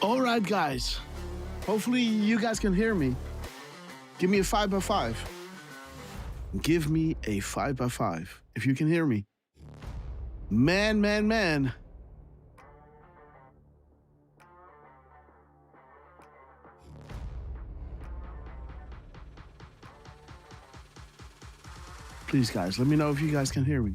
All right, guys. Hopefully you guys can hear me. Give me a 5x5. Give me a 5x5 if you can hear me. Man. Please, guys, let me know if you guys can hear me.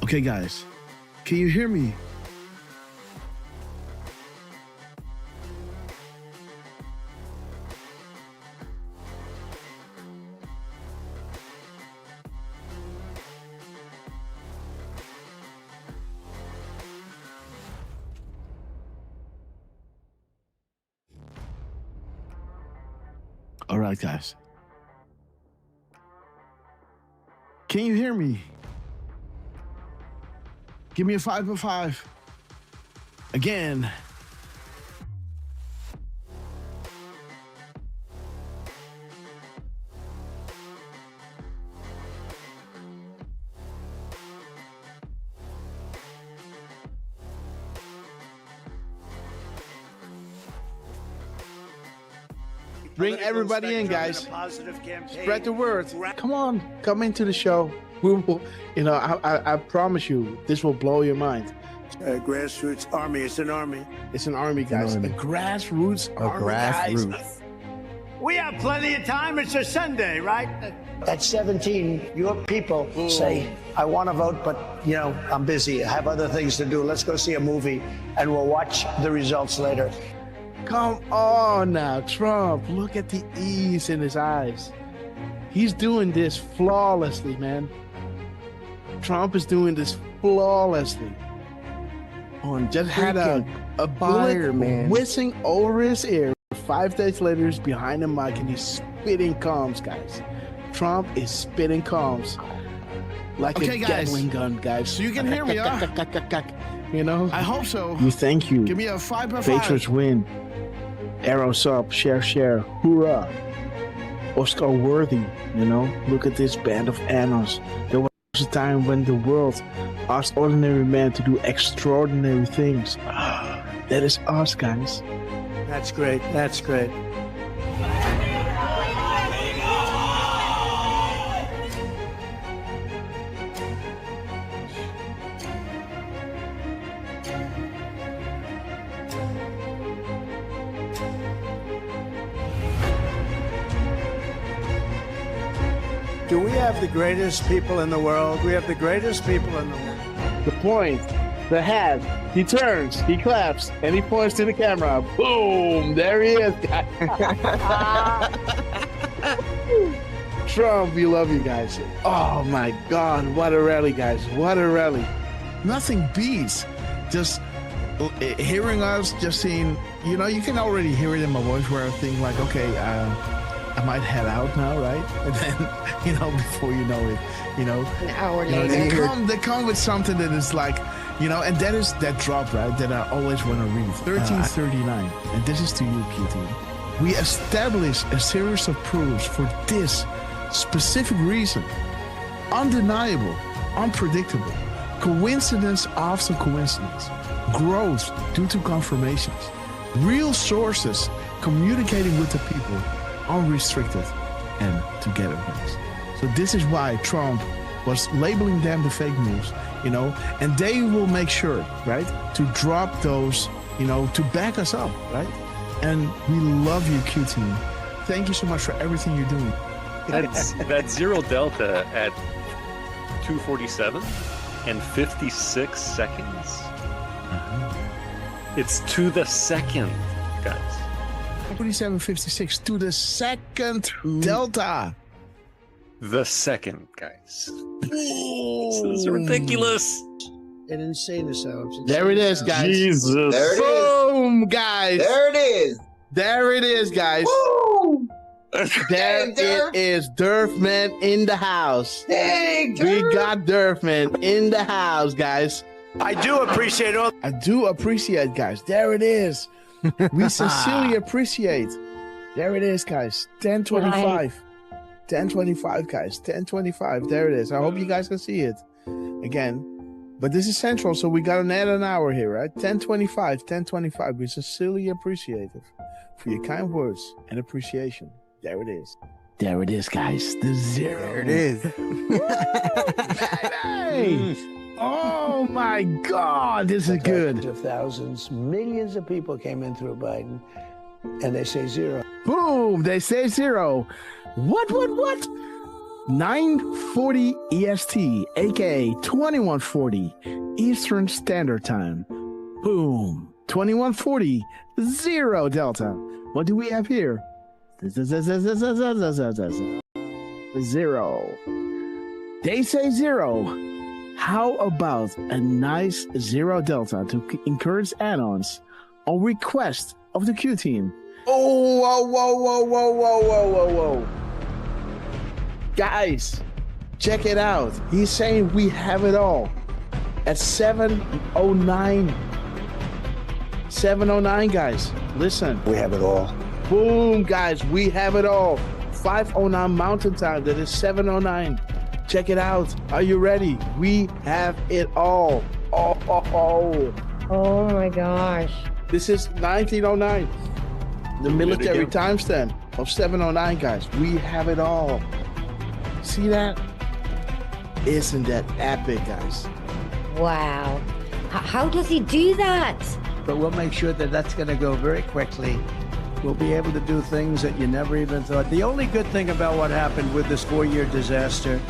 Okay, guys, can you hear me? All right, guys. Can you hear me? Give me a 5x5. Again. Bring everybody in, guys. Spread the word. Come on, come into the show. We will, I promise you, this will blow your mind. Grassroots army. It's an army. It's an army, guys. A grassroots army, guys. We have plenty of time. It's a Sunday, right? At 17, your people say, I want to vote, but, I'm busy. I have other things to do. Let's go see a movie, and we'll watch the results later. Come on now, Trump. Look at the ease in his eyes. He's doing this flawlessly, man. Trump is doing this flawlessly. Just had a bullet whizzing over his ear. 5 days later, he's behind the mic and he's spitting calms, guys. Trump is spitting calms like a Gatling gun, guys. So you can hear me, huh? I hope so. We thank you. Give me a 5x5. Patriots win. Arrows up, share, hoorah. Oscar worthy, Look at this band of annals. There was a time when the world asked ordinary men to do extraordinary things. That is us, guys. That's great. That's great. Do we have the greatest people in the world? We have the greatest people in the world. The point, the hat, he turns, he claps, and he points to the camera. Boom! There he is, guys. Trump, we love you guys. Oh my God, what a rally, guys. What a rally. Nothing beats just hearing us, just seeing, you can already hear it in my voice where I think like, okay, I might head out now, right? And then, before you know it, an hour later, they come with something that is like, and that is that drop, right? That I always want to read. 1339, and this is to you, QT. We establish a series of proofs for this specific reason. Undeniable, unpredictable, coincidence after coincidence, growth due to confirmations, real sources communicating with the people, unrestricted and together, guys. So this is why Trump was labeling them the fake news, and they will make sure, right, to drop those, to back us up, right? And we love you, Q Team. Thank you so much for everything you're doing. That's 0 Delta at 2:47 and 56 seconds. It's to the second, guys. 47.56 to the second delta. The second, guys. This is ridiculous. An insane asylum. There it is, guys. Jesus. There it is. Boom, guys. There it is. There it is, guys. Woo! There Derf. it is. Derfman in the house. Dang, We Derf. got Derfman in the house, guys. I do appreciate all. I do appreciate, guys. There it is. We sincerely appreciate. There it is, guys. 10:25. 10:25, guys. 10:25. There it is. I hope you guys can see it again. But this is central, so we got to add an hour here, right? 10:25. 10:25. We sincerely appreciate it for your kind words and appreciation. There it is. There it is, guys. The zero. There it is. Hey! Oh my God, this is good. Of thousands, millions of people came in through Biden, and they say zero. Boom! They say zero. What? 9:40 EST, aka 21:40 Eastern Standard Time. Boom! 21:40 0 Delta. What do we have here? Zero. They say zero. How about a nice 0 Delta to encourage add-ons on request of the Q team? Oh, whoa. Guys, check it out. He's saying we have it all at 7:09. 7:09, guys. Listen. We have it all. Boom, guys. We have it all. 5:09 Mountain Time. That is 7:09. Check it out. Are you ready? We have it all. Oh my gosh. This is 1909. The military timestamp of 7:09, guys. We have it all. See that? Isn't that epic, guys? Wow. How does he do that? But we'll make sure that that's going to go very quickly. We'll be able to do things that you never even thought. The only good thing about what happened with this 4-year disaster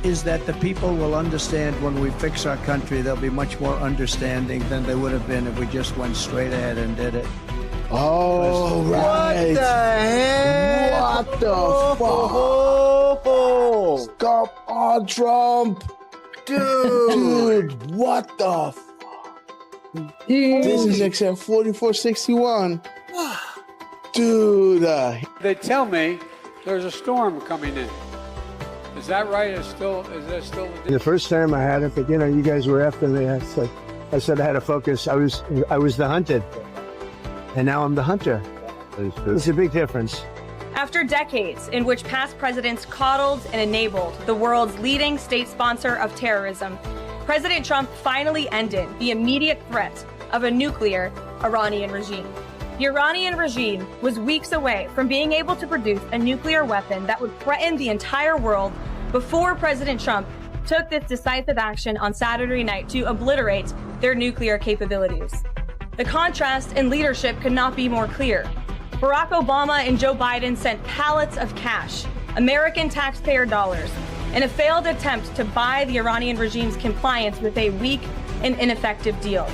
is that the people will understand when we fix our country. They'll be much more understanding than they would have been if we just went straight ahead and did it. Oh, right. What the heck? What the fuck? Stop on Trump. Dude, what the fuck? This is XM 4461. Dude. They tell me there's a storm coming in. Is that right? Is there still? The first time I had it, but you guys were after me. I said I had to focus. I was the hunted, and now I'm the hunter. It's a big difference. After decades in which past presidents coddled and enabled the world's leading state sponsor of terrorism, President Trump finally ended the immediate threat of a nuclear Iranian regime. The Iranian regime was weeks away from being able to produce a nuclear weapon that would threaten the entire world before President Trump took this decisive action on Saturday night to obliterate their nuclear capabilities. The contrast in leadership could not be more clear. Barack Obama and Joe Biden sent pallets of cash, American taxpayer dollars, in a failed attempt to buy the Iranian regime's compliance with a weak and ineffective deal.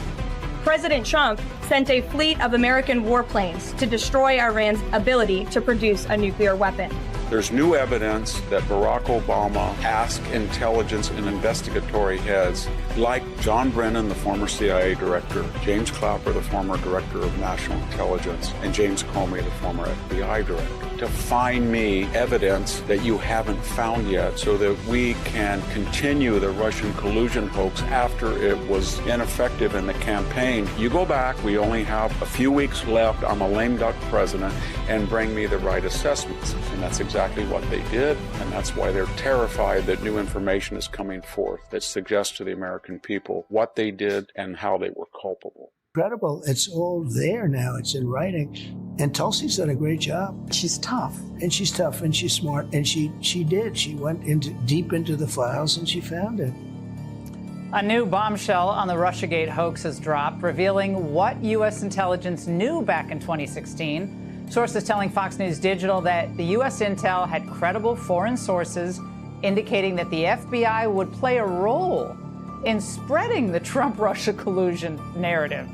President Trump sent a fleet of American warplanes to destroy Iran's ability to produce a nuclear weapon. There's new evidence that Barack Obama asked intelligence and investigatory heads like John Brennan, the former CIA director, James Clapper, the former director of national intelligence, and James Comey, the former FBI director, to find me evidence that you haven't found yet so that we can continue the Russian collusion hoax after it was ineffective in the campaign. You go back, we only have a few weeks left, I'm a lame duck president, and bring me the right assessments. And that's exactly what they did, and that's why they're terrified that new information is coming forth that suggests to the American people what they did and how they were culpable. Incredible. It's all there now. It's in writing. And Tulsi's done a great job. She's tough. And she's tough and she's smart. And she did. She went deep into the files and she found it. A new bombshell on the Russiagate hoax has dropped, revealing what U.S. intelligence knew back in 2016 Sources telling Fox News Digital that the U.S. intel had credible foreign sources indicating that the FBI would play a role in spreading the Trump-Russia collusion narrative.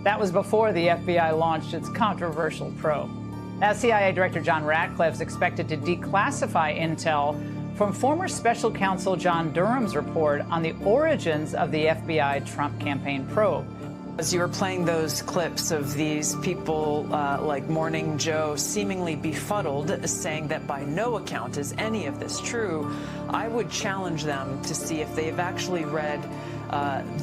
That was before the FBI launched its controversial probe. Now, CIA Director John Ratcliffe is expected to declassify intel from former special counsel John Durham's report on the origins of the FBI Trump campaign probe. As you were playing those clips of these people like Morning Joe seemingly befuddled, saying that by no account is any of this true, I would challenge them to see if they've actually read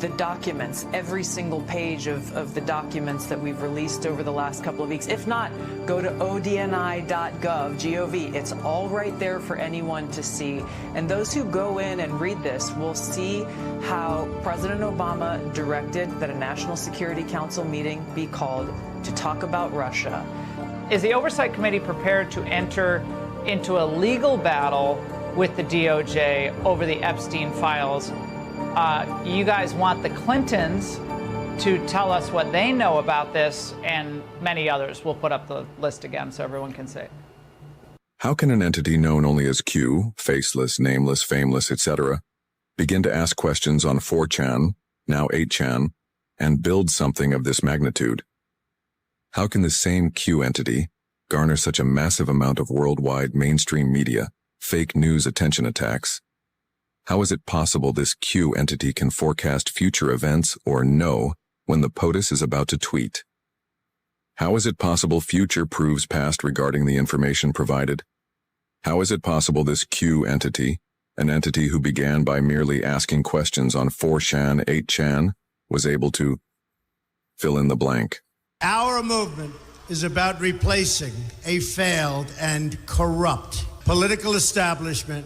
the documents, every single page of the documents that we've released over the last couple of weeks. If not, go to odni.gov, G-O-V. It's all right there for anyone to see. And those who go in and read this will see how President Obama directed that a National Security Council meeting be called to talk about Russia. Is the Oversight Committee prepared to enter into a legal battle with the DOJ over the Epstein files? You guys want the Clintons to tell us what they know about this, and many others. We'll put up the list again so everyone can see. How can an entity known only as Q, faceless, nameless, fameless, etc., begin to ask questions on 4chan, now 8chan, and build something of this magnitude? How can the same Q entity garner such a massive amount of worldwide mainstream media, fake news attention attacks? How is it possible this Q entity can forecast future events or know when the POTUS is about to tweet? How is it possible future proves past regarding the information provided? How is it possible this Q entity, an entity who began by merely asking questions on 4chan, 8chan, was able to fill in the blank? Our movement is about replacing a failed and corrupt political establishment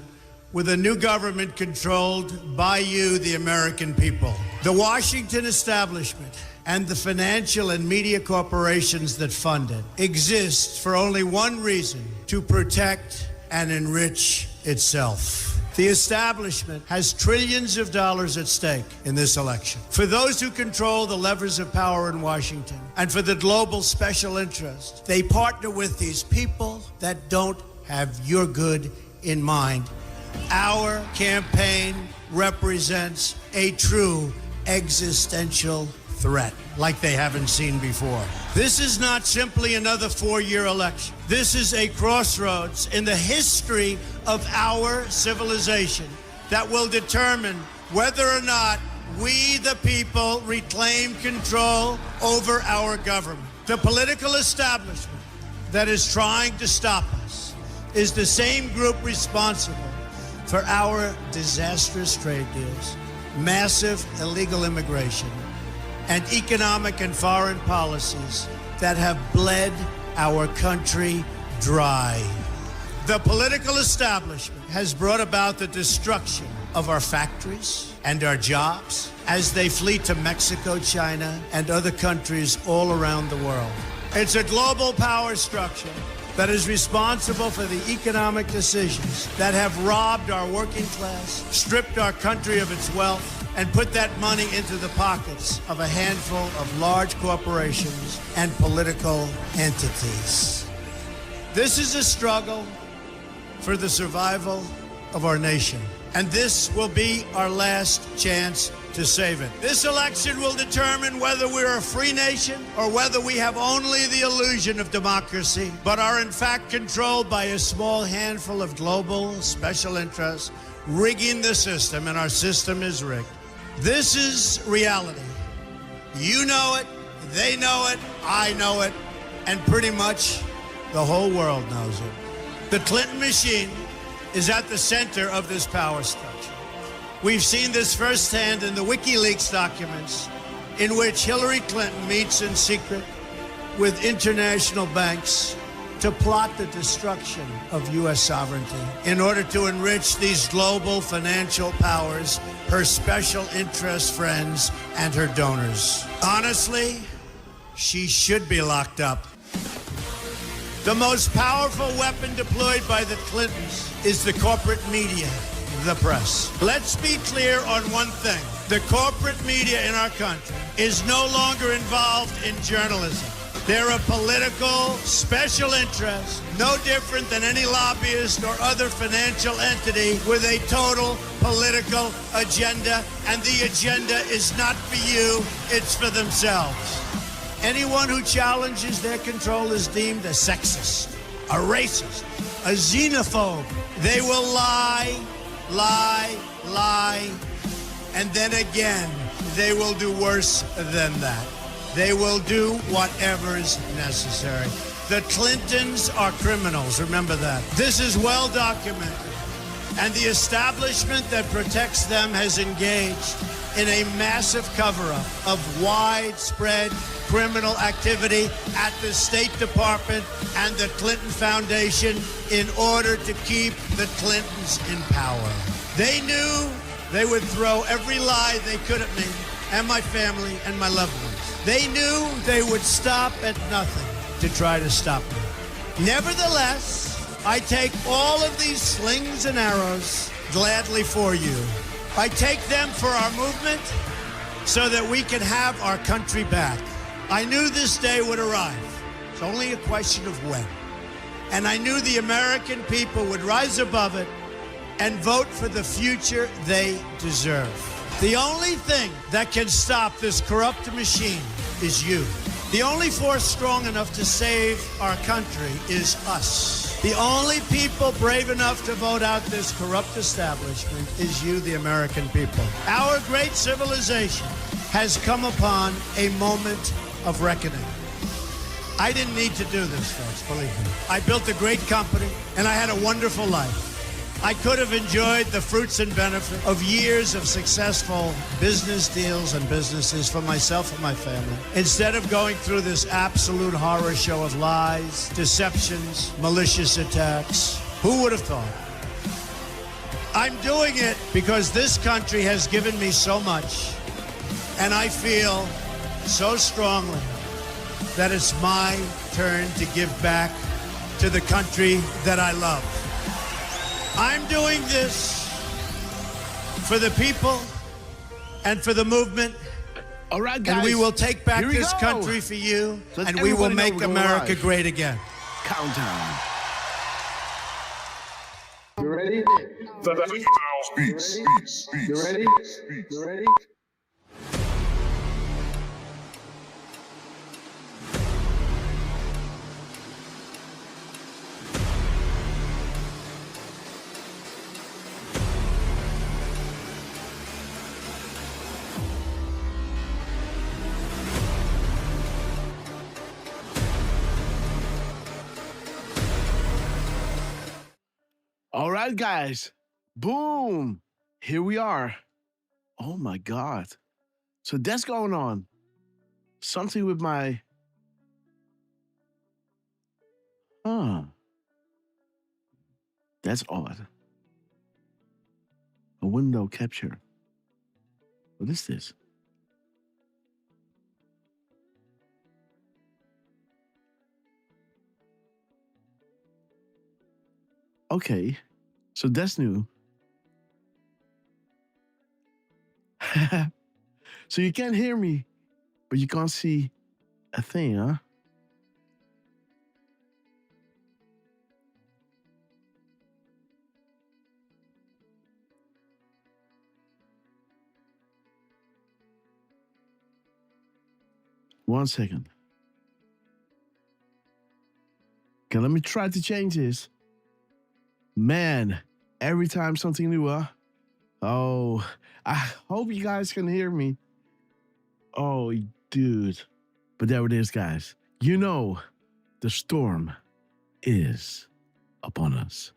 with a new government controlled by you, the American people. The Washington establishment and the financial and media corporations that fund it exist for only one reason: to protect and enrich itself. The establishment has trillions of dollars at stake in this election. For those who control the levers of power in Washington and for the global special interest, they partner with these people that don't have your good in mind. Our campaign represents a true existential threat like they haven't seen before. This is not simply another 4-year election. This is a crossroads in the history of our civilization that will determine whether or not we, the people, reclaim control over our government. The political establishment that is trying to stop us is the same group responsible for our disastrous trade deals, massive illegal immigration, and economic and foreign policies that have bled our country dry. The political establishment has brought about the destruction of our factories and our jobs as they flee to Mexico, China, and other countries all around the world. It's a global power structure that is responsible for the economic decisions that have robbed our working class, stripped our country of its wealth, and put that money into the pockets of a handful of large corporations and political entities. This is a struggle for the survival of our nation, and this will be our last chance to save it. This election will determine whether we're a free nation or whether we have only the illusion of democracy, but are in fact controlled by a small handful of global special interests rigging the system, and our system is rigged. This is reality. You know it, they know it, I know it, and pretty much the whole world knows it. The Clinton machine is at the center of this power structure. We've seen this firsthand in the WikiLeaks documents, in which Hillary Clinton meets in secret with international banks to plot the destruction of U.S. sovereignty in order to enrich these global financial powers, her special interest friends, and her donors. Honestly, she should be locked up. The most powerful weapon deployed by the Clintons is the corporate media, the press. Let's be clear on one thing. The corporate media in our country is no longer involved in journalism. They're a political special interest, no different than any lobbyist or other financial entity with a total political agenda, and the agenda is not for you, it's for themselves. Anyone who challenges their control is deemed a sexist, a racist, a xenophobe. They will lie, and then again, they will do worse than that. They will do whatever is necessary. The Clintons are criminals, remember that. This is well documented. And the establishment that protects them has engaged in a massive cover-up of widespread criminal activity at the State Department and the Clinton Foundation in order to keep the Clintons in power. They knew they would throw every lie they could at me and my family and my loved ones. They knew they would stop at nothing to try to stop me. Nevertheless, I take all of these slings and arrows gladly for you. I take them for our movement so that we can have our country back. I knew this day would arrive. It's only a question of when. And I knew the American people would rise above it and vote for the future they deserve. The only thing that can stop this corrupt machine is you. The only force strong enough to save our country is us. The only people brave enough to vote out this corrupt establishment is you, the American people. Our great civilization has come upon a moment of reckoning. I didn't need to do this, folks, believe me. I built a great company, and I had a wonderful life. I could have enjoyed the fruits and benefit of years of successful business deals and businesses for myself and my family, instead of going through this absolute horror show of lies, deceptions, malicious attacks. Who would have thought? I'm doing it because this country has given me so much, and I feel so strongly that it's my turn to give back to the country that I love. I'm doing this for the people and for the movement. All right, guys. And we will take back Here we this go. country for you, Let and we will everybody know make we're going America live. great again. Countdown. You ready? Beats. You ready? You ready? All right, guys. Boom. Here we are. Oh my God. So that's going on. Something with my... That's odd. A window capture. What is this? Okay, so that's new. So you can't hear me, but you can't see a thing, huh? One second. Okay, let me try to change this. Man, every time something new, huh? Oh, I hope you guys can hear me. Oh, dude. But there it is, guys. You know, the storm is upon us.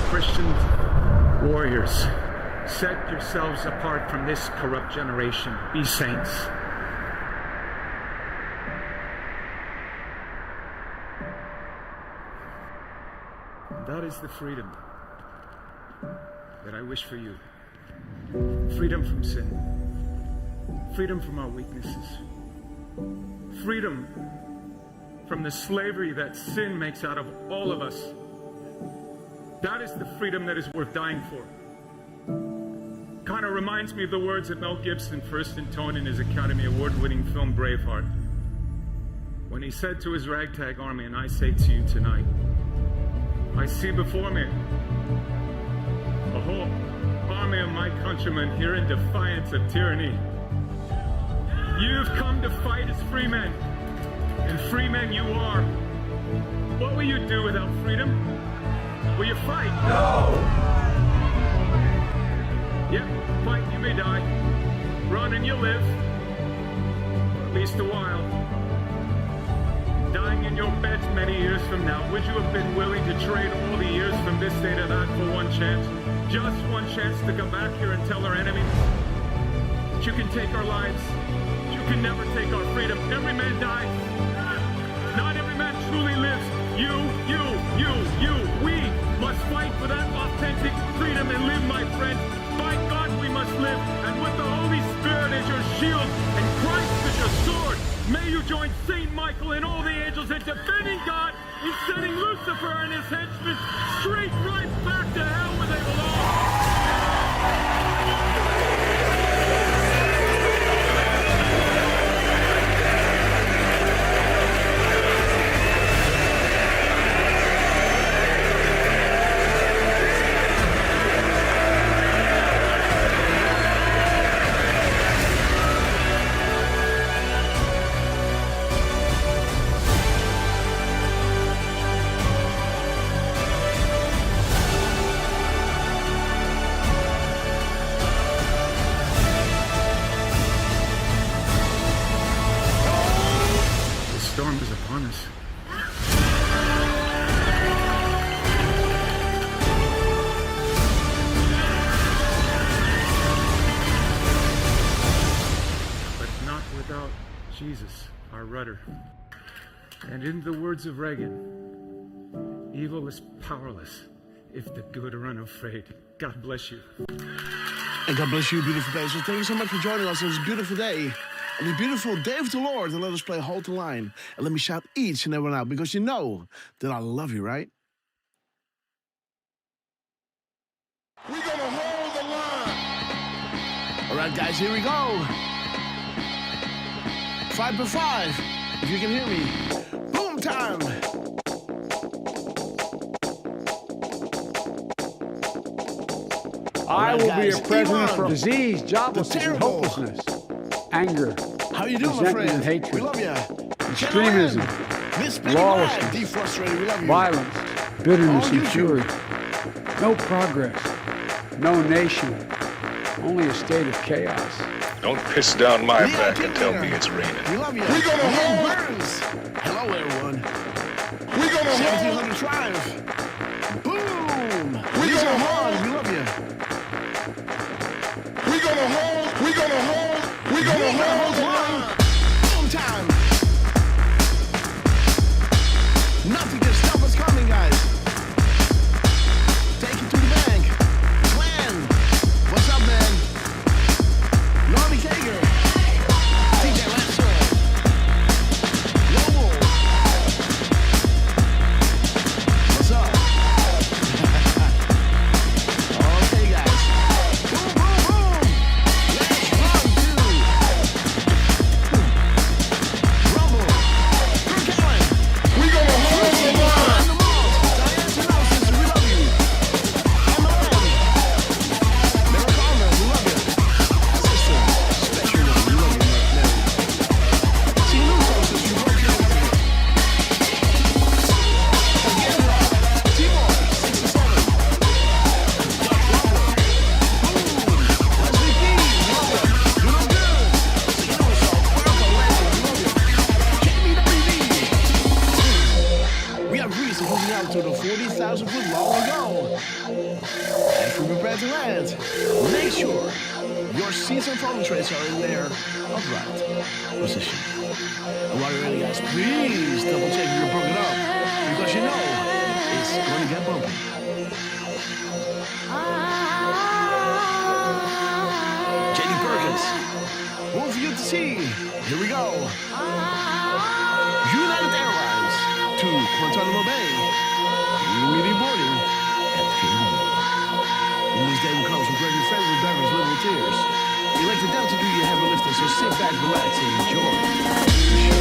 Christian warriors, set yourselves apart from this corrupt generation. Be saints. That is the freedom that I wish for you. Freedom from sin. Freedom from our weaknesses. Freedom from the slavery that sin makes out of all of us. That is the freedom that is worth dying for. Kind of reminds me of the words that Mel Gibson first intoned in his Academy Award-winning film Braveheart, when he said to his ragtag army, and I say to you tonight, I see before me a whole army of my countrymen here in defiance of tyranny. You've come to fight as free men, and free men you are. What will you do without freedom? Will you fight? No! Yep, fight, you may die. Run and you'll live. Or at least a while. Dying in your beds many years from now, would you have been willing to trade all the years from this day to that for one chance? Just one chance to come back here and tell our enemies that you can take our lives, you can never take our freedom. Every man dies. Not every man truly lives. You. We must fight for that authentic freedom and live, my friend. By God, we must live, and with the Holy Spirit as your shield and Christ as your sword, may you join Saint Michael and all the angels in defending God and sending Lucifer and his henchmen straight right back to hell where they belong. Jesus, our rudder. And in the words of Reagan, evil is powerless if the good are unafraid. God bless you. And God bless you, beautiful day. So thank you so much for joining us on this beautiful day. On the beautiful day of the Lord. And let us play Hold the Line. And let me shout each and every one out because you know that I love you, right? We're going to hold the line. All right, guys, here we go. 5 by 5, if you can hear me. Boom time! I will be a president from disease, joblessness, and hopelessness, anger, how you doing, my friend? And hatred, we love you. extremism, lawlessness, violence, bitterness, and fury. No progress, no nation, only a state of chaos. Don't piss down my back and tell me it's raining. We love you. We're gonna hold Burns. Hello, everyone. We're gonna 1700 Drive. Boom. We're gonna hold. We love you. We're gonna hold. We're gonna hold. We're gonna hold the line. Boom time. Nothing can stop us coming, guys. Take it to the bank. Glenn, what's up, man? Lonnie Kager, DJ Lancer, Global. What's up? Okay, guys. Boom, boom, boom. Let's run to Rumble. Kirk Allen. We're gonna hold the line. Diane Synopsis, we love you. Emma Mary Carmen, we love you. Sister, special one, we love you, Mary. See you, Sosis, you broke your own. Again, Timor, 67. Dutch Robert. Boom. Leslie P, we love you. You look good. See you, Welcome, Leslie, we love you. KBWB. We have reached moving out to the 40,000 foot long ago. As we prepare to land, make sure your seats and phone trays are in their upright position. And while you're ready, guys, please double check you're broken up because you know it's going to get bumpy. JD Perkins. One for you to see. Here we go. United Airlines to Guantanamo Bay. Immediate boarding at Kennedy. In this day will come from Gregory Frederick Bever's Little Tears. Elected them to do your heavy lifting, so sit back, relax, and enjoy the show.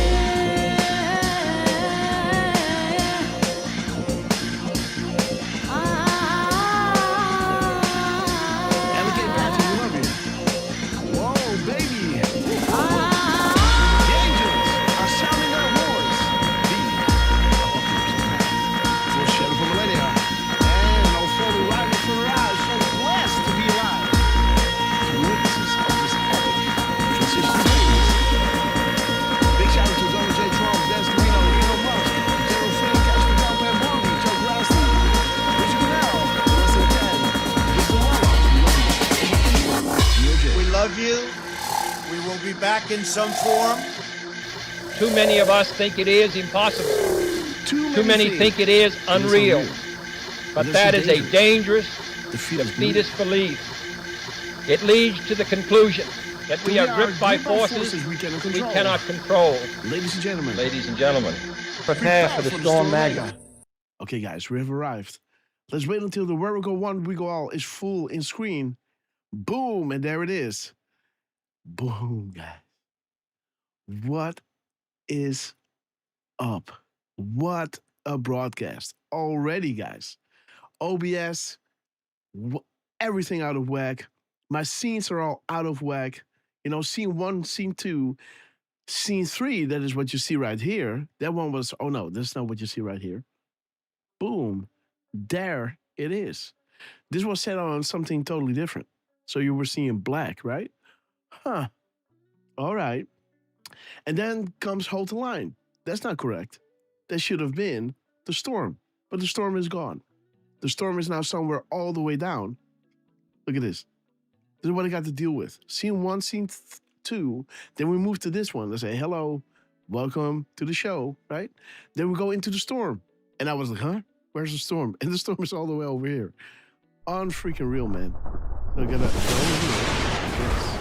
Love you. We will be back in some form. Too many of us think it is impossible. Too many think it is unreal. But that is a dangerous, defeatist belief. It leads to the conclusion that we are gripped by forces we cannot control. Ladies and gentlemen, prepare for the storm magma. Okay, guys, we have arrived. Let's wait until the Where We Go One, We Go All is full in screen. Boom, and there it is. Boom, guys. What is up? What a broadcast. Already, guys. OBS, everything out of whack. My scenes are all out of whack. You know, scene 1, scene 2, scene 3, that is what you see right here. That one was, oh no, that's not what you see right here. Boom. There it is. This was set on something totally different. So you were seeing black, right? Huh. All right. And then comes Hold the Line. That's not correct. That should have been the storm. But the storm is gone. The storm is now somewhere all the way down. Look at this. This is what I got to deal with. Scene 1, scene 2. Then we move to this one. They say, hello, welcome to the show, right? Then we go into the storm. And I was like, huh? Where's the storm? And the storm is all the way over here. Unfreaking real, man. So I gotta go over here. Yes.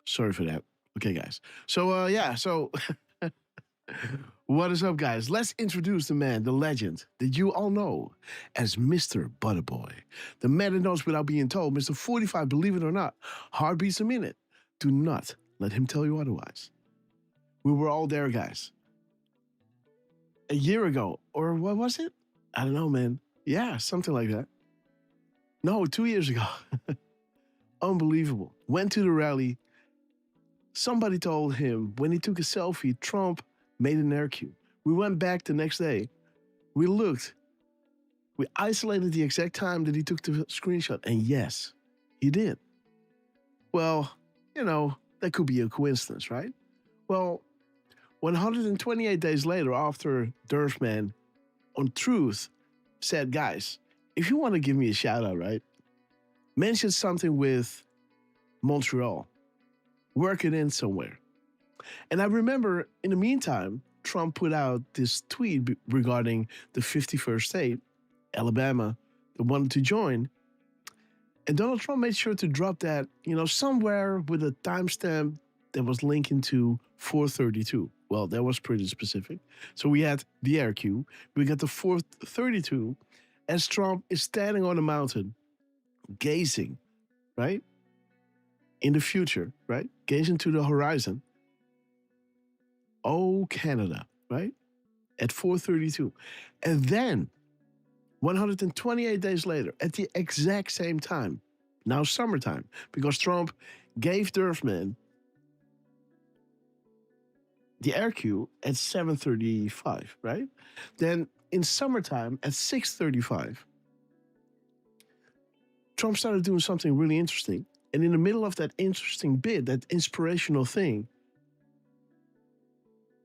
Sorry for that. Okay, guys. So, yeah, so what is up, guys? Let's introduce the man, the legend that you all know as Mr. Butterboy. The man that knows without being told, Mr. 45, believe it or not, heartbeats a minute. Do not let him tell you otherwise. We were all there, guys. A year ago, or what was it? I don't know, man. Yeah, something like that. No, 2 years ago. Unbelievable. Went to the rally. Somebody told him when he took a selfie, Trump made an air cue. We went back the next day. We looked. We isolated the exact time that he took the screenshot. And yes, he did. Well, you know, that could be a coincidence, right? Well, 128 days later, after Derf Man on Truth said, guys, if you want to give me a shout out, right? Mention something with Montreal. Work it in somewhere. And I remember in the meantime, Trump put out this tweet regarding the 51st state, Alabama, that wanted to join. And Donald Trump made sure to drop that, you know, somewhere with a timestamp that was linking to 432. Well, that was pretty specific. So we had the air cue. We got the 432 as Trump is standing on a mountain, gazing, right? In the future, right? Gazing to the horizon. Oh, Canada, right? At 432. And then 128 days later, at the exact same time, now summertime, because Trump gave Derfman the air cue at 7:35, right? Then in summertime at 6:35, Trump started doing something really interesting. And in the middle of that interesting bit, that inspirational thing,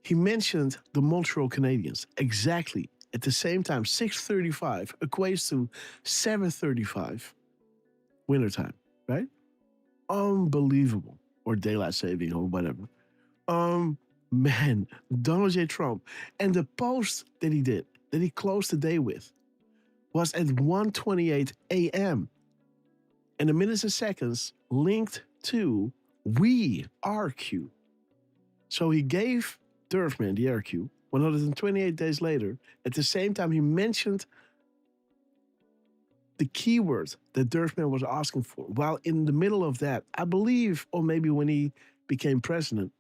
he mentioned the Montreal Canadiens exactly at the same time. 6:35 equates to 7:35 wintertime, right? Unbelievable. Or daylight saving or whatever. Man, Donald J. Trump. And the post that he did, that he closed the day with, was at 1:28 a.m. And the minutes and seconds linked to We Are Q. So he gave Derfman the RQ 128 days later. At the same time, he mentioned the keyword that Derfman was asking for. While in the middle of that, I believe, or maybe when he became president,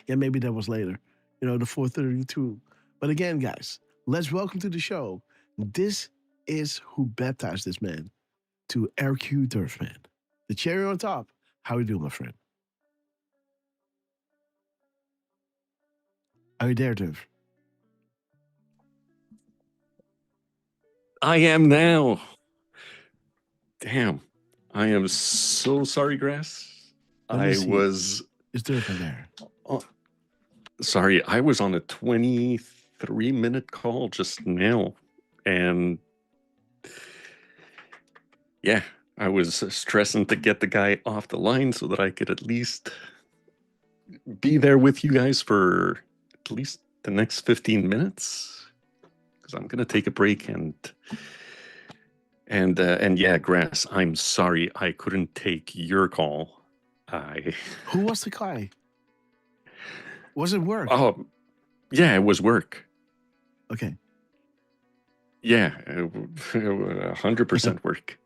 yeah, maybe that was later, the 432. But again, guys, let's welcome to the show. This is who baptized this man, to RQ Derfman. The cherry on top. How you doing, my friend? Are you there, Derf? I am now. Damn. I am so sorry, Grass. Is Derfman there? Sorry, I was on a 23-minute call just now. And yeah, I was stressing to get the guy off the line so that I could at least be there with you guys for at least the next 15 minutes. Because I'm going to take a break and yeah, Grass, I'm sorry I couldn't take your call. Who was the guy? Was it work? Oh, yeah, it was work. Okay. Yeah, 100% work.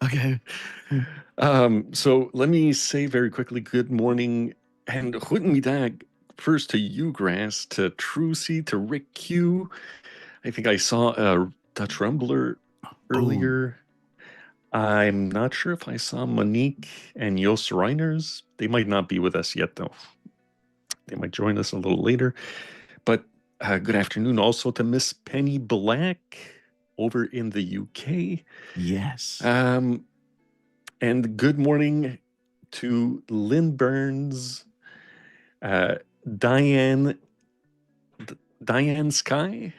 Okay. So let me say very quickly, good morning and goedemiddag first to you, Grass, to Trucy, to Rick Q. I think I saw a Dutch Rumbler earlier. I'm not sure if I saw Monique and Jos Reiners. They might not be with us yet, though. They might join us a little later. But good afternoon also to Miss Penny Black over in the UK. Yes. And good morning to Lynn Burns, Diane Sky,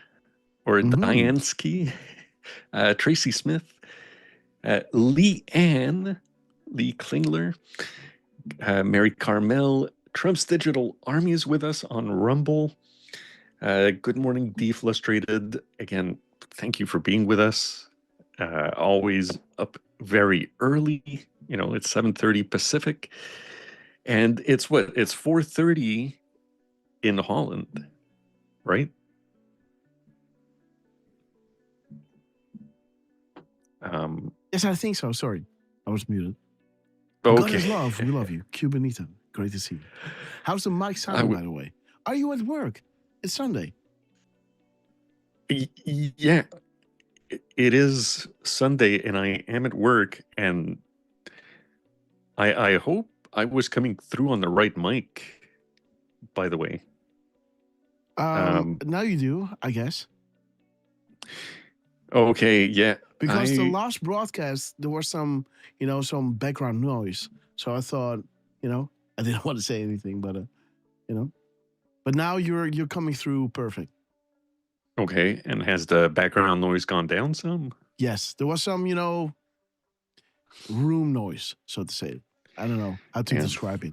or Diane Ski, Tracy Smith, Lee Klingler, Mary Carmel. Trump's Digital Army is with us on Rumble. Good morning, Deflustrated. Again, thank you for being with us. Always up very early. It's 7:30 Pacific. And it's 4:30 in Holland, right? Yes, I think so. Sorry, I was muted. Okay. God is love. We love you. Cubanita. Great to see you. How's the mic sounding, by the way? Are you at work? It's Sunday. Yeah, it is Sunday, and I am at work, and I hope I was coming through on the right mic, by the way. Now you do, I guess. Okay, yeah. Because the last broadcast, there was some background noise. So I thought, I didn't want to say anything, but, But now you're coming through perfect. Okay, and has the background noise gone down some? Yes, there was some, room noise, so to say. I don't know how to describe it.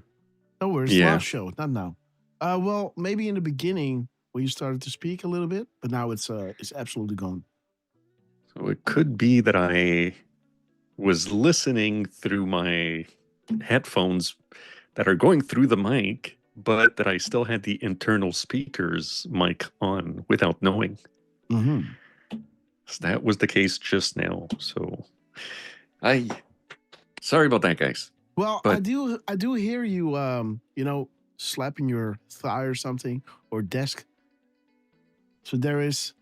No worries, last show, not now. Well, maybe in the beginning when you started to speak a little bit, but now it's absolutely gone. So it could be that I was listening through my headphones that are going through the mic, but that I still had the internal speakers mic on without knowing. Mm-hmm. So that was the case just now. So sorry about that, guys. Well, but I do hear you slapping your thigh or something, or desk. So there is.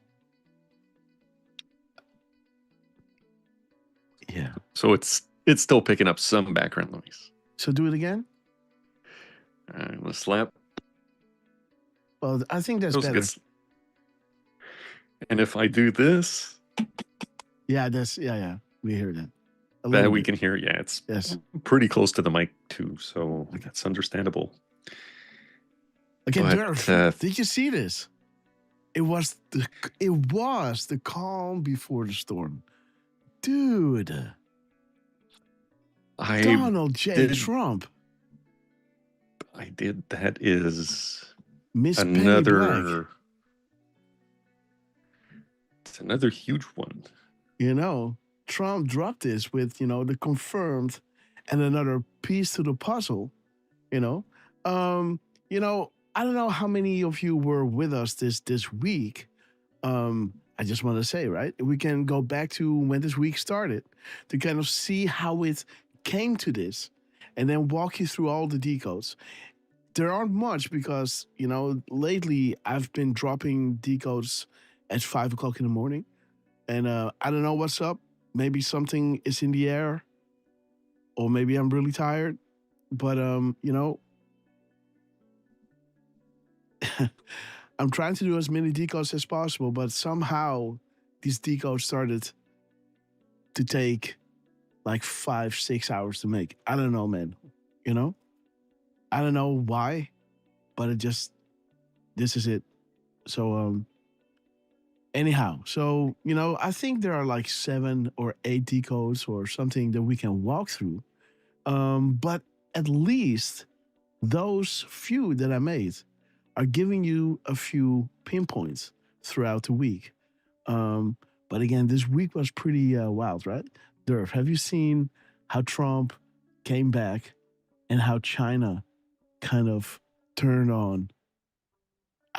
Yeah. So it's still picking up some background noise. So do it again. I'm gonna slap. Well, I think that's better. And if I do this, yeah, we hear that. That we can hear. Yeah, it's pretty close to the mic too, so that's understandable. Okay, Derf, did you see this? It was the calm before the storm, dude. Donald J. Trump. I did. That is Miss Penny Black. It's another huge one. You know, Trump dropped this with, the confirmed and another piece to the puzzle, you know. I don't know how many of you were with us this week. I just want to say, right? We can go back to when this week started to kind of see how it came to this and then walk you through all the decodes. There aren't much because, lately I've been dropping decodes at 5 o'clock in the morning. And I don't know what's up. Maybe something is in the air, or maybe I'm really tired. But, I'm trying to do as many decodes as possible, but somehow these decodes started to take like 5-6 hours to make. I don't know, man. I don't know why, but this is it. So, anyhow, so, I think there are like 7 or 8 decodes or something that we can walk through. But at least those few that I made are giving you a few pinpoints throughout the week. But again, this week was pretty wild, right? Derf, have you seen how Trump came back and how China kind of turned on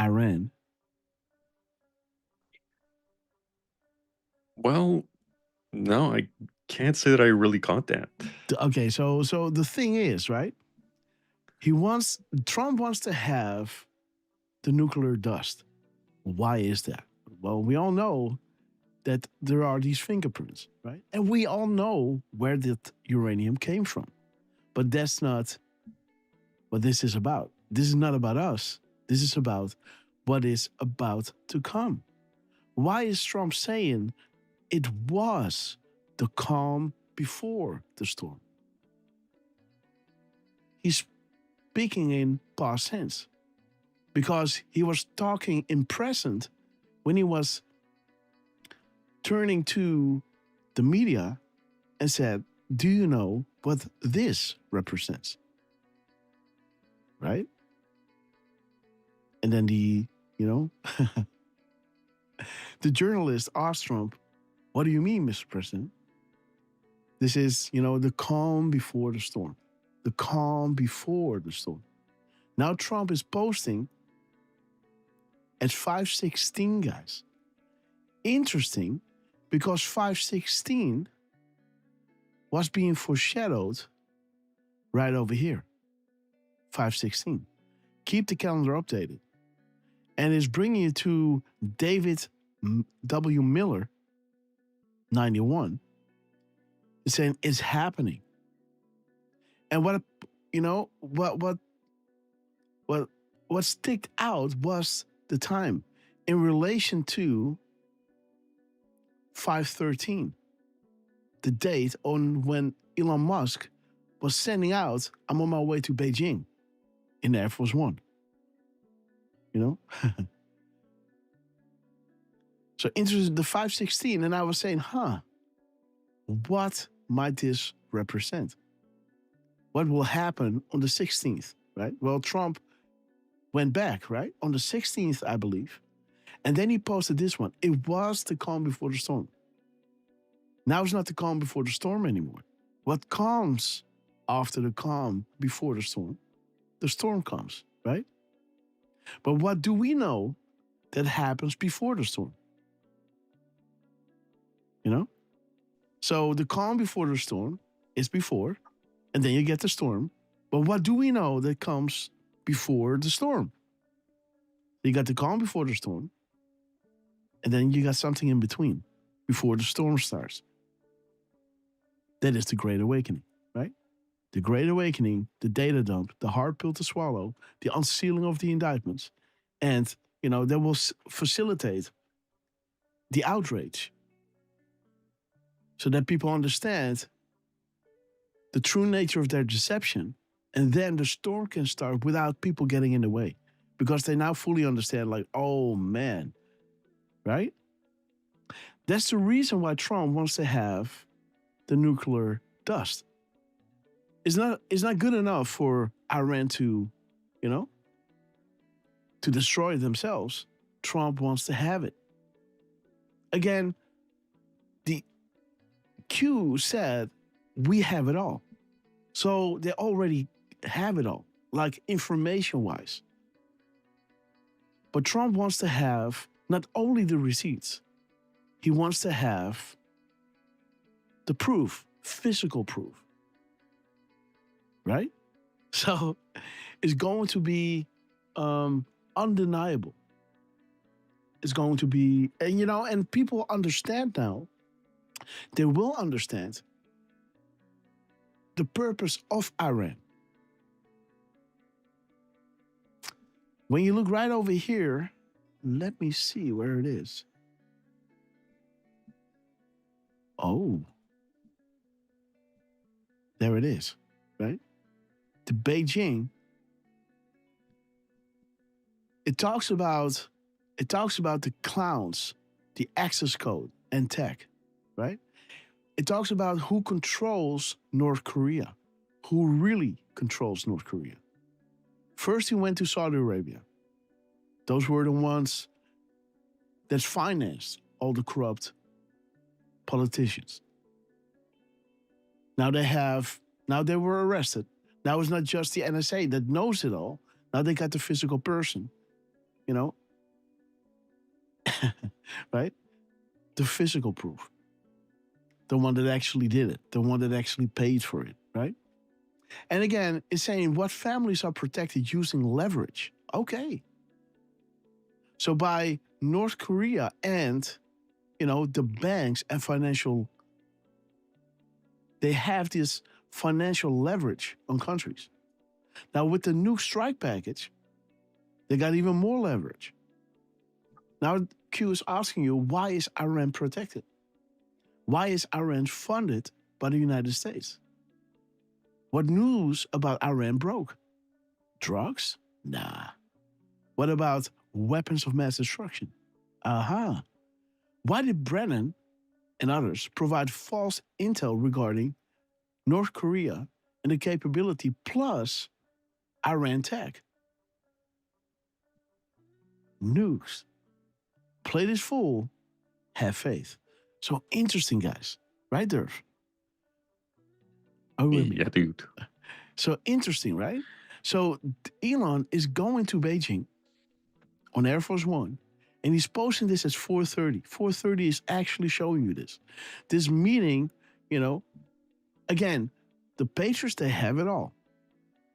Iran? Well, no, I can't say that I really caught that. Okay, so the thing is, right? Trump wants to have the nuclear dust. Why is that? Well, we all know that there are these fingerprints, right? And we all know where that uranium came from. But that's not what this is about. This is not about us. This is about what is about to come. Why is Trump saying it was the calm before the storm? He's speaking in past tense because he was talking in present when he was turning to the media and said, do you know what this represents? Right? And then the journalist asked Trump, what do you mean, Mr. President? This is, the calm before the storm. The calm before the storm. Now Trump is posting at 5:16, guys. Interesting, because 5:16 was being foreshadowed right over here. 5:16. Keep the calendar updated. And it's bringing you to David W. Miller, 91. It's saying it's happening. And what sticked out was the time in relation to 5:13, the date on when Elon Musk was sending out, I'm on my way to Beijing in Air Force One. So interesting, the 5:16, and I was saying, what might this represent? What will happen on the 16th, right? Well, Trump went back, right? On the 16th, I believe. And then he posted this one. It was the calm before the storm. Now it's not the calm before the storm anymore. What comes after the calm before the storm? The storm comes, right? But what do we know that happens before the storm? So the calm before the storm is before, and then you get the storm. But what do we know that comes before the storm? You got the calm before the storm, and then you got something in between before the storm starts. That is the Great Awakening, right? The Great Awakening, the data dump, the hard pill to swallow, the unsealing of the indictments, and, that will facilitate the outrage so that people understand the true nature of their deception, and then the storm can start without people getting in the way because they now fully understand, like, oh man, right? That's the reason why Trump wants to have the nuclear dust. It's not good enough for Iran to to destroy themselves, Trump wants to have it. Again, the Q said, we have it all. So they already have it all, like information-wise. But Trump wants to have not only the receipts, he wants to have the proof, physical proof. Right? So it's going to be undeniable. It's going to be, and and people understand now, they will understand the purpose of Iran. When you look right over here, let me see where it is. Oh, there it is, right? The Beijing. It talks about the clowns, the access code and tech, right? It talks about who controls North Korea, who really controls North Korea. First, he went to Saudi Arabia. Those were the ones that financed all the corrupt politicians. Now they were arrested. Now it's not just the NSA that knows it all. Now they got the physical person, right? The physical proof. The one that actually did it. The one that actually paid for it, right? And again, it's saying what families are protected using leverage. Okay. So by North Korea and, the banks and they have this financial leverage on countries. Now with the nuke strike package, they got even more leverage. Now Q is asking you, why is Iran protected? Why is Iran funded by the United States? What news about Iran broke? Drugs? Nah. What about weapons of mass destruction? Aha. Why did Brennan and others provide false intel regarding North Korea and the capability plus Iran tech? Nukes. Play this fool, have faith. So interesting, guys. Right, Derf? Are we with me? Yeah, dude. So interesting, right? So Elon is going to Beijing on Air Force One, and he's posting this at 4:30. 4:30 is actually showing you this. This meeting, again, the Patriots, they have it all.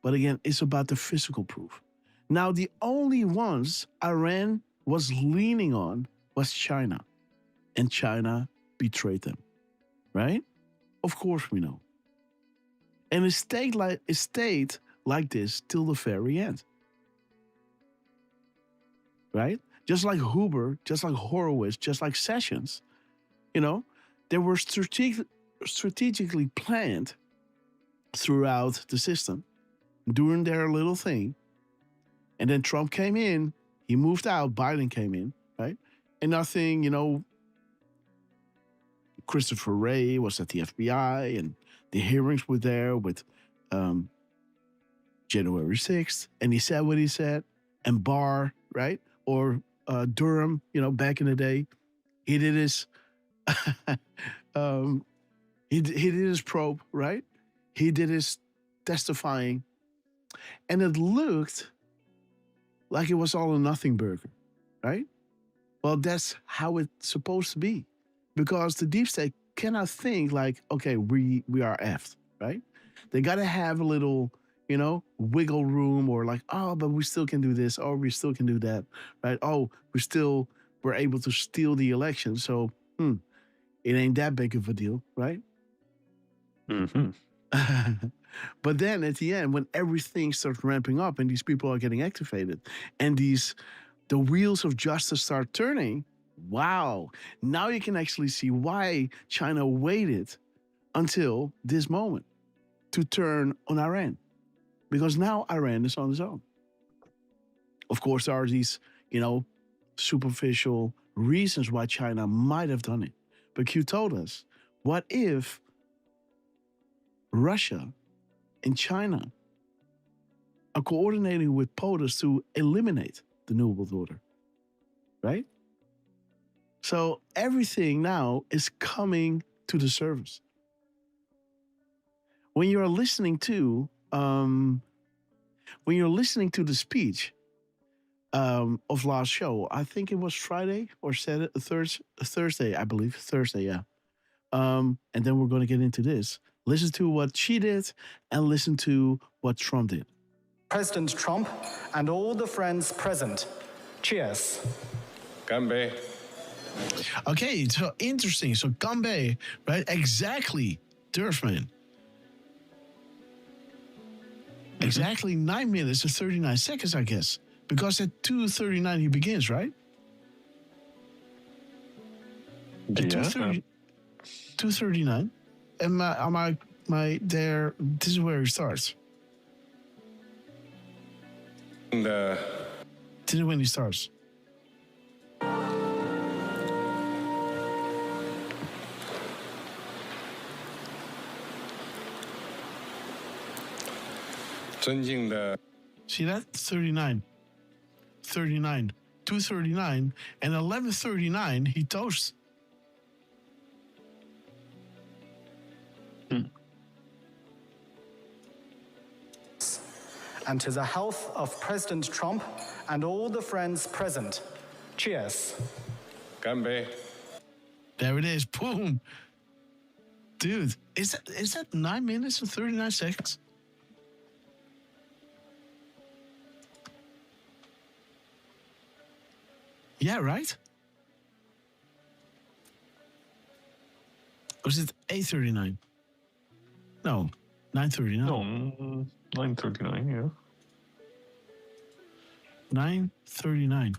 But again, it's about the physical proof. Now, the only ones Iran was leaning on was China. And China betrayed them, right? Of course we know. And it stayed like this till the very end. Right? Just like Huber, just like Horowitz, just like Sessions, they were strategically planned throughout the system, doing their little thing. And then Trump came in, he moved out, Biden came in, right? And nothing, Christopher Wray was at the FBI and the hearings were there with January 6th. And he said what he said. And Barr, right? Or Durham, back in the day, he did his, he did his probe, right? He did his testifying. And it looked like it was all or nothing burger, right? Well, that's how it's supposed to be. Because the deep state cannot think like, okay, we are effed, right? They got to have a little, wiggle room or like, oh, but we still can do this or we still can do that, right? Oh, we're able to steal the election. So, it ain't that big of a deal, right? Mm-hmm. But then at the end, when everything starts ramping up and these people are getting activated and the wheels of justice start turning, wow, now you can actually see why China waited until this moment to turn on Iran. Because now Iran is on its own. Of course, there are these, superficial reasons why China might have done it. But Q told us, what if Russia and China are coordinating with POTUS to eliminate the New World Order, right? So everything now is coming to the surface. When you're listening to the speech of last show, I think it was Friday or Thursday, I believe. Thursday, yeah. And then we're going to get into this. Listen to what she did and listen to what Trump did. President Trump and all the friends present. Cheers. Gambe. Okay, so interesting. So Gambe, right? Exactly. Derfman. Exactly 9 minutes and 39 seconds, I guess. Because at 2:39 he begins, right? At 2:39. And this is where he starts. This is when he starts. See that? 39. 39. 2:39. And 11:39 he toasts. And to the health of President Trump and all the friends present. Cheers. Gambe. There it is. Boom. Dude, is that 9 minutes and 39 seconds? Yeah, right? Or is it 8:39? No, 9:39. No, 9:39, yeah. 9:39.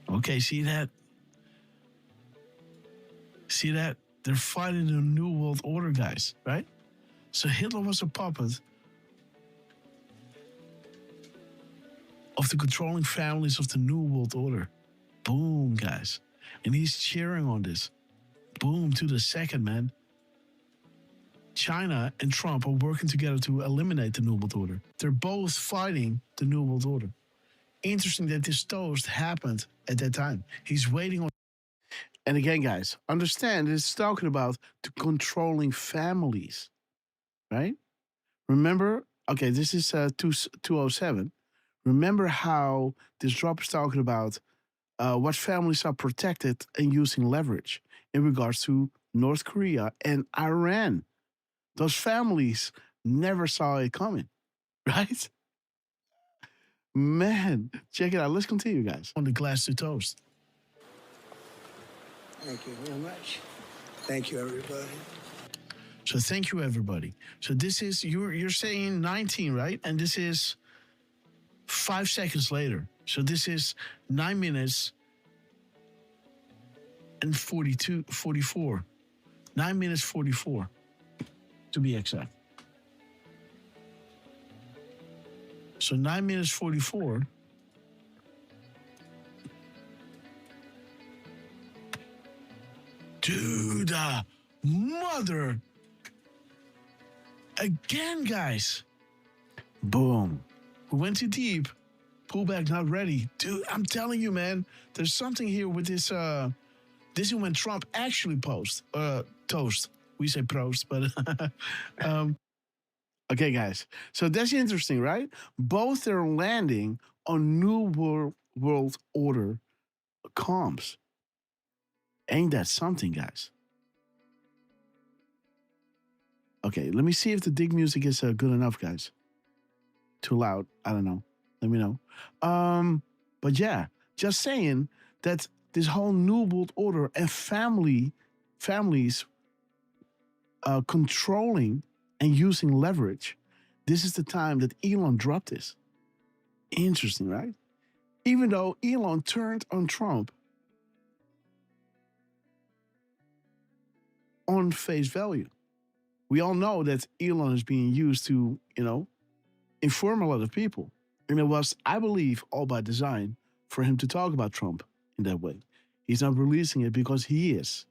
Okay, see that? See that? They're fighting the New World Order, guys, right? So Hitler was a puppet of the controlling families of the New World Order. Boom, guys. And he's cheering on this. Boom, to the second, man. China and Trump are working together to eliminate the New World Order. They're both fighting the New World Order. Interesting that this toast happened at that time. He's waiting on... And again, guys, understand it's talking about the controlling families, right? Remember, okay, this is 207. Remember how this drop is talking about what families are protected and using leverage in regards to North Korea and Iran. Those families never saw it coming, right? Man, check it out. Let's continue, guys. On the glass to toast. Thank you very much. Thank you, everybody. So thank you, everybody. So this is, you're saying 19, right? And this is 5 seconds later. So this is 9 minutes and 44. 9 minutes 44, to be exact. So 9 minutes 44. Dude, mother. Again, guys. Boom. We went too deep. Pullback not ready. Dude, I'm telling you, man, there's something here with this. This is when Trump actually toast. We say prost, but okay, guys. So that's interesting, right? Both are landing on New World Order comms. Ain't that something, guys? Okay, let me see if the dig music is good enough, guys. Too loud. I don't know. Let me know. But yeah, just saying that this whole New World Order and families controlling and using leverage. This is the time that Elon dropped this. Interesting, right? Even though Elon turned on Trump on face value. We all know that Elon is being used to, inform a lot of people. And it was, I believe, all by design for him to talk about Trump in that way. He's not releasing it because he is,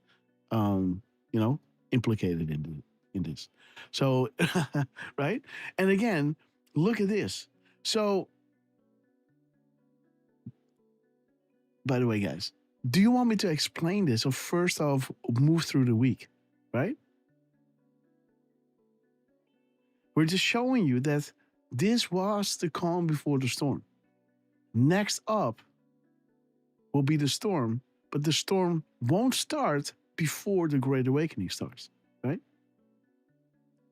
implicated in this. So, right? And again, look at this. So by the way, guys, do you want me to explain this or first off move through the week, right? We're just showing you that this was the calm before the storm. Next up will be the storm, but the storm won't start before the Great Awakening starts, right?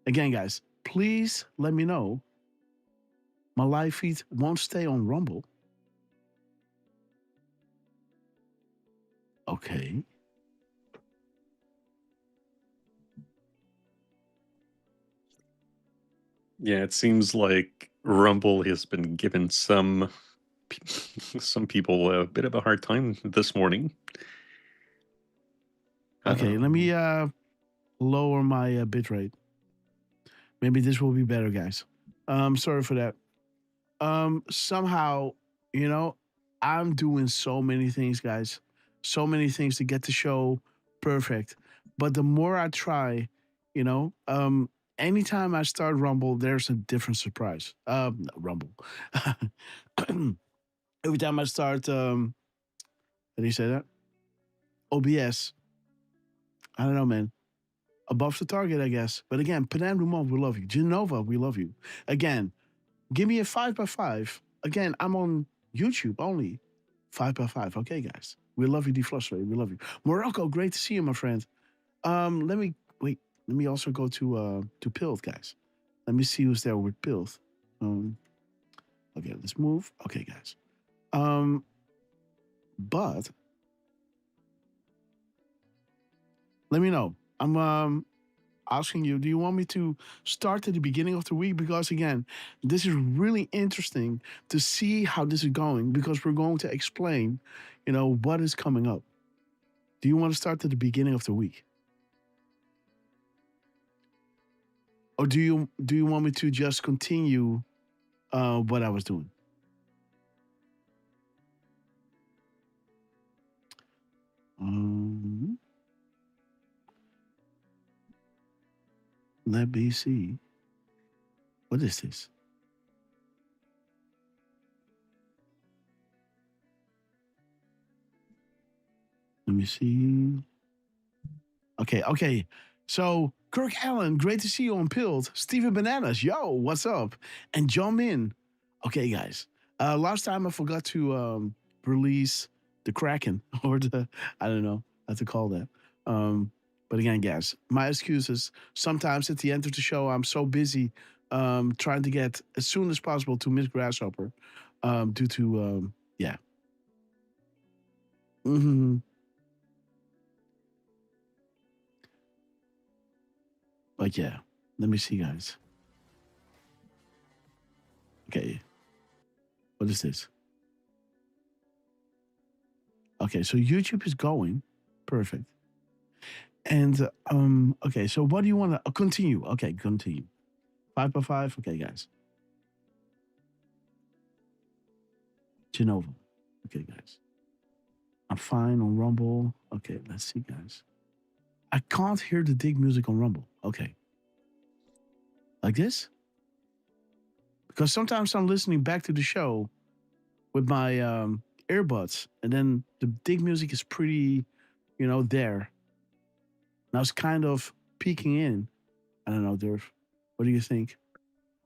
Again, guys, please let me know. My live feed won't stay on Rumble. Okay. Yeah, it seems like Rumble has been given some people a bit of a hard time this morning. Okay, let me lower my bitrate. Maybe this will be better, guys. Sorry for that. Somehow, you know, I'm doing so many things, guys. So many things to get the show perfect. But the more I try, you know, anytime I start Rumble, there's a different surprise. No, Rumble. Every time I start, how do you say that? OBS. I don't know, man. Above the target, I guess. But again, Panam Dumont, we love you. Genova, we love you. Again, give me a 5x5. Again, I'm on YouTube only. 5x5. Okay, guys. We love you, Defluster. We love you. Morocco, great to see you, my friend. Let me wait. Let me also go to Pilt, guys. Let me see who's there with Pilt. Okay, let's move. Okay, guys. But let me know. I'm asking you, do you want me to start at the beginning of the week? Because again, this is really interesting to see how this is going because we're going to explain, you know, what is coming up. Do you want to start at the beginning of the week? Or do you want me to just continue what I was doing? Let me see. What is this? Let me see. Okay. So, Kirk Allen, great to see you on Pilled. Steven Bananas, yo, what's up? And John Min. Okay, guys. Last time I forgot to release the Kraken or the, I don't know how to call that. But again, guys, my excuses. Sometimes at the end of the show, I'm so busy trying to get as soon as possible to Miss Grasshopper due to, yeah. Mm-hmm. But yeah, let me see, guys. Okay. What is this? Okay, so YouTube is going. Perfect. And okay, so what do you want to continue? Okay, continue. 5x5. Okay, guys. Genova. Okay, guys. I'm fine on Rumble. Okay, let's see, guys. I can't hear the dig music on Rumble. Okay. Like this? Because sometimes I'm listening back to the show with my earbuds, and then the dig music is pretty, you know, there. Now it's kind of peeking in. I don't know, Derf. What do you think?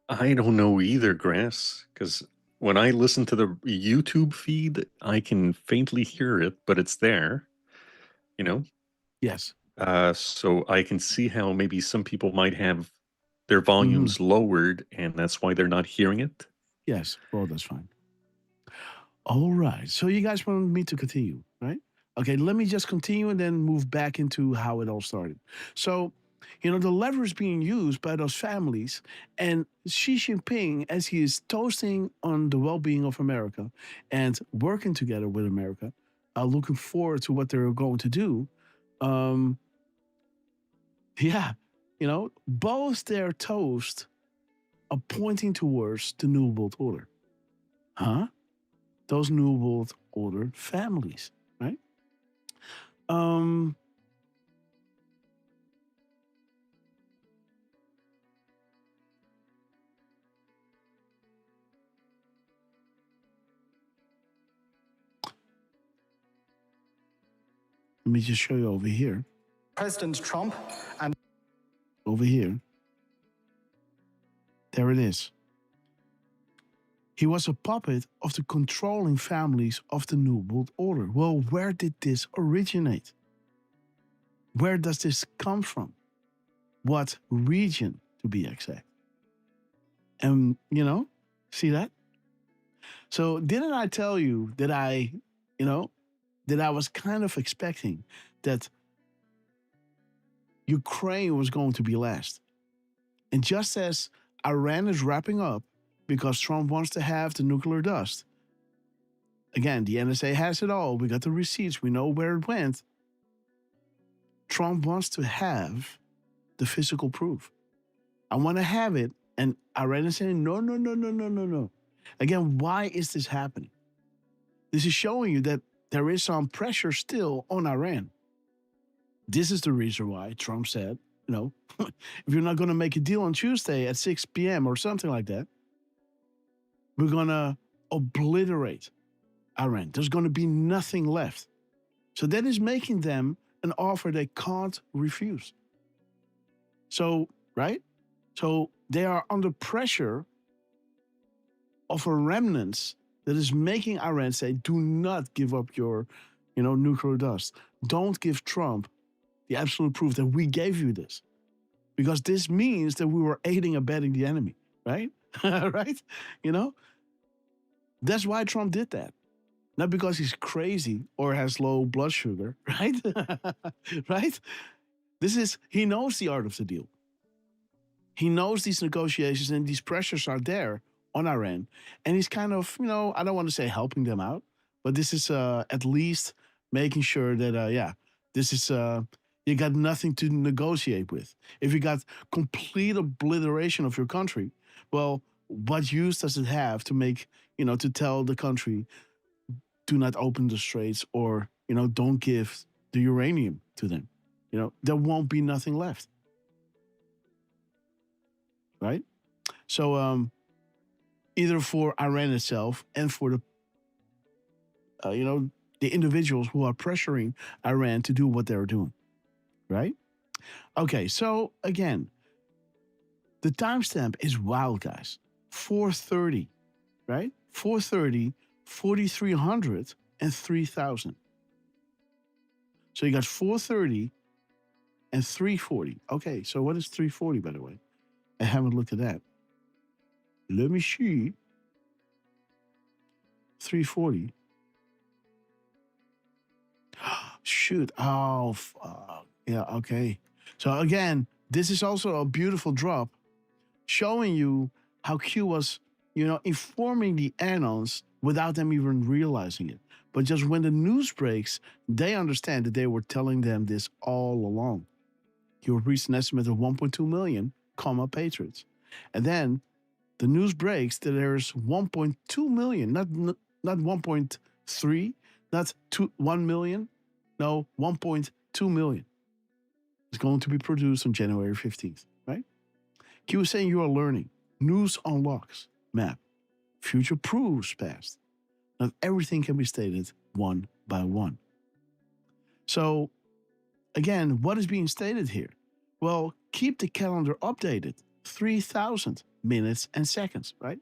I don't know either, Grass, because when I listen to the YouTube feed, I can faintly hear it, but it's there, you know? Yes. So I can see how maybe some people might have their volumes lowered, and that's why they're not hearing it. Yes. Well, that's fine. All right. So you guys want me to continue, right? Okay, let me just continue and then move back into how it all started. So, you know, the lever is being used by those families, and Xi Jinping, as he is toasting on the well-being of America and working together with America, looking forward to what they're going to do. Yeah, you know, both their toast are pointing towards the New World Order. Huh? Those New World Order families, right? Let me just show you over here. President Trump and Over here. There it is. He was a puppet of the controlling families of the New World Order. Well, where did this originate? Where does this come from? What region, to be exact? And, see that? So didn't I tell you that I was kind of expecting that Ukraine was going to be last? And just as Iran is wrapping up because Trump wants to have the nuclear dust, again, the NSA has it all. We got the receipts. We know where it went. Trump wants to have the physical proof. I want to have it. And Iran is saying, no. Again, why is this happening? This is showing you that there is some pressure still on Iran. This is the reason why Trump said, if you're not going to make a deal on Tuesday at 6 p.m. or something like that, we're going to obliterate Iran. There's going to be nothing left. So that is making them an offer they can't refuse. So, right? So they are under pressure of a remnant that is making Iran say, do not give up your, nuclear dust. Don't give Trump the absolute proof that we gave you this. Because this means that we were aiding and abetting the enemy, right? Right? That's why Trump did that. Not because he's crazy or has low blood sugar, right? Right? He knows the art of the deal. He knows these negotiations and these pressures are there on Iran. And he's kind of, I don't want to say helping them out, but this is at least making sure that, this is, you got nothing to negotiate with. If you got complete obliteration of your country, well, what use does it have to make, to tell the country, do not open the straits or, don't give the uranium to them? There won't be nothing left. Right? So, either for Iran itself and for the, the individuals who are pressuring Iran to do what they're doing. Right? Okay, so again, the timestamp is wild, guys. 4:30, right? 4:30, 4,300, and 3,000. So you got 4:30 and 3:40. Okay, so what is 3:40, by the way? I haven't looked at that. Let me see. 3:40. Shoot. Oh, fuck. Yeah, okay. So again, this is also a beautiful drop showing you how Q was, informing the annals without them even realizing it. But just when the news breaks, they understand that they were telling them this all along. You reached an estimate of 1.2 million, patriots. And then the news breaks that there's 1.2 million, not 1.3, not 1 million, no, 1.2 million. It's going to be produced on January 15th, right? Q is saying you are learning. News unlocks, map. Future proves past. Not everything can be stated one by one. So, again, what is being stated here? Well, keep the calendar updated. 3,000 minutes and seconds, right?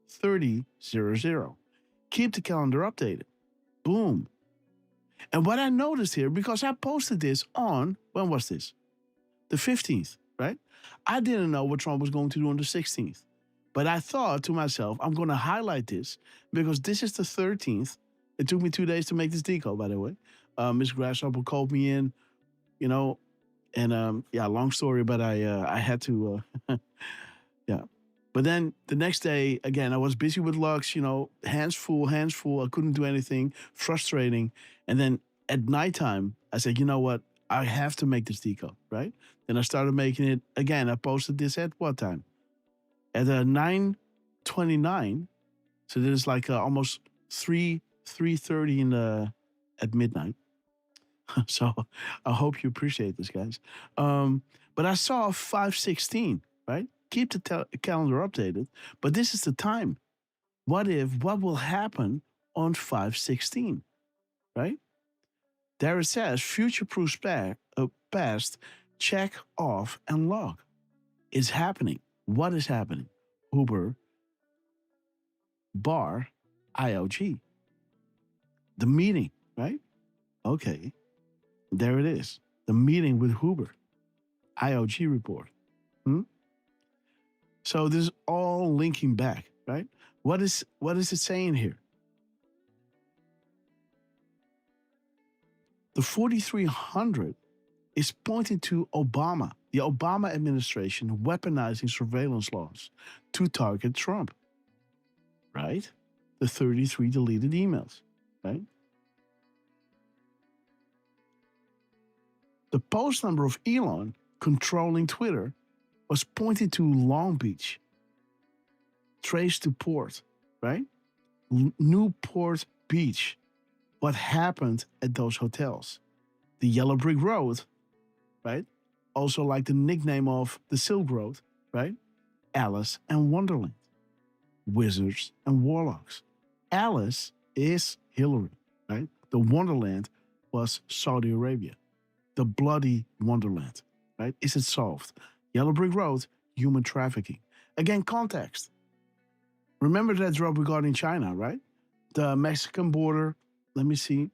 30:00. Keep the calendar updated. Boom. And what I noticed here, because I posted this on, when was this? The 15th, right? I didn't know what Trump was going to do on the 16th. But I thought to myself, I'm going to highlight this because this is the 13th. It took me 2 days to make this decode, by the way. Miss Grasshopper called me in, and long story, but I had to, yeah. But then the next day, again, I was busy with Lux, hands full. I couldn't do anything, frustrating. And then at nighttime, I said, you know what? I have to make this decode, right? Then I started making it again. I posted this at what time? At 9:29. So this is like almost 3:30 at midnight. So I hope you appreciate this, guys. But I saw 5:16, right? Keep the calendar updated. But this is the time. What will happen on 5:16, right? There it says, future-proof past, check, off, and log. It's happening. What is happening? Uber bar IOG. The meeting, right? Okay. There it is. The meeting with Uber. IOG report. So this is all linking back, right? What is it saying here? The 4300 is pointing to Obama, the Obama administration weaponizing surveillance laws to target Trump, right? The 33 deleted emails, right? The post number of Elon controlling Twitter was pointing to Long Beach, traced to port, right? Newport Beach. What happened at those hotels? The Yellow Brick Road, right? Also like the nickname of the Silk Road, right? Alice and Wonderland. Wizards and Warlocks. Alice is Hillary, right? The Wonderland was Saudi Arabia. The bloody Wonderland, right? Is it solved? Yellow Brick Road, human trafficking. Again, context. Remember that drop regarding China, right? The Mexican border, let me see,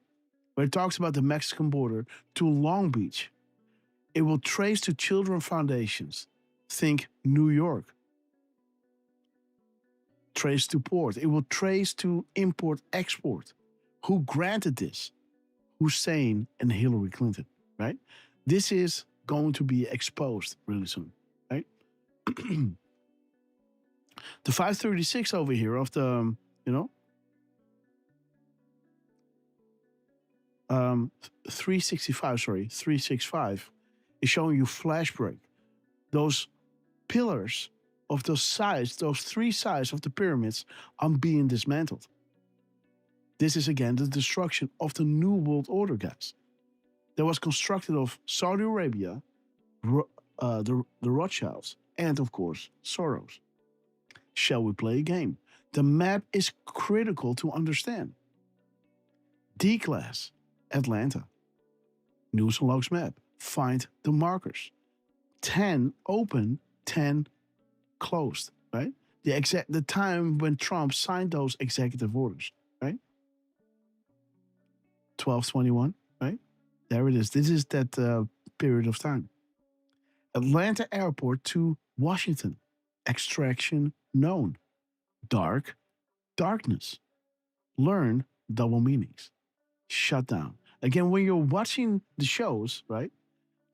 where it talks about the Mexican border to Long Beach. It will trace to children foundations. Think New York. Trace to port. It will trace to import-export. Who granted this? Hussein and Hillary Clinton, right? This is going to be exposed really soon, right? The 536 over here of the, 365 is showing you flash break. Those pillars of those sides, those three sides of the pyramids are being dismantled. This is again the destruction of the New World Order, guys. That was constructed of Saudi Arabia, the Rothschilds, and of course, Soros. Shall we play a game? The map is critical to understand. D-Class, Atlanta. News and logs map. Find the markers. 10 open, 10 closed, right? The time when Trump signed those executive orders, right? 12/21, right? There it is. This is that period of time. Atlanta Airport to Washington. Extraction known. Dark, darkness. Learn double meanings. Shut down. Again, when you're watching the shows, right?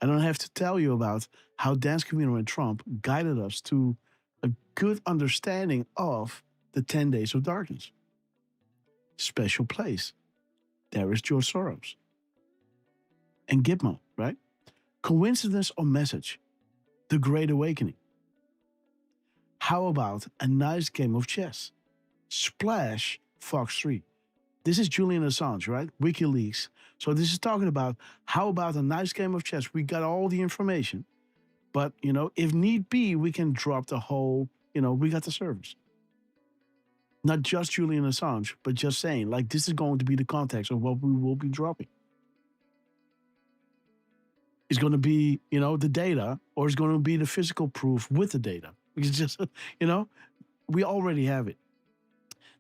I don't have to tell you about how Dan Scavino and Trump guided us to a good understanding of the 10 days of darkness. Special place. There is George Soros. And Gitmo, right? Coincidence or message? The Great Awakening. How about a nice game of chess? Splash Fox 3. This is Julian Assange, right? WikiLeaks. So this is talking about how about a nice game of chess? We got all the information, but if need be, we can drop the whole, we got the servers. Not just Julian Assange, but just saying, like, this is going to be the context of what we will be dropping. It's going to be, the data, or it's going to be the physical proof with the data. It's just, we already have it.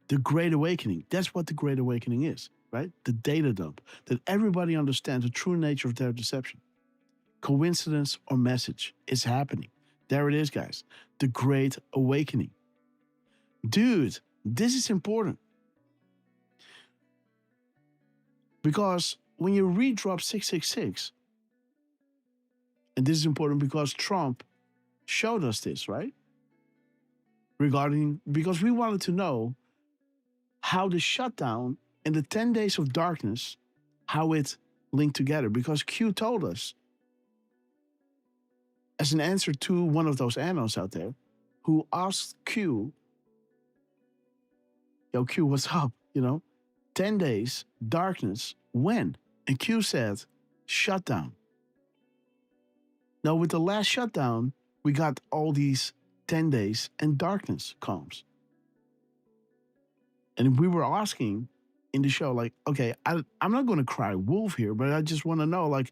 The Great Awakening, that's what the Great Awakening is, right? The data dump, that everybody understands the true nature of their deception. Coincidence or message is happening. There it is, guys. The Great Awakening. Dude, this is important. Because when you read drop 666, and this is important because Trump showed us this, right? Because we wanted to know how the shutdown and the 10 days of darkness, how it linked together. Because Q told us, as an answer to one of those analysts out there, who asked Q, yo, Q, what's up? 10 days, darkness, when? And Q said, shutdown. Now, with the last shutdown, we got all these 10 days and darkness comms. And we were asking, in the show, like, okay, I'm not going to cry wolf here, but I just want to know, like,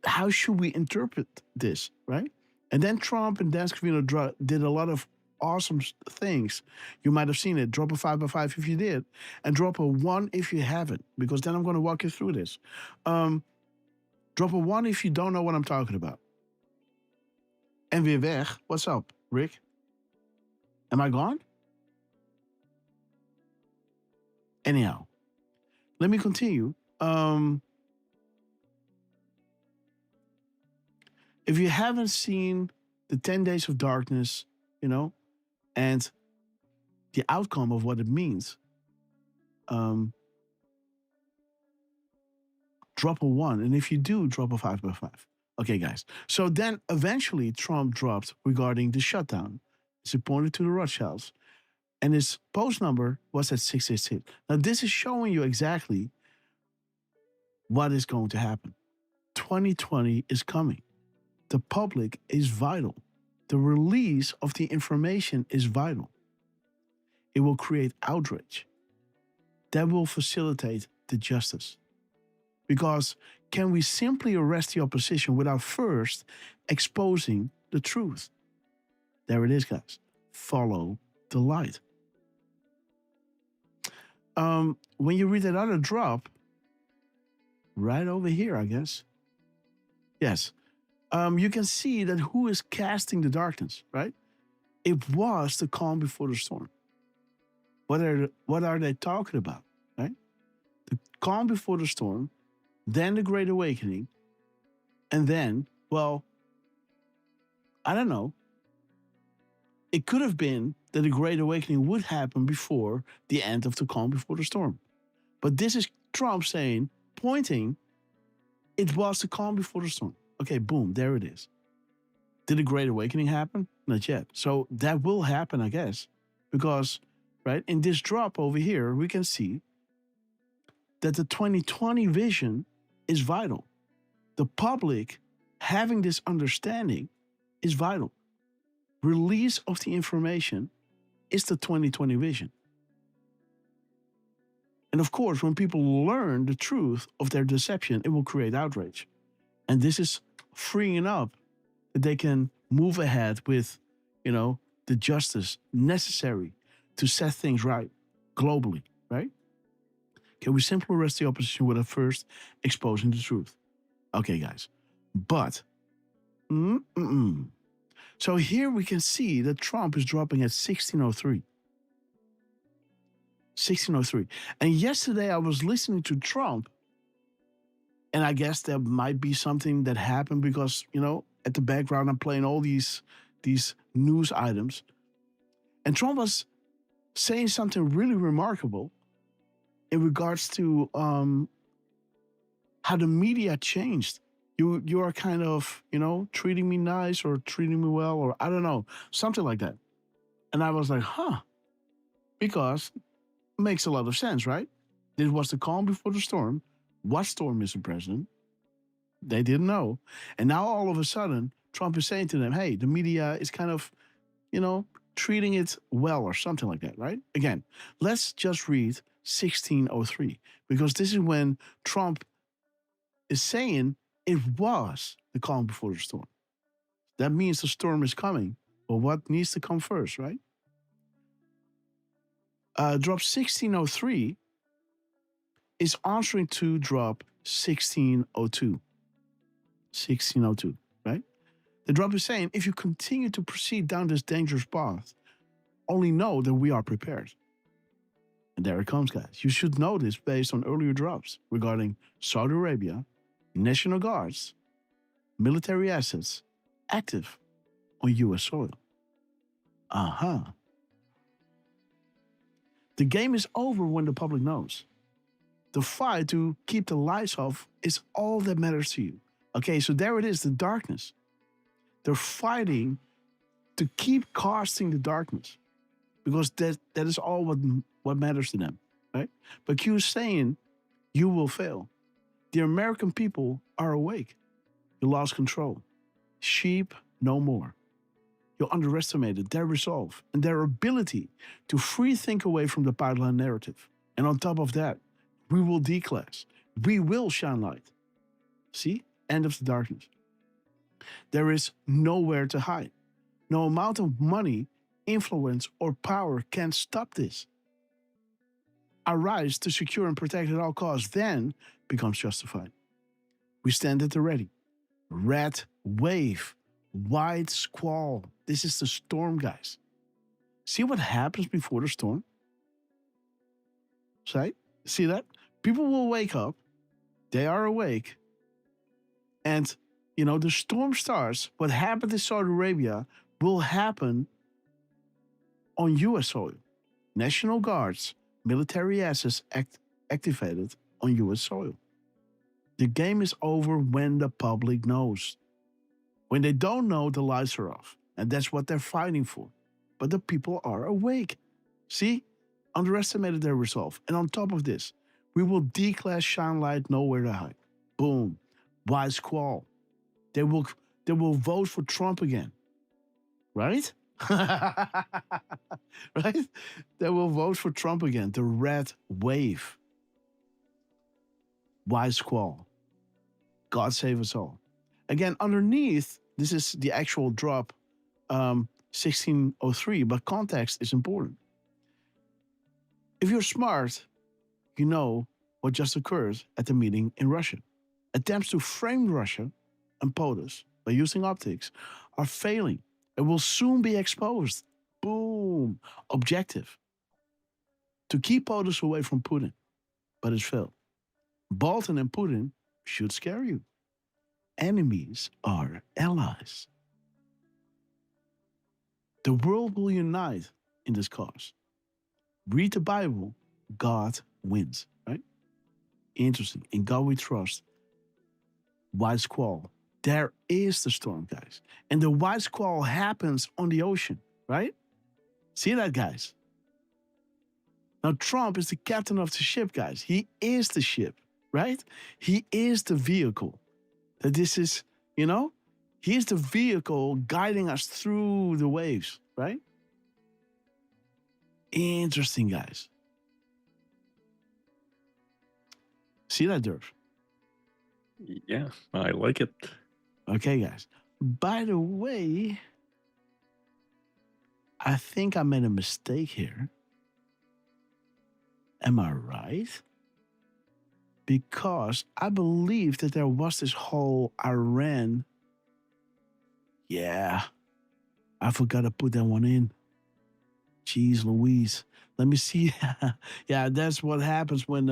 how should we interpret this, right? And then Trump and Dan Scavino did a lot of awesome things. You might have seen it. Drop a 5x5 if you did, and drop a 1 if you haven't, because then I'm going to walk you through this. Drop a 1 if you don't know what I'm talking about. En weer weg. What's up, Rick? Am I gone? Anyhow, let me continue. If you haven't seen the 10 Days of Darkness, you know, and the outcome of what it means, drop a 1. And if you do, drop a 5x5. Okay, guys. So then eventually Trump dropped regarding the shutdown. He pointed to the Rothschilds. And his post number was at 666. Now, this is showing you exactly what is going to happen. 2020 is coming. The public is vital. The release of the information is vital. It will create outrage. That will facilitate the justice. Because can we simply arrest the opposition without first exposing the truth? There it is, guys. Follow the light. When you read that other drop, right over here, I guess. Yes. You can see that who is casting the darkness, right? It was the calm before the storm. What are they talking about, right? The calm before the storm, then the Great Awakening, and then, well, I don't know. It could have been that the Great Awakening would happen before the end of the calm before the storm. But this is Trump saying, pointing, it was the calm before the storm. Okay, boom, there it is. Did the Great Awakening happen? Not yet. So that will happen, I guess. Because, right, in this drop over here, we can see that the 2020 vision is vital. The public having this understanding is vital. Release of the information is the 2020 vision. And of course, when people learn the truth of their deception, it will create outrage. And this is freeing up that they can move ahead with, you know, the justice necessary to set things right globally, right? Can we simply arrest the opposition without first exposing the truth? Okay, guys. But, so here we can see that Trump is dropping at 1603. 1603. And yesterday I was listening to Trump, and I guess there might be something that happened because, you know, at the background I'm playing all these news items. And Trump was saying something really remarkable in regards to how the media changed. You are kind of, you know, treating me nice or treating me well, or I don't know, something like that. And I was like, because it makes a lot of sense, right? This was the calm before the storm. What storm, Mr. President? They didn't know. And now all of a sudden, Trump is saying to them, hey, the media is kind of, you know, treating it well or something like that, right? Again, let's just read 1603, because this is when Trump is saying it was the calm before the storm. That means the storm is coming, but what needs to come first, right? Drop 1603 is answering to drop 1602. 1602, right? The drop is saying, if you continue to proceed down this dangerous path, only know that we are prepared. And there it comes, guys. You should know this based on earlier drops regarding Saudi Arabia, National Guards, military assets active on U.S. soil. The game is over when the public knows. The fight to keep the lights off is all that matters to you. Okay, so there it is, the darkness. They're fighting to keep casting the darkness because that is all what matters to them, right? But Q is saying, you will fail. The American people are awake. You lost control. Sheep no more. You underestimated their resolve and their ability to free think away from the pipeline narrative. And on top of that, we will declass. We will shine light. See? End of the darkness. There is nowhere to hide. No amount of money, influence, or power can stop this. Our rise to secure and protect at all costs then becomes justified. We stand at the ready. Red wave, white squall. This is the storm, guys. See what happens before the storm? See that? People will wake up. They are awake. And, the storm starts. What happened in Saudi Arabia will happen on U.S. soil. National Guards, military assets activated on U.S. soil. The game is over when the public knows. When they don't know, the lights are off. And that's what they're fighting for. But the people are awake. See? Underestimated their resolve. And on top of this, we will declass shine light, nowhere to hide. Boom. White squall. They will vote for Trump again. Right? Right? They will vote for Trump again. The red wave. White squall. God save us all. Again, underneath, this is the actual drop, 1603, but context is important. If you're smart, you know what just occurred at the meeting in Russia. Attempts to frame Russia and POTUS by using optics are failing and will soon be exposed. Boom. Objective. To keep POTUS away from Putin, but it's failed. Bolton and Putin should scare you. Enemies are allies. The world will unite in this cause. Read the Bible, God wins, right? Interesting. In God we trust. White squall. There is the storm, guys. And the white squall happens on the ocean, right? See that, guys? Now, Trump is the captain of the ship, guys. He is the ship, right? He is the vehicle. That this is, he is the vehicle guiding us through the waves, right? Interesting, guys. See that, Derf? Yeah, I like it. Okay, guys. By the way, I think I made a mistake here. Am I right? Because I believe that there was this whole Iran. Yeah, I forgot to put that one in. Jeez Louise. Let me see. Yeah, that's what happens when,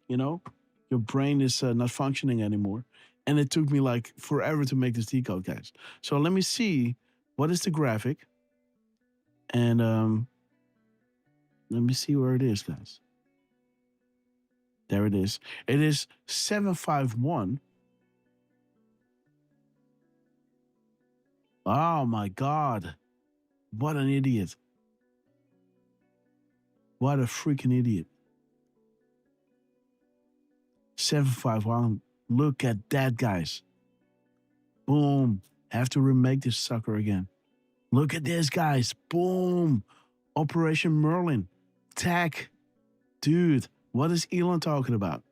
your brain is not functioning anymore. And it took me like forever to make this decode, guys. So let me see. What is the graphic? And let me see where it is, guys. There it is. It is 751. Oh my God. What an idiot. What a freaking idiot. 751. Look at that, guys. Boom. Have to remake this sucker again. Look at this, guys. Boom. Operation Merlin. Tech. Dude, what is Elon talking about?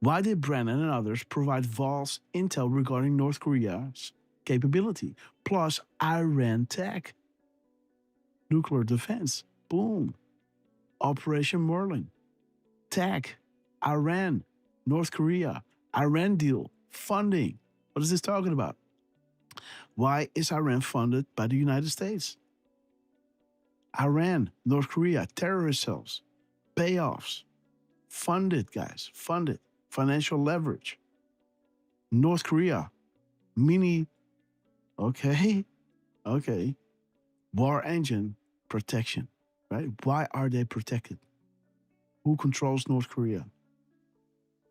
Why did Brennan and others provide false intel regarding North Korea's capability? Plus Iran tech. Nuclear defense. Boom. Operation Merlin. Tech. Iran. North Korea. Iran deal. Funding. What is this talking about? Why is Iran funded by the United States? Iran, North Korea, terrorist cells, payoffs, funded, guys, funded, financial leverage. North Korea, okay, war engine protection, right? Why are they protected? Who controls North Korea?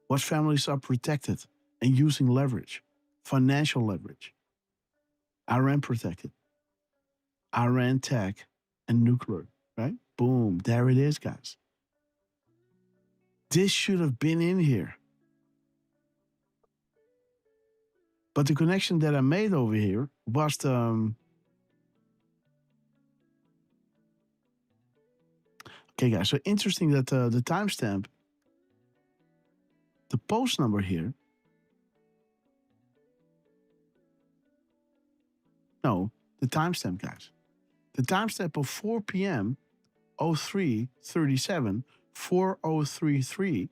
What families are protected and using leverage, financial leverage? Iran protected, Iran tech, and nuclear, right? Boom, there it is, guys. This should have been in here. But the connection that I made over here was the... Okay, guys. So interesting that the timestamp, the post number here. No, the timestamp, guys. The timestamp of 4 p.m. 03:37, 4033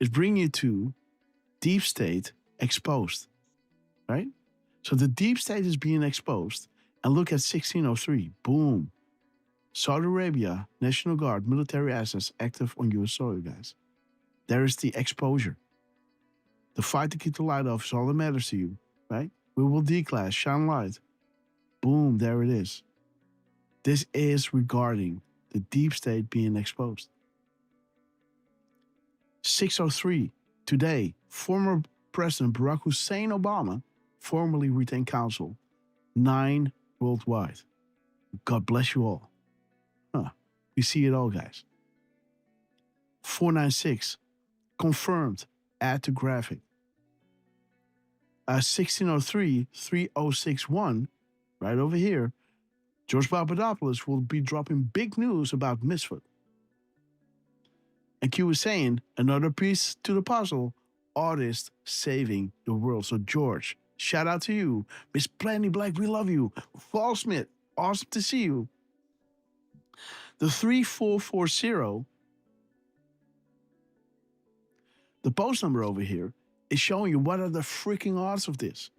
is bringing you to Deep State exposed, right? So the Deep State is being exposed. And look at 1603. Boom. Saudi Arabia, National Guard, military assets active on U.S. soil, guys. There is the exposure. The fight to keep the light off is all that matters to you, right? We will declass, shine light. Boom, there it is. This is regarding the Deep State being exposed. 603. Today, former President Barack Hussein Obama formally retained counsel. 9 worldwide. God bless you all. We see it all, guys. 496. Confirmed. Add to graphic. 1603, 3061, right over here, George Papadopoulos will be dropping big news about Misfit. And Q was saying, another piece to the puzzle, artist saving the world. So George, shout out to you. Miss Planny Black, we love you. Fall Smith, awesome to see you. The 3440, the post number over here, is showing you what are the freaking odds of this.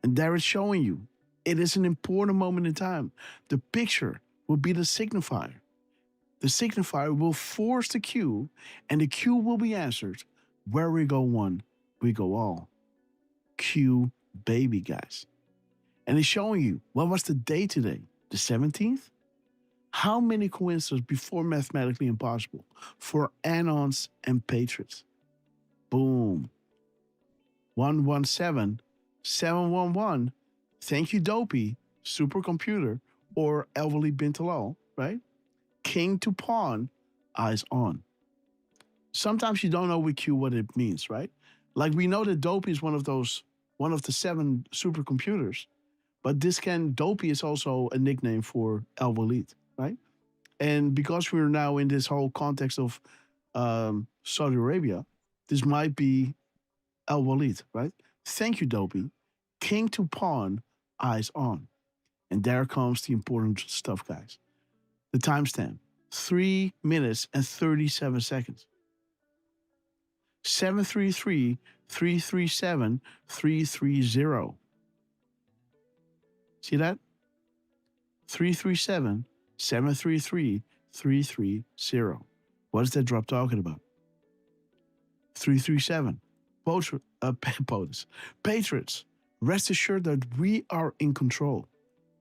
And there it's showing you. It is an important moment in time. The picture will be the signifier. The signifier will force the Q, and the Q will be answered. Where we go one, we go all. Q baby, guys. And it's showing you, what was the day today? The 17th? How many coincidences before mathematically impossible for Anons and Patriots? Boom. 117, 711. Thank you, Dopey, supercomputer, or Elvely Bintalal, right? King to pawn, eyes on. Sometimes you don't know with Q what it means, right? Like we know that Dopey is one of the 7 supercomputers, but Dopey is also a nickname for Elwaleed, right? And because we're now in this whole context of Saudi Arabia, this might be Elwaleed, right? Thank you, Dopey. King to pawn, eyes on. And there comes the important stuff, guys. The timestamp, 3 minutes and 37 seconds. 733 337 330. See that? 337 733 330. What is that drop talking about? 337. Patriots, rest assured that we are in control.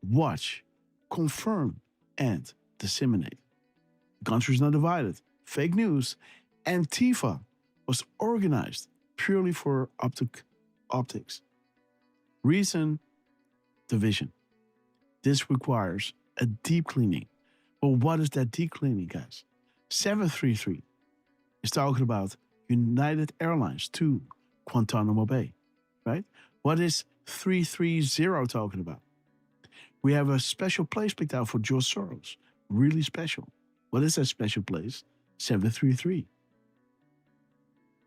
Watch, confirm, and disseminate. The country is not divided. Fake news. Antifa was organized purely for optics. Reason, division. This requires a deep cleaning. Well, what is that deep cleaning, guys? 733 is talking about United Airlines to Guantanamo Bay, right? What is 330 talking about? We have a special place picked out for George Soros. Really special. What is that special place? 733.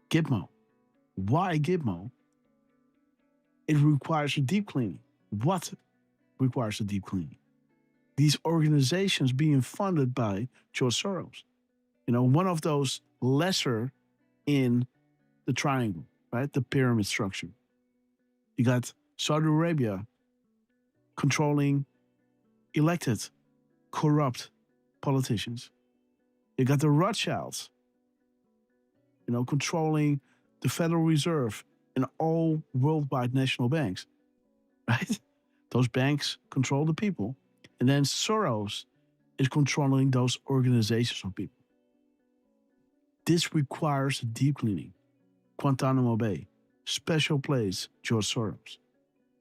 Gitmo. Why Gitmo? It requires a deep cleaning. What requires a deep cleaning? These organizations being funded by George Soros. You know, one of those lesser in the triangle, right? The pyramid structure. You got Saudi Arabia controlling elected, corrupt politicians. You got the Rothschilds, you know, controlling the Federal Reserve and all worldwide national banks, right? Those banks control the people. And then Soros is controlling those organizations of people. This requires a deep cleaning. Guantanamo Bay, special place, George Soros.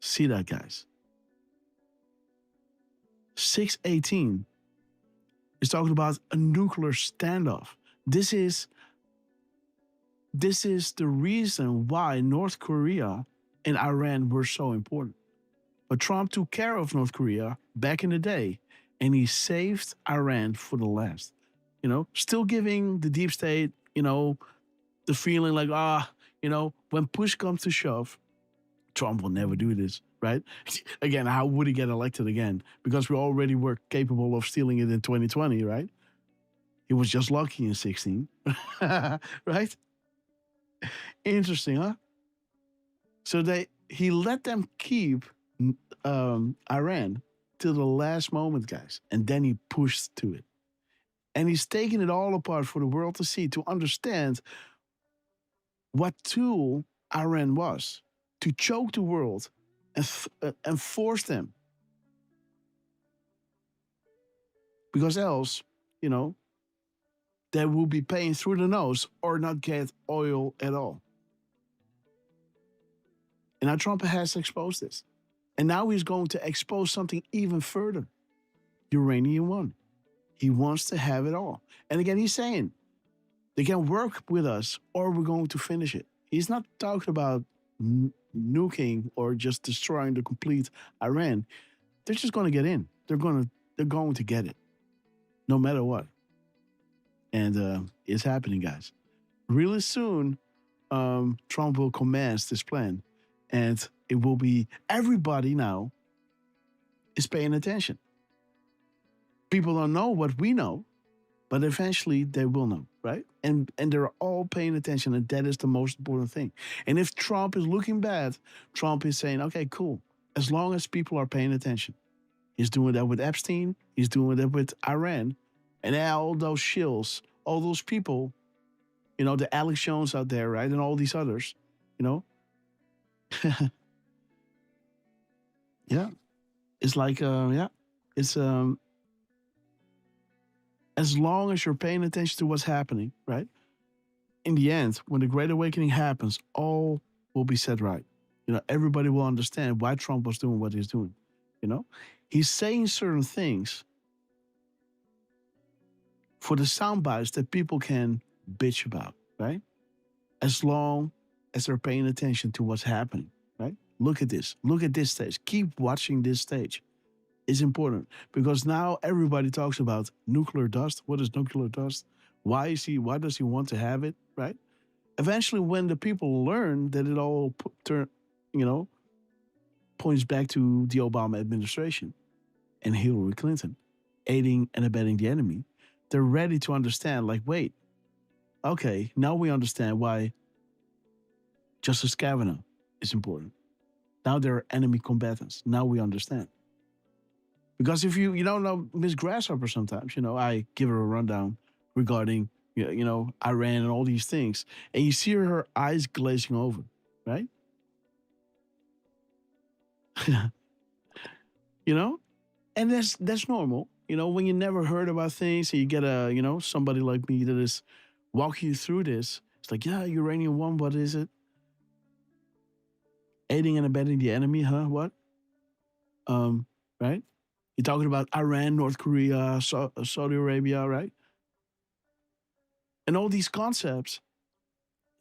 See that, guys. 618 is talking about a nuclear standoff. This is the reason why North Korea and Iran were so important. But Trump took care of North Korea back in the day, and he saved Iran for the last. Still giving the deep state, the feeling like, when push comes to shove, Trump will never do this, right? Again, how would he get elected again? Because we already were capable of stealing it in 2020, right? He was just lucky in 16, right? Interesting, huh? So he let them keep Iran till the last moment, guys. And then he pushed to it. And he's taking it all apart for the world to see, to understand what tool Iran was to choke the world and force them. Because else, they will be paying through the nose or not get oil at all. And now Trump has exposed this. And now he's going to expose something even further. Uranium One. He wants to have it all. And again, he's saying they can work with us or we're going to finish it. He's not talking about nuking or just destroying the complete Iran. They're just going to get in. They're going to get it, no matter what. And it's happening, guys. Really soon, Trump will commence this plan, and it will be everybody now is paying attention. People don't know what we know, but eventually they will know, right? And they're all paying attention, and that is the most important thing. And if Trump is looking bad, Trump is saying, okay, cool. As long as people are paying attention. He's doing that with Epstein. He's doing that with Iran. And all those shills, all those people, the Alex Jones out there, right? And all these others, Yeah. It's like, it's, as long as you're paying attention to what's happening, right? In the end, when the Great Awakening happens, all will be set right. Everybody will understand why Trump was doing what he's doing. He's saying certain things for the sound bites that people can bitch about, right? As long as they're paying attention to what's happening, right? Look at this. Look at this stage. Keep watching this stage. It's important because now everybody talks about nuclear dust. What is nuclear dust? Why does he want to have it, right? Eventually, when the people learn that it all points back to the Obama administration and Hillary Clinton aiding and abetting the enemy, they're ready to understand, like, wait, okay, now we understand why Justice Kavanaugh is important. Now there are enemy combatants. Now we understand. Because if you don't know Miss Grasshopper sometimes, I give her a rundown regarding, Iran and all these things. And you see her eyes glazing over, right? And that's normal. When you never heard about things and you get somebody like me that is walking you through this, it's like, yeah, Uranium One, what is it? Aiding and abetting the enemy, huh? What? Right? You're talking about Iran, North Korea, Saudi Arabia, right? And all these concepts,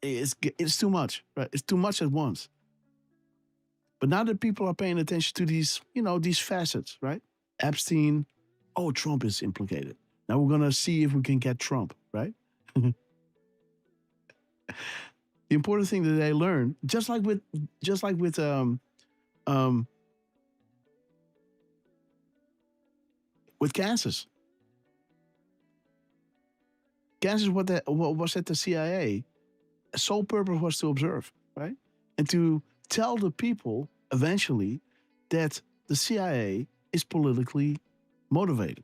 it's too much, right? It's too much at once. But now that people are paying attention to these, these facets, right? Epstein, Trump is implicated. Now we're gonna see if we can get Trump, right? The important thing that they learn, just like with Kansas. Kansas, what was at the CIA, sole purpose was to observe, right? And to tell the people eventually that the CIA is politically motivated.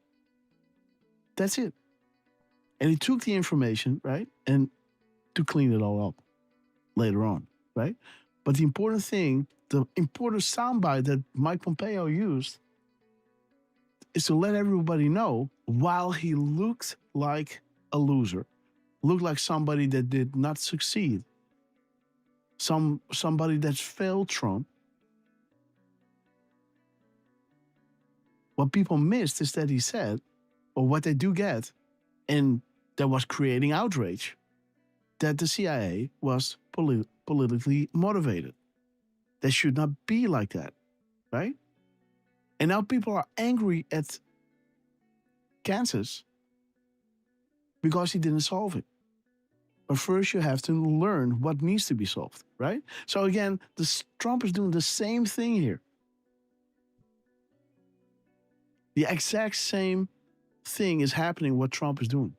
That's it. And he took the information, right? And to clean it all up later on, right? But the important thing, the important soundbite that Mike Pompeo used is to let everybody know, while he looked like a loser, looked like somebody that did not succeed, somebody that failed Trump, what people missed is that he said, or what they do get, and that was creating outrage, that the CIA was politically motivated. They should not be like that, right? And now people are angry at Kansas because he didn't solve it. But first, you have to learn what needs to be solved, right? So again, Trump is doing the same thing here. The exact same thing is happening what Trump is doing.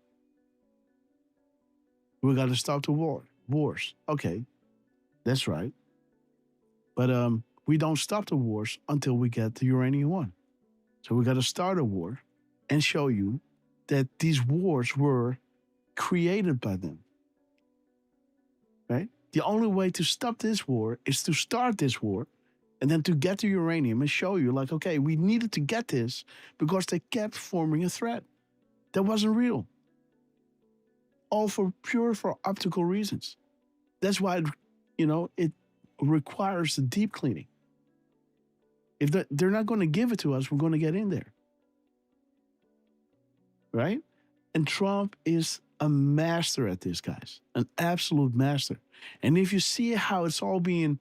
We got to stop the wars. Okay, that's right. But we don't stop the wars until we get the uranium one. So we got to start a war and show you that these wars were created by them. Right? The only way to stop this war is to start this war and then to get the uranium and show you, like, okay, we needed to get this because they kept forming a threat that wasn't real. All for optical reasons. That's why, it requires the deep cleaning. If they're not going to give it to us, we're going to get in there. Right? And Trump is a master at this, guys. An absolute master. And if you see how it's all being,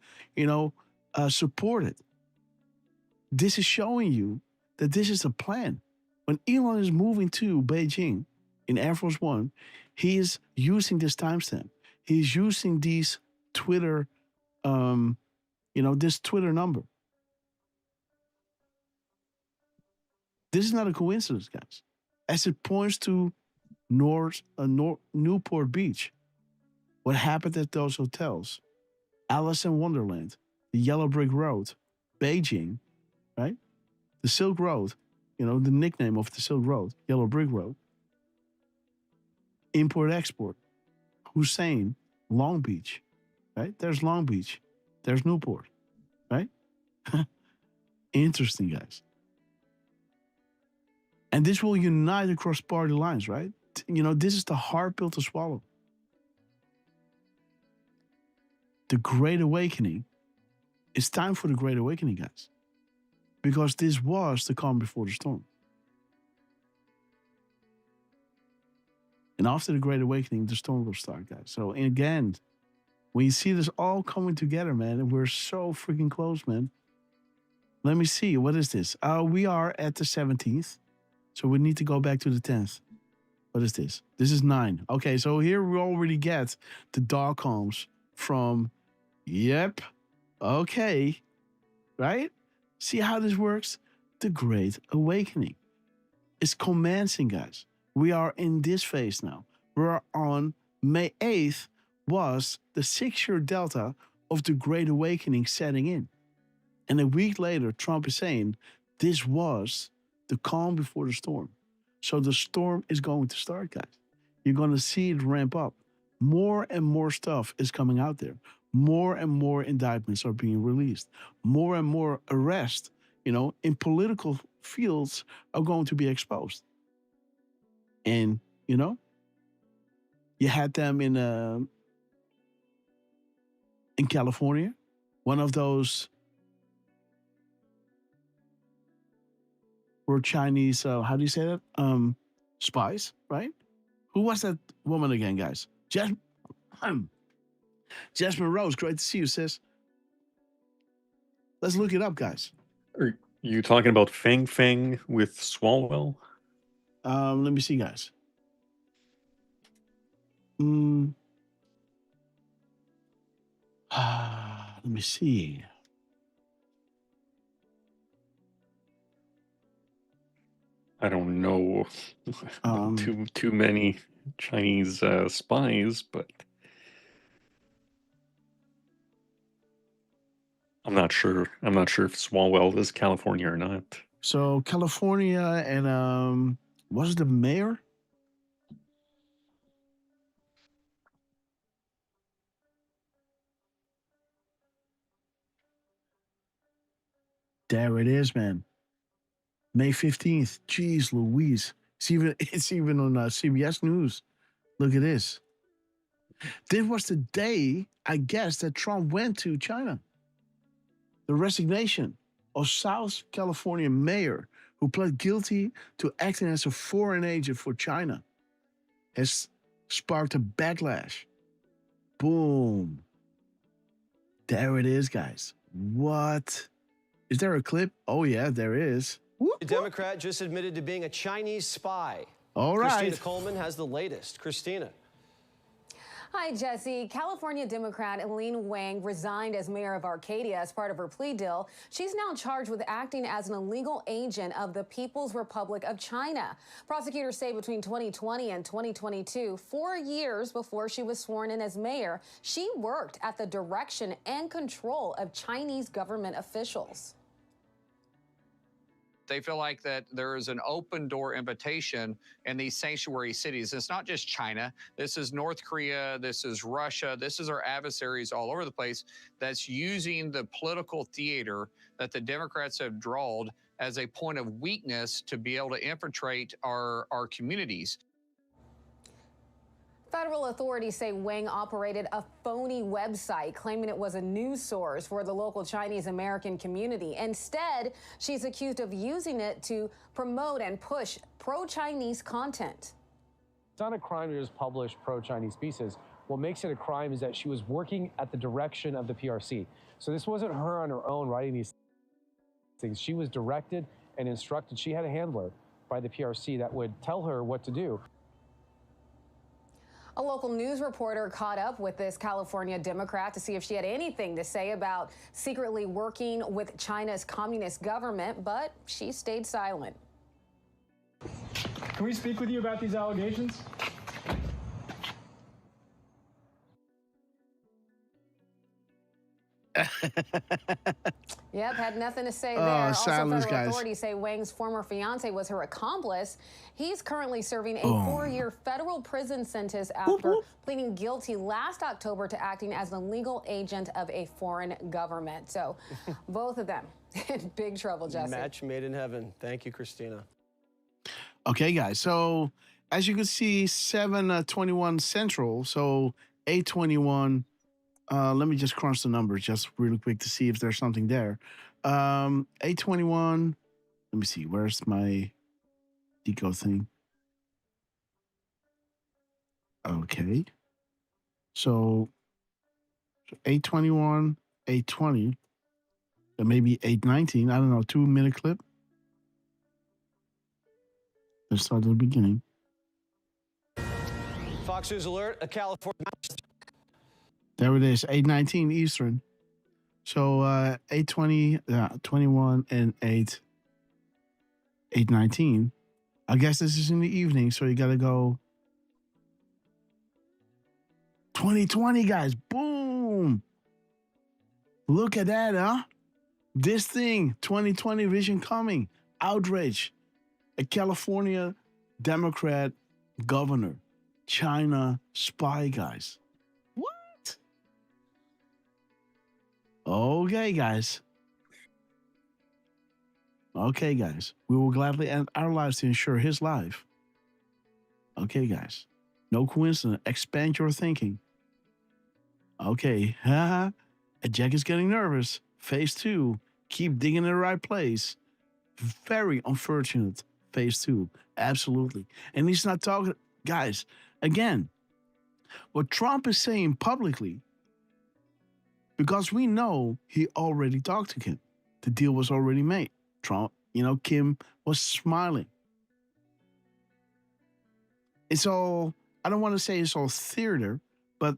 supported, this is showing you that this is a plan. When Elon is moving to Beijing in Air Force One, he is using this timestamp. He's using these Twitter, this Twitter number. This is not a coincidence, guys. As it points to Newport Beach, what happened at those hotels, Alice in Wonderland, the Yellow Brick Road, Beijing, right? The Silk Road, the nickname of the Silk Road, Yellow Brick Road. Import-export, Hussein, Long Beach, right? There's Long Beach. There's Newport, right? Interesting, guys. And this will unite across party lines, right? This is the hard pill to swallow. The Great Awakening. It's time for the Great Awakening, guys. Because this was the calm before the storm. And after the Great Awakening, the storm will start, guys. So again, when you see this all coming together, man, and we're so freaking close, man. Let me see. What is this? We are at the 17th. So we need to go back to the 10th. What is this? This is 9. Okay, so here we already get the dog calms from, yep, okay, right? See how this works? The Great Awakening. It's commencing, guys. We are in this phase now. We're on May 8th was the 6-year delta of the Great Awakening setting in. And a week later, Trump is saying this was the calm before the storm. So the storm is going to start, guys. You're going to see it ramp up. More and more stuff is coming out there. More and more indictments are being released. More and more arrests, in political fields are going to be exposed. And, you had them in California. One of those were Chinese, how do you say that? Spies, right? Who was that woman again, guys? Jasmine Rose, great to see you, sis. Let's look it up, guys. Are you talking about Fang Fang with Swalwell? Let me see, guys. Let me see. I don't know too many Chinese spies, but I'm not sure. I'm not sure if Swalwell is California or not. So California and was it the mayor? There it is, man. May 15th. Jeez Louise. It's even on CBS News. Look at this. This was the day, I guess, that Trump went to China. The resignation of South California mayor who pled guilty to acting as a foreign agent for China has sparked a backlash. Boom. There it is, guys. What? Is there a clip? Oh, yeah, there is. The Democrat just admitted to being a Chinese spy. All right. Christina Coleman has the latest. Christina. Hi, Jesse. California Democrat Eileen Wang resigned as mayor of Arcadia as part of her plea deal. She's now charged with acting as an illegal agent of the People's Republic of China. Prosecutors say between 2020 and 2022, 4 years before she was sworn in as mayor, she worked at the direction and control of Chinese government officials. They feel like that there is an open door invitation in these sanctuary cities. It's not just China. This is North Korea. This is Russia. This is our adversaries all over the place that's using the political theater that the Democrats have drawn as a point of weakness to be able to infiltrate our communities. Federal authorities say Wang operated a phony website claiming it was a news source for the local Chinese American community. Instead, she's accused of using it to promote and push pro-Chinese content. It's not a crime to just publish pro-Chinese pieces. What makes it a crime is that she was working at the direction of the PRC. So this wasn't her on her own writing these things. She was directed and instructed. She had a handler by the PRC that would tell her what to do. A local news reporter caught up with this California Democrat to see if she had anything to say about secretly working with China's communist government, but she stayed silent. Can we speak with you about these allegations? Yep, had nothing to say there. Silence, also, federal guys. authorities say Wang's former fiance was her accomplice. He's currently serving a 4-year federal prison sentence after pleading guilty last October to acting as an illegal agent of a foreign government. So both of them in big trouble, Jesse. Match made in heaven. Thank you, Christina. Okay, guys. So as you can see, 7:21 Central. So 8:21. Let me just crunch the numbers just really quick to see if there's something there. 8:21. Let me see. Where's my Decode thing? Okay. So 8:21, 8:20, maybe 8:19. I don't know. 2-minute clip. Let's start at the beginning. Fox News alert, a California... There it is, 8:19 Eastern. So 8:20, 21, and 8:19. I guess this is in the evening, so you got to go 2020, guys. Boom. Look at that, huh? This thing, 2020 vision coming. Outrage. A California Democrat governor. China spy, guys. Okay, guys. Okay, guys. We will gladly end our lives to ensure his life. Okay, guys. No coincidence. Expand your thinking. Okay. Jack is getting nervous. Phase 2. Keep digging in the right place. Very unfortunate. Phase 2. Absolutely. And he's not talking... Guys, again, what Trump is saying publicly, because we know he already talked to Kim. The deal was already made. Trump, Kim was smiling. It's all, I don't want to say it's all theater, but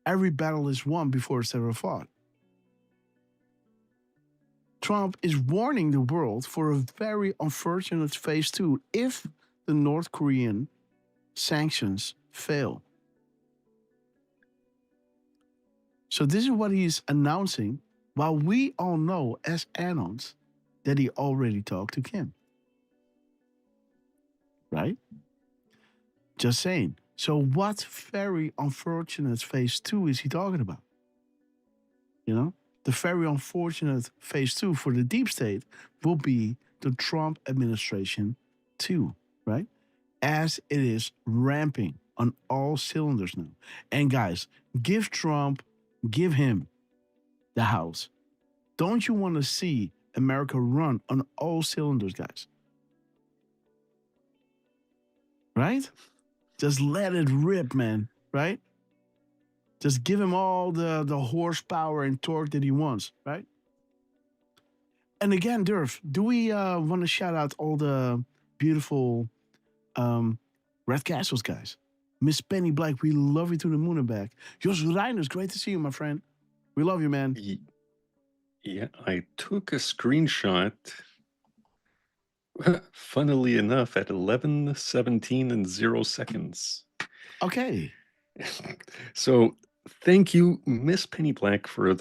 every battle is won before it's ever fought. Trump is warning the world for a very unfortunate phase 2 if the North Korean sanctions fail. So this is what he's announcing, while we all know as anons that he already talked to Kim. Right? Just saying. So what very unfortunate phase 2 is he talking about? The very unfortunate phase 2 for the deep state will be the Trump administration too, right? As it is ramping on all cylinders now. And guys, give him the house. Don't you want to see America run on all cylinders, guys? Right? Just let it rip, man. Right? Just give him all the horsepower and torque that he wants, right? And again, Derf, do we want to shout out all the beautiful Red Castles guys? Miss Penny Black, we love you to the moon and back. Jos Reiners, great to see you, my friend. We love you, man. Yeah, I took a screenshot, funnily enough, at 11:17 and 0 seconds. Okay. So thank you, Miss Penny Black, for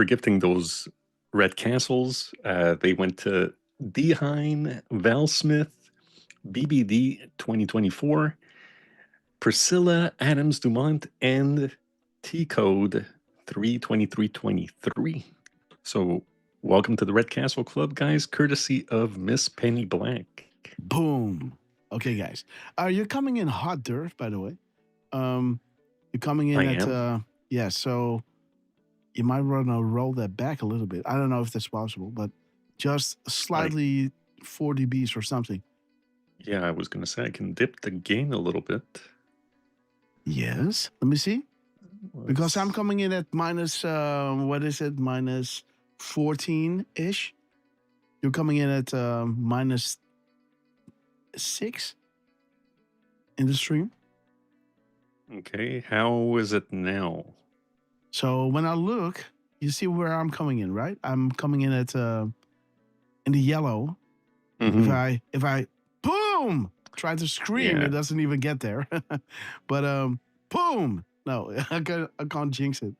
gifting those red castles. They went to Dehine, Val Smith, BBD 2024, Priscilla Adams Dumont, and Decode 32323. So welcome to the Red Castle Club, guys, courtesy of Miss Penny Black. Boom. Okay, guys. You're coming in hot, Derf, by the way. You're coming in yeah, so you might want to roll that back a little bit. I don't know if that's possible, but just slightly 4 dBs or something. Yeah, I was going to say I can dip the gain a little bit. Yes. Let me see. Because I'm coming in at minus, minus 14-ish. You're coming in at minus 6 in the stream. Okay, how is it now? So when I look, you see where I'm coming in, right? I'm coming in at in the yellow. Mm-hmm. If I boom try to scream, it doesn't even get there. But boom. No, I can't jinx it.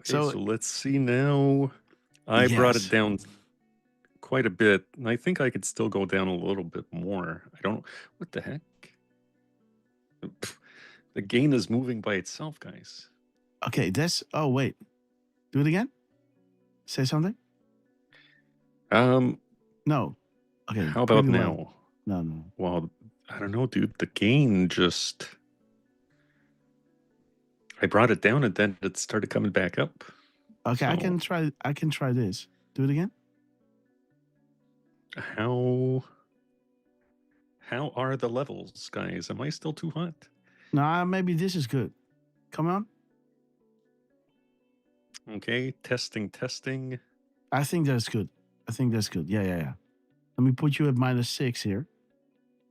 So let's see now. I brought it down quite a bit, and I think I could still go down a little bit more. I don't. What the heck? The gain is moving by itself, guys. Okay, oh wait, do it again. Say something. No. Okay. How about now? No. Well, I don't know, dude. The gain just. I brought it down and then it started coming back up. Okay, so I can try this. Do it again. How are the levels, guys? Am I still too hot? Nah, maybe this is good. Come on. Okay, testing. I think that's good. Yeah. Let me put you at minus 6 here.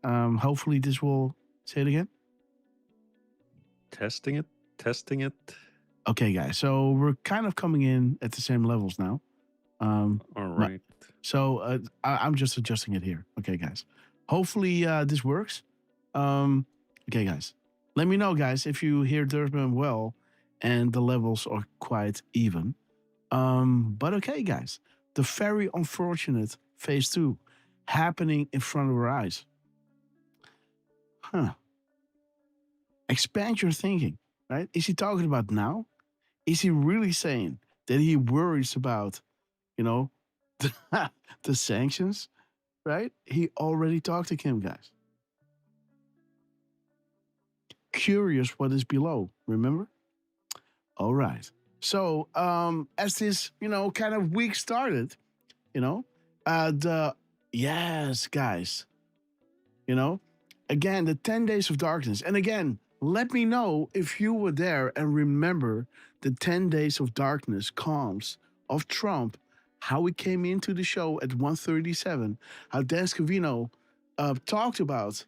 Hopefully this will say it again. Testing it. Okay, guys. So we're kind of coming in at the same levels now. All right. So I'm just adjusting it here. Okay, guys. Hopefully this works. Okay, guys. Let me know, guys, if you hear Derfman well and the levels are quite even. But okay, guys. The very unfortunate phase 2 happening in front of our eyes. Expand your thinking, right? Is he talking about now? Is he really saying that he worries about, the sanctions, right? He already talked to Kim, guys. Curious what is below, remember? All right. So, as this, kind of week started, yes, guys, again, the 10 days of darkness. And again, let me know if you were there and remember the 10 days of darkness comms of Trump, how he came into the show at 1:37, how Dan Scavino talked about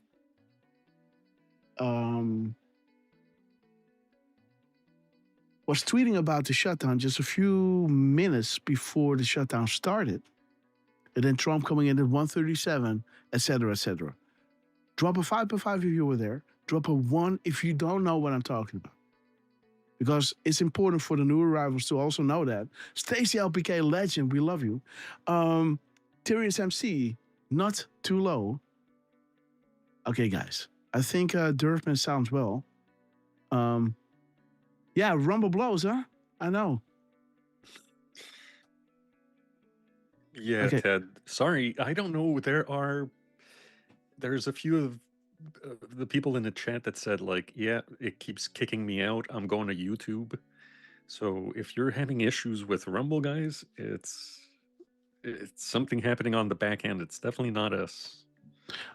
was tweeting about the shutdown just a few minutes before the shutdown started. And then Trump coming in at 1:37, etc., etc. Drop a 5.5 if you were there. Drop a 1 if you don't know what I'm talking about. Because it's important for the new arrivals to also know that. Stacey LPK legend, we love you. Tyrius MC, not too low. Okay, guys. I think Derfman sounds well. Yeah, rumble blows, huh? I know. Yeah, okay. Ted. Sorry, I don't know. There's a few of the people in the chat that said, like, yeah, it keeps kicking me out. I'm going to YouTube. So if you're having issues with Rumble, guys, it's something happening on the back end. It's definitely not us.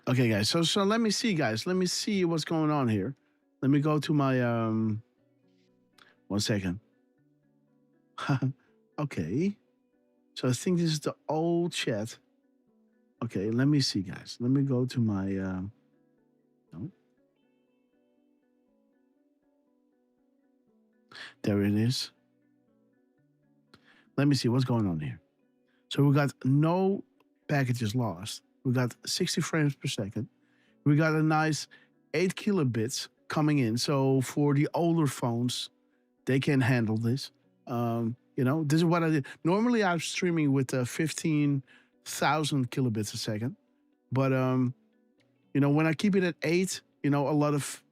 Okay, guys. So let me see, guys. Let me see what's going on here. Let me go to my 1 second. Okay. So I think this is the old chat. Okay, let me see, guys. Let me go to my. No. There it is. Let me see what's going on here. So we got no packages lost. We got 60 frames per second. We got a nice 8 kilobits coming in. So for the older phones, they can handle this. This is what I did. Normally I'm streaming with 15,000 kilobits a second. But, when I keep it at 8, a lot of,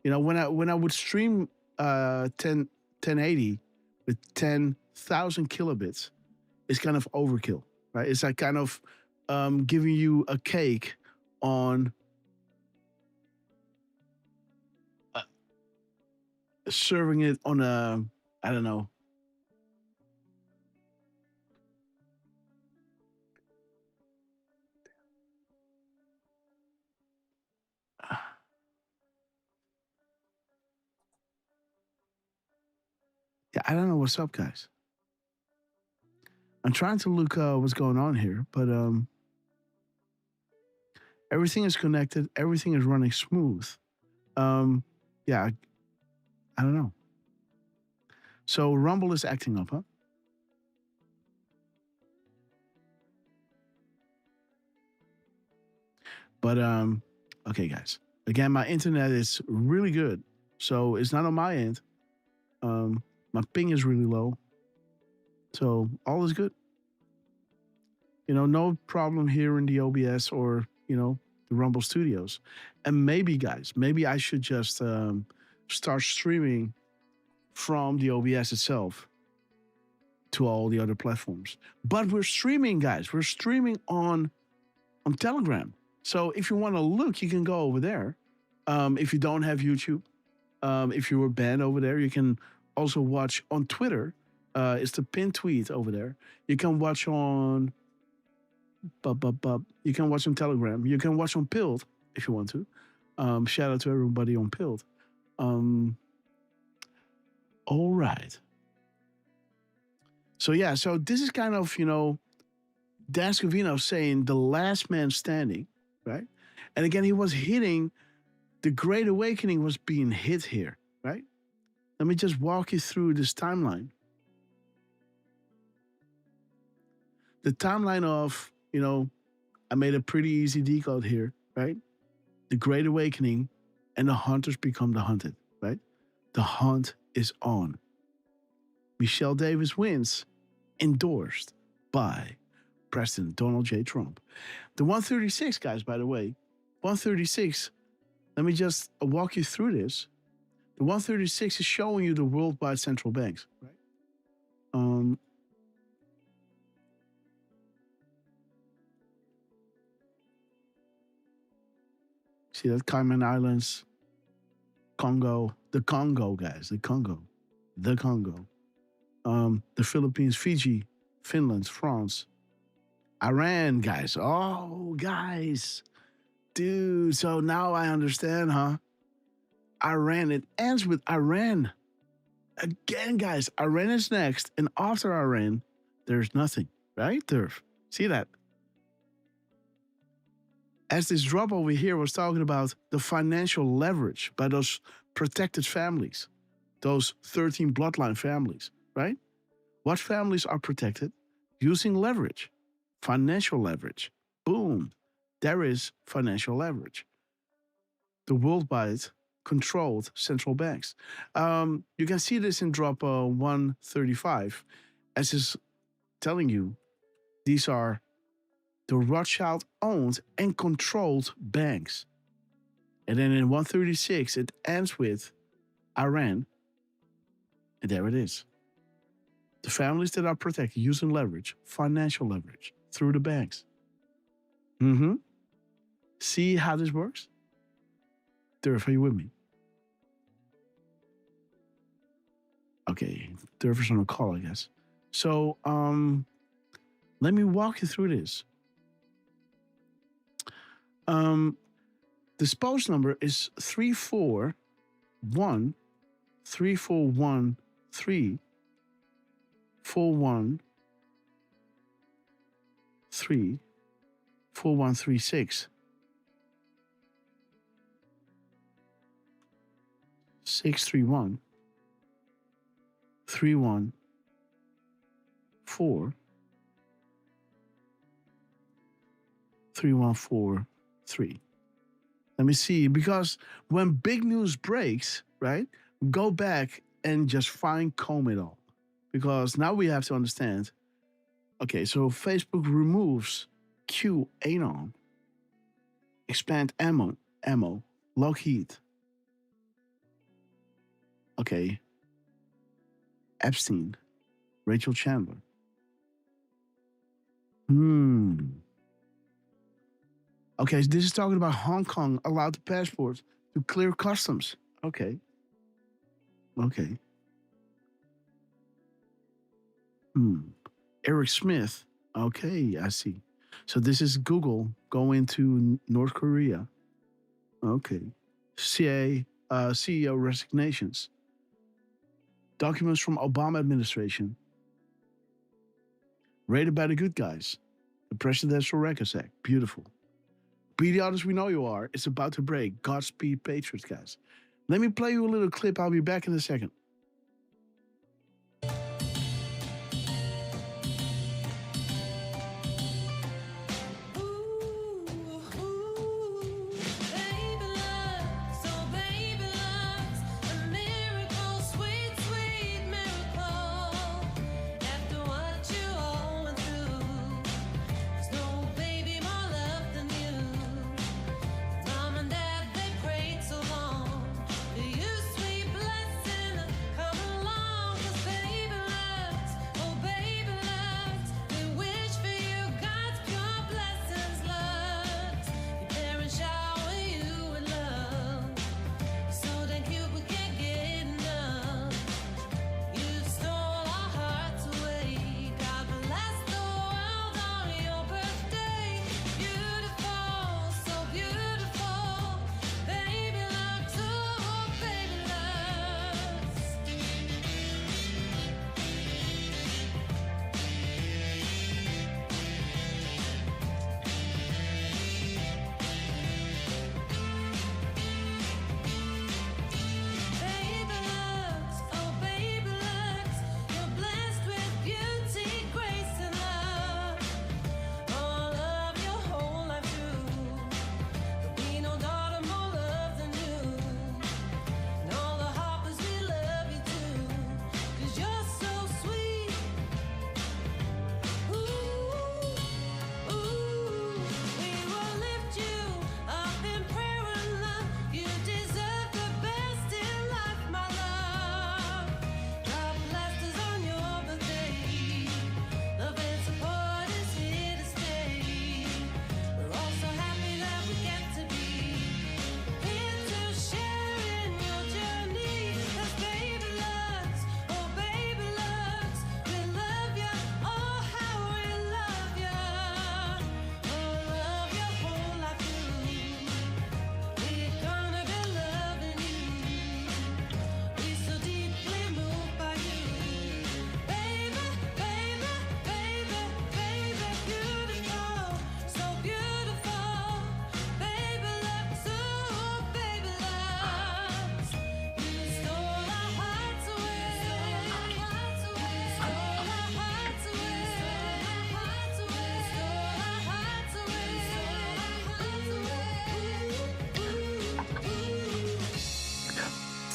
when I would stream 1080 with 10,000 kilobits, it's kind of overkill, right? It's like kind of giving you a cake on serving it on a, I don't know. Yeah, I don't know what's up, guys. I'm trying to look what's going on here, but everything is connected. Everything is running smooth. Yeah, I don't know. So Rumble is acting up, huh? But okay, guys. Again, my internet is really good, so it's not on my end. My ping is really low, so all is good. No problem here in the OBS or the Rumble Studios. And maybe, guys, maybe I should just start streaming from the OBS itself to all the other platforms. But we're streaming, guys. We're streaming on Telegram. So if you want to look, you can go over there. If you don't have YouTube, if you were banned over there, you can also watch on Twitter. It's the pinned tweet over there. You can watch on... You can watch on Telegram. You can watch on Pilled if you want to. Shout out to everybody on Pilled. All right. So yeah, so this is kind of, Dan Scavino saying the last man standing, right? And again, he was hitting, the Great Awakening was being hit here, right? Let me just walk you through this timeline. The timeline of, I made a pretty easy decode here, right? The Great Awakening and the hunters become the hunted, right? The hunt is on. Michelle Davis wins, endorsed by President Donald J. Trump. The 136, guys, by the way, 136, let me just walk you through this. The 136 is showing you the worldwide central banks, right? See that? Cayman Islands, Congo, the Congo, guys, the Congo. The Philippines, Fiji, Finland, France, Iran, guys. Oh, guys. Dude, so now I understand, huh? Iran, it ends with Iran. Again, guys, Iran is next. And after Iran, there's nothing, right, Derf? See that? As this drop over here was talking about the financial leverage by those protected families, those 13 bloodline families, right? What families are protected? Using leverage, financial leverage. Boom, there is financial leverage. The worldwide controlled central banks. You can see this in drop 135, as is telling you, these are the Rothschild-owned and controlled banks. And then in 136, it ends with Iran. And there it is. The families that are protected using leverage, financial leverage, through the banks. See how this works? Derf, are you with me? Okay, Derf is on a call, I guess. So, let me walk you through this. The SPOS number is 34134113. 4136. 631 314 3143. Let me see, because when big news breaks, right, go back and just fine comb it all. Because now we have to understand, okay, so Facebook removes QAnon, expand ammo, Lockheed. Okay, Epstein, Rachel Chandler. Okay, so this is talking about Hong Kong allowed the passports to clear customs. Okay. Eric Smith. Okay, I see. So this is Google going to North Korea. Okay. CEO resignations. Documents from Obama administration. Raided by the good guys. The Presidential Records Act. Beautiful. Be the artist we know you are. It's about to break. Godspeed, Patriots, guys. Let me play you a little clip. I'll be back in a second.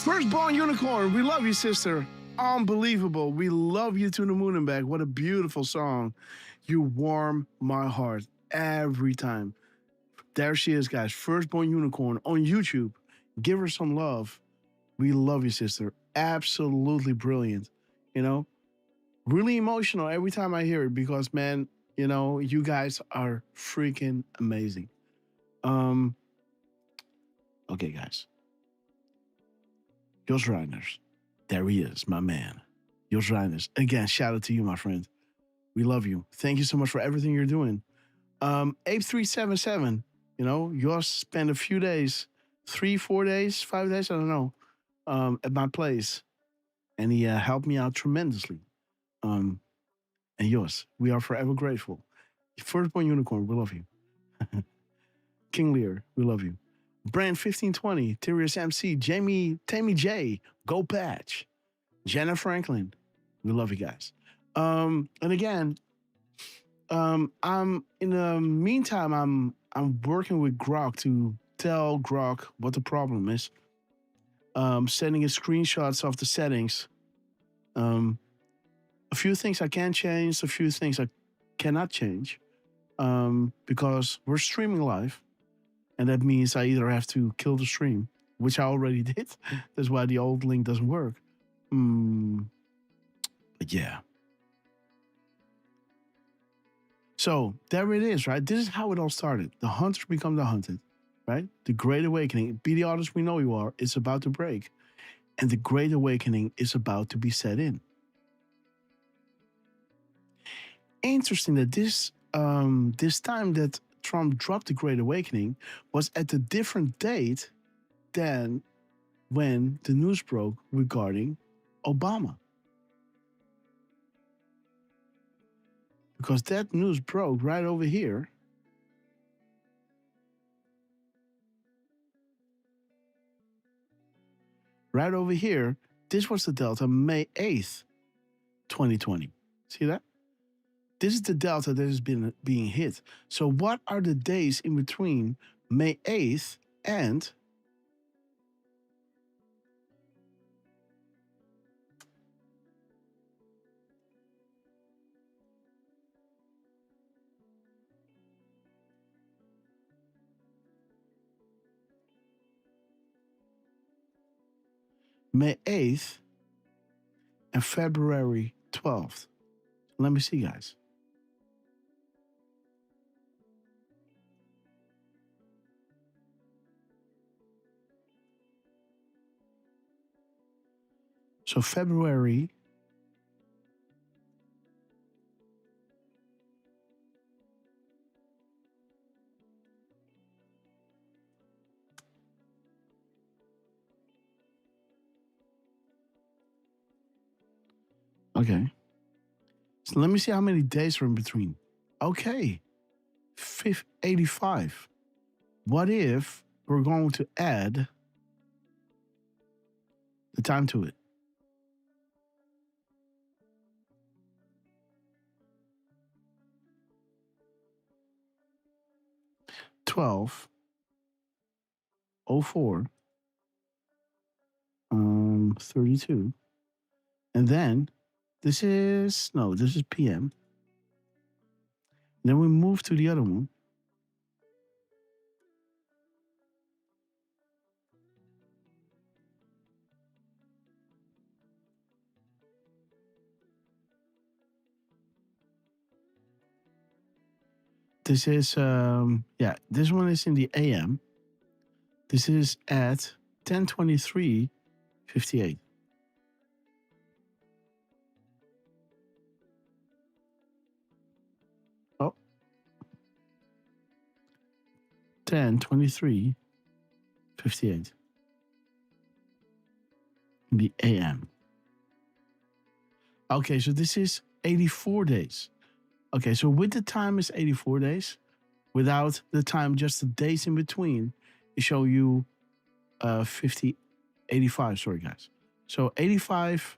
Firstborn Unicorn, we love you, sister. Unbelievable. We love you to the moon and back. What a beautiful song. You warm my heart every time. There she is, guys. Firstborn Unicorn on YouTube. Give her some love. We love you, sister. Absolutely brilliant. You know, really emotional every time I hear it because, man, you know, you guys are freaking amazing. Okay, guys. Jos Reiners. There he is, my man. Jos Reiners. Again, shout out to you, my friend. We love you. Thank you so much for everything you're doing. Ape377, you know, Jos spent a few days, 3, 4 days, 5 days, I don't know, at my place. And he helped me out tremendously. And yours, we are forever grateful. Firstborn Unicorn, we love you. King Lear, we love you. Brand 1520, Tyrius MC, Tammy J, Go Patch, Jenna Franklin, we love you guys. And again, I'm in the meantime, I'm working with Grok to tell Grok what the problem is. Sending it screenshots of the settings. A few things I can change, a few things I cannot change. Because we're streaming live, and that means I either have to kill the stream, which I already did. That's why the old link doesn't work. But yeah. So there it is, right? This is how it all started. The hunters become the hunted, right? The Great Awakening, be the artist we know you are, is about to break. And the Great Awakening is about to be set in. Interesting that this time that Trump dropped the Great Awakening was at a different date than when the news broke regarding Obama. Because that news broke right over here. Right over here, this was the Delta, May 8th, 2020. See that? This is the Delta that has been being hit. So what are the days in between May 8th and May 8th and February 12th? Let me see, guys. So February okay. So let me see how many days are in between. Okay. 85. What if we're going to add the time to it? $12:04. 32. And then this is PM. Then we move to the other one. This is this one is in the AM. This is at 10:23:58. Oh. 10:23:58. In the AM. Okay, so this is 84 days. Okay, so with the time is 84 days. Without the time, just the days in between, it show you 85, sorry guys. So 85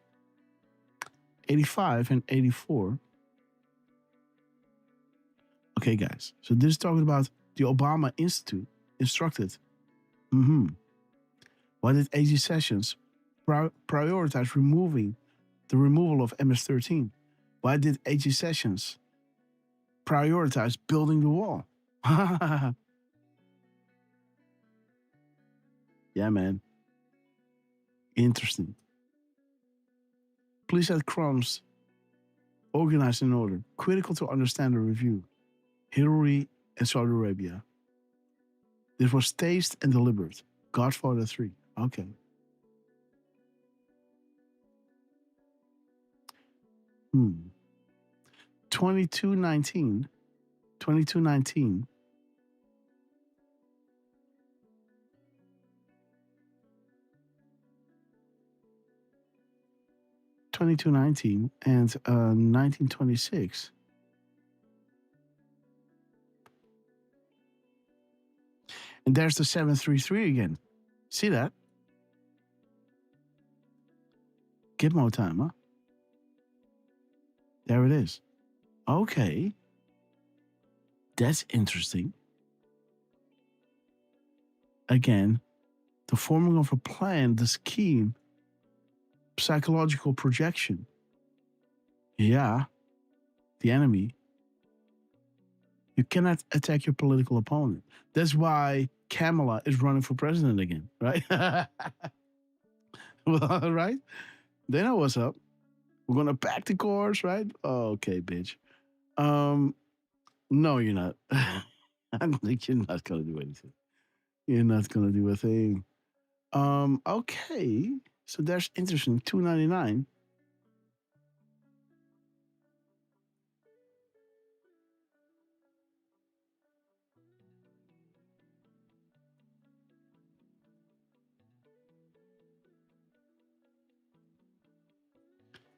and 84. Okay, guys. So this is talking about the Obama Institute instructed. Why did AG Sessions prioritize the removal of MS-13? Why did AG Sessions prioritize building the wall? Yeah, man. Interesting. Please add crumbs organized in order, critical to understand the review. Hillary and Saudi Arabia. This was staged and deliberate. Godfather 3. Okay. Hmm. 2219. 2219. 2219. 2219 and 1926. And there's the 733 again. See that? Gitmo time, huh? There it is. Okay. That's interesting. Again, the forming of a plan, the scheme, psychological projection. Yeah, the enemy. You cannot attack your political opponent. That's why Kamala is running for president again, right? Well, right? They know what's up. We're gonna pack the course, right? Okay, bitch. No, you're not. I think you're not gonna do anything. You're not gonna do a thing. Okay. So that's interesting. $2.99.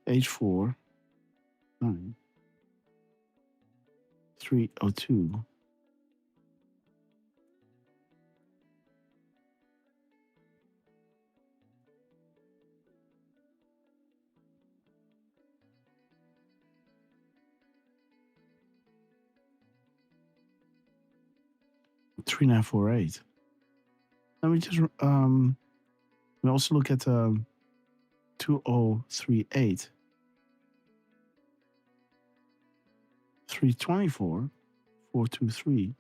H4 9 302. $3.948. Let me just we also look at 2038. 324, 423,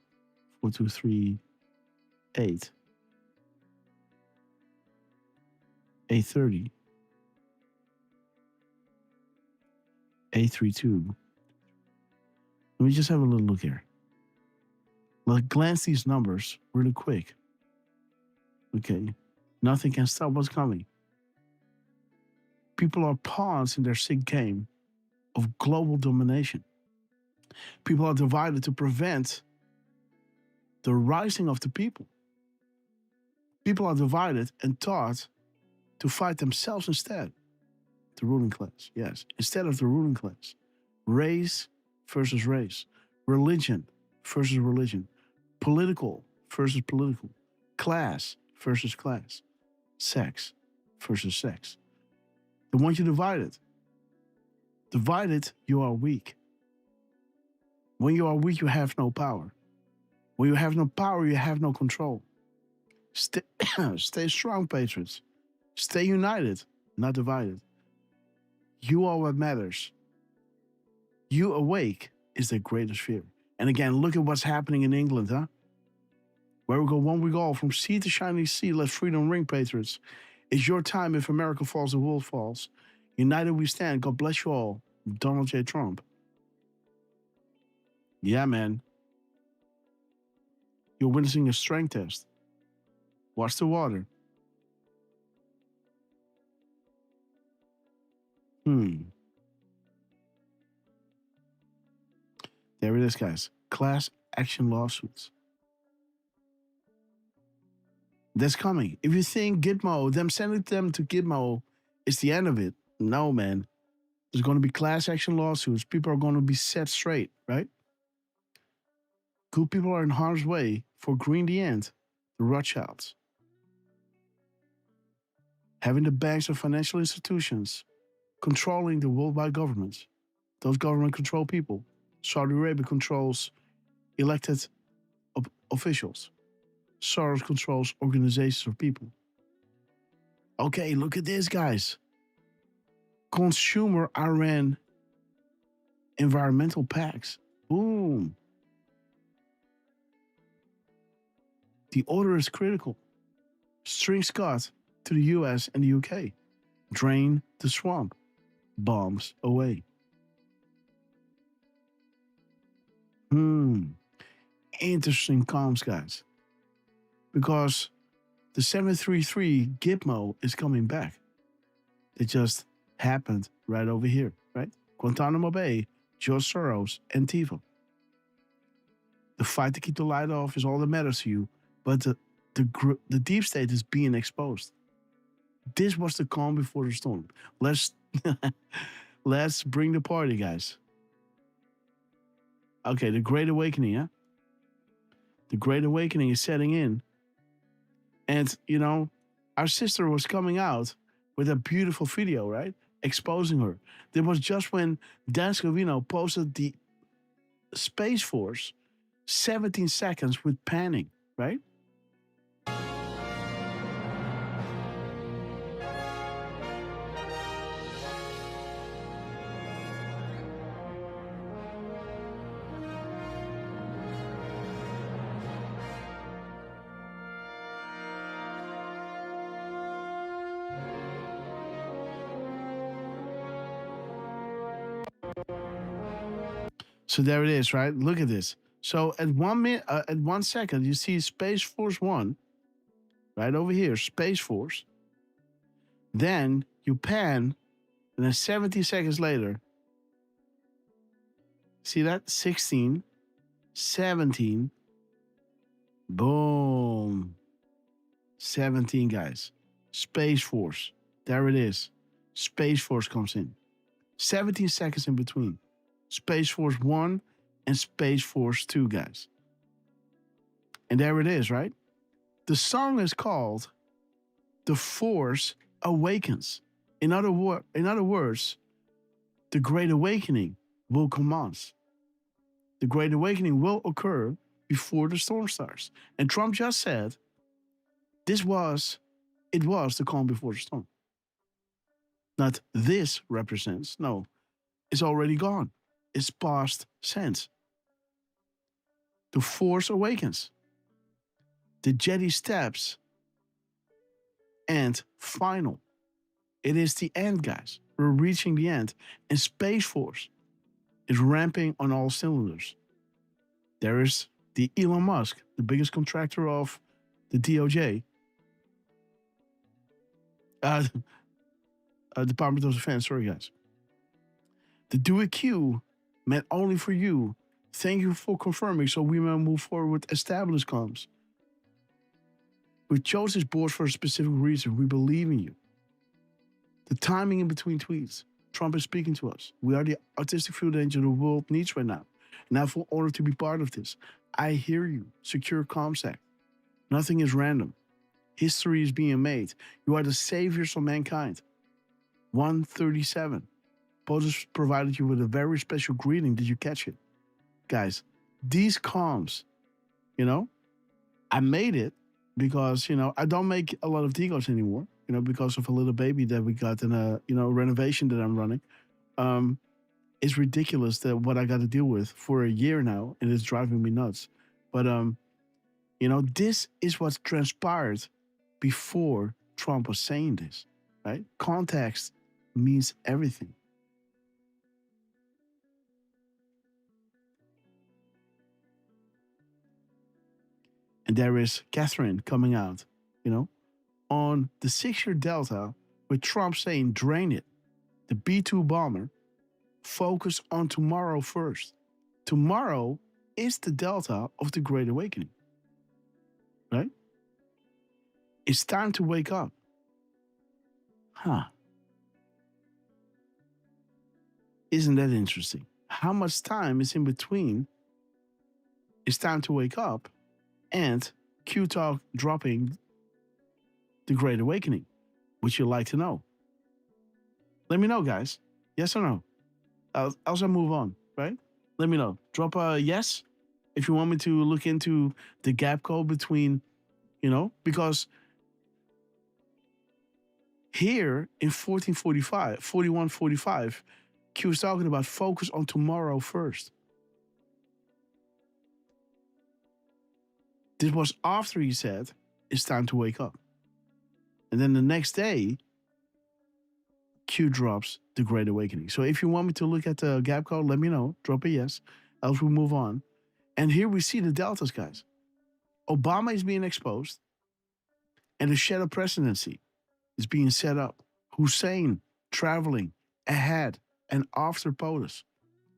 4238, 830, 832. Let me just have a little look here. Let's glance these numbers really quick. Okay. Nothing can stop what's coming. People are pawns in their sick game of global domination. People are divided to prevent the rising of the people. People are divided and taught to fight themselves instead. The ruling class, yes. Instead of the ruling class. Race versus race. Religion versus religion. Political versus political. Class versus class. Sex versus sex. They want you divided. Divided, you are weak. When you are weak, you have no power. When you have no power, you have no control. Stay strong, patriots. Stay united, not divided. You are what matters. You awake is the greatest fear. And again, look at what's happening in England, huh? Where we go, one we go, from sea to shining sea, let freedom ring, patriots. It's your time. If America falls, the world falls. United we stand. God bless you all. Donald J. Trump. Yeah, man. You're witnessing a strength test. Watch the water. There it is, guys. Class action lawsuits. That's coming. If you think Gitmo, them sending them to Gitmo is the end of it, no, man. There's going to be class action lawsuits. People are going to be set straight, right? Good people are in harm's way for Green the End, the Rothschilds. Having the banks and financial institutions controlling the worldwide governments. Those government control people. Saudi Arabia controls elected officials. Soros controls organizations of people. Okay, look at this, guys. Consumer Iran environmental pacts. Boom. The order is critical. Strings cut to the US and the UK. Drain the swamp. Bombs away. Interesting comms, guys. Because the 733 Gitmo is coming back. It just happened right over here, right? Guantanamo Bay, George Soros, Antifa. The fight to keep the light off is all that matters to you, but the deep state is being exposed. This was the calm before the storm. Let's Let's bring the party, guys. Okay, the Great Awakening, huh? The Great Awakening is setting in. And, you know, our sister was coming out with a beautiful video, right? Exposing her. That was just when Dan Scavino posted the Space Force 17 seconds with panning, right? So there it is, right? Look at this. So at 1 minute, at 1 second, you see Space Force 1, right over here, Space Force. Then you pan, and then 70 seconds later, see that? 16, 17, boom. 17, guys. Space Force. There it is. Space Force comes in. 17 seconds in between. Space Force 1 and Space Force 2, guys. And there it is, right? The song is called The Force Awakens. In other words, the Great Awakening will commence. The Great Awakening will occur before the storm starts. And Trump just said, it was the calm before the storm. Not this represents, no, it's already gone. It's past tense. The Force awakens. The Jedi steps. And final. It is the end, guys. We're reaching the end. And Space Force is ramping on all cylinders. There is the Elon Musk, the biggest contractor of the DOJ. Department of Defense, sorry guys. The Do It Q meant only for you. Thank you for confirming so we may move forward with established comms. We chose this board for a specific reason. We believe in you. The timing in between tweets. Trump is speaking to us. We are the artistic field engine the world needs right now. And I feel honored to be part of this. I hear you. Secure Comms Act. Nothing is random. History is being made. You are the saviors of mankind. 137. POTUS provided you with a very special greeting. Did you catch it? Guys, these comms, you know, I made it because, you know, I don't make a lot of decodes anymore, you know, because of a little baby that we got in a, you know, renovation that I'm running. It's ridiculous that what I got to deal with for a year now, and it's driving me nuts. But, you know, this is what's transpired before Trump was saying this, right? Context means everything. And there is Catherine coming out, you know, on the 6-year Delta with Trump saying, drain it. The B-2 bomber, focus on tomorrow first. Tomorrow is the Delta of the Great Awakening, right? It's time to wake up. Huh. Isn't that interesting? How much time is in between it's time to wake up and Q-Talk dropping the Great Awakening? Would you like to know? Let me know, guys. Yes or no? Else I move on, right? Let me know. Drop a yes if you want me to look into the gap code between, you know, because here in 4145, Q is talking about focus on tomorrow first. This was after he said, it's time to wake up. And then the next day, Q drops the Great Awakening. So if you want me to look at the gap code, let me know. Drop a yes. Else we move on. And here we see the deltas, guys. Obama is being exposed. And the shadow presidency is being set up. Hussein traveling ahead and after POTUS.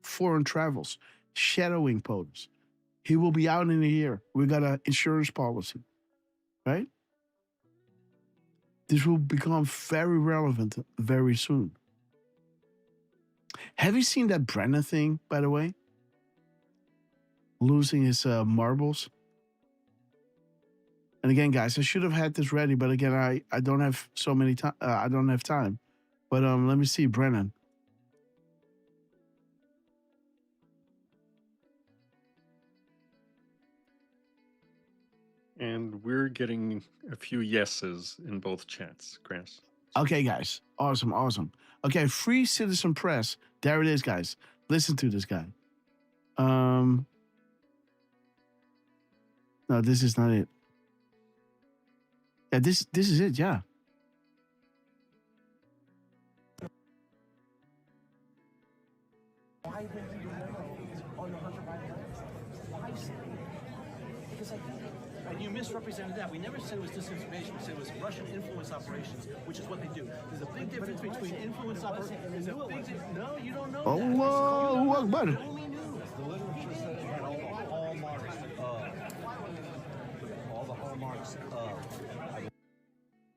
Foreign travels. Shadowing POTUS. He will be out in a year. We got an insurance policy. Right? This will become very relevant very soon. Have you seen that Brennan thing, by the way? Losing his marbles. And again, guys, I should have had this ready, but again, I don't have so many time. I don't have time. But let me see, Brennan. And we're getting a few yeses in both chats, Grass. Okay, guys. Awesome, awesome. Okay, Free Citizen Press. There it is, guys. Listen to this guy. No, this is not it. Yeah, this is it, yeah. Why would you on the Hunter Biden letters? Why say it? Because and you misrepresented that. We never said it was disinformation. We said it was Russian influence operations, which is what they do. There's a big difference between influence operations. No, you don't know that. Allahu Akbar. The literature says that all the hallmarks of.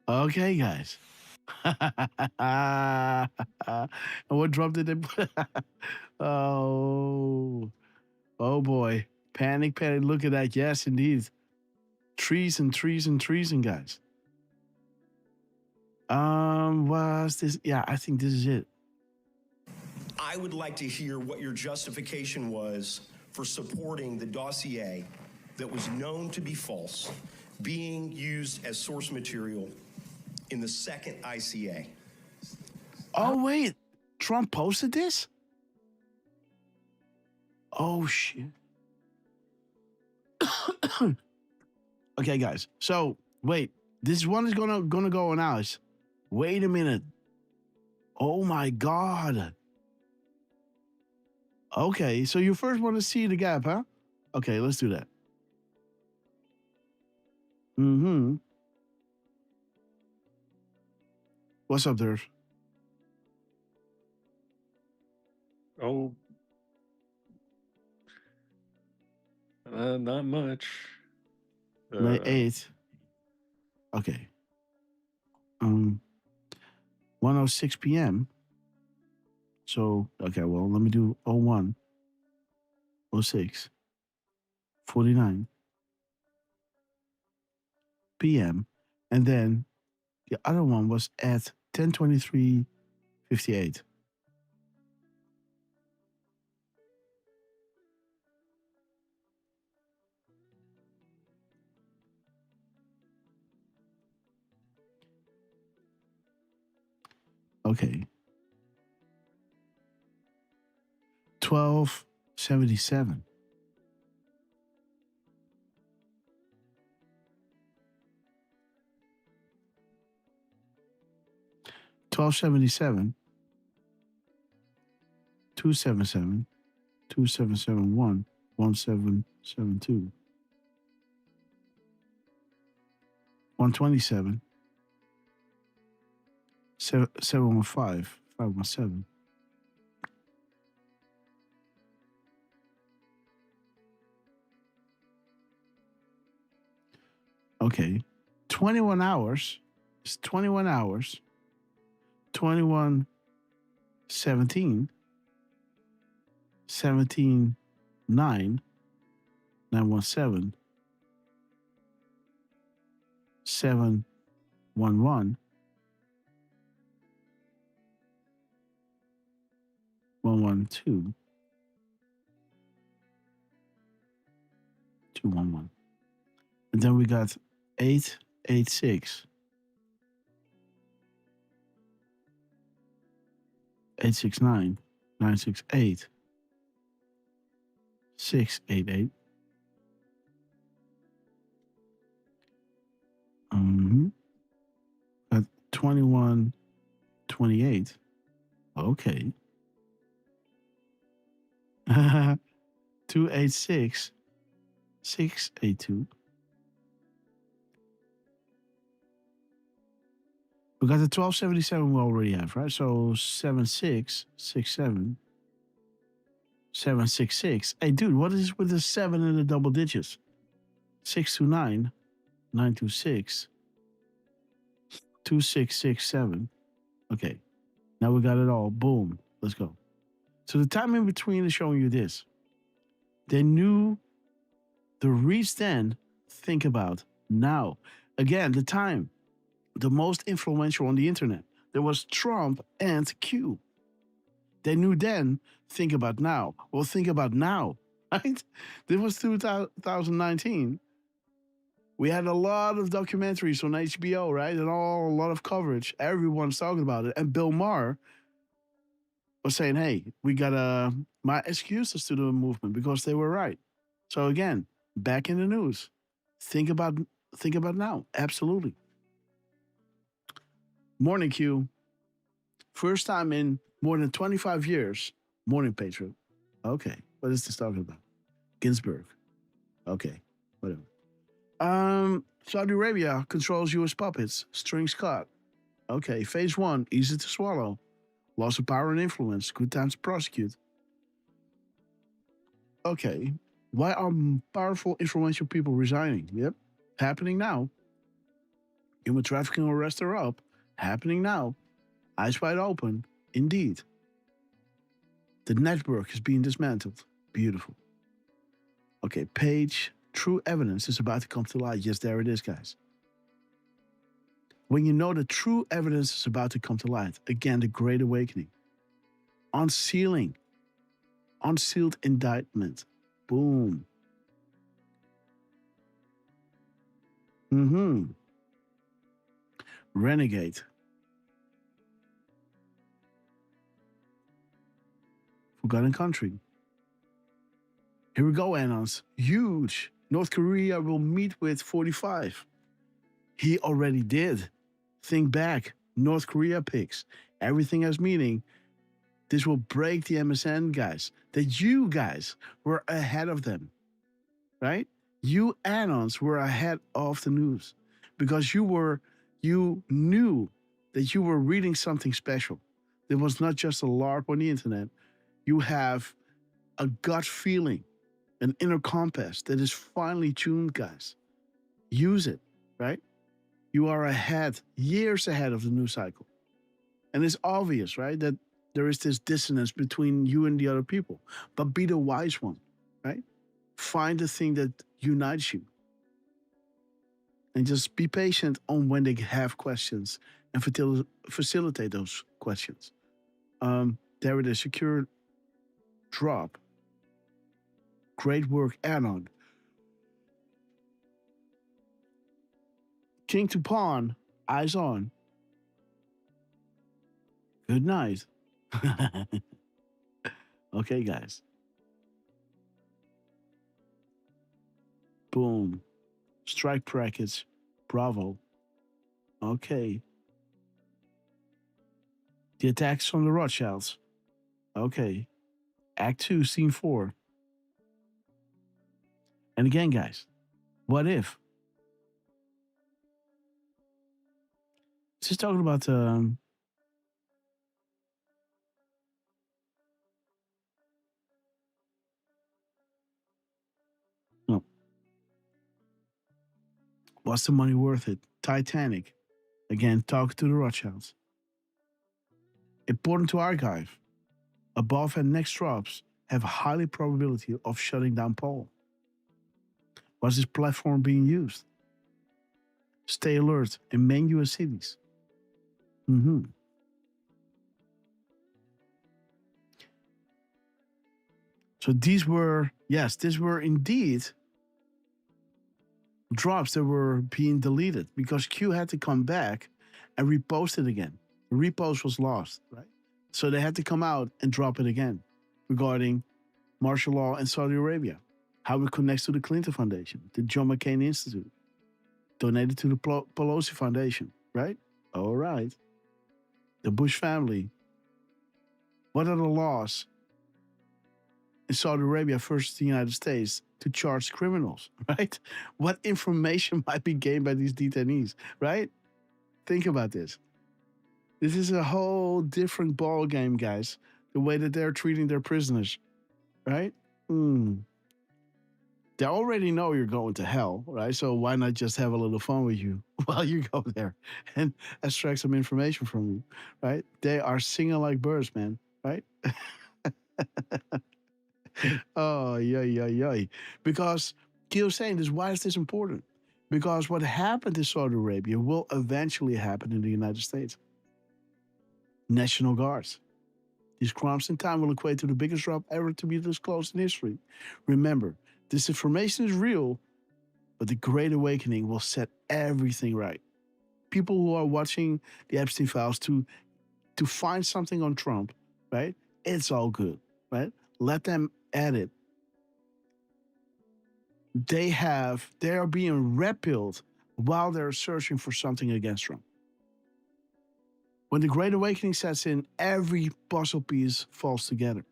Okay, guys. And what drum did they put? Oh boy. Panic, panic. Look at that. Yes, indeed. Treason, guys. Was this? Yeah, I think this is it. I would like to hear what your justification was for supporting the dossier that was known to be false, being used as source material in the second ICA. Oh, wait. Trump posted this? Oh, shit. Okay, guys. So, wait. This one is gonna go on ours. Wait a minute. Oh, my God. Okay, so you first want to see the gap, huh? Okay, let's do that. Mm-hmm. What's up, Derf? Oh, not much. May 8th. Okay. 1:06 p.m. So, okay, well, let me do 01, 06, 49 p.m. And then the other one was at 10:23:58. Okay. 12:77. $12.77, 277, 2771, 1772, 127, 715, 517. Okay. 21 hours. It's 21 hours. 21, 17, 17, 9, 917, 7, 1, 1, 1, 1, 2, 2, 1, 1. And then we got 8, 8, 6. 869, 968, 688. Got 21, 28. Okay. 286, 682. We got the 1277 we already have, right? So 7667, 766. Hey, dude, what is with the 7 in the double digits? 629, 926, 2667. Okay, now we got it all. Boom. Let's go. So the time in between is showing you this. They knew the reach then, think about now. Again, the time, the most influential on the internet. There was Trump and Q. They knew then, think about now. Well, think about now, right? This was 2019. We had a lot of documentaries on HBO, right? And a lot of coverage. Everyone's talking about it. And Bill Maher was saying, hey, we got my excuses to the movement because they were right. So again, back in the news. Think about now. Absolutely. Morning Q. First time in more than 25 years. Morning Patriot. Okay. What is this talking about? Ginsburg. Okay. Whatever. Saudi Arabia controls U.S. puppets. Strings cut. Okay. Phase 1, easy to swallow. Loss of power and influence. Good time to prosecute. Okay. Why are powerful, influential people resigning? Yep. Happening now. Human trafficking arrests are up. Happening now. Eyes wide open. Indeed. The network is being dismantled. Beautiful. Okay, page. True evidence is about to come to light. Yes, there it is, guys. When you know that true evidence is about to come to light, again, the Great Awakening. Unsealing. Unsealed indictment. Boom. Renegade. Forgotten country. Here we go, Anons. Huge. North Korea will meet with 45. He already did. Think back. North Korea picks. Everything has meaning. This will break the MSN guys. That you guys were ahead of them. Right? You Anons were ahead of the news. Because you knew that you were reading something special. It was not just a LARP on the internet. You have a gut feeling, an inner compass that is finely tuned, guys. Use it, right? You are ahead, years ahead of the news cycle. And it's obvious, right, that there is this dissonance between you and the other people. But be the wise one, right? Find the thing that unites you. And just be patient on when they have questions and facilitate those questions. There it is, secure drop. Great work, Anon. King to pawn, eyes on. Good night. Okay, guys. Boom. Strike brackets. Bravo. Okay. The attacks from the Rothschilds. Okay. Act 2, Scene 4. And again, guys, what if? This is talking about no. Was the money worth it? Titanic. Again, talk to the Rothschilds. Important to archive. Above and next drops have a high probability of shutting down Paul. Was this platform being used? Stay alert in main US cities. So these were indeed drops that were being deleted because Q had to come back and repost it again. The repost was lost, right? So they had to come out and drop it again regarding martial law in Saudi Arabia, how it connects to the Clinton Foundation, the John McCain Institute, donated to the Pelosi Foundation, right? All right. The Bush family. What are the laws in Saudi Arabia versus the United States to charge criminals, right? What information might be gained by these detainees, right? Think about this. This is a whole different ball game, guys. The way that they're treating their prisoners, right? They already know you're going to hell, right? So why not just have a little fun with you while you go there and extract some information from you, right? They are singing like birds, man, right? Oh, yeah, yeah, yeah. Because Kio's saying this, why is this important? Because what happened in Saudi Arabia will eventually happen in the United States. National Guards. These crimes in time will equate to the biggest drop ever to be disclosed in history. Remember, this information is real, but the Great Awakening will set everything right. People who are watching the Epstein files to find something on Trump, right? It's all good, right? Let them edit. They are being red pilled while they're searching for something against Trump. When the Great Awakening sets in, every puzzle piece falls together.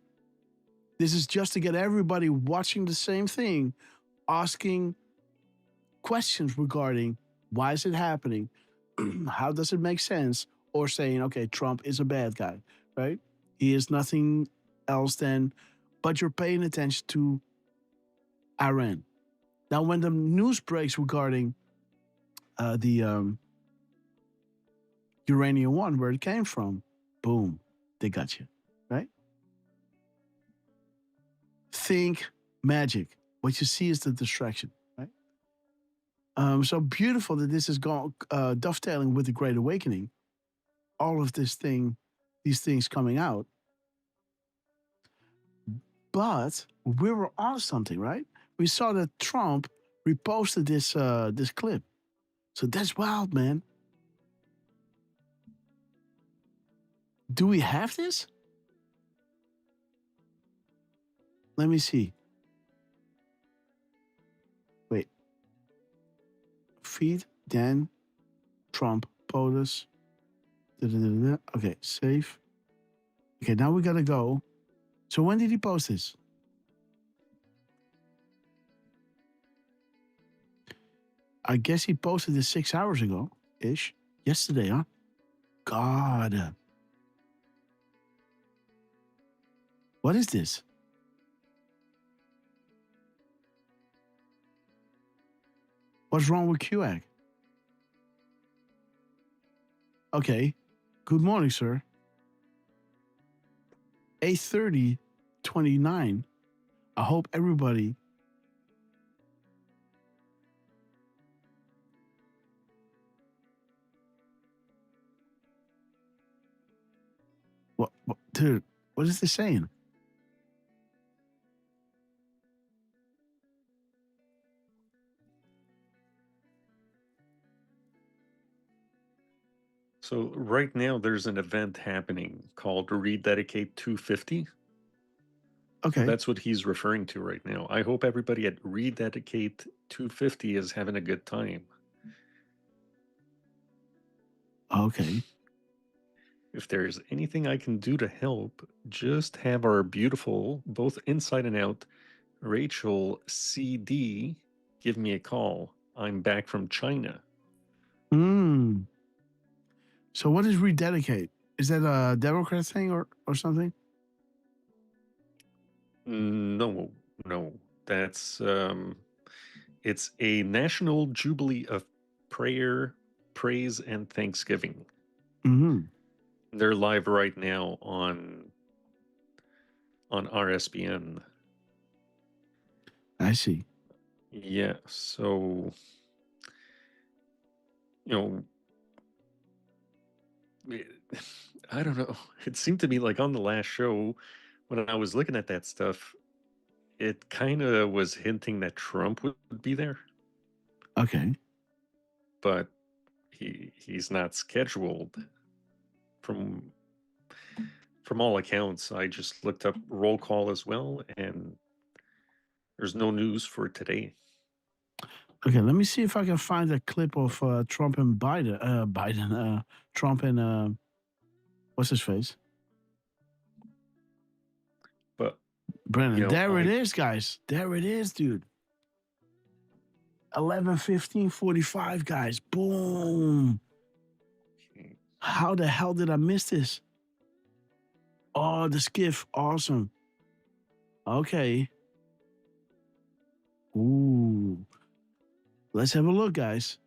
This is just to get everybody watching the same thing, asking questions regarding why is it happening, how does it make sense, or saying, okay, Trump is a bad guy, right? He is nothing else than, but you're paying attention to Iran. Now, when the news breaks regarding the uranium one, where it came from, boom, they got you, right? Think magic. What you see is the distraction, right? So beautiful that this is dovetailing with the Great Awakening. All of these things coming out. But we were on something, right? We saw that Trump reposted this clip. So that's wild, man. Do we have this? Let me see. Wait. Feed, Dan, Trump, POTUS. Okay, save. Okay, now we gotta go. So when did he post this? I guess he posted this 6 hours ago-ish. Yesterday, huh? God. What is this? What's wrong with QAG? Okay. Good morning, sir. 8:30:29. I hope everybody what dude, what is this saying? So right now there's an event happening called Rededicate 250. Okay. So that's what he's referring to right now. I hope everybody at Rededicate 250 is having a good time. Okay. If there's anything I can do to help, just have our beautiful, both inside and out, Rachel CD give me a call. I'm back from China. So what is rededicate? Is that a Democrat thing or something? No. That's it's a national jubilee of prayer, praise, and thanksgiving. Mm-hmm. They're live right now on RSBN. I see. Yeah, so I don't know. It seemed to me like on the last show, when I was looking at that stuff, it kind of was hinting that Trump would be there. Okay. But he's not scheduled. From all accounts, I just looked up roll call as well, and there's no news for today. Okay, let me see if I can find a clip of Trump and Biden. Trump and what's his face? But Brennan, there it is, guys. There it is, dude. 11:15:45, guys. Boom. How the hell did I miss this? Oh, the skiff. Awesome. Okay. Ooh. Let's have a look, guys.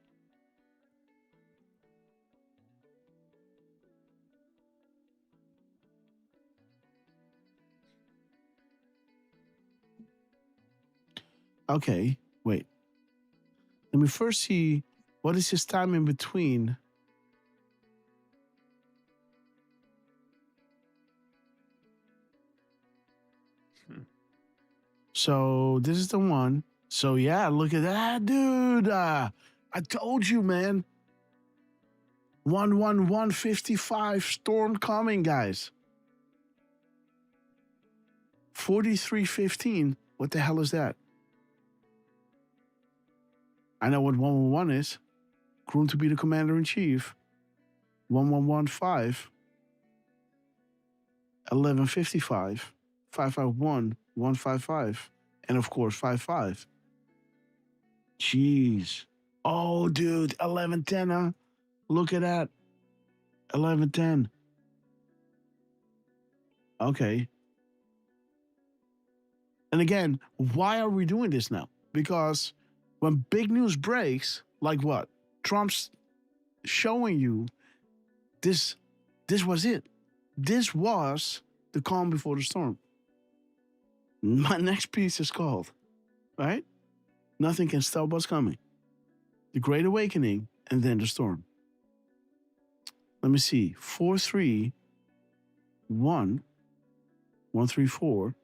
Okay, wait. Let me first see what is his time in between. So this is the one. So yeah, look at that, dude. I told you, man. 11155 storm coming, guys. 4315. What the hell is that? I know what 111 is. Groom to be the commander-in-chief. 1115. 1155. 551. 155. And of course, 55. Jeez. Oh, dude. 1110, huh? Look at that. 1110. Okay. And again, why are we doing this now? Because when big news breaks, like what? Trump's showing you this was it. This was the calm before the storm. My next piece is called, right? Nothing can stop what's coming. The Great Awakening and then the storm. Let me see. 431 134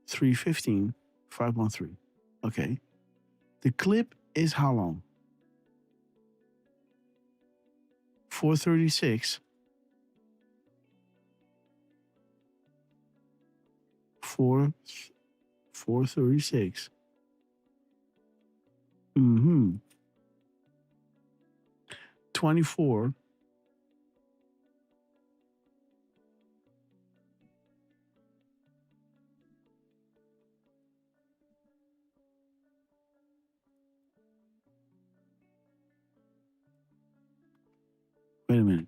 315 513. Okay. The clip is how long? 436. 436. 24. Wait a minute.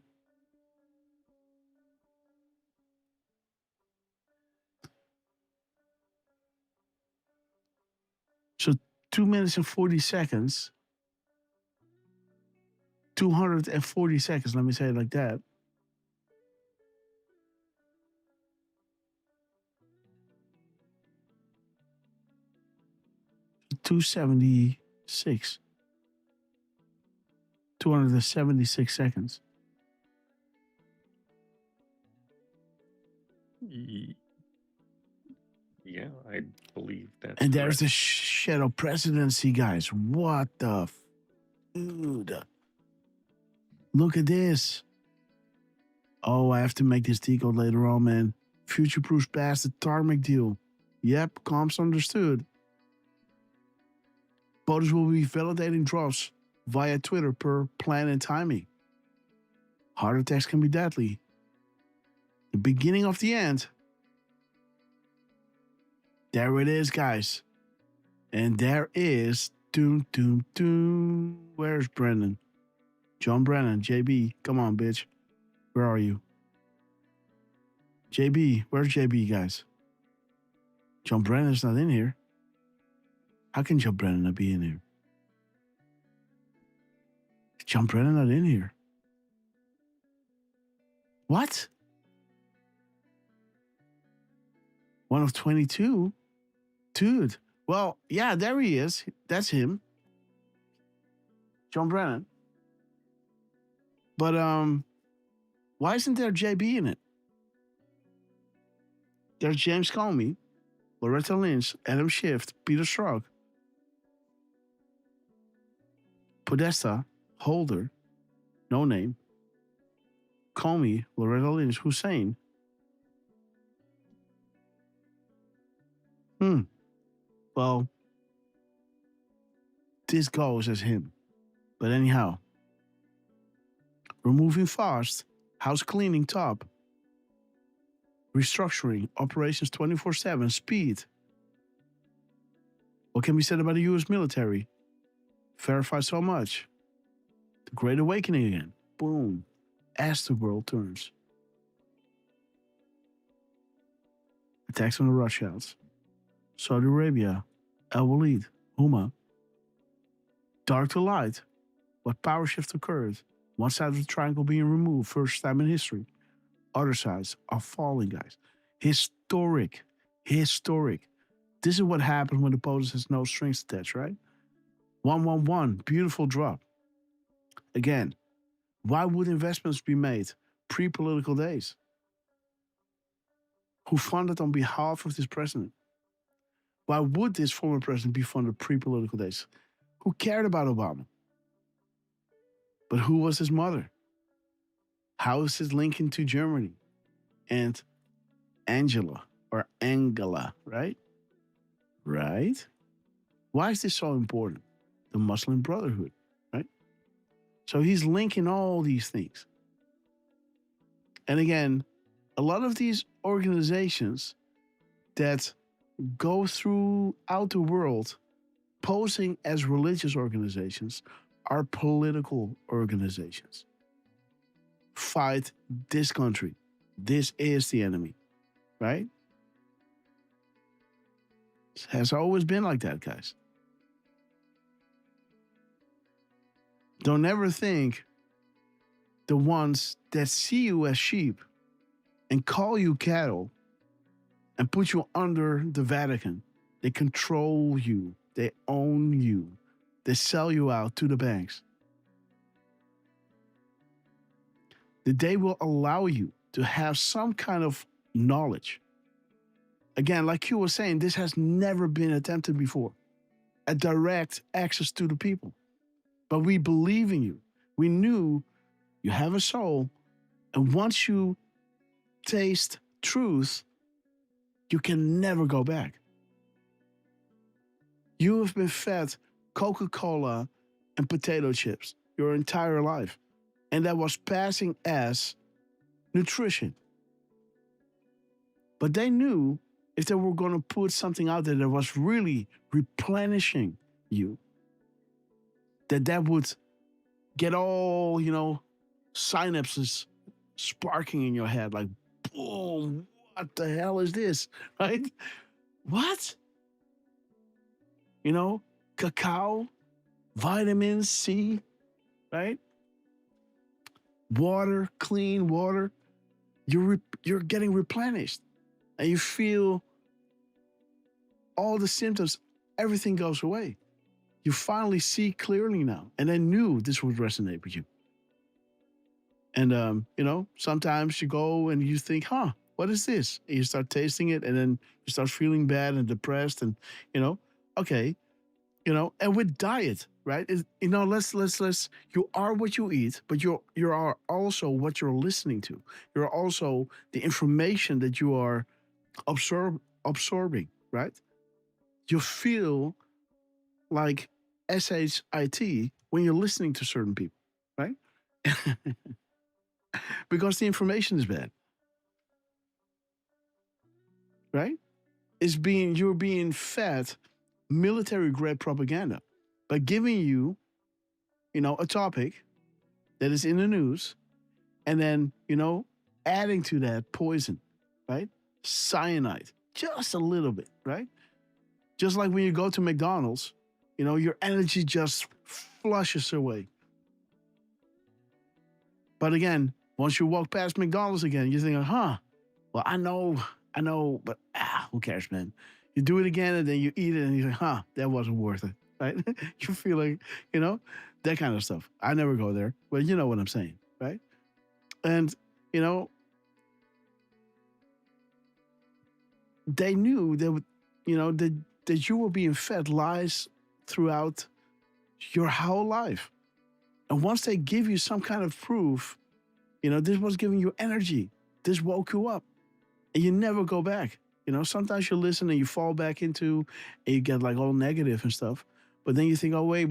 So 2 minutes and 40 seconds. 240 seconds, let me say it like that. $276. 276 seconds. Yeah, I believe that's And there's correct. the shadow presidency, guys. What the dude? Look at this. Oh, I have to make this decode later on, man. Future-proof past the tarmac deal. Yep, comms understood. Voters will be validating drops via Twitter per plan and timing. Heart attacks can be deadly. The beginning of the end. There it is, guys. And there is doom, doom, doom. Where's Brennan? John Brennan, JB. Come on, bitch. Where are you? JB, where's JB, guys? John Brennan's not in here. How can John Brennan not be in here? Is John Brennan not in here? What? 1 of 22? Dude. Well, yeah, there he is. That's him. John Brennan. But why isn't there JB in it? There's James Comey, Loretta Lynch, Adam Schiff, Peter Strzok, Podesta, Holder, no name, Comey, Loretta Lynch, Hussein. Well, this goes as him. But anyhow, removing fast, house cleaning top, restructuring, operations 24/7, speed. What can be said about the U.S. military? Verify so much. The Great Awakening again. Boom. As the world turns. Attacks on the Russians. Saudi Arabia. Al Walid. Huma. Dark to light. What power shift occurred? One side of the triangle being removed, first time in history. Other sides are falling, guys. Historic. This is what happens when the POTUS has no strings attached, right? 111, beautiful drop. Again, why would investments be made pre-political days? Who funded on behalf of this president? Why would this former president be funded pre-political days? Who cared about Obama? But who was his mother? How is his link into Germany? And Angela, right? Right? Why is this so important? The Muslim Brotherhood, right? So he's linking all these things. And again, a lot of these organizations that go throughout the world posing as religious organizations are political organizations. Fight this country. This is the enemy, right? It has always been like that, guys. Don't ever think the ones that see you as sheep and call you cattle and put you under the Vatican, they control you, they own you, they sell you out to the banks. That they will allow you to have some kind of knowledge. Again, like you were saying, this has never been attempted before. A direct access to the people. But we believe in you. We knew you have a soul, and once you taste truth, you can never go back. You have been fed Coca-Cola and potato chips your entire life, and that was passing as nutrition. But they knew if they were going to put something out there that was really replenishing you, that would get all, synapses sparking in your head, like, boom, what the hell is this, right? What? Cacao, vitamin C, right? Water, clean water. You're getting replenished, and you feel all the symptoms, everything goes away. You finally see clearly now, and I knew this would resonate with you. And, sometimes you go and you think, what is this? And you start tasting it, and then you start feeling bad and depressed, and, okay, and with diet, right? Let's, you are what you eat, but you are also what you're listening to. You're also the information that you are absorbing, right? You feel like SHIT when you're listening to certain people, right? Because the information is bad, right? You're being fed military-grade propaganda by giving you, a topic that is in the news, and then, adding to that poison, right? Cyanide, just a little bit, right? Just like when you go to McDonald's, your energy just flushes away. But again, once you walk past McDonald's again, you're thinking, well, I know, but who cares, man? You do it again, and then you eat it, and you're like, that wasn't worth it, right? You feel like, that kind of stuff. I never go there, but you know what I'm saying, right? And, they knew that, that you were being fed lies throughout your whole life. And once they give you some kind of proof, this was giving you energy. This woke you up. And you never go back. Sometimes you listen and you fall back into, and you get like all negative and stuff. But then you think, oh, wait,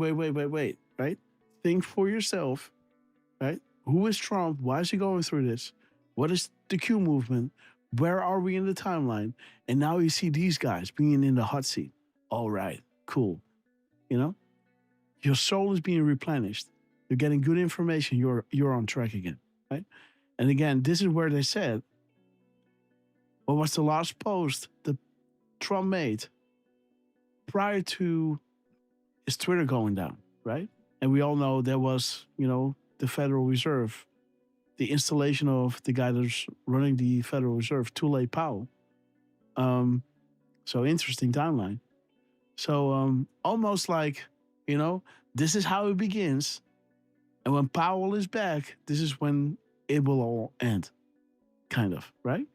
right? Think for yourself, right? Who is Trump? Why is he going through this? What is the Q movement? Where are we in the timeline? And now you see these guys being in the hot seat. All right, cool. Your soul is being replenished. You're getting good information. You're on track again, right? And again, this is where they said, what was the last post that Trump made prior to his Twitter going down, right? And we all know there was, the Federal Reserve, the installation of the guy that's running the Federal Reserve, Tulay Powell. So interesting timeline. So almost like, you know, this is how it begins. And when Powell is back, this is when it will all end. Kind of, right?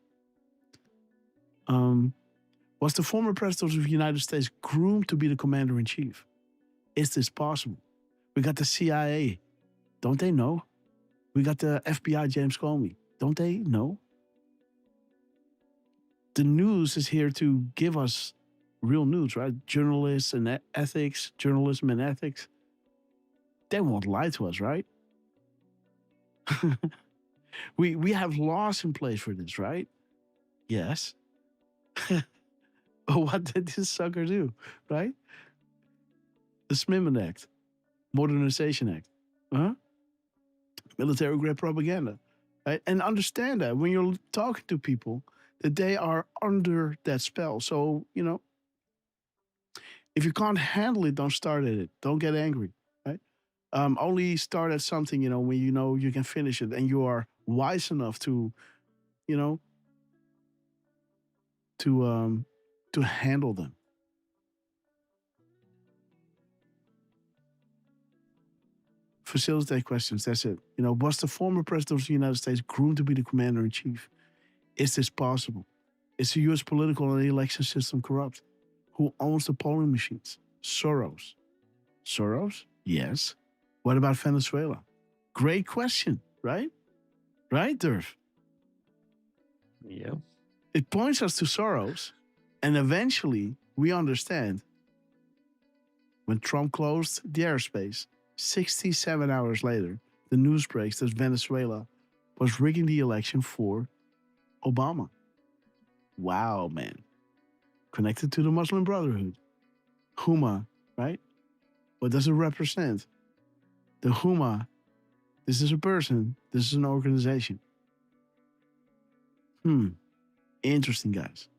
Was the former president of the United States groomed to be the commander-in-chief? Is this possible? We got the CIA. Don't they know? We got the FBI, James Comey. Don't they know? The news is here to give us real news, right? Journalists and ethics, journalism and ethics. They won't lie to us, right? we have laws in place for this, right? Yes. But what did this sucker do, right? The Amendment Act, Modernization Act, military-grade propaganda, right? And understand that when you're talking to people, that they are under that spell. So, you know, if you can't handle it, don't start at it. Don't get angry, right? Only start at something, you know, when you know you can finish it and you are wise enough to, you know, to handle them. Facilitate questions, that's it. You know, was the former president of the United States groomed to be the commander-in-chief? Is this possible? Is the U.S. political and election system corrupt? Who owns the polling machines? Soros. Soros? Yes. What about Venezuela? Great question, right? Right, Derf? Yeah. It points us to Soros, and eventually we understand when Trump closed the airspace, 67 hours later, the news breaks that Venezuela was rigging the election for Obama. Wow, man. Connected to the Muslim Brotherhood. Huma, right? What does it represent? The Huma, this is a person, this is an organization. Interesting, guys.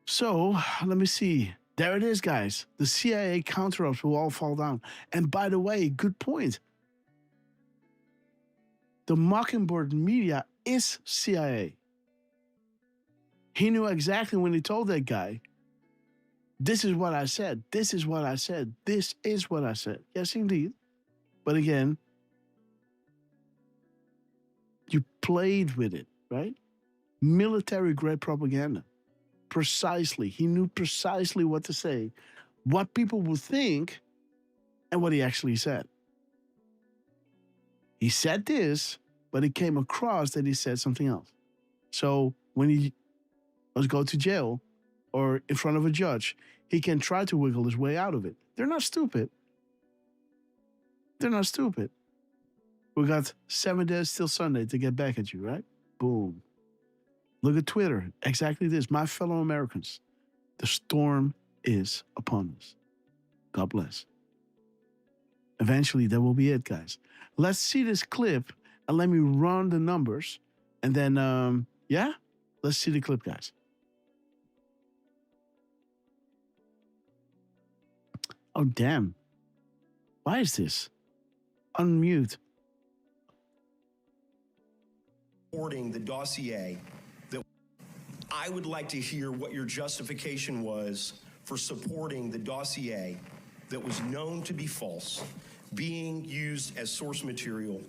So, let me see. There it is, guys. The CIA counter-ups will all fall down. And by the way, good point. The Mockingbird media is CIA. He knew exactly when he told that guy, this is what I said, this is what I said, this is what I said. Yes, indeed. But again, you played with it, right? Military-grade propaganda. Precisely. He knew precisely what to say, what people would think, and what he actually said. He said this, but it came across that he said something else. So when he must go to jail or in front of a judge, he can try to wiggle his way out of it. They're not stupid. They're not stupid. We got 7 days till Sunday to get back at you, right? Boom. Look at Twitter. Exactly this. My fellow Americans, the storm is upon us. God bless. Eventually, that will be it, guys. Let's see this clip and let me run the numbers. And then, yeah, let's see the clip, guys. Oh, damn. Why is this? Unmute. Reporting the dossier that I would like to hear what your justification was for supporting the dossier that was known to be false being used as source material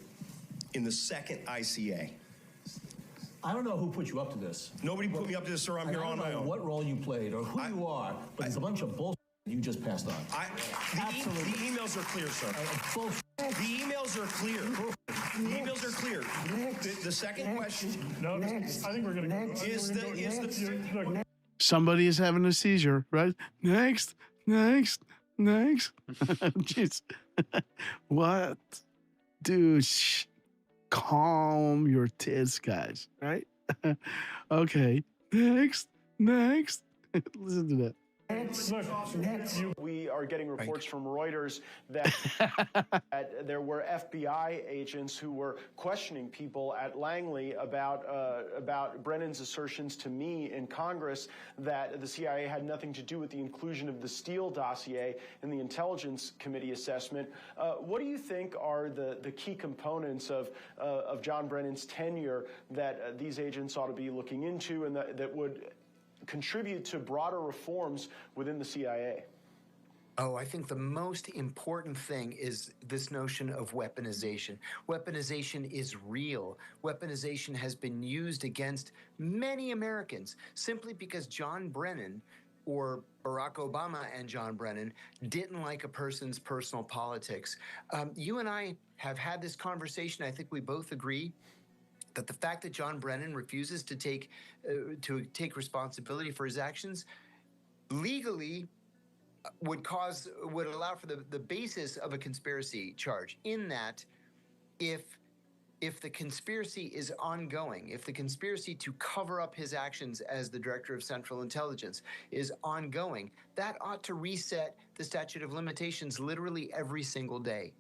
in the second ICA. I don't know who put you up to this. Nobody put me up to this, sir. I'm here on my own. What role you played or who you are, but it's a bunch of bullshit you just passed on. The emails are clear, sir. The emails are clear. The emails are clear. The second question. No, I think we're going to go. Somebody is having a seizure, right? Next. Jeez. What? Dude, calm your tits, guys, right? Okay. Next. Listen to that. We are getting reports from Reuters that, that there were FBI agents who were questioning people at Langley about Brennan's assertions to me in Congress that the CIA had nothing to do with the inclusion of the Steele dossier in the Intelligence Committee assessment. What do you think are the key components of John Brennan's tenure that these agents ought to be looking into and that would contribute to broader reforms within the CIA? Oh, I think the most important thing is this notion of weaponization. Weaponization is real. Weaponization has been used against many Americans simply because John Brennan or Barack Obama and John Brennan didn't like a person's personal politics. You and I have had this conversation. I think we both agree that the fact that John Brennan refuses to take responsibility for his actions legally would allow for the basis of a conspiracy charge, in that if the conspiracy is ongoing, if the conspiracy to cover up his actions as the director of Central Intelligence is ongoing, that ought to reset the statute of limitations literally every single day.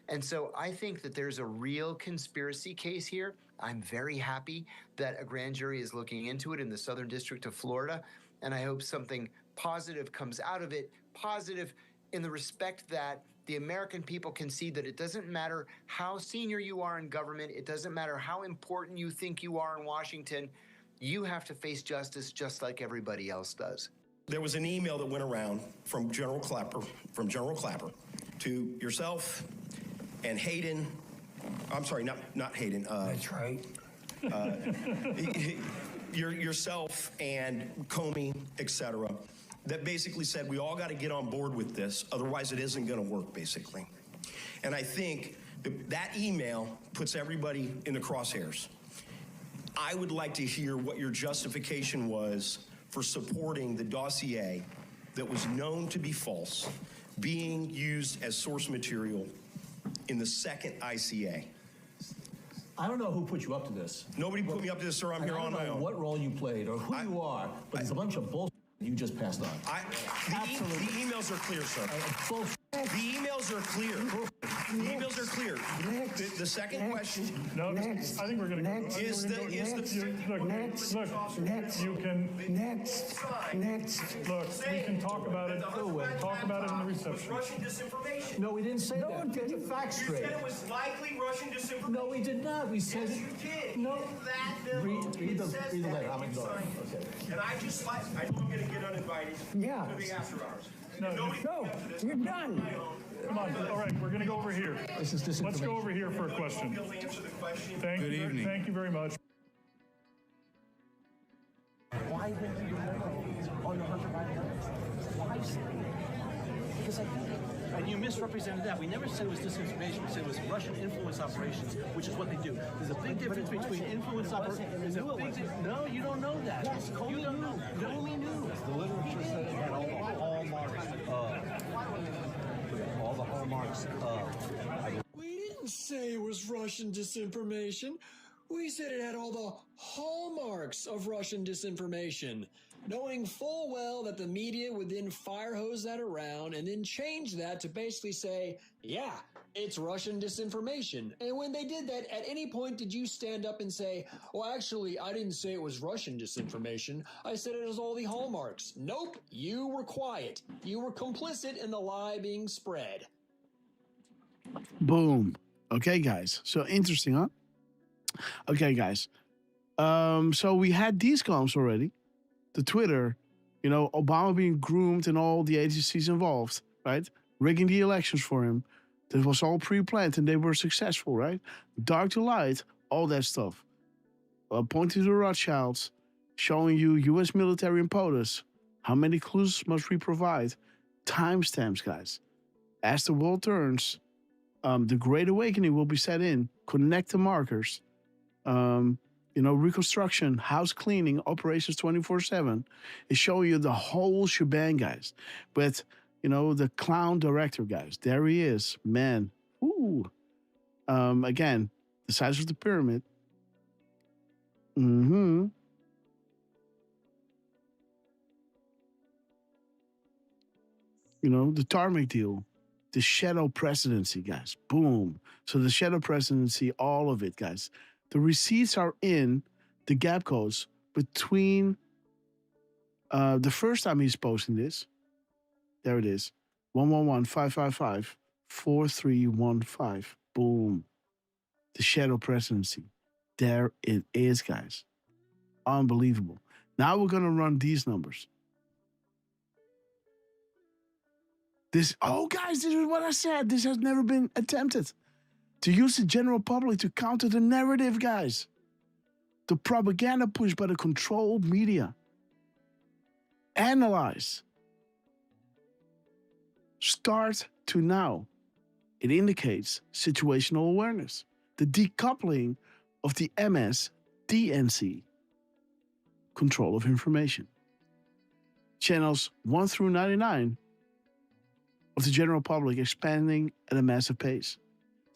And so I think that there's a real conspiracy case here. I'm very happy that a grand jury is looking into it in the Southern District of Florida, and I hope something positive comes out of it, positive in the respect that the American people can see that it doesn't matter how senior you are in government, it doesn't matter how important you think you are in Washington, you have to face justice just like everybody else does. There was an email that went around from General Clapper to yourself and Hayden. I'm sorry, not Hayden. That's right. Yourself and Comey, etc., that basically said we all got to get on board with this, otherwise it isn't going to work, basically. And I think that email puts everybody in the crosshairs. I would like to hear what your justification was for supporting the dossier that was known to be false being used as source material in the second ICA. I don't know who put you up to this. Nobody put me up to this, sir. I'm here on my own. I don't know what role you played or who you are, but it's a bunch of bullshit you just passed on. The emails are clear, sir. The emails are clear. The emails are clear. The second question. No, I think we're going to go. Look, we can talk about it. Talk about it in the reception. Russian disinformation. No, we didn't say that. Get the facts straight. You said it was likely Russian disinformation. No, we did not. We said yes, you did. No. Read the letter. I'm ignoring. Okay. And I just I know I'm going to get uninvited. Yeah. To the after hours. No, you're done. Come on. All right, we're going to go over here. Let's go over here for a question. Good evening. Thank you very much. Why didn't you remember on the Hunter Biden letters? Why? Because and you misrepresented that. We never said it was disinformation. We said it was Russian influence operations, which is what they do. There's a big difference between influence operations. No, you don't know that. Yes, Comey knew. Comey knew. The literature said it had all the hallmarks of. We didn't say it was Russian disinformation. We said it had all the hallmarks of Russian disinformation, knowing full well that the media would then fire hose that around and then change that to basically say, yeah, it's Russian disinformation. And when they did that, at any point did you stand up and say, well, actually, I didn't say it was Russian disinformation. I said it was all the hallmarks. Nope, you were quiet. You were complicit in the lie being spread. Boom. Okay, guys. So interesting, huh? Okay, guys. So we had these columns already. The Twitter, Obama being groomed and all the agencies involved, right? Rigging the elections for him. That was all pre-planned and they were successful, right? Dark to light, all that stuff. Pointing to the Rothschilds, showing you U.S. military and POTUS. How many clues must we provide? Timestamps, guys. As the world turns, the Great Awakening will be set in. Connect the markers. Reconstruction, house cleaning, operations 24/7 is showing you the whole shebang, guys. But, the clown director, guys, there he is, man. Ooh. Again, the size of the pyramid. You know, the tarmac deal, the shadow presidency, guys. Boom. So the shadow presidency, all of it, guys. The receipts are in the gap codes between the first time he's posting this. There it is. 111-555-4315. Boom. The shadow presidency. There it is, guys. Unbelievable. Now we're going to run these numbers. Guys, this is what I said. This has never been attempted. To use the general public to counter the narrative, guys. The propaganda push by the controlled media. Analyze. Start to now. It indicates situational awareness. The decoupling of the MS-DNC. Control of information. Channels 1 through 99 of the general public expanding at a massive pace.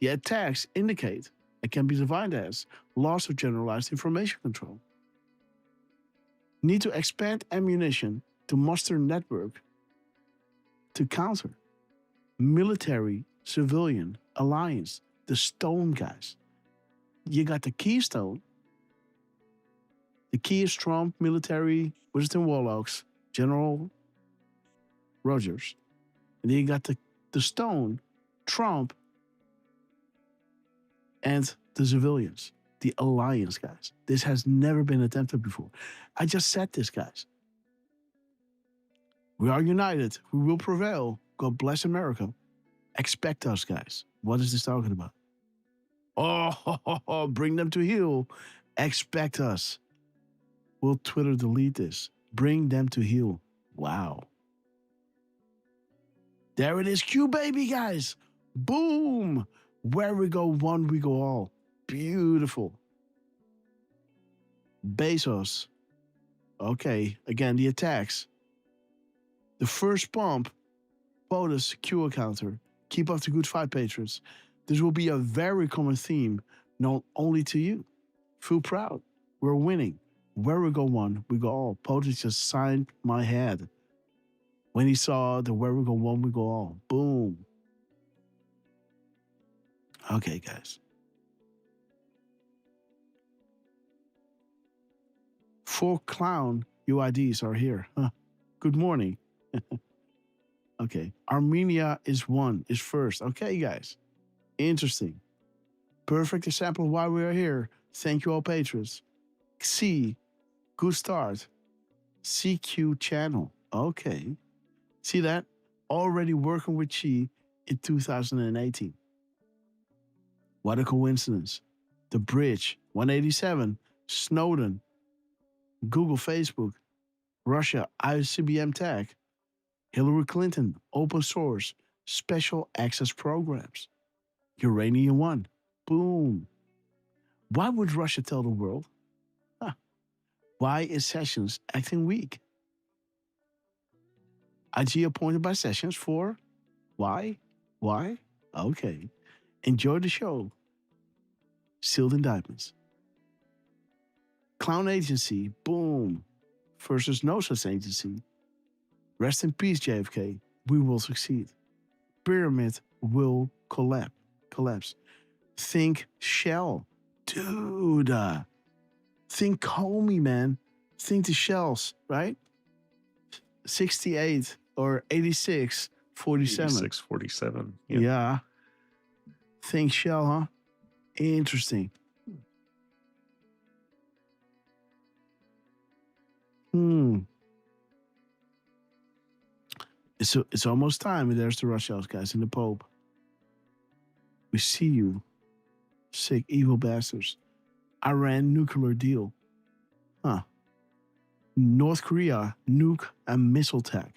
The attacks indicate it can be defined as loss of generalized information control. Need to expand ammunition to muster network to counter. Military, civilian, alliance, the stone, guys. You got the keystone. The key is Trump, military, Wizards and Warlocks, General Rogers. And then you got the stone, Trump, and the civilians, the alliance, guys. This has never been attempted before. I just said this, guys. We are united. We will prevail. God bless America. Expect us, guys. What is this talking about? Oh, bring them to heel. Expect us. Will Twitter delete this? Bring them to heel. Wow. There it is, Q baby, guys. Boom. Where we go one, we go all. Beautiful. Bezos. Okay, again, the attacks. The first pump. POTUS Q counter. Keep up the good fight, patrons. This will be a very common theme known only to you. Feel proud. We're winning. Where we go one, we go all. POTUS just signed my head. When he saw the where we go one, we go all. Boom. Okay, guys. 4 clown UIDs are here. Huh. Good morning. Okay. Armenia is first. Okay, guys. Interesting. Perfect example of why we are here. Thank you all, patrons. C. Good start. CQ channel. Okay. See that? Already working with Xi in 2018. What a coincidence. The Bridge, 187, Snowden, Google, Facebook, Russia, ICBM tag, Hillary Clinton, open source, special access programs, Uranium One, boom. Why would Russia tell the world? Huh. Why is Sessions acting weak? IG appointed by Sessions for why? Why? Okay. Enjoy the show. Sealed indictments. Clown agency, boom. Versus no such agency. Rest in peace, JFK. We will succeed. Pyramid will collapse. Think Shell. Dude. Think Comey, man. Think the shells, right? 68 or 86, 47. 86, 47. Yeah. Think Shell, huh? Interesting. It's almost time. There's the Russia guys and the Pope. We see you, sick, evil bastards. Iran nuclear deal. Huh. North Korea nuke and missile attack.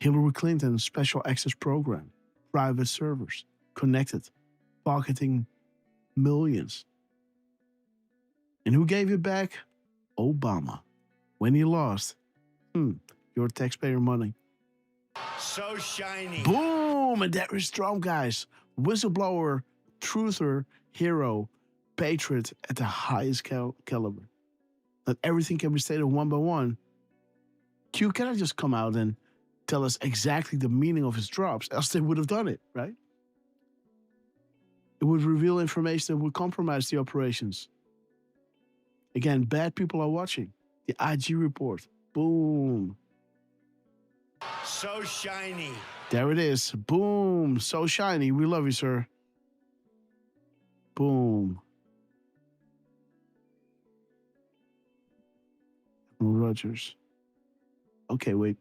Hillary Clinton special access program. Private servers. Connected. Pocketing millions. And who gave it back? Obama. When he lost. Your taxpayer money. So shiny. Boom! And there is Trump, guys. Whistleblower, truther, hero, patriot at the highest caliber. That everything can be stated one by one. Q, can I just come out and tell us exactly the meaning of his drops, else they would have done it, right? It would reveal information that would compromise the operations. Again, bad people are watching. The IG report. Boom. So shiny. There it is. Boom. So shiny. We love you, sir. Boom. Rogers. Okay, wait.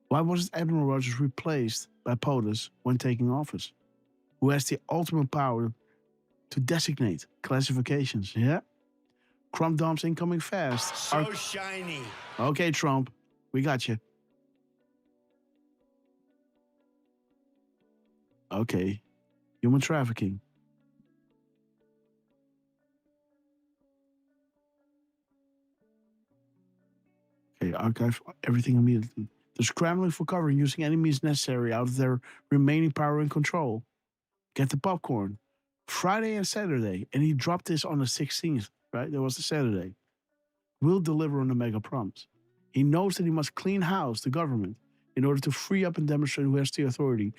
Why wasn't Admiral Rogers replaced by POTUS when taking office? Who has the ultimate power to designate classifications? Yeah. Trump dumps incoming fast. So shiny. Okay, Trump. We got you. Okay. Human trafficking. Okay, archive everything immediately. They're scrambling for cover and using any means necessary out of their remaining power and control. Get the popcorn. Friday and Saturday. And he dropped this on the 16th, right? That was the Saturday. Will deliver on the mega promise. He knows that he must clean house the government in order to free up and demonstrate who has the authority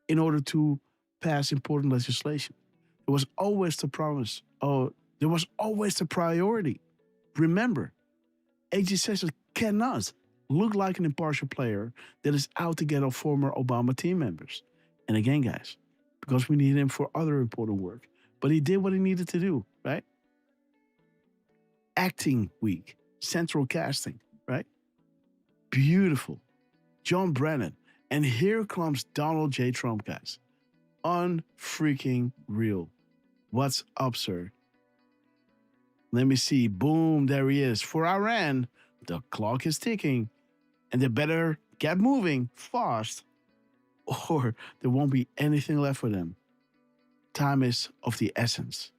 in order to pass important legislation. There was always the promise. Oh, there was always the priority. Remember, AG Sessions cannot look like an impartial player that is out to get off former Obama team members. And again, guys, because we need him for other important work. But he did what he needed to do, right? Acting week, central casting, right? Beautiful. John Brennan. And here comes Donald J. Trump, guys. Unfreaking real. What's up, sir? Let me see. Boom, there he is. For Iran, the clock is ticking. And they better get moving fast, or there won't be anything left for them. Time is of the essence.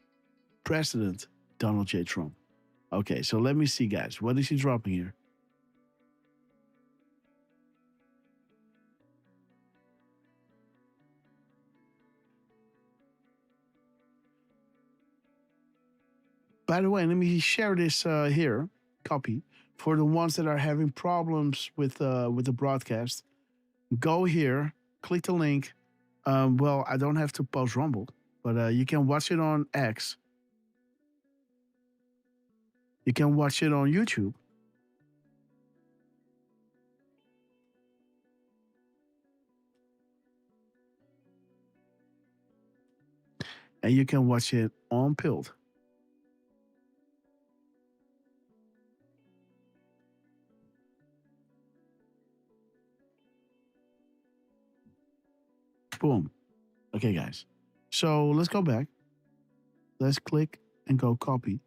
President Donald J. Trump. Okay, so let me see, guys. What is he dropping here? By the way, let me share this here, copy, for the ones that are having problems with the broadcast. Go here, click the link. Well, I don't have to post Rumble, but you can watch it on X. You can watch it on YouTube. And you can watch it on Pilled. Boom. Okay, guys. So let's go back. Let's click and go copy.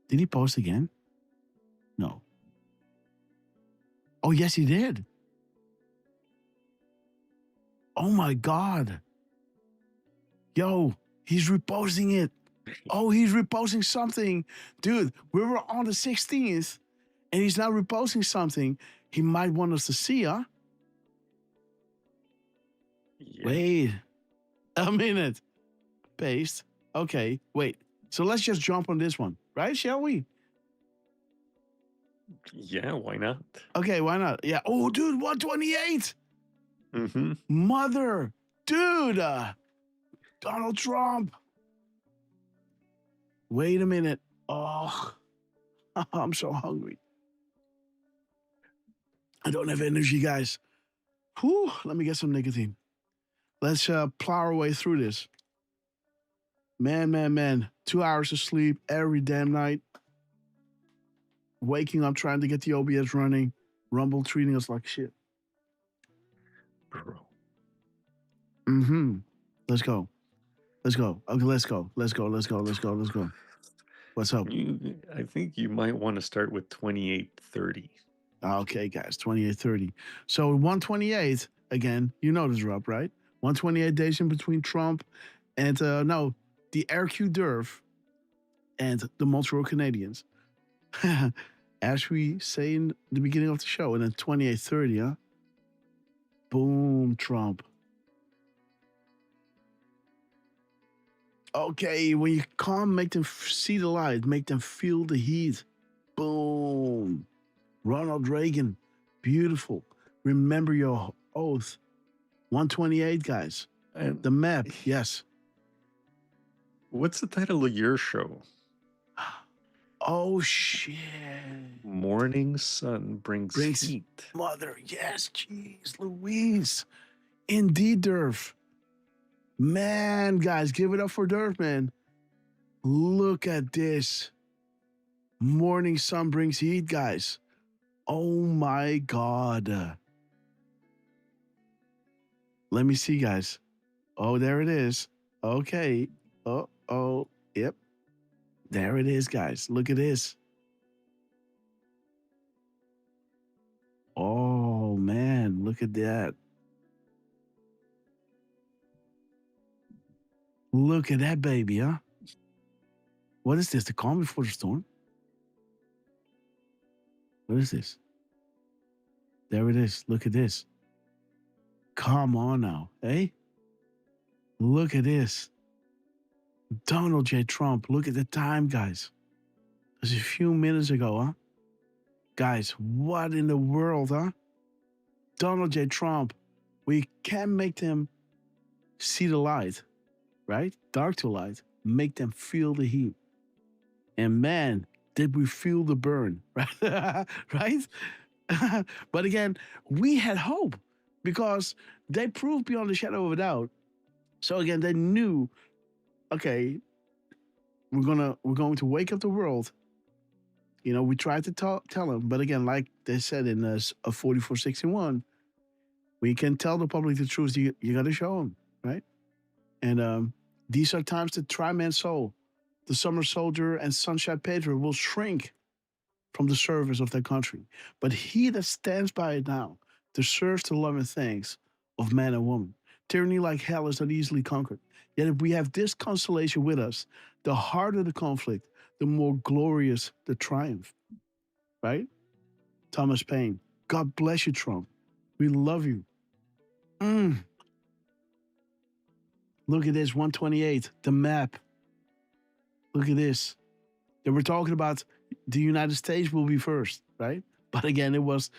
Did he post again? No. Oh, yes, he did. Oh, my God. Yo, he's reposting it. Oh, he's reposting something. Dude, we were on the 16th, and he's now reposting something he might want us to see, huh? Yeah. Wait a minute. Paste. Okay, wait. So let's just jump on this one, right? Shall we? Yeah, why not? Okay, why not? Yeah. Oh, dude, 128. Mm-hmm. Mother. Dude. Donald Trump. Wait a minute. Oh, I'm so hungry. I don't have energy, guys. Whew, let me get some nicotine. Let's plow our way through this. Man. 2 hours of sleep every damn night. Waking up, trying to get the OBS running. Rumble treating us like shit. Bro. Mm-hmm. Let's go. Okay, let's go. What's up? I think you might want to start with 2830. Okay, guys, 2830. So 128, again, you know the drop, right? 128 days in between Trump and, the RQ Derf and the Montreal Canadiens. As we say in the beginning of the show, and then 2830, huh? Boom, Trump. Okay, when you come, make them see the light, make them feel the heat. Boom. Ronald Reagan, beautiful. Remember your oath. 128, guys. And the map, yes. What's the title of your show? Oh, shit. Morning Sun brings heat. Mother, yes, jeez, Louise. Indeed, Derf. Man, guys, give it up for Derf, man. Look at this. Morning Sun brings heat, guys. Oh my God. Let me see, guys. Oh, there it is. Okay. Oh, yep. There it is, guys. Look at this. Oh, man, look at that. Look at that baby, huh? What is this? The calm before the storm? What is this? There it is. Look at this. Come on now, eh? Look at this. Donald J. Trump. Look at the time, guys. Just a few minutes ago, huh? Guys, what in the world, huh? Donald J. Trump. We can make them see the light, right? Dark to light. Make them feel the heat. And man, did we feel the burn, right? Right? But again, we had hope because they proved beyond a shadow of a doubt. So again, they knew, okay, we're going to wake up the world. You know, we tried to tell them, but again, like they said in 4461, we can tell the public the truth. You got to show them, right? And these are times that try man's soul. The summer soldier and sunshine patriot will shrink from the service of their country. But he that stands by it now deserves the love and thanks of man and woman. Tyranny like hell is not easily conquered. Yet if we have this constellation with us, the harder the conflict, the more glorious the triumph. Right? Thomas Paine. God bless you, Trump. We love you. Look at this, 128, the map. Look at this. They were talking about the United States will be first, right? But again, it was,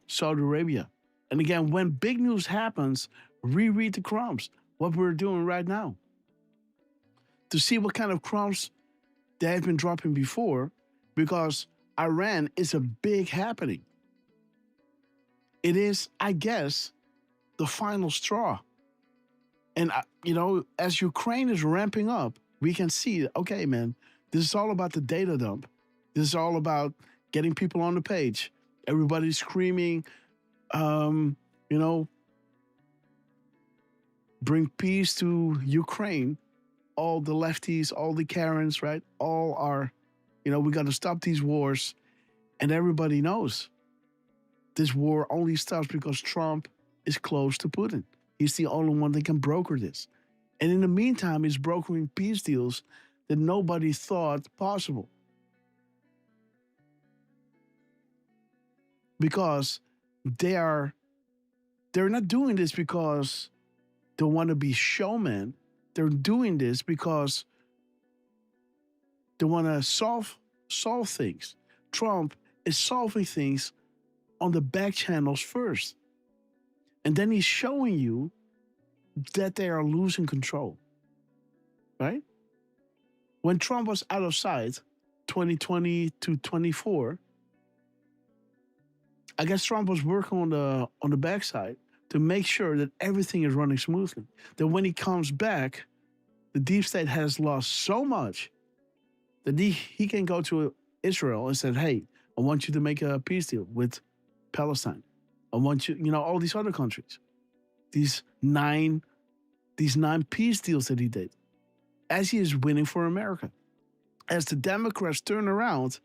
Saudi Arabia. And again, when big news happens, reread the crumbs, what we're doing right now. To see what kind of crumbs they have been dropping before, because Iran is a big happening. It is, I guess, the final straw. And, as Ukraine is ramping up, we can see, okay, man, this is all about the data dump. This is all about getting people on the page. Everybody's screaming, bring peace to Ukraine. All the lefties, all the Karens, right? All are, we got to stop these wars. And everybody knows this war only stops because Trump is close to Putin. He's the only one that can broker this. And in the meantime, he's brokering peace deals that nobody thought possible. Because they're not doing this because they want to be showmen. They're doing this because they want to solve things. Trump is solving things on the back channels first. And then he's showing you that they are losing control, right? When Trump was out of sight, 2020 to 24, I guess Trump was working on the backside to make sure that everything is running smoothly. That when he comes back, the deep state has lost so much that he can go to Israel and say, hey, I want you to make a peace deal with Palestine. I want you, all these other countries. These nine peace deals that he did. As he is winning for America. As the Democrats turn around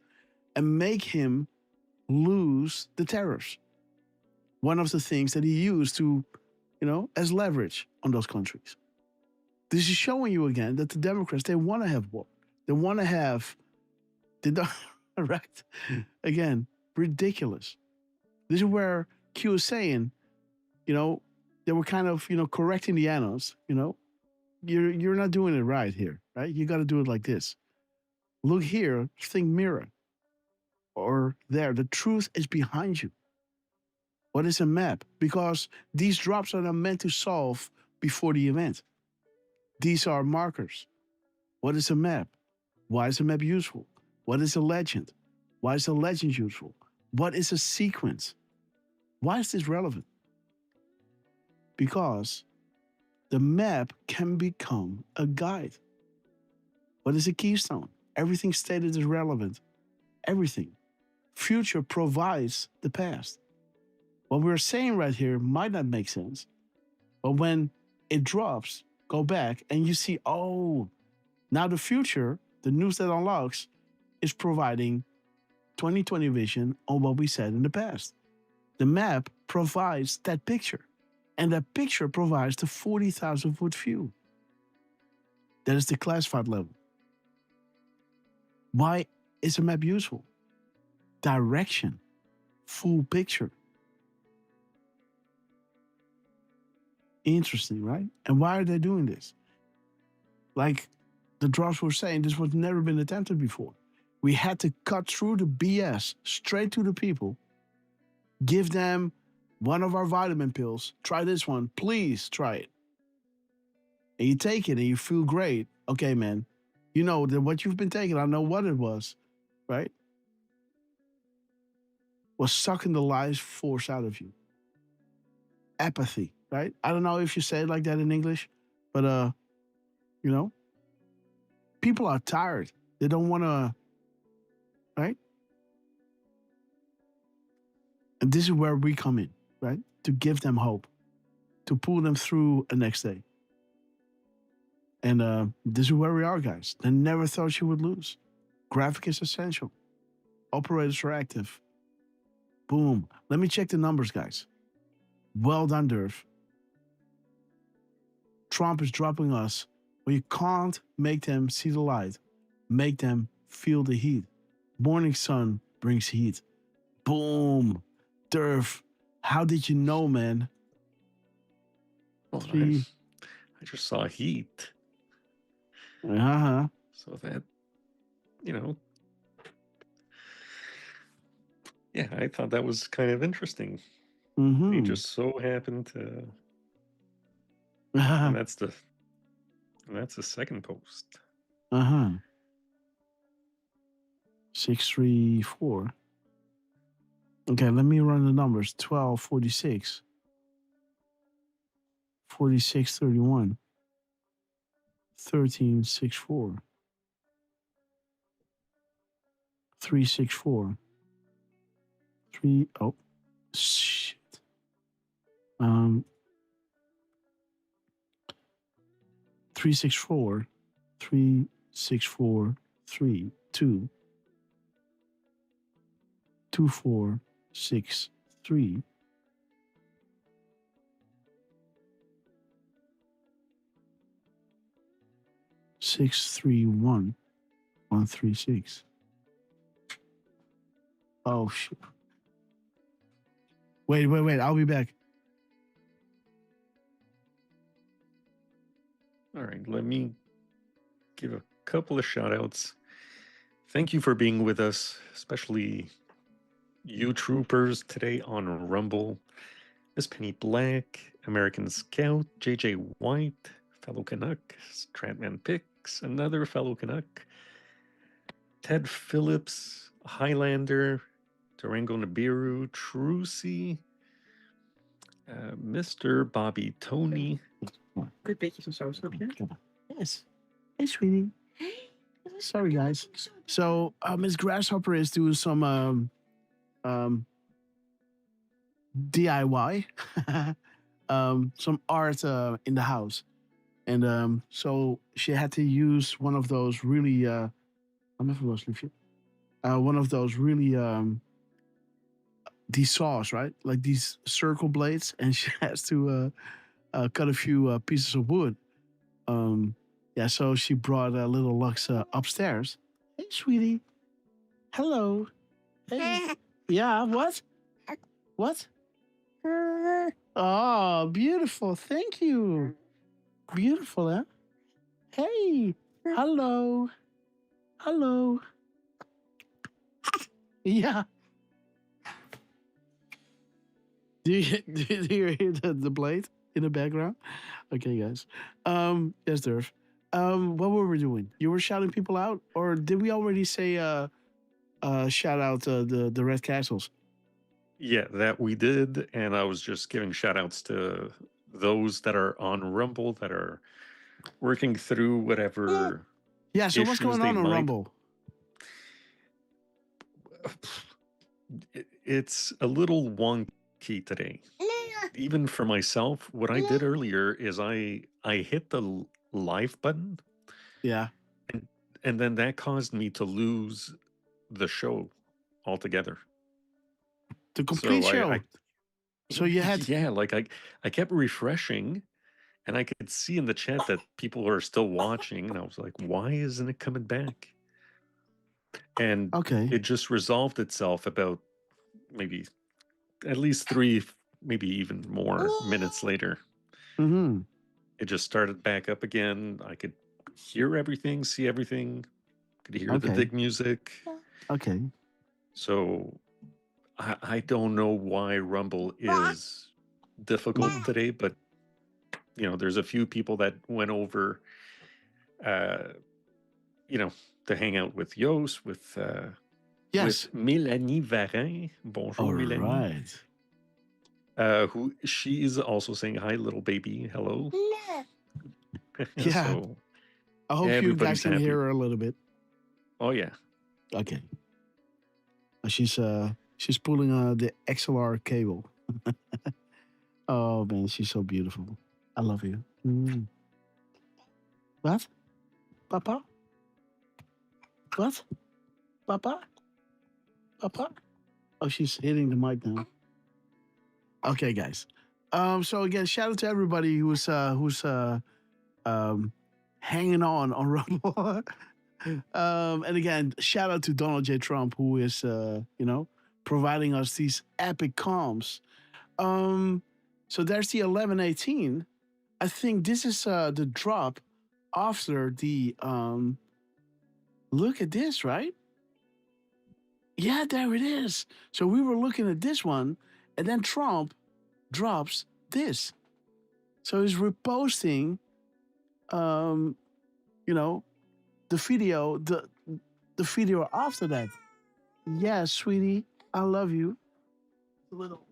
and make him lose the tariffs. One of the things that he used to, as leverage on those countries. This is showing you again that the Democrats, they want to have war. They want to have, right? Again, ridiculous. This is where Q is saying, they were kind of, correcting the annals, you're not doing it right here, right? You got to do it like this. Look here, think mirror. Or there, the truth is behind you. What is a map? Because these drops are not meant to solve before the event. These are markers. What is a map? Why is a map useful? What is a legend? Why is a legend useful? What is a sequence? Why is this relevant? Because the map can become a guide. What is a keystone? Everything stated is relevant. Everything. Future provides the past. What we're saying right here might not make sense, but when it drops, go back and you see, oh, now the future, the news that unlocks, is providing 2020 vision on what we said in the past. The map provides that picture, and that picture provides the 40,000-foot view. That is the classified level. Why is a map useful? Direction, full picture. Interesting, right? And why are they doing this? Like the drops were saying, this was never been attempted before. We had to cut through the BS straight to the people, give them one of our vitamin pills. Try this one, please try it. And you take it and you feel great. Okay, man, you know that what you've been taking, I know what it was, right? Was sucking the life force out of you. Apathy, right? I don't know if you say it like that in English, but you know, people are tired. They don't want to, right? And this is where we come in, right? To give them hope, to pull them through a next day. And this is where we are, guys. They never thought you would lose. Graphic is essential. Operators are active. Boom. Let me check the numbers, guys. Well done, Derf. Trump is dropping us. When you can't make them see the light, make them feel the heat. Morning sun brings heat. Boom. Derf, how did you know, man? Well, I just saw heat. Uh-huh. So that, you know, yeah, I thought that was kind of interesting. Mm-hmm. He just so happened to, and that's the second post. 634. Okay, let me run the numbers. 1246. 4631. 1364. 364. 3 oh shit. 364. 364. 3 2 2463. 631 136. Oh shit. Wait. I'll be back. All right, let me give a couple of shout outs. Thank you for being with us, especially you troopers today on Rumble. Miss Penny Black, American Scout, JJ White, fellow Canuck, Stratman Picks, another fellow Canuck, Ted Phillips, Highlander, Durango Nibiru, Trucy, Mr. Bobby Tony. Good beetje zo, snap je? Yes. Hey, sweetie. Sorry, guys. So, Miss Grasshopper is doing some DIY, some art in the house. And so she had to use one of those really, I'm even los, liefje. One of those really, these saws, right? Like these circle blades. And she has to cut a few pieces of wood. Yeah, so she brought little Lux upstairs. Hey, sweetie. Hello. Hey. Yeah, what? What? Oh, beautiful. Thank you. Beautiful, huh? Hey, hello. Hello. Yeah. Do you hear the blade in the background? Okay, guys. Yes, Derf. What were we doing? You were shouting people out, or did we already say shout out the Red Castles? Yeah, that we did, and I was just giving shout outs to those that are on Rumble that are working through whatever Yeah, so what's issues going they on might. Rumble? It's a little wonky today. Even for myself, what I did earlier is I hit the live button. Yeah. And then that caused me to lose the show altogether. The complete show. So you had yeah, like I kept refreshing, and I could see in the chat that people are still watching, and I was like, why isn't it coming back? And it just resolved itself about maybe at least 3, maybe even more minutes later. Mm-hmm. It just started back up again. I could hear everything, see everything, could hear the dig music. Okay. So I don't know why Rumble is difficult today, but there's a few people that went over, to hang out with Jos, with yes, with Mélanie Varin. Bonjour, all Mélanie. right. Who she is also saying hi, little baby, hello. Yeah. So I hope you guys can hear her a little bit. Oh yeah. Okay. She's pulling the XLR cable. Oh man, she's so beautiful. I love you. Mm. What? Papa? What? Papa? Papa? Oh, she's hitting the mic now. Okay, guys. So again, shout out to everybody who's hanging on Rumble. And again, shout out to Donald J. Trump, who is providing us these epic comms. So there's the 1118. I think this is the drop after the look at this, right? Yeah, there it is. So we were looking at this one, and then Trump drops this. So he's reposting the video, the video after that. Yeah, sweetie, I love you. Little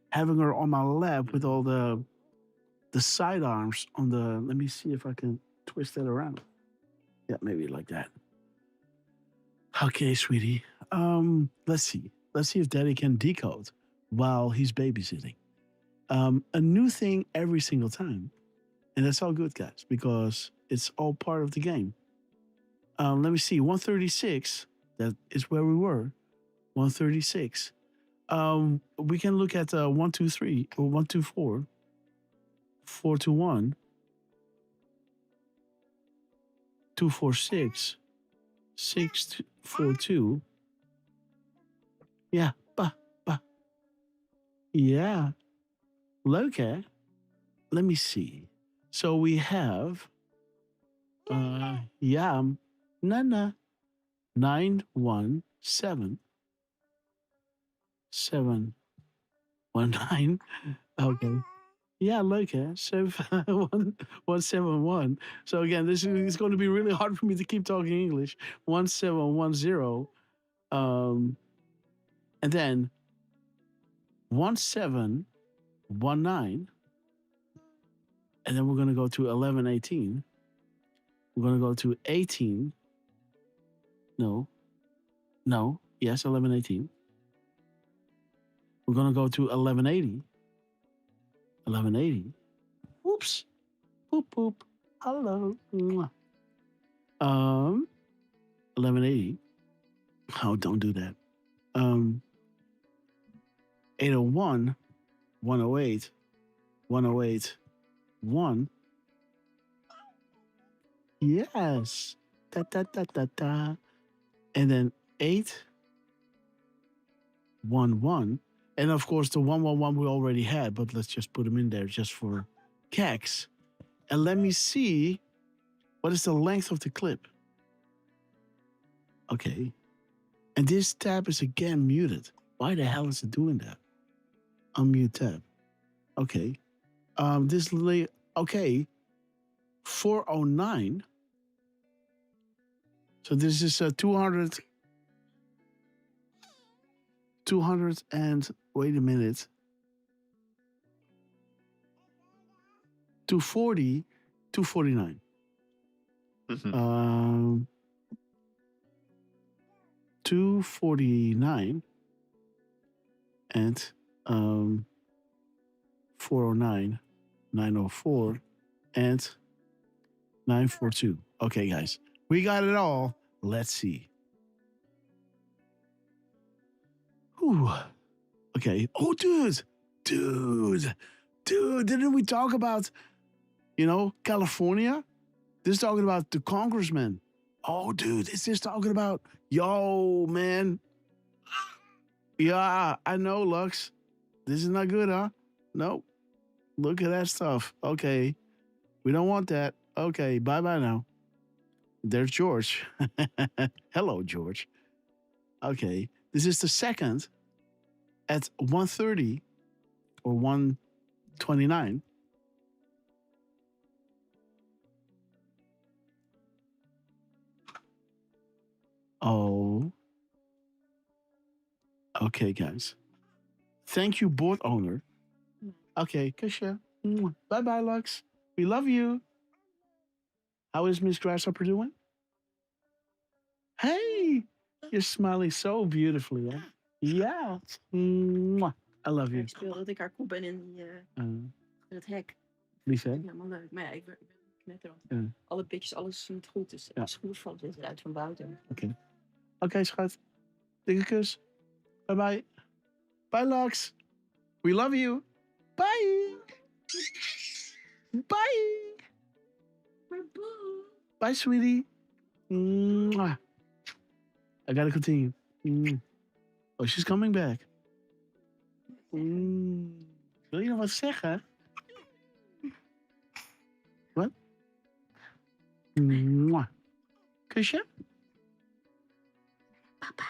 having her on my lap with all the sidearms on the. Let me see if I can twist that around. Yeah, maybe like that. Okay, sweetie. Let's see. Let's see if Daddy can decode while he's babysitting. A new thing every single time, and that's all good, guys, because it's all part of the game. Let me see. 136. That is where we were. 136. We can look at 123 or 124, 421, 246, 642. Yeah, yeah. Okay. Let me see. So we have Nana 917 719. Okay. Yeah, Loka 171. So again, this is going to be really hard for me to keep talking English. 1710. And then 1719. And then we're going to go to 1118. We're going to go to 18. No. Yes, 1118. We're going to go to 1180. 1180. Whoops. Boop, boop. Hello. 1180. Oh, don't do that. 801, 108, 108, 1. Yes. Da, da, da, da, da. And then 811. And of course, the 111 we already had, but let's just put them in there just for keks. And let me see what is the length of the clip. Okay. And this tab is again muted. Why the hell is it doing that? Unmute tab. Okay. Okay. 409. So this is 200 and wait a minute. 240, 249. 249 and 409, 904 and 942. Okay, guys, we got it all. Let's see. Whew. Okay. Oh, dude. Didn't we talk about, California? This is talking about the congressman. Oh, dude, is this talking about, yo, man. Yeah, I know, Lux. This is not good, huh? Nope. Look at that stuff. Okay. We don't want that. Okay, bye-bye now. There's George. Hello, George. Okay. This is the second at 1:30 or 1:29. Oh. Okay, guys. Thank you, board owner. Okay, Kusha. Bye-bye, Lux. We love you. How is Miss Grasshopper doing? Hey, you're smiling so beautifully, hè? Ja. Mwah. I love you. Ik speel dat ik haar kop ben in het hek. Lief, hè? Ja, helemaal leuk. Maar ja, ik ben knetter. Alle bitches, alles is niet goed. Dus de schoen valt weer uit van buiten. Oké. Oké, schat. Dikke kus. Bye-bye. Bye, Lux. We love you. Bye. Bye. Bye, sweetie. Mwah. I gotta continue. Oh, she's coming back. Wil je nog wat zeggen? Wat? Mwah. Kusje? Papa.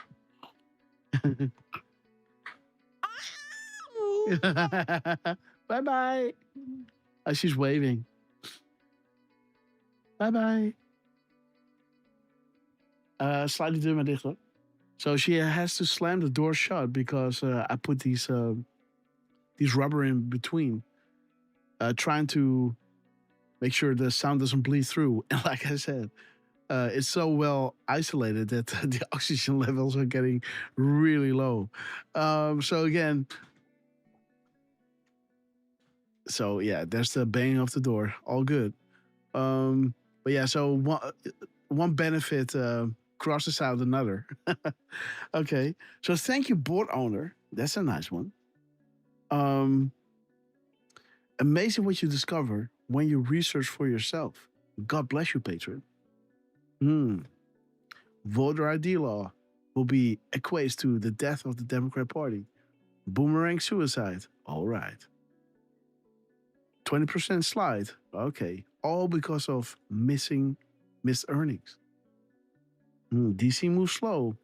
Bye-bye. Oh, she's waving. Bye-bye. Slightly deur maar dicht hoor. So she has to slam the door shut because I put these rubber in between, trying to make sure the sound doesn't bleed through. And like I said, it's so well isolated that the oxygen levels are getting really low. So again, there's the banging of the door. All good. But yeah, so one benefit crosses out another. Okay, so thank you, board owner. That's a nice one. Amazing what you discover when you research for yourself. God bless you, patron. Voter ID law will be equates to the death of the Democrat Party. Boomerang suicide. All right. 20% slide. Okay. All because of missed earnings. DC moves slow.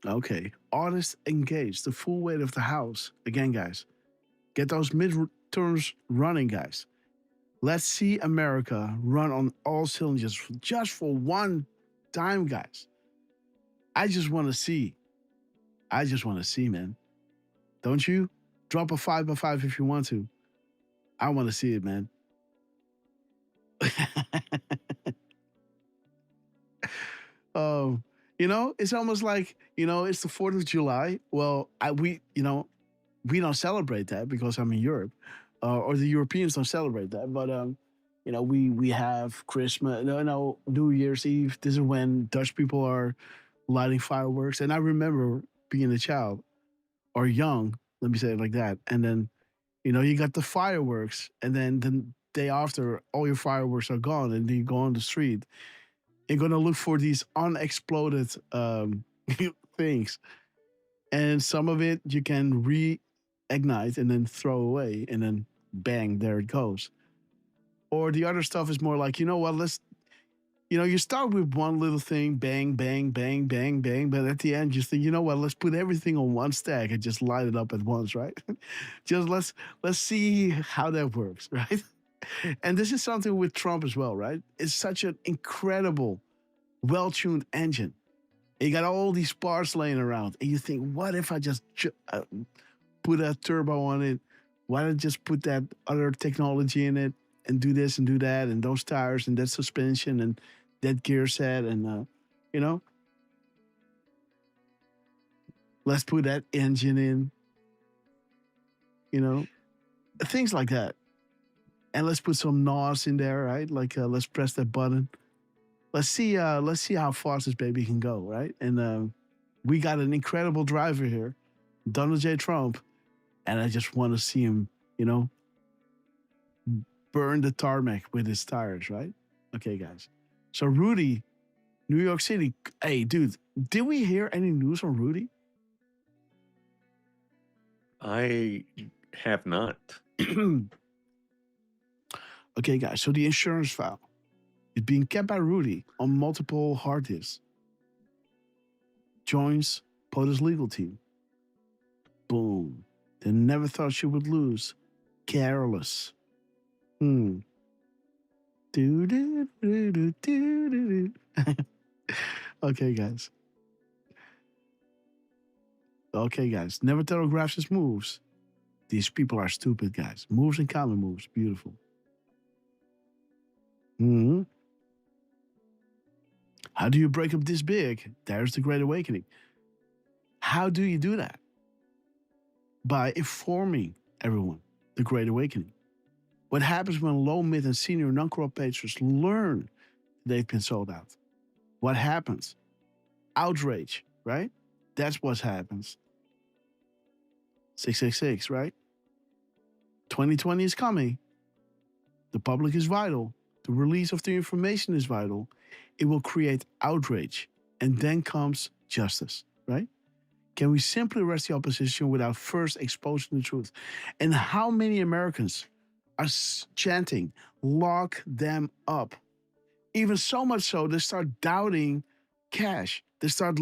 Okay. Artists engaged. The full weight of the House. Again, guys. Get those midterms running, guys. Let's see America run on all cylinders just for one time, guys. I just want to see. Man. Don't you? Drop a 5x5 if you want to. I want to see it, man. It's almost like, it's the 4th of July. Well, we don't celebrate that because I'm in Europe, or the Europeans don't celebrate that. But, we have Christmas, New Year's Eve. This is when Dutch people are lighting fireworks. And I remember being a child or young, let me say it like that. And then, you got the fireworks, and then the day after, all your fireworks are gone, and then you go on the street. You're going to look for these unexploded things. And some of it you can ignite and then throw away, and then bang, there it goes. Or the other stuff is more like, you know what, you start with one little thing, bang, bang, bang, bang, bang, but at the end, you think, you know what, let's put everything on one stack and just light it up at once, right? Just let's see how that works, right? And this is something with Trump as well, right? It's such an incredible, well-tuned engine. You got all these parts laying around, and you think, what if I just put a turbo on it? Why don't I just put that other technology in it and do this and do that, and those tires and that suspension and that gear set, and let's put that engine in, things like that. And let's put some NOS in there, right? Like let's press that button. Let's see how fast this baby can go, right? And we got an incredible driver here, Donald J. Trump, and I just want to see him, burn the tarmac with his tires, right? Okay, guys. So Rudy, New York City. Hey, dude, did we hear any news on Rudy? I have not. Okay, guys. So the insurance file is being kept by Rudy on multiple hard disks. Joins POTUS legal team. Boom. They never thought she would lose. Careless. Do do do do do do. Okay, guys. Okay, guys. Never telegraphs his moves. These people are stupid, guys. Moves and counter moves. Beautiful. How do you break up this big? There's the Great Awakening. How do you do that? By informing everyone the Great Awakening. What happens when low, mid, and senior non-corrupt patrons learn they've been sold out? What happens? Outrage, right? That's what happens. 666, right? 2020 is coming. The public is vital. The release of the information is vital. It will create outrage. And then comes justice, right? Can we simply arrest the opposition without first exposing the truth? And how many Americans are chanting, lock them up? Even so much so, they start doubting cash. They start,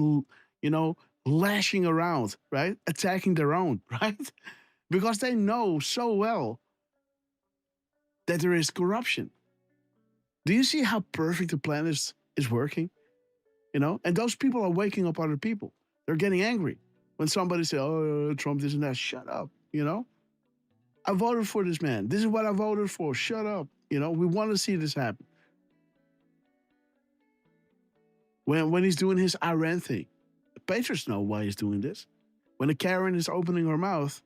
lashing around, right? Attacking their own, right? Because they know so well that there is corruption. Do you see how perfect the plan is working? And those people are waking up other people. They're getting angry when somebody says, oh, Trump, this and that. Shut up, I voted for this man. This is what I voted for. Shut up. We want to see this happen. When he's doing his Iran thing, the patriots know why he's doing this. When a Karen is opening her mouth,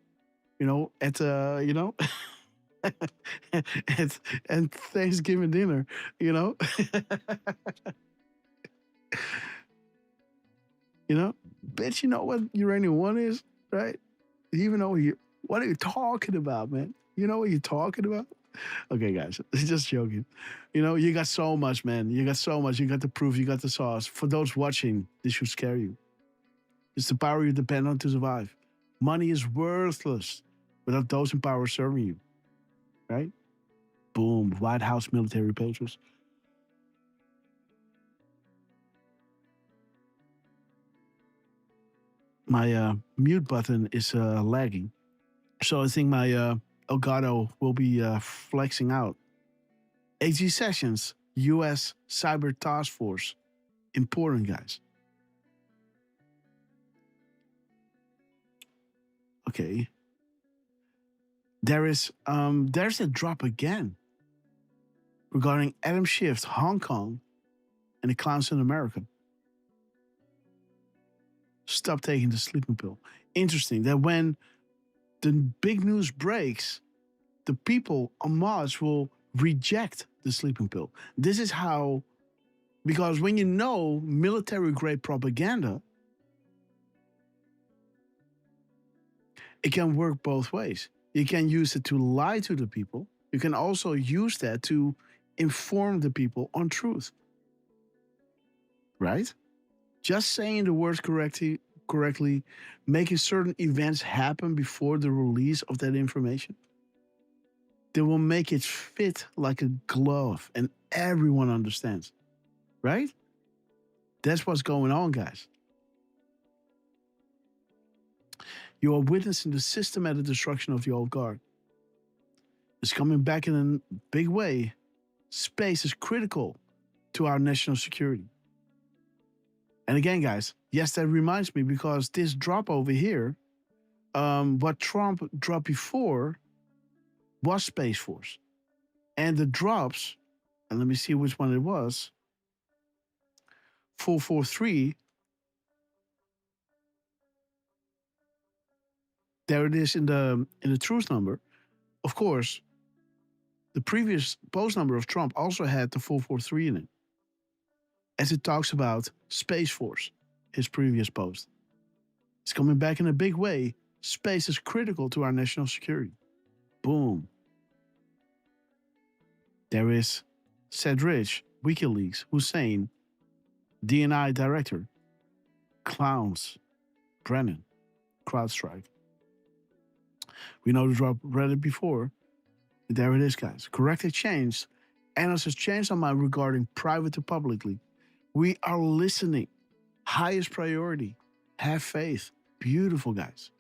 at at Thanksgiving dinner, bitch, you know what uranium 1 is, right? You even know what are you talking about, man? You know what you're talking about? Okay, guys, just joking. You got so much, man. You got so much. You got the proof. You got the sauce. For those watching, this should scare you. It's the power you depend on to survive. Money is worthless without those in power serving you, right? Boom, White House military patrons. My mute button is lagging. So I think my Elgato will be flexing out. AG Sessions, U.S. Cyber Task Force. Important, guys. Okay. There's a drop again regarding Adam Schiff, Hong Kong, and the clowns in America. Stop taking the sleeping pill. Interesting that when the big news breaks, the people en masse will reject the sleeping pill. This is how, because when you know military-grade propaganda, it can work both ways. You can use it to lie to the people. You can also use that to inform the people on truth. Right? Just saying the words correctly correctly, making certain events happen before the release of that information. They will make it fit like a glove and everyone understands, right? That's what's going on, guys. You are witnessing the systematic destruction of the old guard. It's coming back in a big way. Space is critical to our national security. And again, guys, yes, that reminds me because this drop over here, what Trump dropped before was Space Force. And the drops, and let me see which one it was, 443. There it is in the truth number. Of course, the previous post number of Trump also had the 443 in it, as it talks about Space Force, his previous post. It's coming back in a big way. Space is critical to our national security. Boom. There is Cedric, WikiLeaks, Hussein, DNI director, Clowns, Brennan, CrowdStrike. We know the drop, read it before. There it is, guys. Correct exchange. Analysts has changed our mind regarding private to publicly. We are listening. Highest priority. Have faith. Beautiful, guys.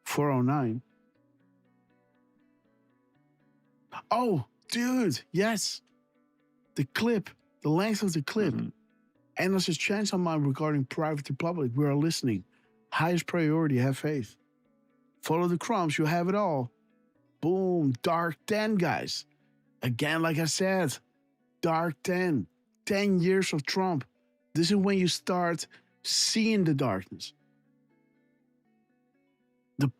$409. Oh, dude, yes. The clip, the length of the clip. Analysts has changed our mind regarding private to public. We are listening. Highest priority, have faith. Follow the crumbs, you'll have it all. Boom, dark 10, guys. Again, like I said, dark 10. 10 years of Trump. This is when you start seeing the darkness. The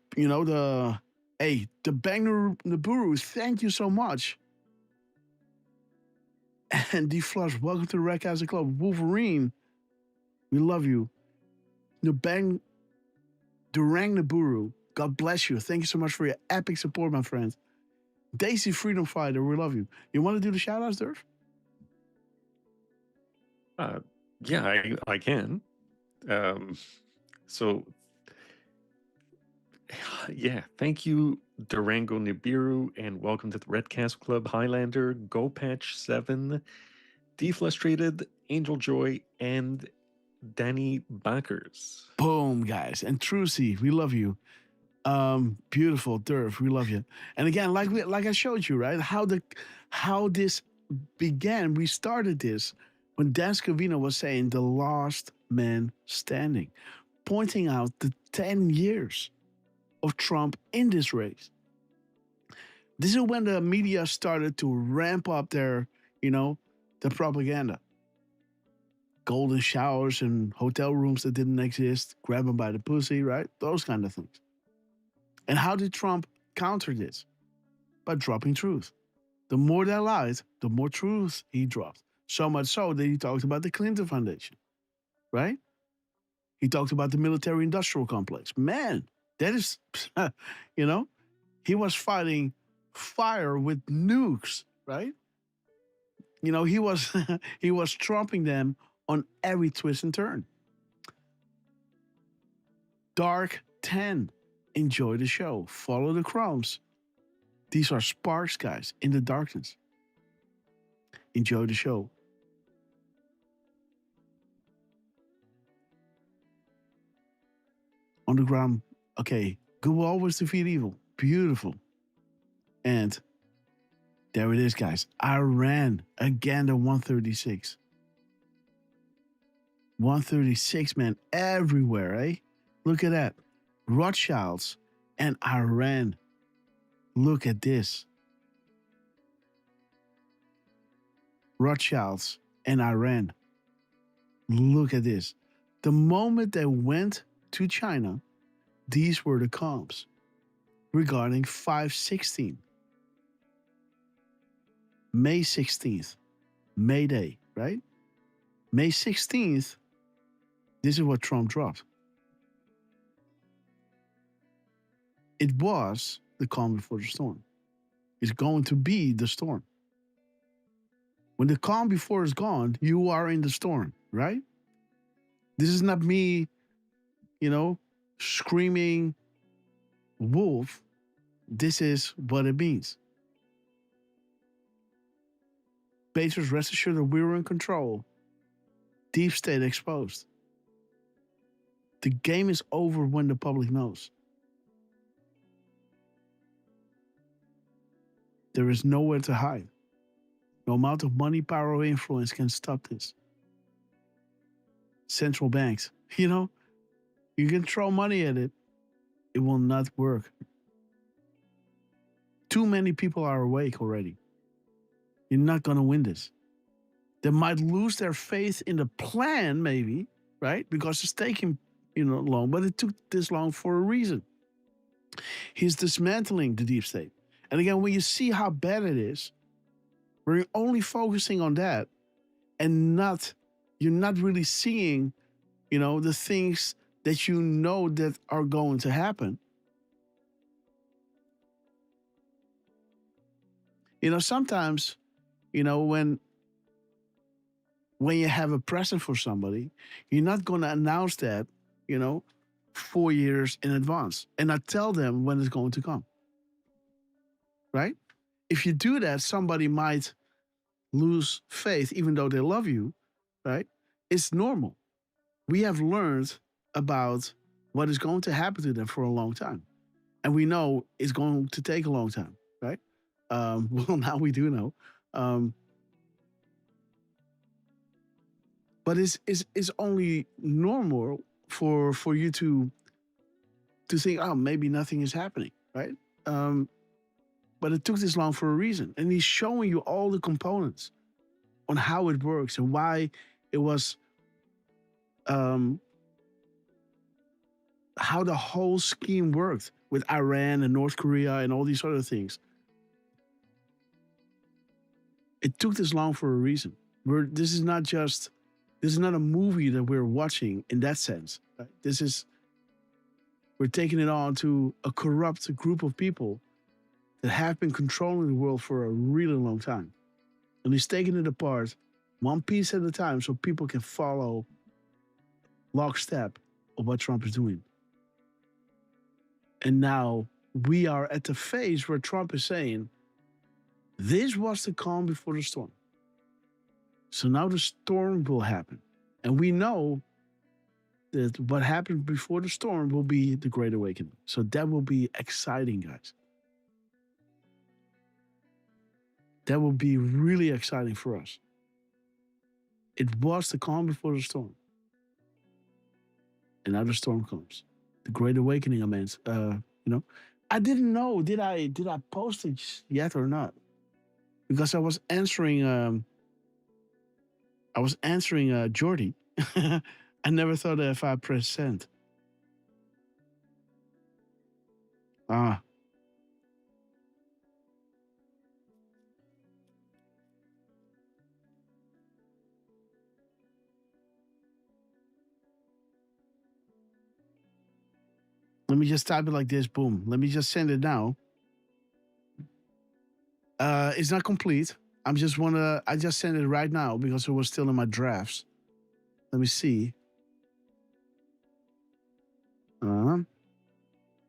Bang Naburu, thank you so much. And D-Flush, welcome to the Red Castle Club. Wolverine, we love you. Durang Naburu, God bless you. Thank you so much for your epic support, my friends. Daisy Freedom Fighter, we love you. You want to do the shout-outs, Derf? Yeah, I can. So, yeah, thank you, Durango Nibiru, and welcome to the Red Castle Club, Highlander, GoPatch7, Deflustrated, Angel Joy, and Danny Backers. Boom, guys. And Trucy, we love you. Beautiful, Derf, we love you. And again, like I showed you, right? How this began. We started this when Dan Scavino was saying the last man standing, pointing out the 10 years of Trump in this race. This is when the media started to ramp up their propaganda. Golden showers and hotel rooms that didn't exist, grab them by the pussy, right? Those kind of things. And how did Trump counter this? By dropping truth. The more they lied, the more truth he dropped. So much so that he talked about the Clinton Foundation, right? He talked about the military-industrial complex. Man, that is, he was fighting fire with nukes, right? He was he was trumping them on every twist and turn. Dark 10. Enjoy the show. Follow the crumbs. These are sparks, guys, in the darkness. Enjoy the show. On the ground, okay. Good will always defeat evil. Beautiful. And there it is, guys. Iran, again, the 136. 136, man, everywhere, eh? Look at that. Rothschilds and Iran. Look at this. Rothschilds and Iran. Look at this. The moment they went to China, these were the comps regarding 5/16. May 16th, May Day, right? May 16th, this is what Trump dropped. It was the calm before the storm. It's going to be the storm. When the calm before is gone, you are in the storm, right? This is not me, screaming wolf. This is what it means. Patriots, rest assured that we were in control. Deep state exposed. The game is over when the public knows. There is nowhere to hide. No amount of money, power, or influence can stop this. Central banks, you can throw money at it. It will not work. Too many people are awake already. You're not going to win this. They might lose their faith in the plan, maybe, right? Because it's taking, long, but it took this long for a reason. He's dismantling the deep state. And again, when you see how bad it is, we're only focusing on that and you're not really seeing, the things that that are going to happen. Sometimes, when you have a present for somebody, you're not going to announce that, 4 years in advance and not tell them when it's going to come. Right? If you do that, somebody might lose faith, even though they love you, right? It's normal. We have learned about what is going to happen to them for a long time. And we know it's going to take a long time, right? Well, now we do know. But it's only normal for you to think, oh, maybe nothing is happening, right? But it took this long for a reason. And he's showing you all the components on how it works and why it was, how the whole scheme worked with Iran and North Korea and all these other things. It took this long for a reason. This is not a movie that we're watching in that sense. Right? We're taking it on to a corrupt group of people that have been controlling the world for a really long time. And he's taking it apart one piece at a time so people can follow lockstep of what Trump is doing. And now we are at the phase where Trump is saying, this was the calm before the storm. So now the storm will happen. And we know that what happened before the storm will be the Great Awakening. So that will be exciting, guys. That will be really exciting for us. It was the calm before the storm. And now the storm comes. The Great Awakening, I didn't know, did I post it yet or not? Because I was answering Jordy. I never thought that if I press send. Let me just type it like this. Boom. Let me just send it now. It's not complete. I just sent it right now because it was still in my drafts. Let me see.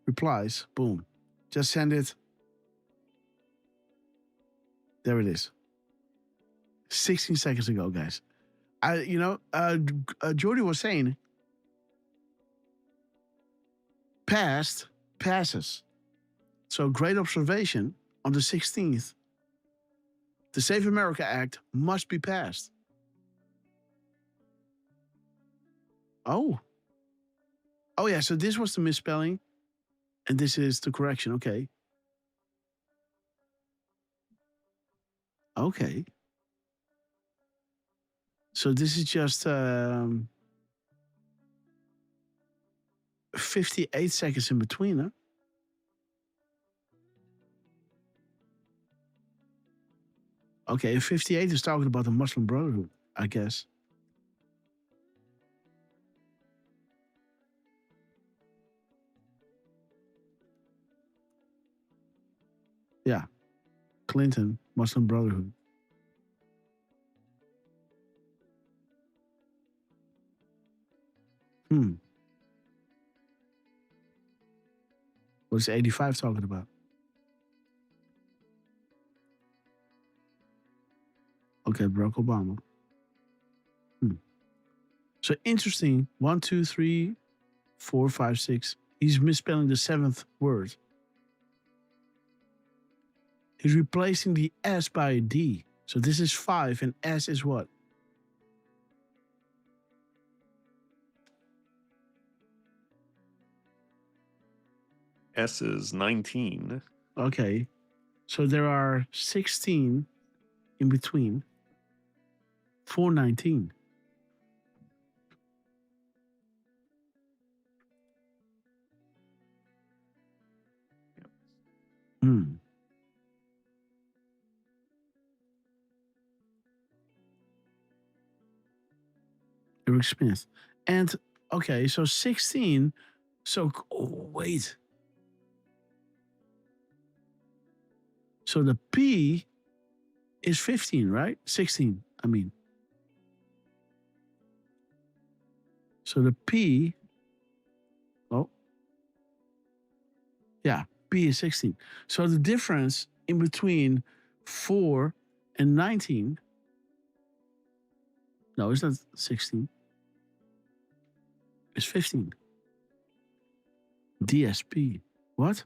Replies. Boom. Just send it. There it is. 16 seconds ago, guys. Jordy was saying, passes. So great observation. On the 16th, the Save America Act must be passed. Oh, yeah. So this was the misspelling, and this is the correction. Okay. So this is just 58 seconds in between, huh? Okay, and 58 is talking about the Muslim Brotherhood, I guess. Yeah. Clinton, Muslim Brotherhood. What's 85 talking about? Okay, Barack Obama. So interesting. 1, 2, 3, 4, 5, 6. He's misspelling the 7th word. He's replacing the S by a D. So this is 5 and S is what? S is 19. Okay. So there are 16 in between. 419. Eric Smith. And okay, so 16. So wait. So the P is 15, right? 16, I mean. So the P, yeah, P is 16. So the difference in between 4 and 19, no, it's not 16. It's 15. DSP. What?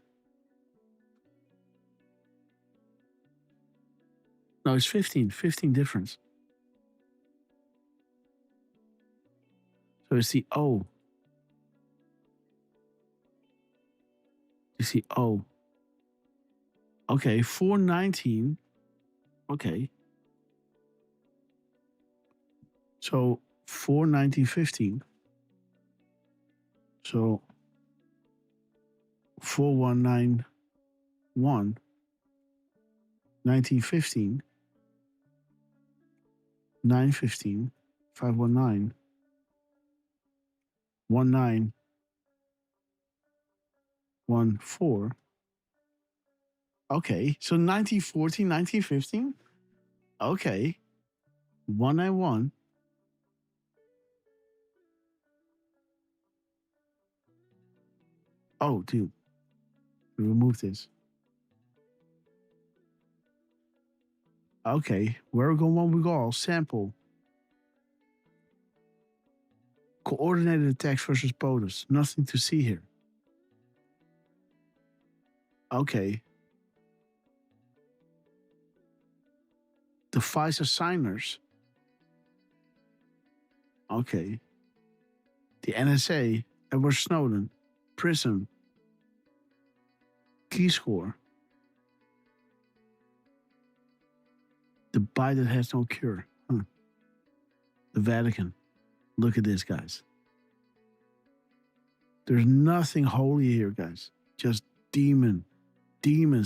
No, it's 15. 15 difference. So it's the O. It's the O. Okay, 419. Okay. So 41915. So 4191 1915 915 519 1914. Okay, so 1914, 1915. Okay, 191. Oh, dude, we removed this. Okay, where we going? One we go. Sample. Coordinated attacks versus POTUS. Nothing to see here. Okay. The FISA signers. Okay. The NSA, Edward Snowden, PRISM, Keyscore. The bite that has no cure. The Vatican. Look at this, guys. There's nothing holy here, guys. Just demons,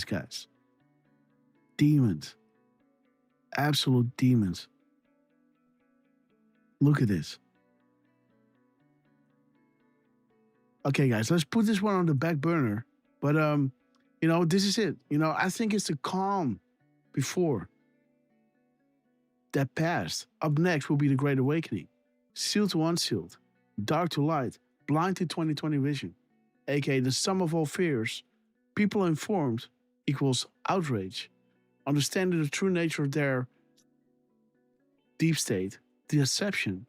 guys. Demons. Absolute demons. Look at this. Okay, guys, let's put this one on the back burner. But, this is it. I think it's the calm before that passed. Up next will be the Great Awakening. Sealed to unsealed. Dark to light. Blind to 2020 vision. AKA the sum of all fears. People informed equals outrage. Understanding the true nature of their deep state. Deception.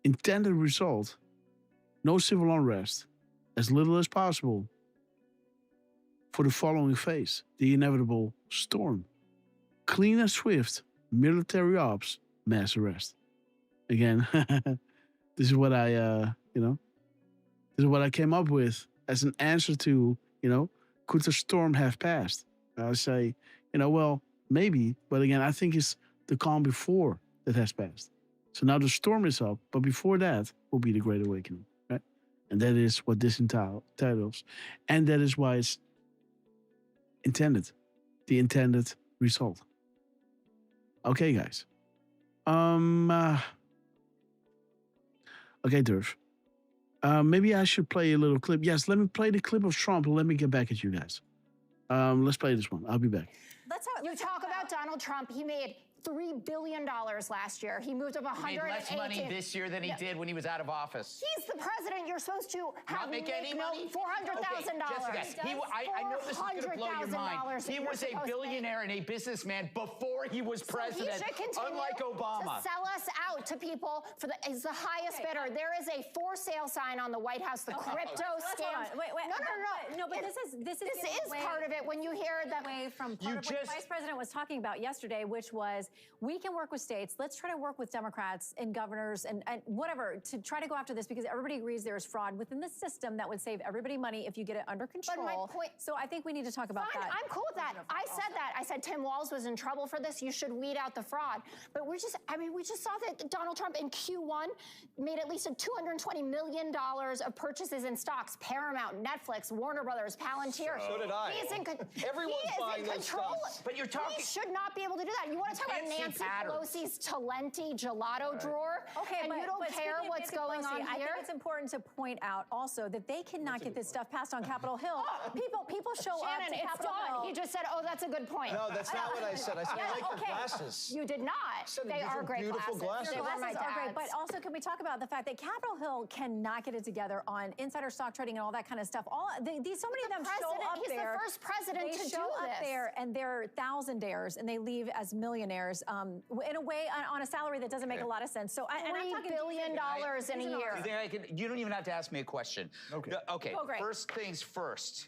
Intended result. No civil unrest. As little as possible. For the following phase. The inevitable storm. Clean and swift. Military ops. Mass arrest. Again, this is what I, this is what I came up with as an answer to, could the storm have passed? I say, well, maybe, but again, I think it's the calm before that has passed. So now the storm is up, but before that will be the Great Awakening, right? And that is what this entitles, and that is why it's intended, the intended result. Okay, guys. Okay, Derf. Maybe I should play a little clip. Yes, let me play the clip of Trump and let me get back at you guys. Let's play this one. I'll be back. You talk about Donald Trump. He made $3 billion last year. He moved up He made less money this year than he did when he was out of office. He's the president. You're supposed to have Not make any money? $400,000. Jessica, I know this is going to blow your mind. He was a billionaire and a businessman before he was president, So he should continue unlike Obama. to sell us out to people is the highest bidder. There is a for sale sign on the White House. The crypto scam. Wait. No, but this is part of it. When you hear that away from part of what the vice president was talking about yesterday, which was we can work with states. Let's try to work with Democrats and governors and whatever to try to go after this because everybody agrees there is fraud within the system that would save everybody money if you get it under control. But my point, so I think we need to talk about that. I'm cool with that. I said that. I said Tim Walz was in trouble for this. You should weed out the fraud. But we just saw that Donald Trump in Q1 made at least $220 million of purchases in stocks. Paramount, Netflix, Warner Brothers, Palantir. So did I. He's in Everyone's buying those control. stocks. But you're talking. He should not be able to do that. You want to talk about Nancy Pelosi's Talenti gelato drawer? Okay, and but you don't but care speaking of what's Nancy going Pelosi, on I here? think it's important to point out also that they cannot get this stuff passed on Capitol Hill. People show Shannon, up to it's Capitol done. Hill. He just said, "Oh, that's a good point." No, that's not what I said. I said I like your glasses. You did not. said They these are are great beautiful glasses. Your They were my glasses are great, dad's. but also can we talk about the fact that Capitol Hill cannot get it together on insider stock trading and all that kind of stuff. So many of them show up He's there. the first president They to show do up this. there and they're thousandaires and they leave as millionaires in a way on a salary that doesn't make a lot of sense. So and I'm talking $3 billion in a year. You don't even have to ask me a question. Okay. Oh, great. First things first.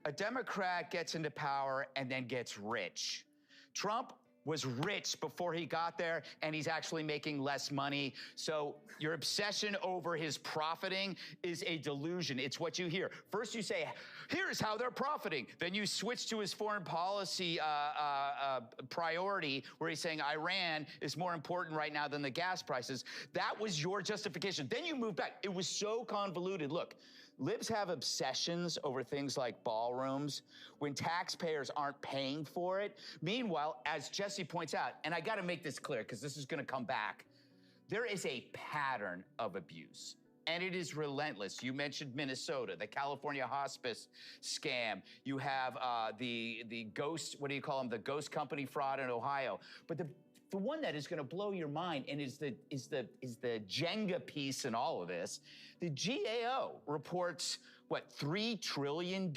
A Democrat gets into power and then gets rich. Trump was rich before he got there, and he's actually making less money. So your obsession over his profiting is a delusion. It's what you hear. First you say, here's how they're profiting. Then you switch to his foreign policy priority, where he's saying Iran is more important right now than the gas prices. That was your justification. Then you move back. It was so convoluted. Look, libs have obsessions over things like ballrooms when taxpayers aren't paying for it. Meanwhile, as Jesse points out, and I got to make this clear because this is going to come back, there is a pattern of abuse. And it is relentless. You mentioned Minnesota, the California hospice scam. You have the ghost, what do you call them? The ghost company fraud in Ohio. But the one that is going to blow your mind and is the Jenga piece in all of this, the GAO reports, $3 trillion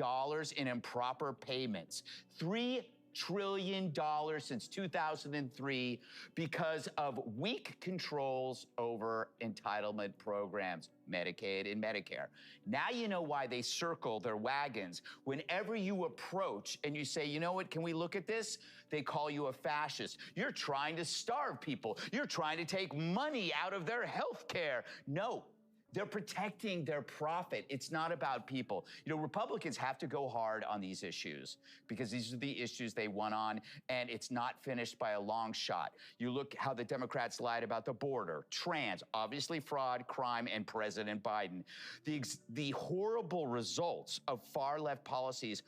in improper payments. $3 trillion since 2003 because of weak controls over entitlement programs, Medicaid and Medicare. Now you know why they circle their wagons. Whenever you approach and you say, you know what, can we look at this? They call you a fascist. You're trying to starve people. You're trying to take money out of their health care. No. They're protecting their profit. It's not about people. Republicans have to go hard on these issues because these are the issues they won on, and it's not finished by a long shot. You look how the Democrats lied about the border, trans, obviously fraud, crime, and President Biden. The horrible results of far-left policies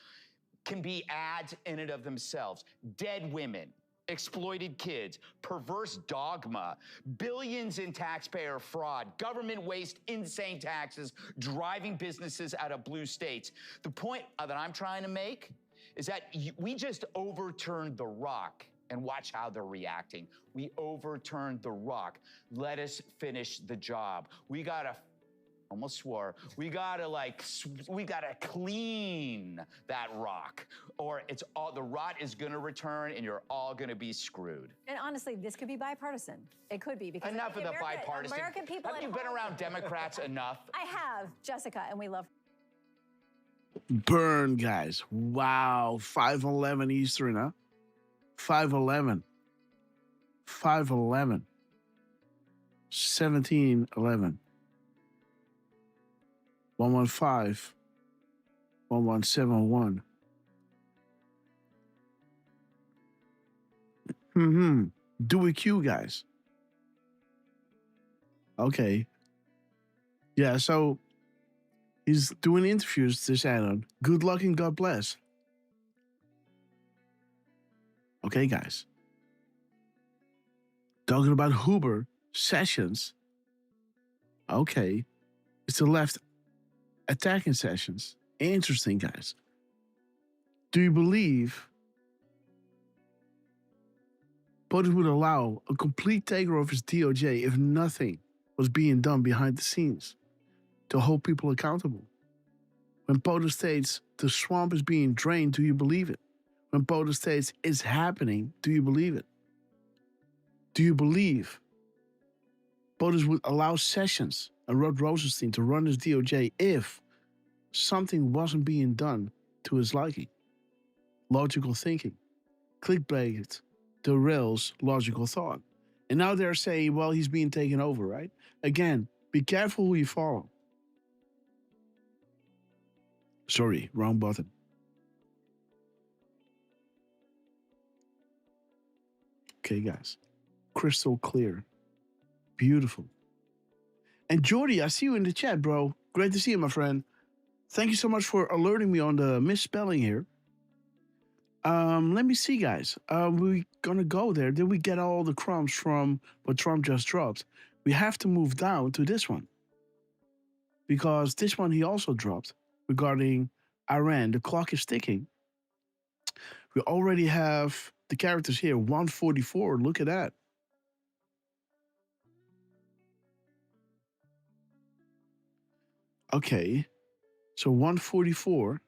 can be ads in and of themselves. Dead women, exploited kids, perverse dogma, billions in taxpayer fraud, government waste, insane taxes, driving businesses out of blue states. The point that I'm trying to make is that we just overturned the rock. And watch how they're reacting. We overturned the rock. Let us finish the job. We gotta we gotta clean that rock, or the rot is gonna return, and you're all gonna be screwed. And honestly, this could be bipartisan. It could be because enough of the bipartisan. American people. Have you been around Democrats enough? I have, Jessica, and we love. Burn, guys. Wow. 5:11 Eastern, huh? 5:11. 5:11. 17:11. 115. 1171. Dewey Q, guys. Okay. Yeah, so he's doing interviews to Shannon. Good luck and God bless. Okay, guys. Talking about Huber, Sessions. Okay. It's the left attacking Sessions. Interesting, guys. Do you believe POTUS would allow a complete takeover of his DOJ if nothing was being done behind the scenes to hold people accountable? When POTUS states the swamp is being drained, do you believe it? When POTUS states it's happening, do you believe it? Do you believe POTUS would allow Sessions and Rod Rosenstein to run his DOJ if something wasn't being done to his liking? Logical thinking. Clickbait derails logical thought. And now they're saying, well, he's being taken over, right? Again, be careful who you follow. Sorry, wrong button. Okay, guys. Crystal clear. Beautiful. And Jordy, I see you in the chat, bro. Great to see you, my friend. Thank you so much for alerting me on the misspelling here. Let me see, guys. We're gonna go there. Did we get all the crumbs from what Trump just dropped? We have to move down to this one. Because this one he also dropped regarding Iran. The clock is ticking. We already have the characters here, 144. Look at that. Okay. So 144.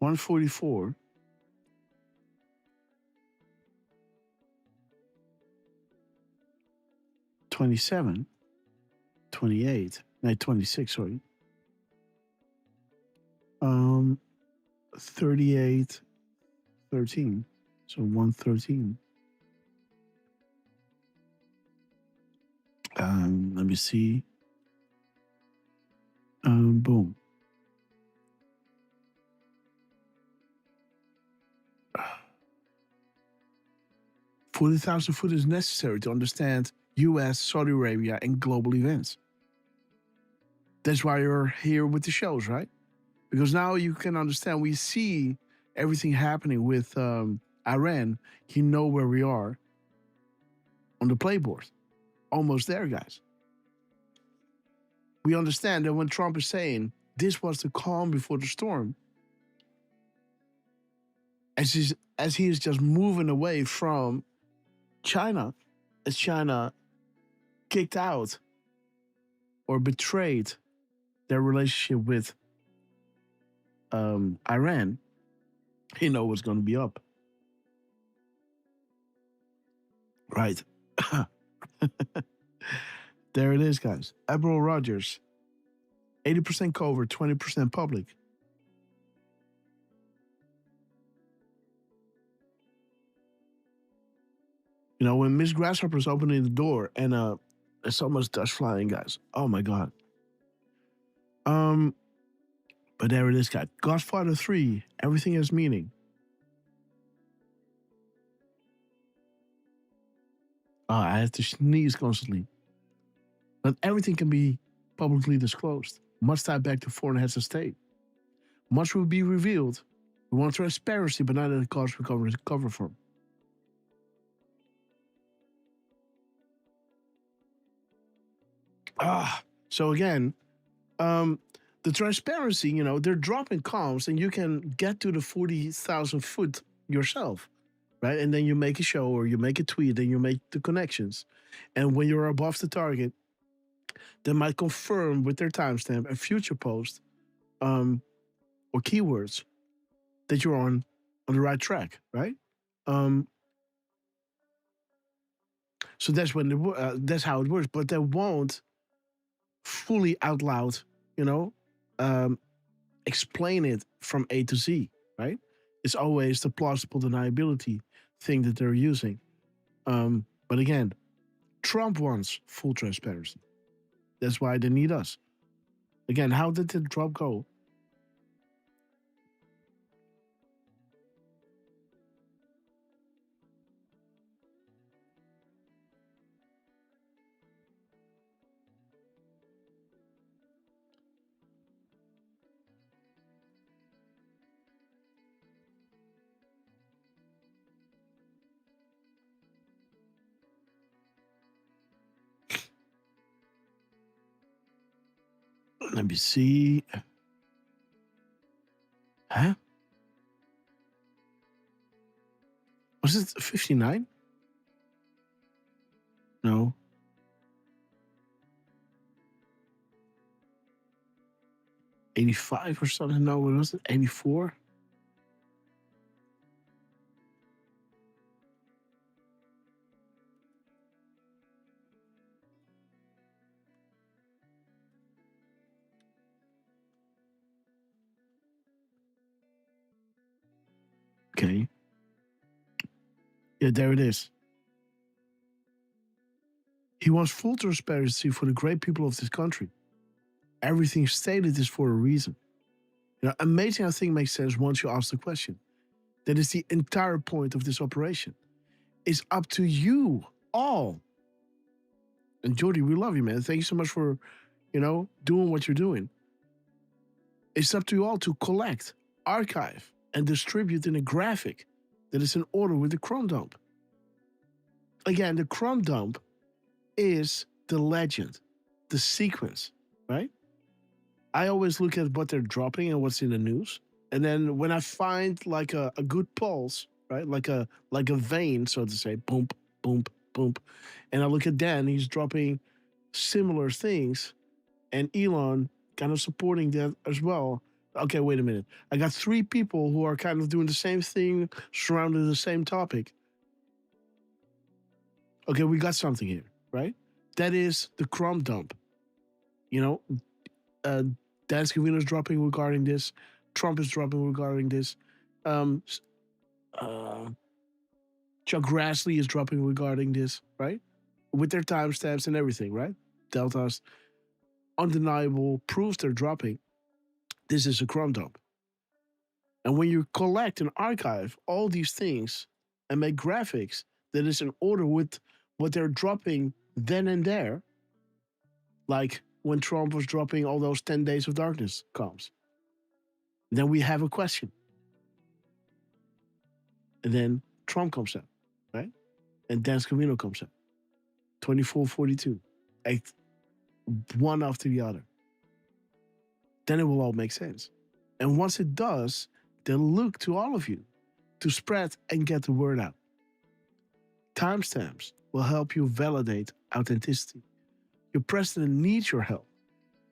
$144. 27, 28, no, 26, sorry. 38, 13. So 113. Let me see. Boom. $40,000 is necessary to understand U.S., Saudi Arabia, and global events. That's why you're here with the shows, right? Because now you can understand. We see everything happening with Iran. You know where we are on the playboard. Almost there, guys. We understand that when Trump is saying this was the calm before the storm, as he is just moving away from China, as China kicked out or betrayed their relationship with Iran, you know what's going to be up. Right. There it is, guys. Admiral Rogers, 80% covert, 20% public. You know, when Miss Grasshopper's opening the door and there's so much dust flying, guys. Oh my God. But there it is, guys. Godfather 3, everything has meaning. I have to sneeze constantly. But everything can be publicly disclosed. Much tied back to foreign heads of state. Much will be revealed. We want transparency, but not at the cost we cover from. So again, the transparency, you know, they're dropping comms and you can get to the 40,000 foot yourself, right? And then you make a show or you make a tweet and you make the connections. And when you're above the target, they might confirm with their timestamp a future post or keywords that you're on the right track, right? So that's when that's how it works. But they won't fully out loud, you know, explain it from A to Z, right? It's always the plausible deniability thing that they're using. But again, Trump wants full transparency. That's why they need us. Again, how did the drop go? Let me see. Huh? Was it 59? No. $85 or something? No, what was it? 84? Okay. Yeah, there it is. He wants full transparency for the great people of this country. Everything stated is for a reason. You know, amazing how things make sense once you ask the question. That is the entire point of this operation. It's up to you all. And Jordy, we love you, man. Thank you so much for, doing what you're doing. It's up to you all to collect, archive, and distribute in a graphic that is in order with the Chrome dump. Again, the Chrome dump is the legend, the sequence, right? I always look at what they're dropping and what's in the news. And then when I find like a good pulse, right? Like a vein, so to say, boom, boom, boom. And I look at Dan, he's dropping similar things. And Elon kind of supporting that as well. Okay, wait a minute. I got 3 people who are kind of doing the same thing, surrounding the same topic. Okay, we got something here, right? That is the Chrome dump. Dan Scavino's dropping regarding this. Trump is dropping regarding this. Chuck Grassley is dropping regarding this, right? With their timestamps and everything, right? Deltas. Undeniable proofs they're dropping. This is a Chrome dump. And when you collect and archive all these things and make graphics that is in order with what they're dropping then and there, like when Trump was dropping all those 10 days of darkness comms, then we have a question. And then Trump comes out, right? And Dan Scavino comes out. 24-42. One after the other. Then it will all make sense. And once it does, then look to all of you to spread and get the word out. Timestamps will help you validate authenticity. Your president needs your help.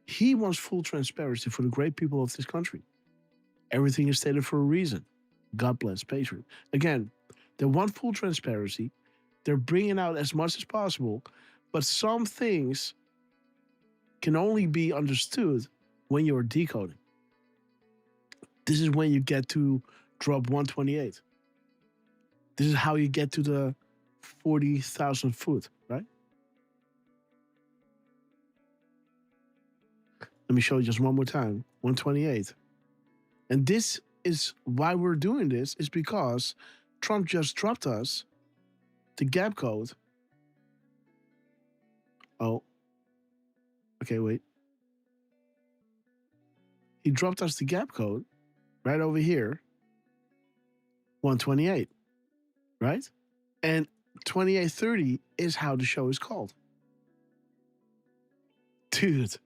He wants full transparency for the great people of this country. Everything is stated for a reason. God bless Patriot. Again, they want full transparency. They're bringing out as much as possible, but some things can only be understood when you're decoding. This is when you get to drop 128. This is how you get to the 40,000 foot, right? Let me show you just one more time. 128. And this is why we're doing this, is because Trump just dropped us the gap code. Oh. Okay, wait. He dropped us the gap code right over here. 128. Right? And 2830 is how the show is called. Dude.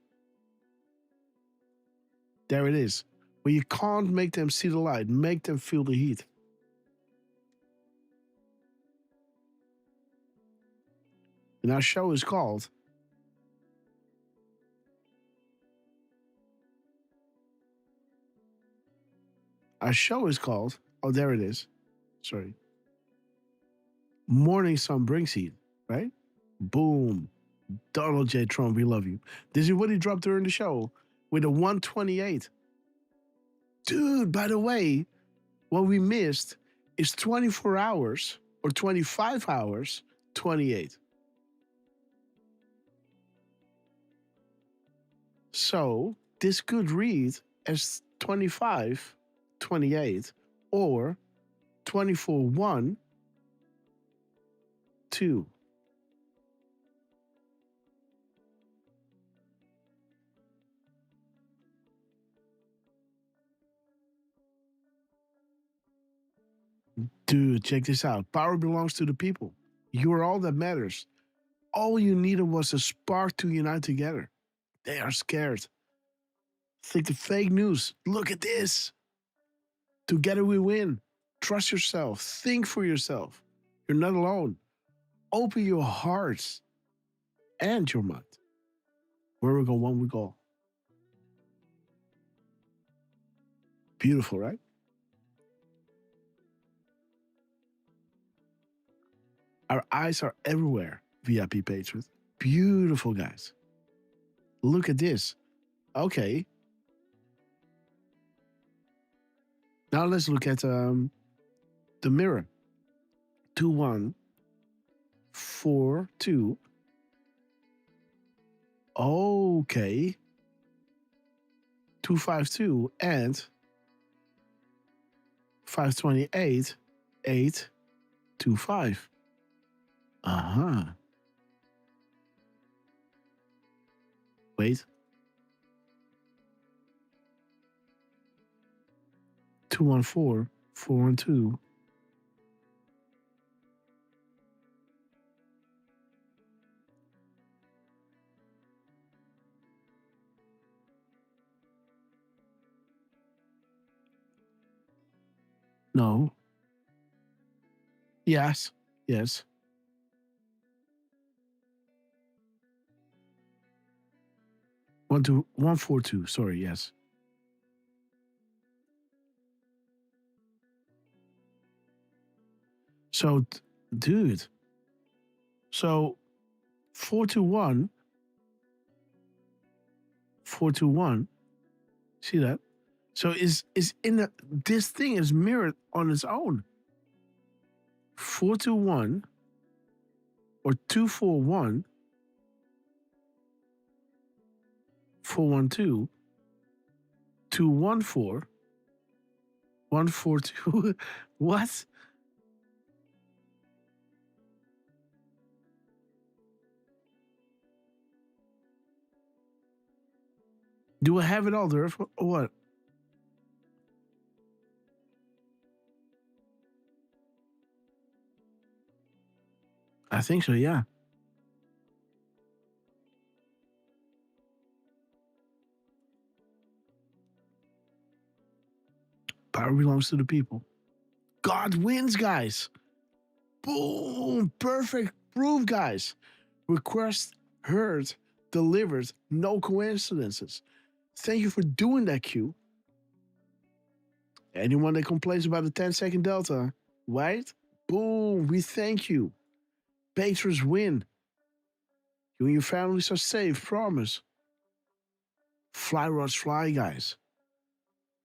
There it is. Where you can't make them see the light. Make them feel the heat. And our show is called oh, there it is. Sorry. Morning Sun Brings Heat, right? Boom. Donald J. Trump, we love you. This is what he dropped during the show with a 128. Dude, by the way, what we missed is 24 hours or 25 hours, 28. So this could read as 25, 28, or 24, 1, 2. Dude, check this out. Power belongs to the people. You are all that matters. All you needed was a spark to unite together. They are scared. Think the fake news. Look at this. Together we win. Trust yourself. Think for yourself. You're not alone. Open your hearts and your mind. Where we go, one we go. Beautiful, right? Our eyes are everywhere, VIP patrons. Beautiful, guys. Look at this. Okay. Now let's look at the mirror. 2142. Okay. 252 and 528 825. Uh-huh. Wait. 214 412. No. Yes. Yes. One 142. Sorry. Yes. So, dude. So, 421. 421. See that? So is in the, this thing is mirrored on its own. 421 or 241 412 214 142. What? Do I have it all, Derf? Or what? I think so, yeah. Power belongs to the people. God wins, guys. Boom. Perfect proof, guys. Request heard, delivered. No coincidences. Thank you for doing that, Q. Anyone that complains about the 10-second delta, right? Boom. We thank you. Patrons win. You and your families are safe, promise. Fly rods fly, guys.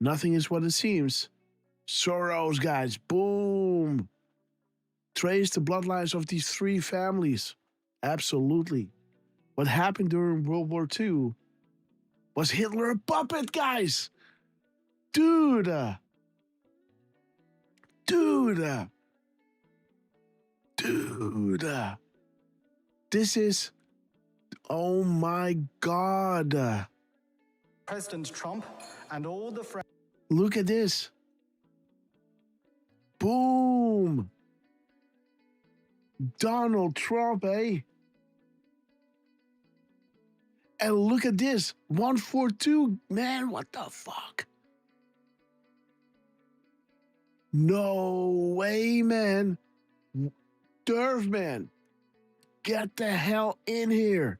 Nothing is what it seems. Soros, guys. Boom. Trace the bloodlines of these three families. Absolutely. What happened during World War II? Was Hitler a puppet, guys? Dude. Dude. This is... Oh my God. President Trump and all the friends. Look at this. Boom. Donald Trump, eh? And look at this. 142. Man, what the fuck? No way, man. Derf, man. Get the hell in here.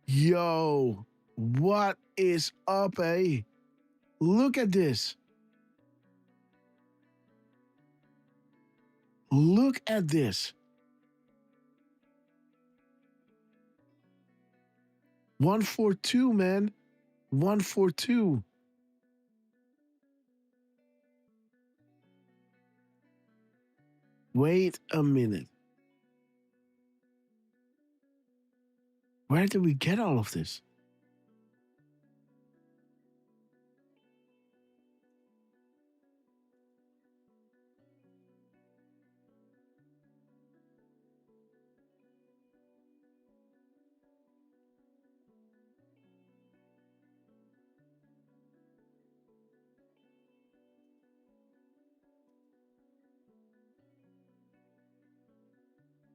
Yo, what is up, eh? Look at this. Look at this. 142, man. 142. Wait a minute. Where did we get all of this?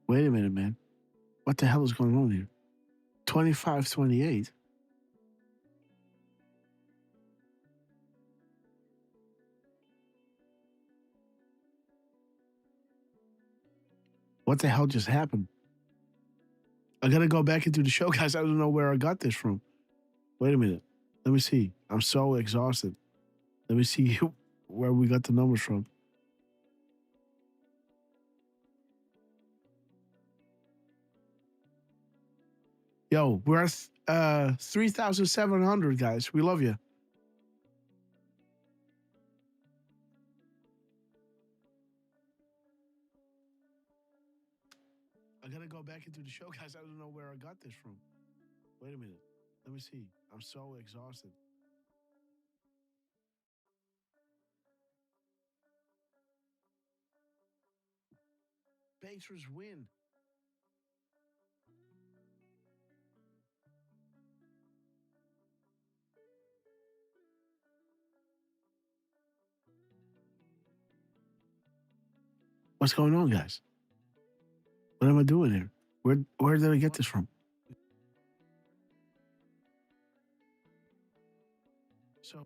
Wait a minute, man. What the hell is going on here? 25-28. What the hell just happened? I gotta go back into the show, guys. I don't know where I got this from. Wait a minute. Let me see. I'm so exhausted. Let me see where we got the numbers from. Yo, we're at 3,700, guys. We love you. I gotta go back into the show, guys. I don't know where I got this from. Wait a minute. Let me see. I'm so exhausted. Pacers win. What's going on, guys? What am I doing here? Where did I get this from? So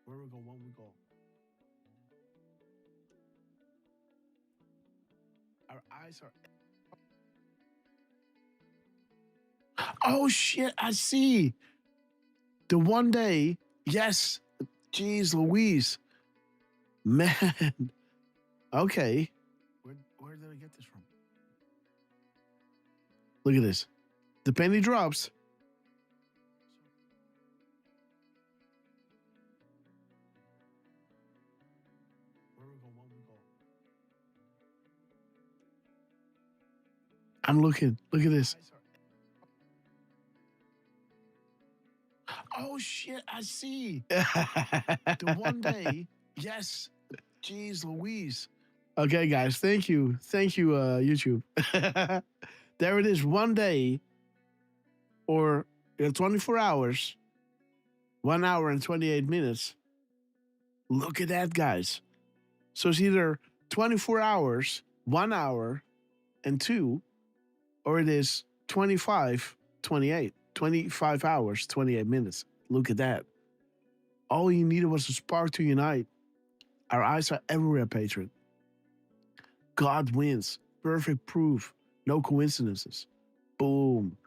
where we go, one we go. Our eyes are. Oh shit! I see. The one day, yes. Jeez Louise. Man. Okay. Where did I get this from? Look at this. The penny drops. Where we go, one we go. I'm looking. Look at this. Oh shit! I see. The one day, yes. Jeez Louise. Okay, guys. Thank you, YouTube. There it is. One day, or 24 hours, 1 hour and 28 minutes. Look at that, guys. So it's either 24 hours, 1 hour, and 2, or it is 25, 28. 25 hours, 28 minutes. Look at that. All you needed was a spark to unite. Our eyes are everywhere, Patriot. God wins. Perfect proof. No coincidences. Boom.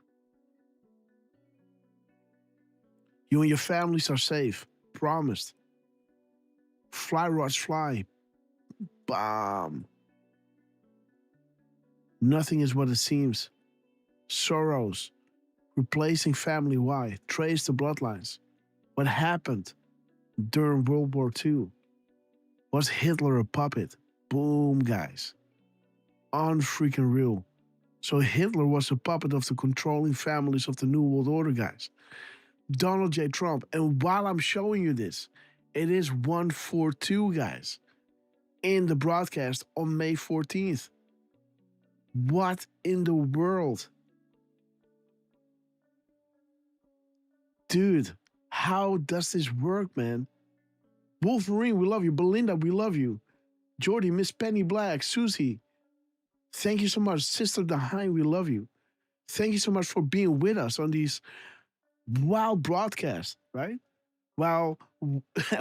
You and your families are safe. Promised. Fly rods fly. Bomb. Nothing is what it seems. Sorrows. Replacing family why? Trace the bloodlines. What happened during World War II? Was Hitler a puppet? Boom, guys. Unfreaking real. So Hitler was a puppet of the controlling families of the New World Order, guys. Donald J. Trump. And while I'm showing you this, it is 142, guys, in the broadcast on May 14th. What in the world? Dude, how does this work, man? Wolverine, we love you. Belinda, we love you. Jordy, Miss Penny Black, Susie, thank you so much. Sister Daheim, we love you. Thank you so much for being with us on these wild broadcasts, right? Well,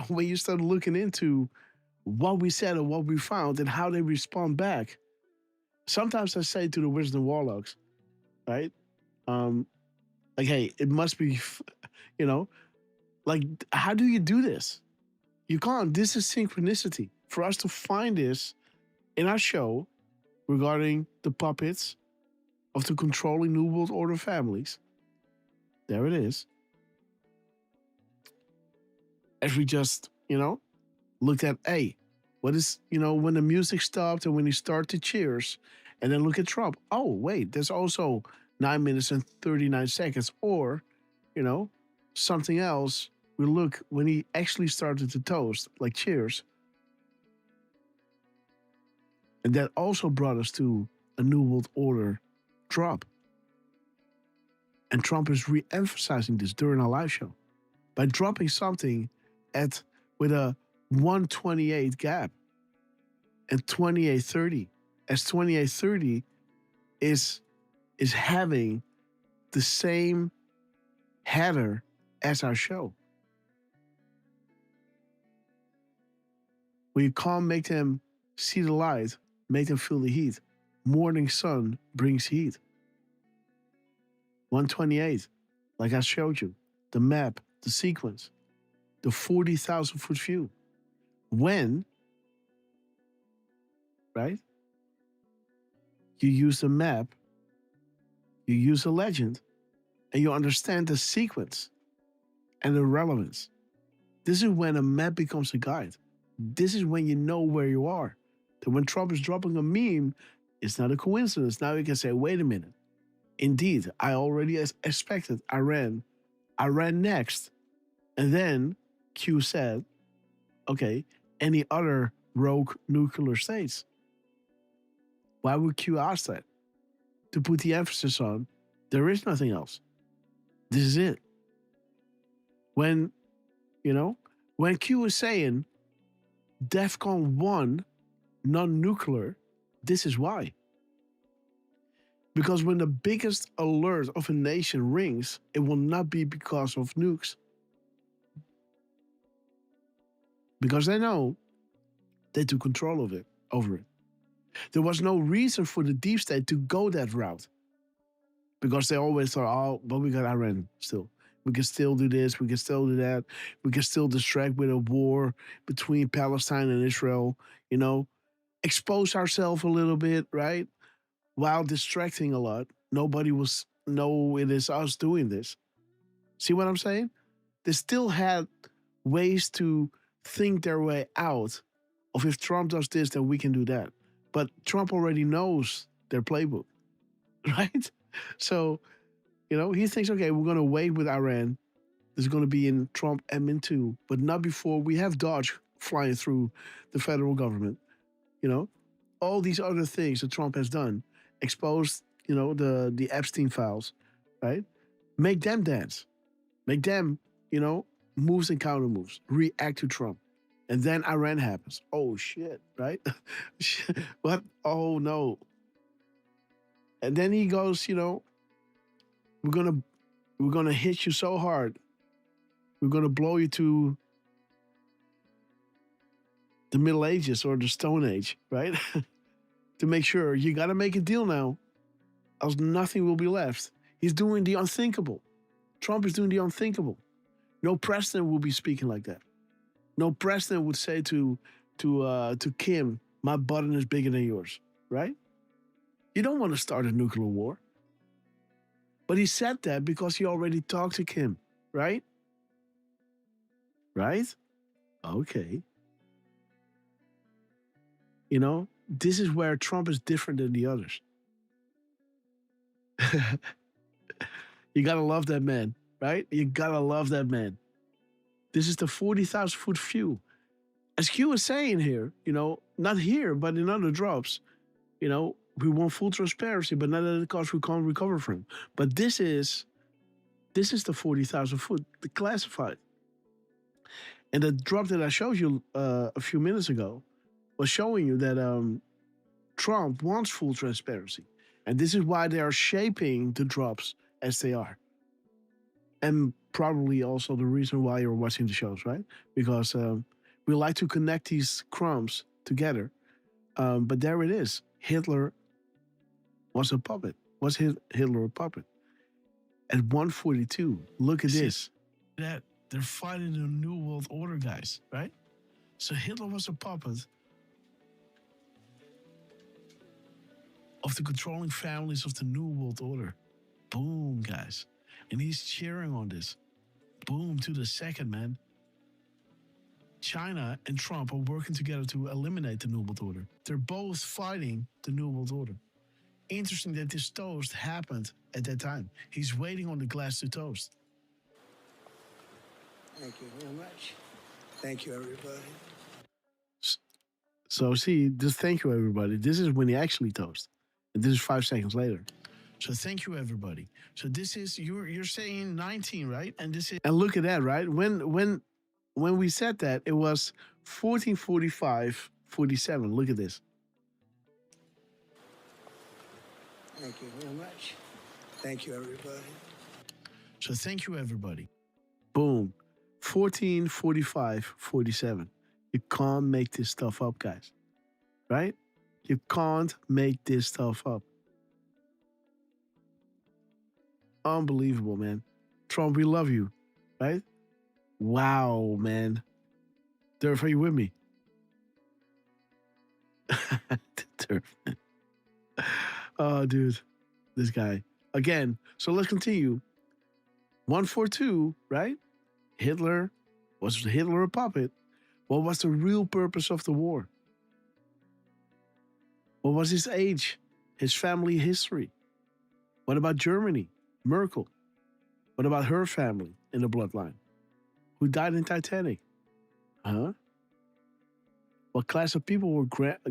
when you start looking into what we said and what we found and how they respond back, sometimes I say to the Wizards and Warlocks, right? Like, hey, it must be, like, how do you do this? You can't. This is synchronicity. For us to find this in our show regarding the puppets of the controlling New World Order families, there it is. As we just, looked at, hey, what is, when the music stopped and when he started cheers, and then look at Trump. Oh, wait, there's also 9 minutes and 39 seconds. Or, something else. We look when he actually started to toast, like cheers. And that also brought us to a New World Order drop. And Trump is re-emphasizing this during our live show by dropping something with a 128 gap and 28.30 as 2830 is having the same header as our show. When you can't make them see the light, make them feel the heat. Morning sun brings heat. 128, like I showed you, the map, the sequence, the 40,000 foot view. When, right? You use the map, you use a legend, and you understand the sequence and the relevance. This is when a map becomes a guide. This is when you know where you are. That when Trump is dropping a meme, it's not a coincidence. Now you can say, wait a minute. Indeed, I already expected Iran. Iran next. And then Q said, okay, any other rogue nuclear states? Why would Q ask that? To put the emphasis on, there is nothing else. This is it. When, when Q is saying DEFCON 1, non-nuclear, this is why. Because when the biggest alert of a nation rings, it will not be because of nukes. Because they know they took control of it, over it. There was no reason for the deep state to go that route. Because they always thought, oh, but we got Iran still. We can still do this, we can still do that. We can still distract with a war between Palestine and Israel, expose ourselves a little bit, right? While distracting a lot. Nobody will know it is us doing this. See what I'm saying? They still had ways to think their way out of if Trump does this, then we can do that. But Trump already knows their playbook, right? So, he thinks, okay, we're going to wait with Iran. This is going to be in Trump admin 2, but not before we have Dodge flying through the federal government. All these other things that Trump has done, exposed, the Epstein files, right? Make them dance. Make them, moves and counter moves, react to Trump. And then Iran happens. Oh, shit, right? What? Oh, no. And then he goes, we're gonna hit you so hard. We're gonna blow you to the Middle Ages or the Stone Age, right? To make sure you gotta make a deal now, else nothing will be left. He's doing the unthinkable. Trump is doing the unthinkable. No president will be speaking like that. No president would say to Kim, my button is bigger than yours, right? You don't want to start a nuclear war. But he said that because he already talked to Kim, right? Right? Okay. This is where Trump is different than the others. You gotta love that man, right? You gotta love that man. This is the 40,000 foot view. As Q was saying here, not here, but in other drops, we want full transparency, but not at the cost we can't recover from. But this is the 40,000 foot, the classified. And the drop that I showed you a few minutes ago was showing you that Trump wants full transparency. And this is why they are shaping the drops as they are. And probably also the reason why you're watching the shows, right? Because we like to connect these crumbs together. But there it is. Hitler was a puppet. Was Hitler a puppet? At 142, look at this. That they're fighting the New World Order, guys, right? So Hitler was a puppet of the controlling families of the New World Order. Boom, guys. And he's cheering on this. Boom, to the second, man. China and Trump are working together to eliminate the New World Order. They're both fighting the New World Order. Interesting that this toast happened at that time. He's waiting on the glass to toast. Thank you very much. Thank you, everybody. So see, just thank you, everybody. This is when he actually toasts. And this is 5 seconds later. So thank you, everybody. So this is, you're saying 19, right? And this is, and look at that, right? When we said that, it was 14:45:47. Look at this. Thank you very much. Thank you, everybody. So thank you, everybody. Boom. 14, 45, 47. You can't make this stuff up, guys. Right? You can't make this stuff up. Unbelievable, man. Trump, we love you. Right? Wow, man. Derf, are you with me? Derf. Oh, dude. This guy. Again, so let's continue. 142, right? Hitler. Was Hitler a puppet? What was the real purpose of the war? What was his age? His family history? What about Germany? Merkel? What about her family in the bloodline? Who died in Titanic? Huh? What class of people were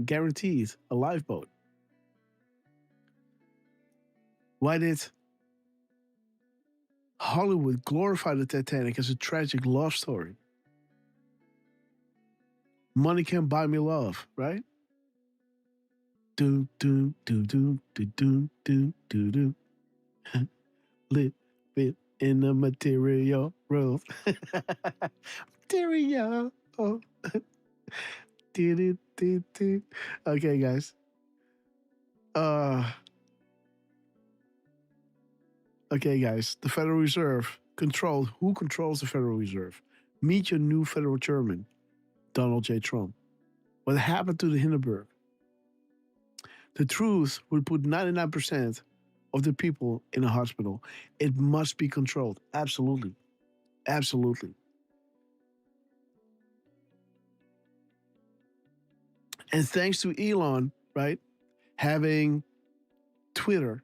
guaranteed a lifeboat? Why did Hollywood glorify the Titanic as a tragic love story? Money can't buy me love, right? Do do do do do do do do do. Live in the material world. Material. Oh. Okay, guys. Okay, guys. The Federal Reserve controlled. Who controls the Federal Reserve? Meet your new federal chairman, Donald J. Trump. What happened to the Hindenburg? The truth would put 99% of the people in a hospital. It must be controlled. Absolutely. Absolutely. And thanks to Elon, right, having Twitter,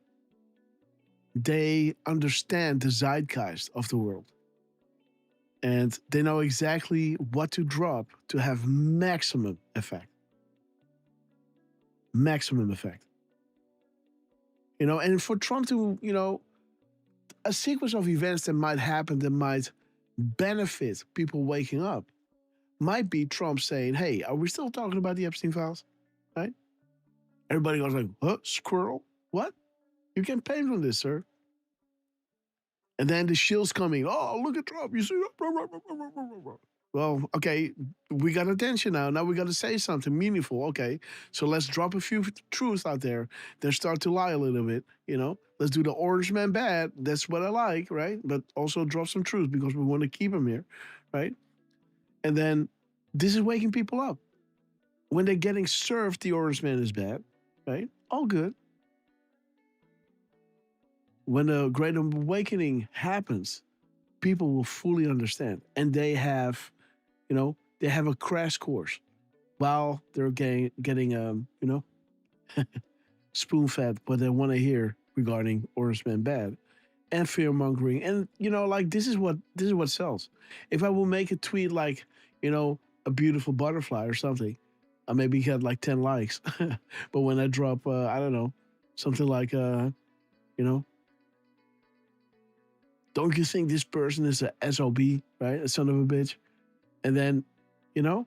they understand the zeitgeist of the world. And they know exactly what to drop to have maximum effect. Maximum effect. You know, and for Trump to, you know, a sequence of events that might happen that might benefit people waking up might be Trump saying, hey, are we still talking about the Epstein files? Right? Everybody goes like, huh, squirrel? What? You can pay from this, sir. And then the shill's coming. Oh, look at Trump. You see? Well, okay, we got attention now. Now we got to say something meaningful. Okay, so let's drop a few truths out there. Then start to lie a little bit, you know? Let's do the orange man bad. That's what I like, right? But also drop some truth because we want to keep him here, right? And then this is waking people up. When they're getting served, the orange man is bad, right? All good. When the Great Awakening happens, people will fully understand. And they have, you know, they have a crash course while they're getting you know, spoon-fed what they want to hear regarding Orange Man Bad and fear-mongering. And, you know, like, this is what sells. If I will make a tweet like, you know, a beautiful butterfly or something, I maybe get like 10 likes. But when I drop, I don't know, something like, you know, don't you think this person is a SOB, right? A son of a bitch. And then, you know,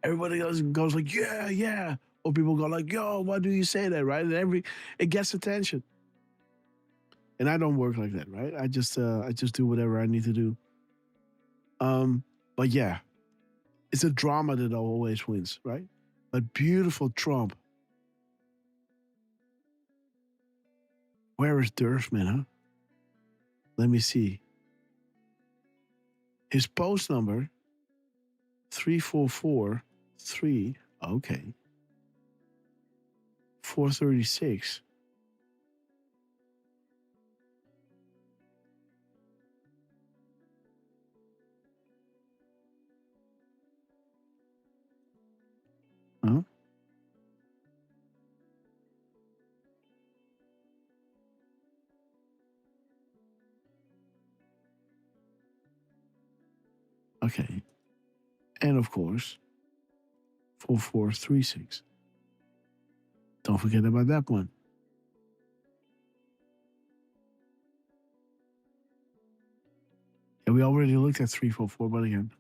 everybody else goes like, yeah, yeah. Or people go like, yo, why do you say that, right? And it gets attention. And I don't work like that, right? I just do whatever I need to do. But yeah, it's a drama that always wins, right? But beautiful Trump. Where is Derf, man, huh? Let me see. His post number, 3443, okay. 436. Huh? Okay. And of course, 4436. Don't forget about that one. Yeah, we already looked at 344, but again.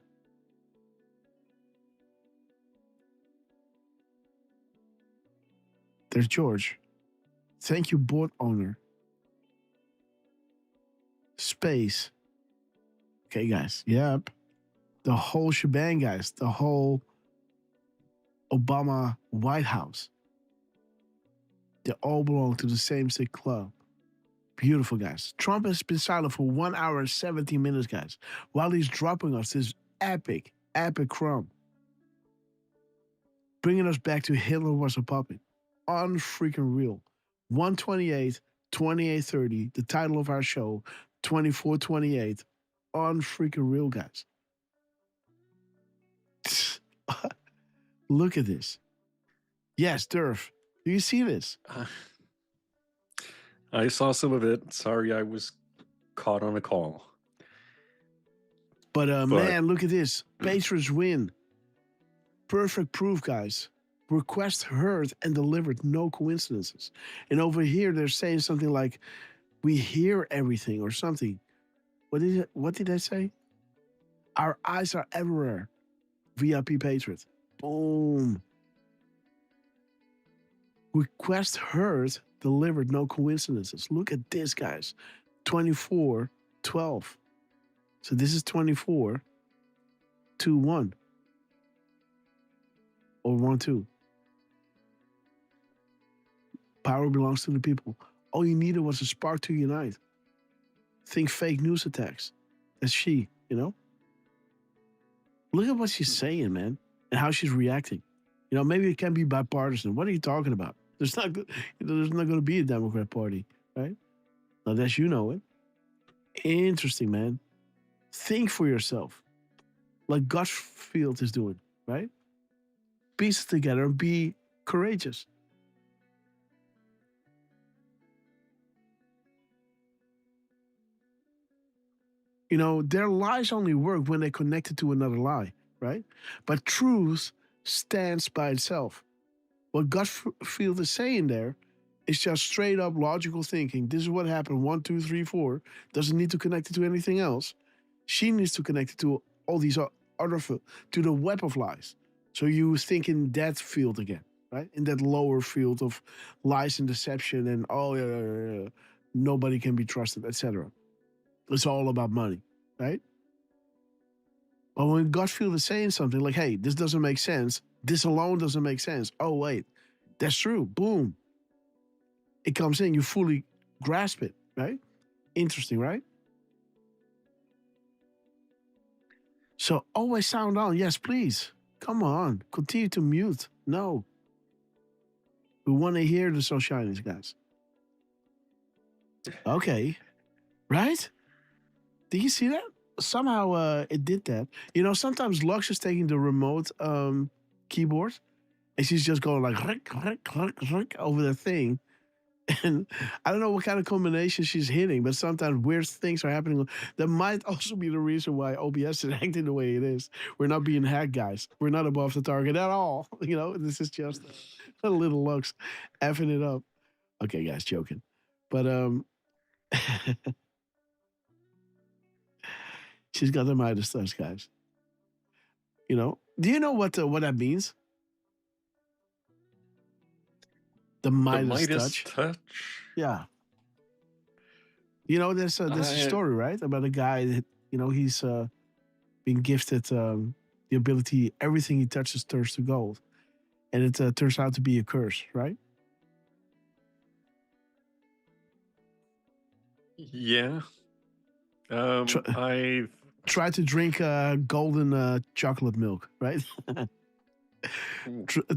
There's George. Thank you, board owner. Space. Okay, guys. Yep. The whole shebang, guys. The whole Obama White House. They all belong to the same sick club. Beautiful, guys. Trump has been silent for 1 hour and 17 minutes, guys, while he's dropping us this epic crumb. Bringing us back to Hitler was a puppet. Unfreaking real. 128, 2830, the title of our show, 2428. Unfreaking real, guys. Look at this. Yes, Derf. Do you see this? I saw some of it. Sorry, I was caught on a call. But man, look at this. Patriots win. Perfect proof, guys. Request heard and delivered, no coincidences. And over here, they're saying something like, we hear everything or something. What did I say? Our eyes are everywhere. VIP Patriot. Boom. Request heard, delivered, no coincidences. Look at this, guys. 24-12. So this is 24-2-1. Or 1-2. Power belongs to the people. All you needed was a spark to unite. Think fake news attacks. That's she, you know? Look at what she's saying, man, and how she's reacting. You know, maybe it can be bipartisan. What are you talking about? There's not going to be a Democrat Party, right? Unless you know it. Interesting, man. Think for yourself, like Gutfield is doing, right? Piece it together and be courageous. You know, their lies only work when they're connected to another lie, right? But truth stands by itself. What Gutfield is saying there is just straight up logical thinking. This is what happened. 1, 2, 3, 4. Doesn't need to connect it to anything else. She needs to connect it to all these other to the web of lies. So you think in that field again, right? In that lower field of lies and deception and nobody can be trusted, etc. It's all about money, right? But when Gutfield is saying something like, hey, this doesn't make sense. This alone doesn't make sense. Oh, wait, that's true. Boom. It comes in, you fully grasp it, right? Interesting, right? So always sound on. Yes, please. Come on. Continue to mute. No. We want to hear the so shinies, guys. Okay. Right? Did you see that? Somehow it did that. You know, sometimes Lux is taking the remote keyboard and she's just going like over the thing. And I don't know what kind of combination she's hitting, but sometimes weird things are happening. That might also be the reason why OBS is acting the way it is. We're not being hacked, guys. We're not above the target at all. You know, this is just a little Lux effing it up. Okay, guys, joking. But she's got the Midas touch, guys. You know, do you know what that means? The Midas touch. Yeah. You know, there's a story, right? About a guy that, you know, he's been gifted the ability, everything he touches turns to gold. And it turns out to be a curse, right? Yeah. I try to drink golden chocolate milk, right?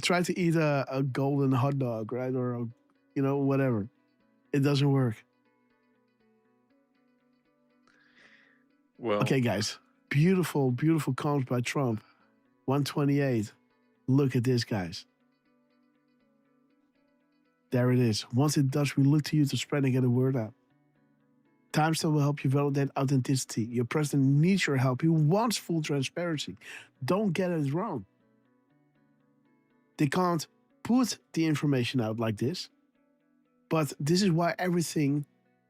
Try to eat a golden hot dog, right? Or, you know, whatever. It doesn't work. Well, okay, guys. Beautiful, beautiful comments by Trump. 128. Look at this, guys. There it is. Once it does, we look to you to spread and get the word out. Timestamp will help you validate authenticity. Your president needs your help. He wants full transparency. Don't get it wrong. They can't put the information out like this, but this is why everything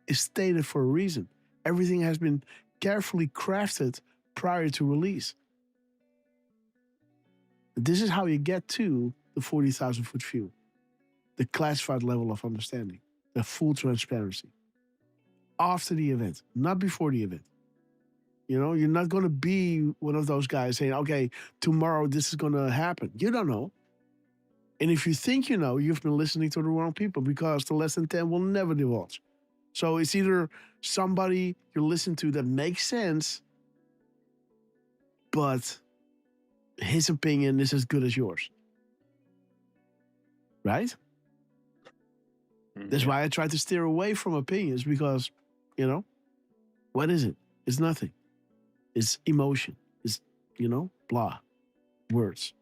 is stated for a reason. Everything has been carefully crafted prior to release. This is how you get to the 40,000 foot view, the classified level of understanding. a full transparency after the event, not before the event. You know, you're not going to be one of those guys saying, okay, tomorrow this is going to happen. You don't know. And if you think you know, you've been listening to the wrong people, because the less than 10 will never divulge. So it's either somebody you listen to that makes sense, but his opinion is as good as yours. Right? That's why I try to steer away from opinions, because, you know, what is it? It's nothing. It's emotion. It's, you know, blah. Words.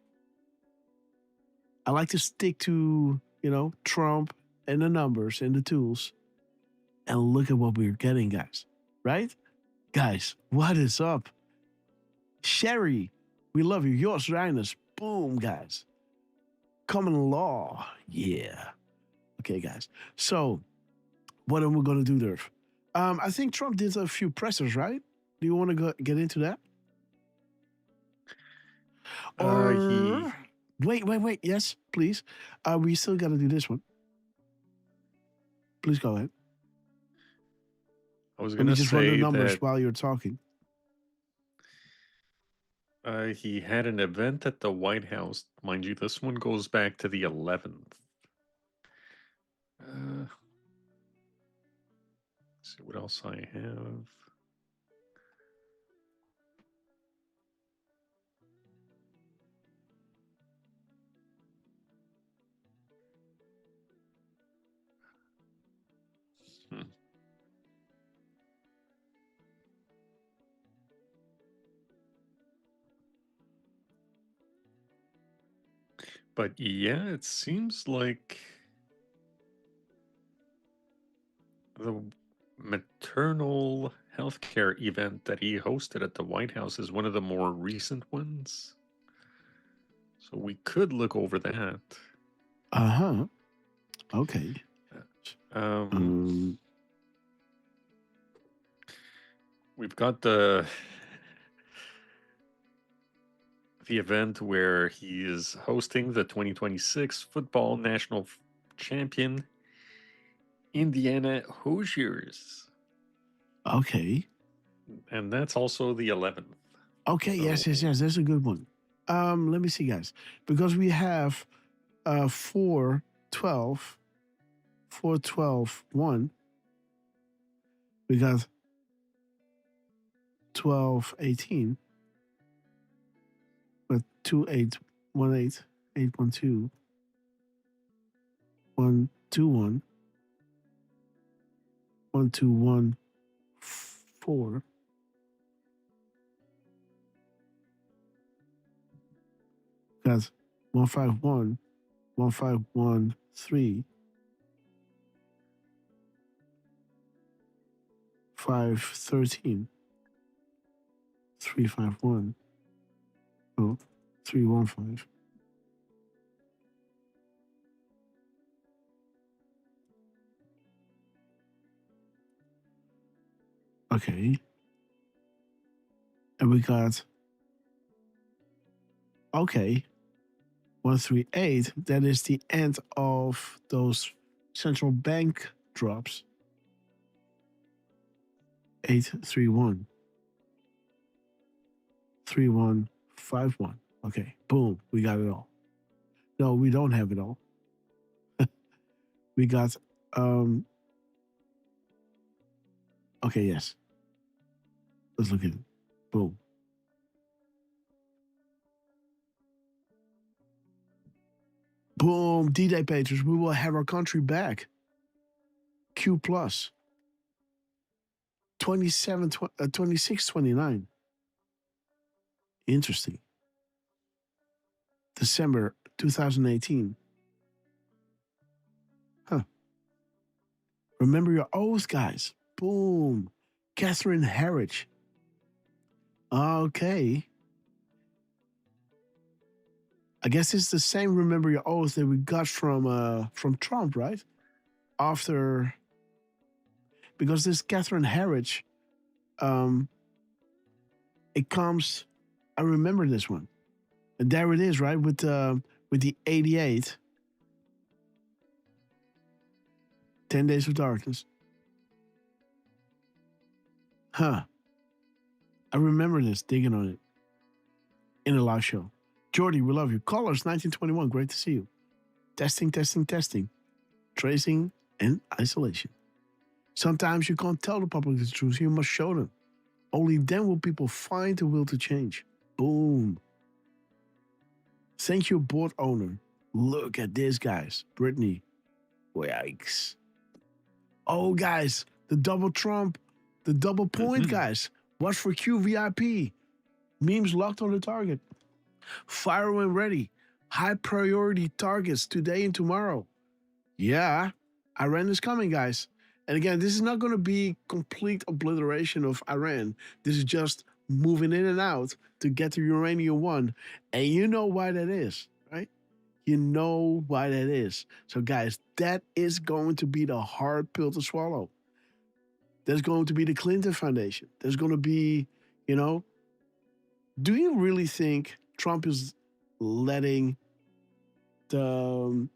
I like to stick to, you know, Trump and the numbers and the tools, and look at what we're getting, guys. Right? Guys, what is up? Sherry, we love you. Yours, Reiners. Boom, guys. Common law. Yeah. Okay, guys. So, what are we going to do, Derf? I think Trump did a few pressers, right? Do you want to get into that? Or wait. Yes, please. We still got to do this one. Please go ahead. I was Let going me to just run the say numbers that while you're talking. he had an event at the White House. Mind you, this one goes back to the 11th. Let's see what else I have. But yeah, it seems like the maternal healthcare event that he hosted at the White House is one of the more recent ones. So we could look over that. Uh-huh. Okay. We've got the event where he is hosting the 2026 football national champion Indiana Hoosiers. Okay. And that's also the 11th. Okay, yes. That's a good one. Let me see, guys. Because we have 4/12, 4/12/1. We got 12/18. But 2/8/18, 8/12, 1/21, 1/2/1/4. Got 1/5/1, 1/5/1/3, 5/13, 3/5/1. Oh, 3/15. Okay. And we got, okay, 1/3/8. That is the end of those central bank drops. 8/3/1. 3/1/5/1. Okay, boom, we got it all. No, we don't have it all. We got, okay, yes. Let's look at it. Boom. Boom, D-Day pages. We will have our country back. Q plus. 26/29. Interesting. December 2018. Huh. Remember your oath, guys. Boom. Catherine Harridge. Okay. I guess it's the same remember your oath that we got from Trump, right? After, because this Catherine Harridge, it comes, I remember this one. And there it is, right? With the 88. 10 Days of Darkness. Huh. I remember this, digging on it in a live show. Jordy, we love you. Callers 1921, great to see you. Testing, testing, testing. Tracing and isolation. Sometimes you can't tell the public the truth, you must show them. Only then will people find the will to change. Boom. Thank you, board owner. Look at this, guys. Brittany. Yikes. Oh, guys, the double Trump, the double point, guys. Watch for QVIP. Memes locked on the target. Fire when ready. High priority targets today and tomorrow. Yeah, Iran is coming, guys. And again, this is not going to be complete obliteration of Iran. This is just moving in and out to get to uranium 1. And you know why that is, right? You know why that is. So, guys, that is going to be the hard pill to swallow. There's going to be the Clinton Foundation. There's going to be, do you really think Trump is letting the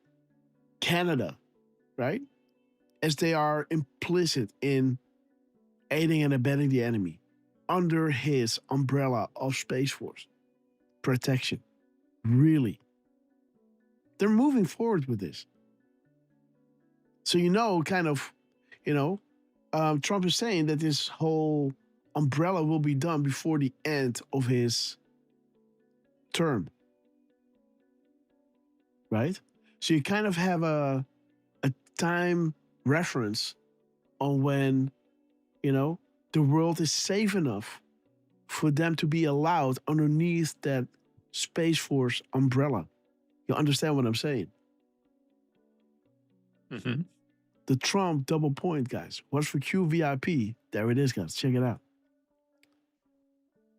Canada, right, as they are implicit in aiding and abetting the enemy under his umbrella of Space Force protection? Really? They're moving forward with this. So, Trump is saying that this whole umbrella will be done before the end of his term. Right? So you kind of have a time reference on when, the world is safe enough for them to be allowed underneath that Space Force umbrella. You understand what I'm saying? Mm-hmm. The Trump double point, guys. Watch for QVIP. There it is, guys. Check it out.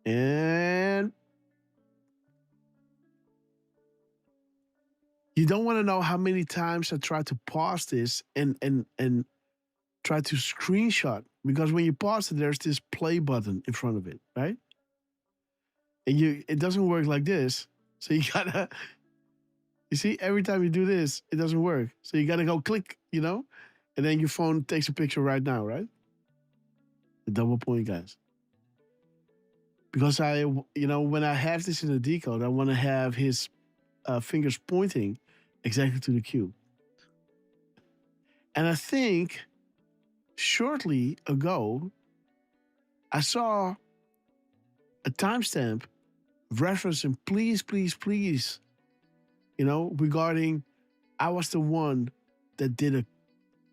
And you don't want to know how many times I tried to pause this and try to screenshot, because when you pause it, there's this play button in front of it, right? And it doesn't work like this. So you gotta, you see, every time you do this, it doesn't work. So you gotta go click, and then your phone takes a picture right now, right? The double point, guys. Because when I have this in the decode, I want to have his fingers pointing exactly to the cube. And I think shortly ago, I saw a timestamp referencing please, please, please, regarding I was the one that did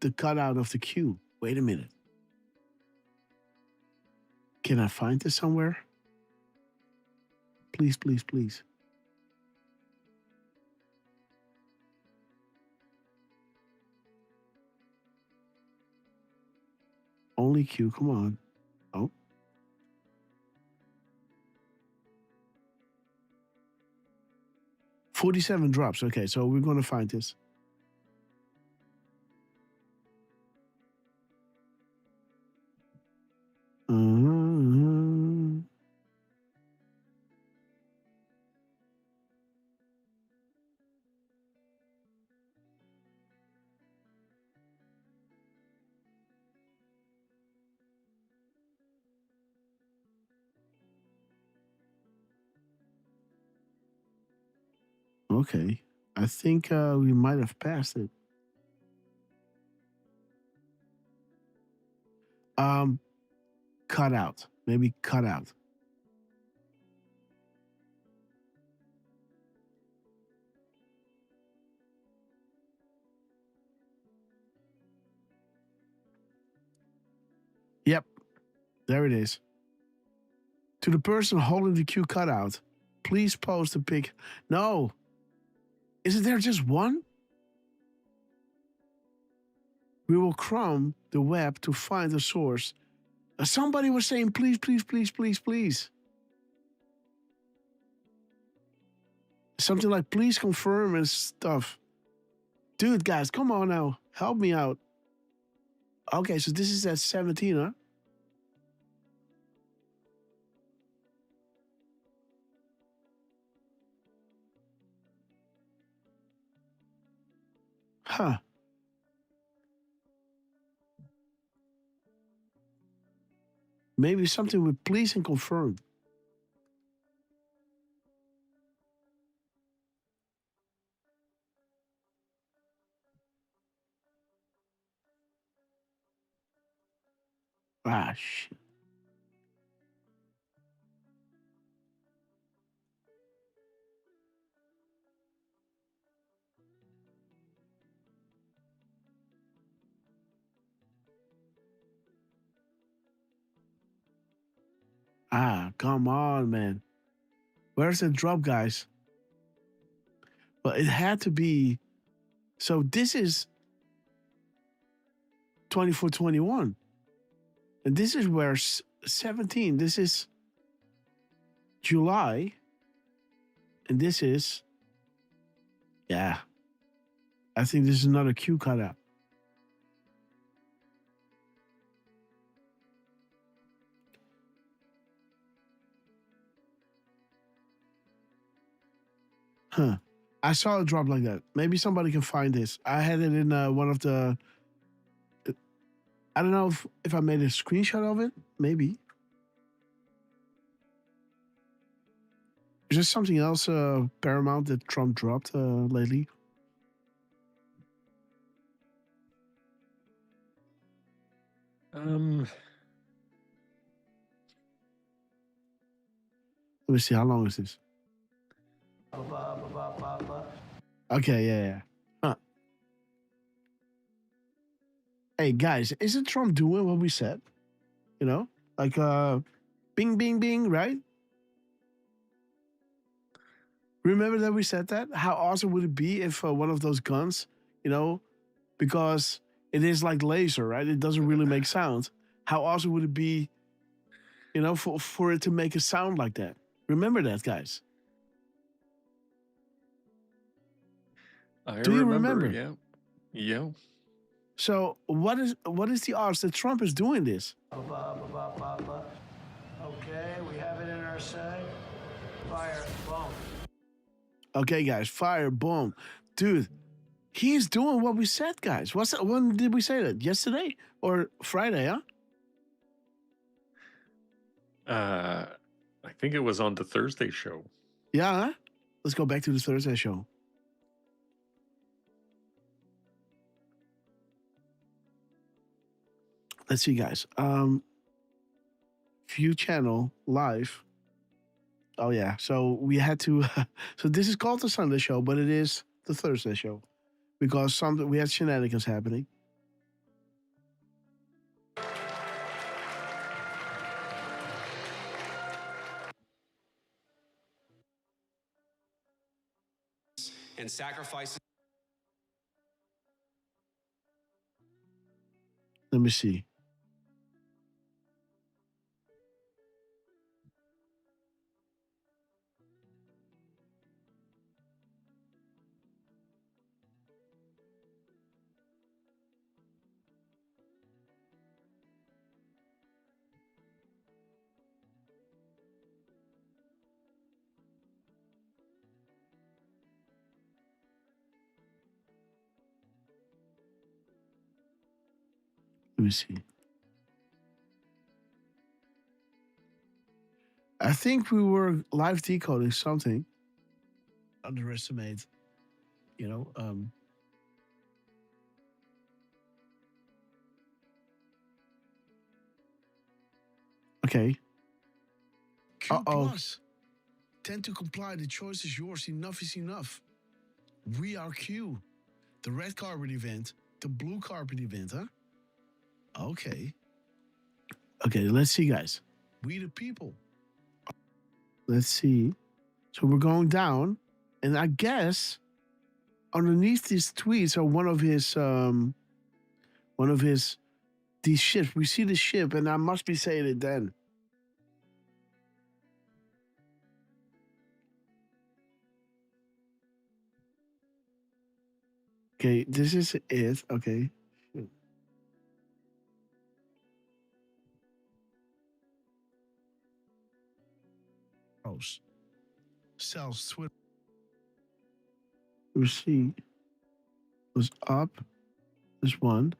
the cutout of the cube. Wait a minute. Can I find this somewhere? Please, please, please. Only Q, come on. Oh. $47 drops. Okay, so we're going to find this. Okay, I think we might have passed it. Cut out. Maybe cut out. Yep, there it is. To the person holding the Q cutout, please post a pic. No. Isn't there just one? We will crumb the web to find the source. Somebody was saying, please, please, please, please, please. Something like, please confirm and stuff. Dude, guys, come on now. Help me out. Okay, so this is at 17, huh? Huh. Maybe something with please and confirm. Ah, shit. Ah, come on, man. Where's the drop, guys? Well, it had to be. So this is 24-21. And this is where 17. This is July. And this is. Yeah. I think this is another Q cutout. Huh. I saw a drop like that. Maybe somebody can find this. I had it in one of the. I don't know if I made a screenshot of it. Maybe. Is there something else Paramount that Trump dropped lately? Um, Let me see. How long is this? Okay, yeah. Huh. Hey, guys, isn't Trump doing what we said? You know? Like, bing, bing, bing, right? Remember that we said that? How awesome would it be if one of those guns, you know, because it is like laser, right? It doesn't really make sound. How awesome would it be, you know, for it to make a sound like that? Remember that, guys? Do you remember? Yeah. Yeah. So what is the odds that Trump is doing this? Okay, we have it in our sight. Fire, boom. Okay, guys, fire, boom. Dude, he's doing what we said, guys. When did we say that? Yesterday or Friday, huh? I think it was on the Thursday show. Yeah, huh? Let's go back to the Thursday show. Let's see, guys. View channel live. Oh yeah. So we had to. So this is called the Sunday show, but it is the Thursday show because we had shenanigans happening. And sacrifices. Let me see. Let me see. I think we were live decoding something. Underestimate, you know. Okay. Q plus. Tend to comply. The choice is yours. Enough is enough. We are Q. The red carpet event. The blue carpet event, huh? Okay. Okay, let's see, guys. We the people. Let's see. So we're going down, and I guess underneath these tweets are one of these ships. We see the ship, and I must be saying it then. Okay, this is it. Okay. Sells Twitter. Receipt was up. This one.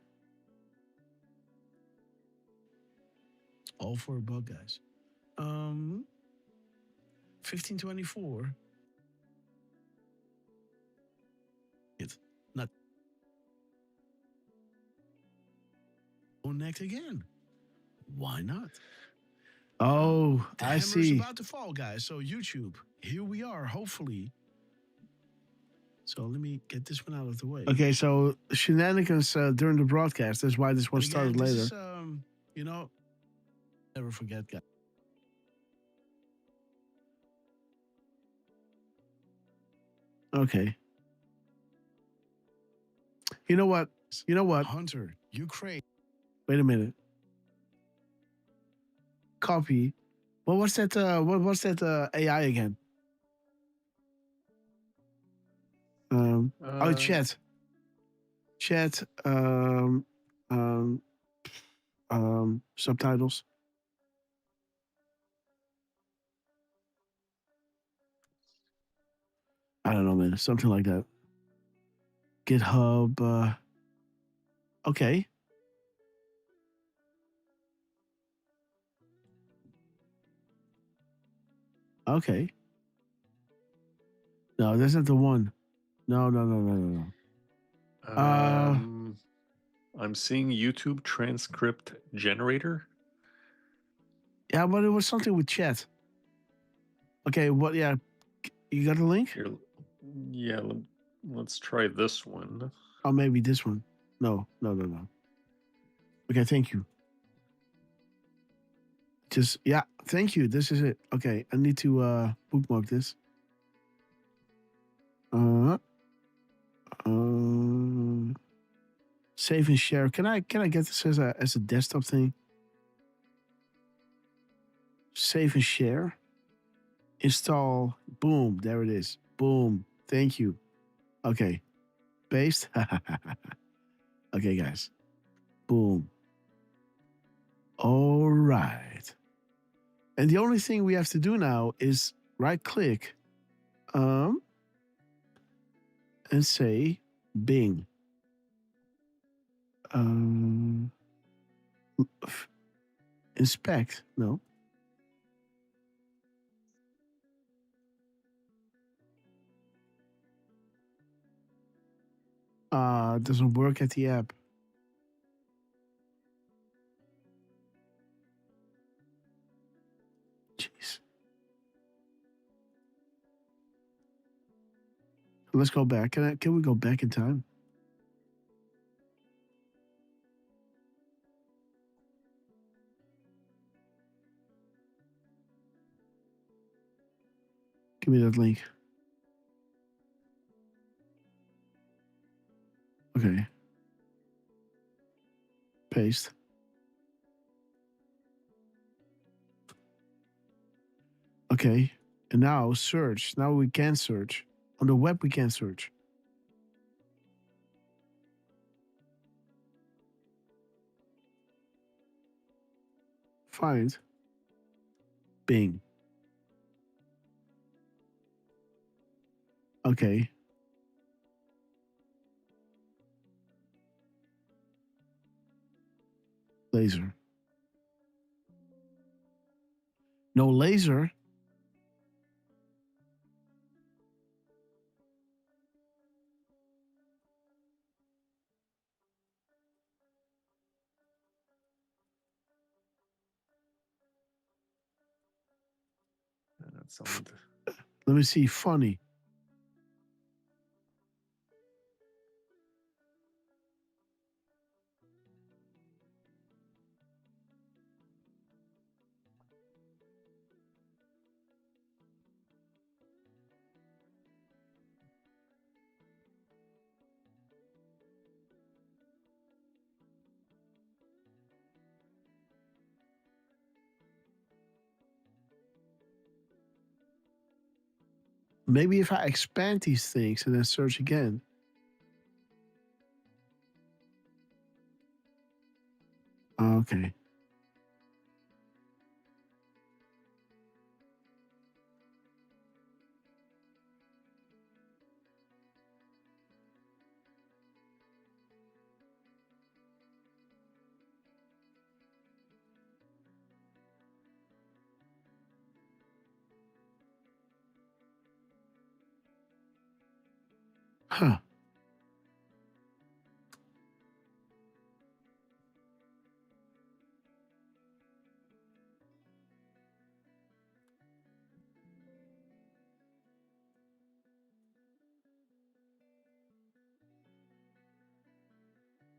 All for a buck, guys. 1524. It's not connect again. Why not? Oh, The I hammer's see. about to fall, guys. So YouTube, here we are, hopefully. So let me get this one out of the way. Okay, so shenanigans during the broadcast. That's why this one And again, started later. this is, you know, never forget, guys. Okay. You know what? You know what? Hunter, Ukraine. Wait a minute. Copy. What was that? What was that AI again? Chat. Chat. Subtitles. I don't know, man. Something like that. GitHub. Okay. Okay. No, that's not the one. No. I'm seeing YouTube transcript generator. Yeah, but it was something with chat. Okay, what? Yeah, you got a link? Here, yeah, let's try this one. Oh, maybe this one. No. Okay, thank you. Yeah, thank you. This is it. Okay, I need to bookmark this. Save and share. Can I get this as a desktop thing? Save and share. Install. Boom. There it is. Boom. Thank you. Okay. Paste. Okay, guys. Boom. All right. And the only thing we have to do now is right click and say Bing. Inspect. No. Doesn't work at the app. Jeez. Let's go back. Can we go back in time? Give me that link. Okay. Paste. Okay. And now search. Now we can search. On the web, we can search. Find. Bing. Okay. Laser. No laser. That sound. Let me see. Funny. Maybe if I expand these things and then search again. Okay. Huh.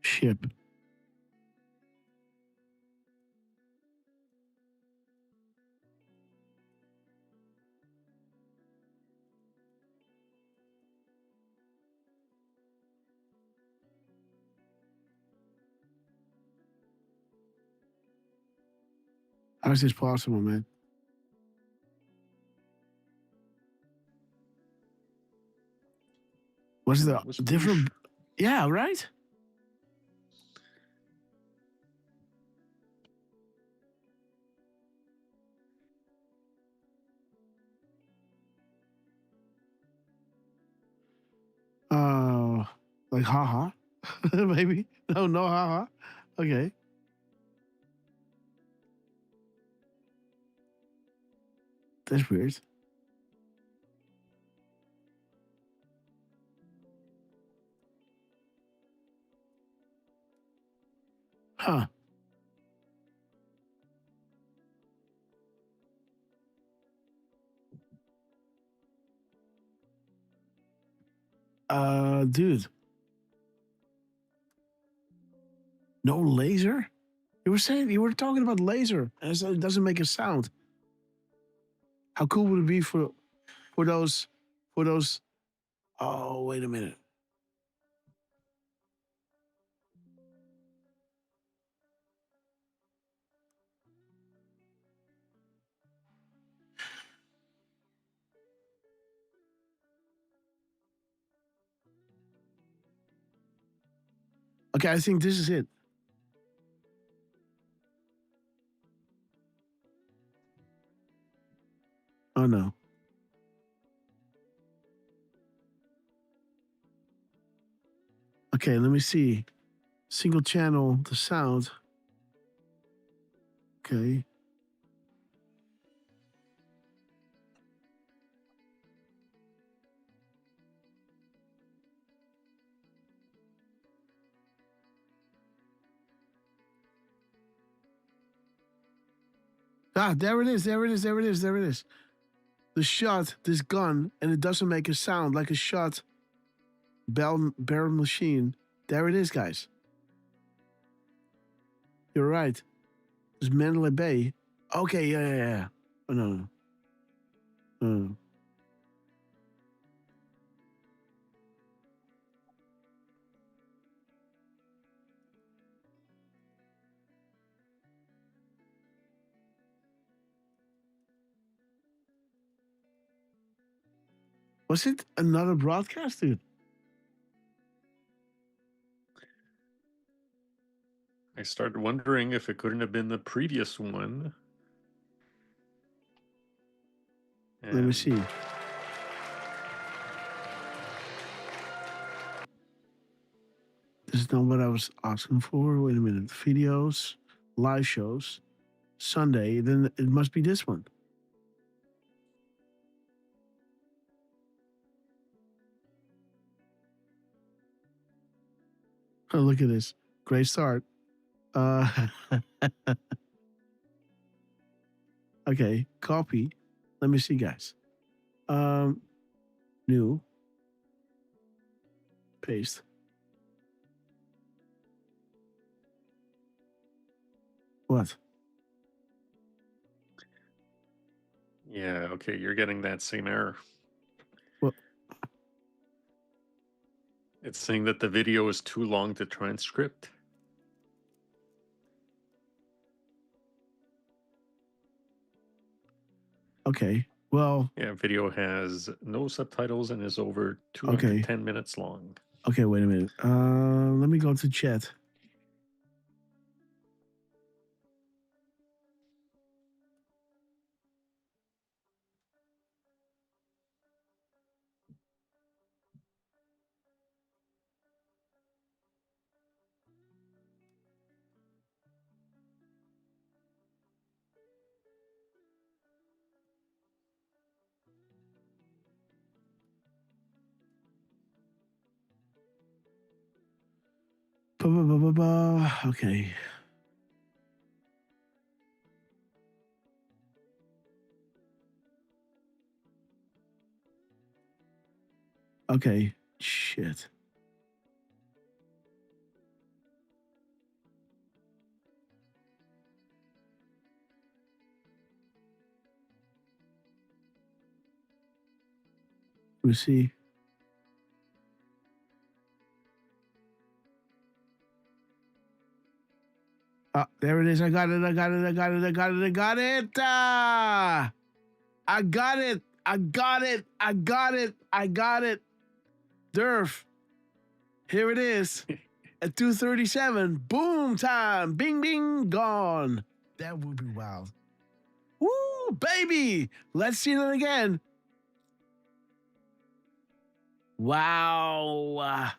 Ship. How is this possible, man? Was the different? Yeah, right. Like haha, maybe. No haha. Okay. That's weird. Huh. Dude. No laser? You were talking about laser, and it doesn't make a sound. How cool would it be for those? Oh, wait a minute. Okay, I think this is it. Oh no. Okay, let me see. Single channel, the sound. Okay. Ah, there it is. The shot, this gun, and it doesn't make a sound like a shot barrel machine. There it is, guys. You're right. It's Mandalay Bay. Okay, yeah. Oh, no. Was it another broadcast, dude? I started wondering if it couldn't have been the previous one. Let me see. This is not what I was asking for. Wait a minute. Videos, live shows, Sunday. Then it must be this one. Oh, look at this. Great start. Okay, copy. Let me see, guys. New. Paste. What? Yeah, okay, you're getting that same error. What? It's saying that the video is too long to transcript. Okay, well. Yeah, video has no subtitles and is over 210 minutes long. Okay, wait a minute. Let me go to chat. Okay. Okay. Shit. Let me see. Oh, there it is. I got it. I got it. I got it. I got it. I got it. I got it. I got it. I got it. I got it. Derf. Here it is. At 2:37. Boom time. Bing, bing, gone. That would be wild. Woo, baby. Let's see it again. Wow.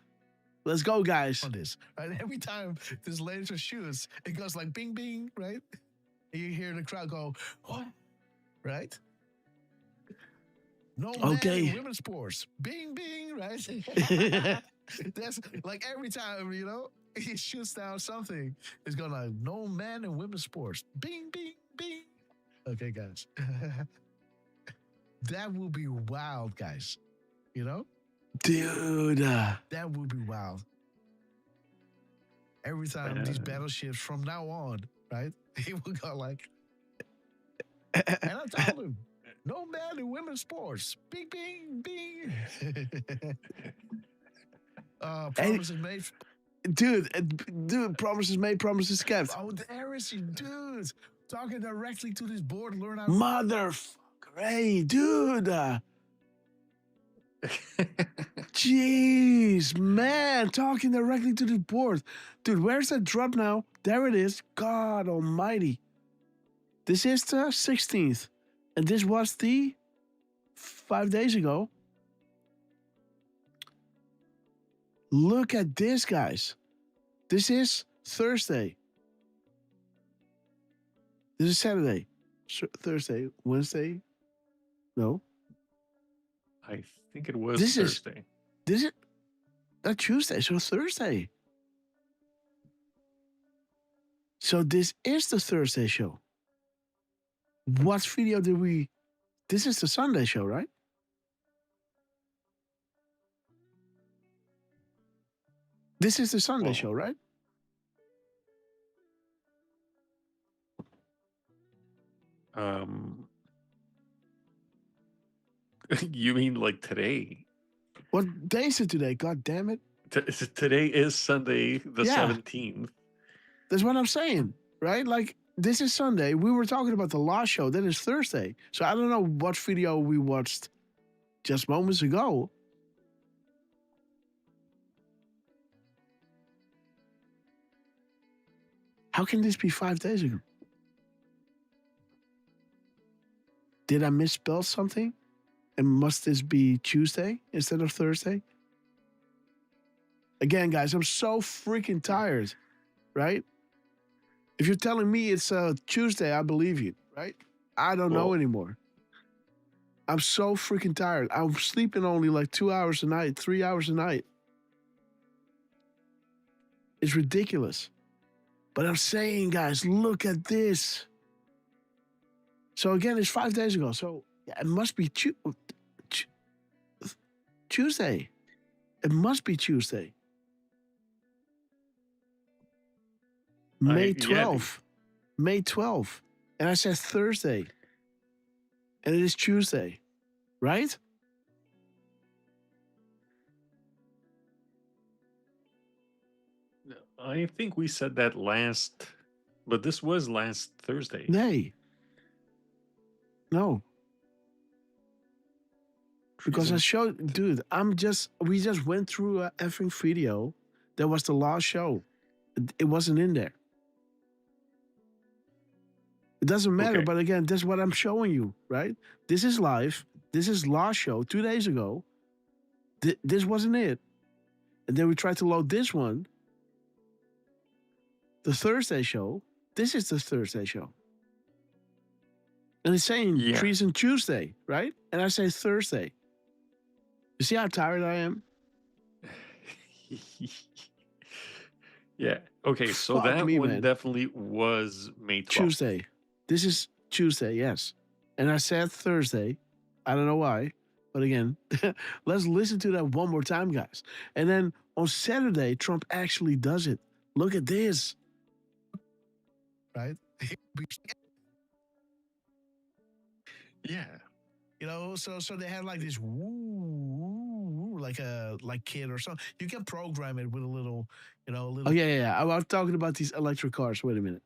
Let's go, guys. On this, right? Every time this laser shoots, it goes like bing, bing, right? And you hear the crowd go, what? Right? No man in women's sports. Bing, bing, right? That's like every time, you know, he shoots down something, it's going like, no man in women's sports. Bing, bing, bing. Okay, guys. That would be wild, guys. You know? Dude. That would be wild. Every time these battleships from now on, right? He will go like, and I told him, no man in women's sports. Bing, bing, bing. Promises made. Dude, promises made, promises kept. Oh, there is you, dude. Talking directly to this board, learn how. Motherfucker. Hey, dude. Jeez, man. Talking directly to the board. Dude, where's that drop now? There it is. God almighty. This is the 16th. And this was the 5 days ago. Look at this, guys. This is Thursday. This is Saturday. Thursday. Wednesday. No. I think it was This Thursday. This is not Tuesday, so Thursday. So this is the Thursday show. What video did we... This is the Sunday show, right? This is the Sunday show, right? You mean like today? What day is it today? God damn it. Today is Sunday the 17th. That's what I'm saying, right? Like, this is Sunday. We were talking about the last show. That is Thursday. So I don't know what video we watched just moments ago. How can this be 5 days ago? Did I misspell something? And must this be Tuesday instead of Thursday? Again, guys, I'm so freaking tired, right? If you're telling me it's Tuesday, I believe you, right? I don't know anymore. I'm so freaking tired. I'm sleeping only like 2 hours a night, 3 hours a night. It's ridiculous. But I'm saying, guys, look at this. So again, it's 5 days ago. So yeah, it must be Tuesday. It must be Tuesday. May 12th. May 12th. And I said Thursday. And it is Tuesday. Right? I think we said that but this was last Thursday. Nay. No. Because I showed, dude, we just went through a effing video. That was the last show. It wasn't in there. It doesn't matter, but again, that's what I'm showing you, right? This is live. This is last show 2 days ago. This wasn't it. And then we tried to load this one. The Thursday show. This is the Thursday show. And it's saying Treason Tuesday, right? And I say Thursday. You see how tired I am? Yeah. Okay, so Fuck that me, one man. definitely was May 12th. Tuesday. This is Tuesday, yes. And I said Thursday. I don't know why. But again, let's listen to that one more time, guys. And then on Saturday, Trump actually does it. Look at this. Right? Yeah. You know, so they had like this woo, like a kid or something. You can program it with a little, a little. Oh yeah. I was talking about these electric cars. Wait a minute.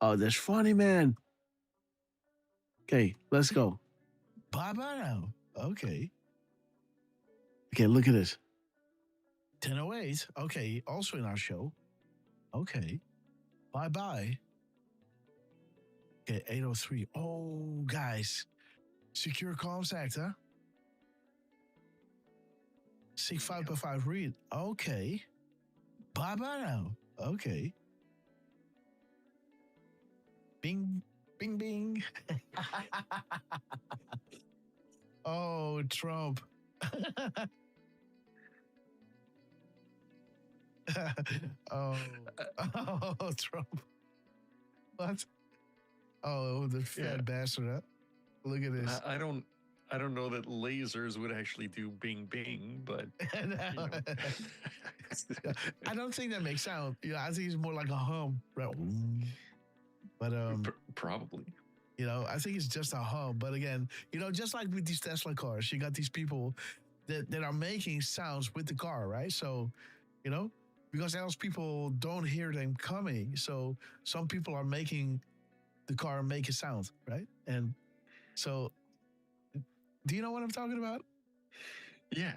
Oh, that's funny, man. Okay, let's go. Bye now. Okay. Okay, look at this. 10:08. Okay, also in our show. Okay. Bye. Okay, 8:03. Oh, guys. Secure Comms Act, huh? SIG 5x5 read. Okay. Bye now. Okay. Bing, bing. Oh, Trump. oh, Trump. What? Oh, the fat bastard, huh? Look at this. I don't know that lasers would actually do bing bing, but I don't think that makes sound. I think it's more like a hum. Right? But probably. I think it's just a hum. But again, just like with these Tesla cars, you got these people that are making sounds with the car, right? So, because else people don't hear them coming. So some people are making the car make a sound, right? And so, do you know what I'm talking about? Yeah.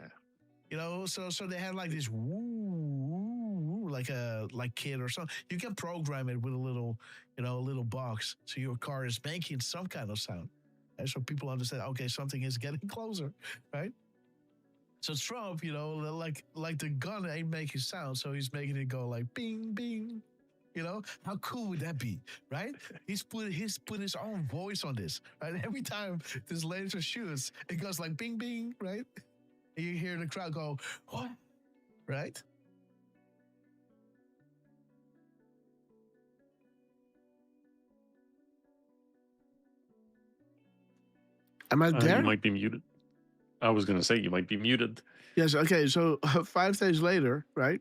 So they had like this woo, like a kid or something. You can program it with a little, a little box. So your car is making some kind of sound. And so people understand, okay, something is getting closer, right? So Trump, like the gun ain't making sound, so he's making it go like bing, bing. How cool would that be, right? He's put his own voice on this, right? Every time this laser shoots, it goes like bing, bing, right? And you hear the crowd go, what? Right? Am I there? You might be muted. I was going to say you might be muted. Yes, okay. So 5 days later, right?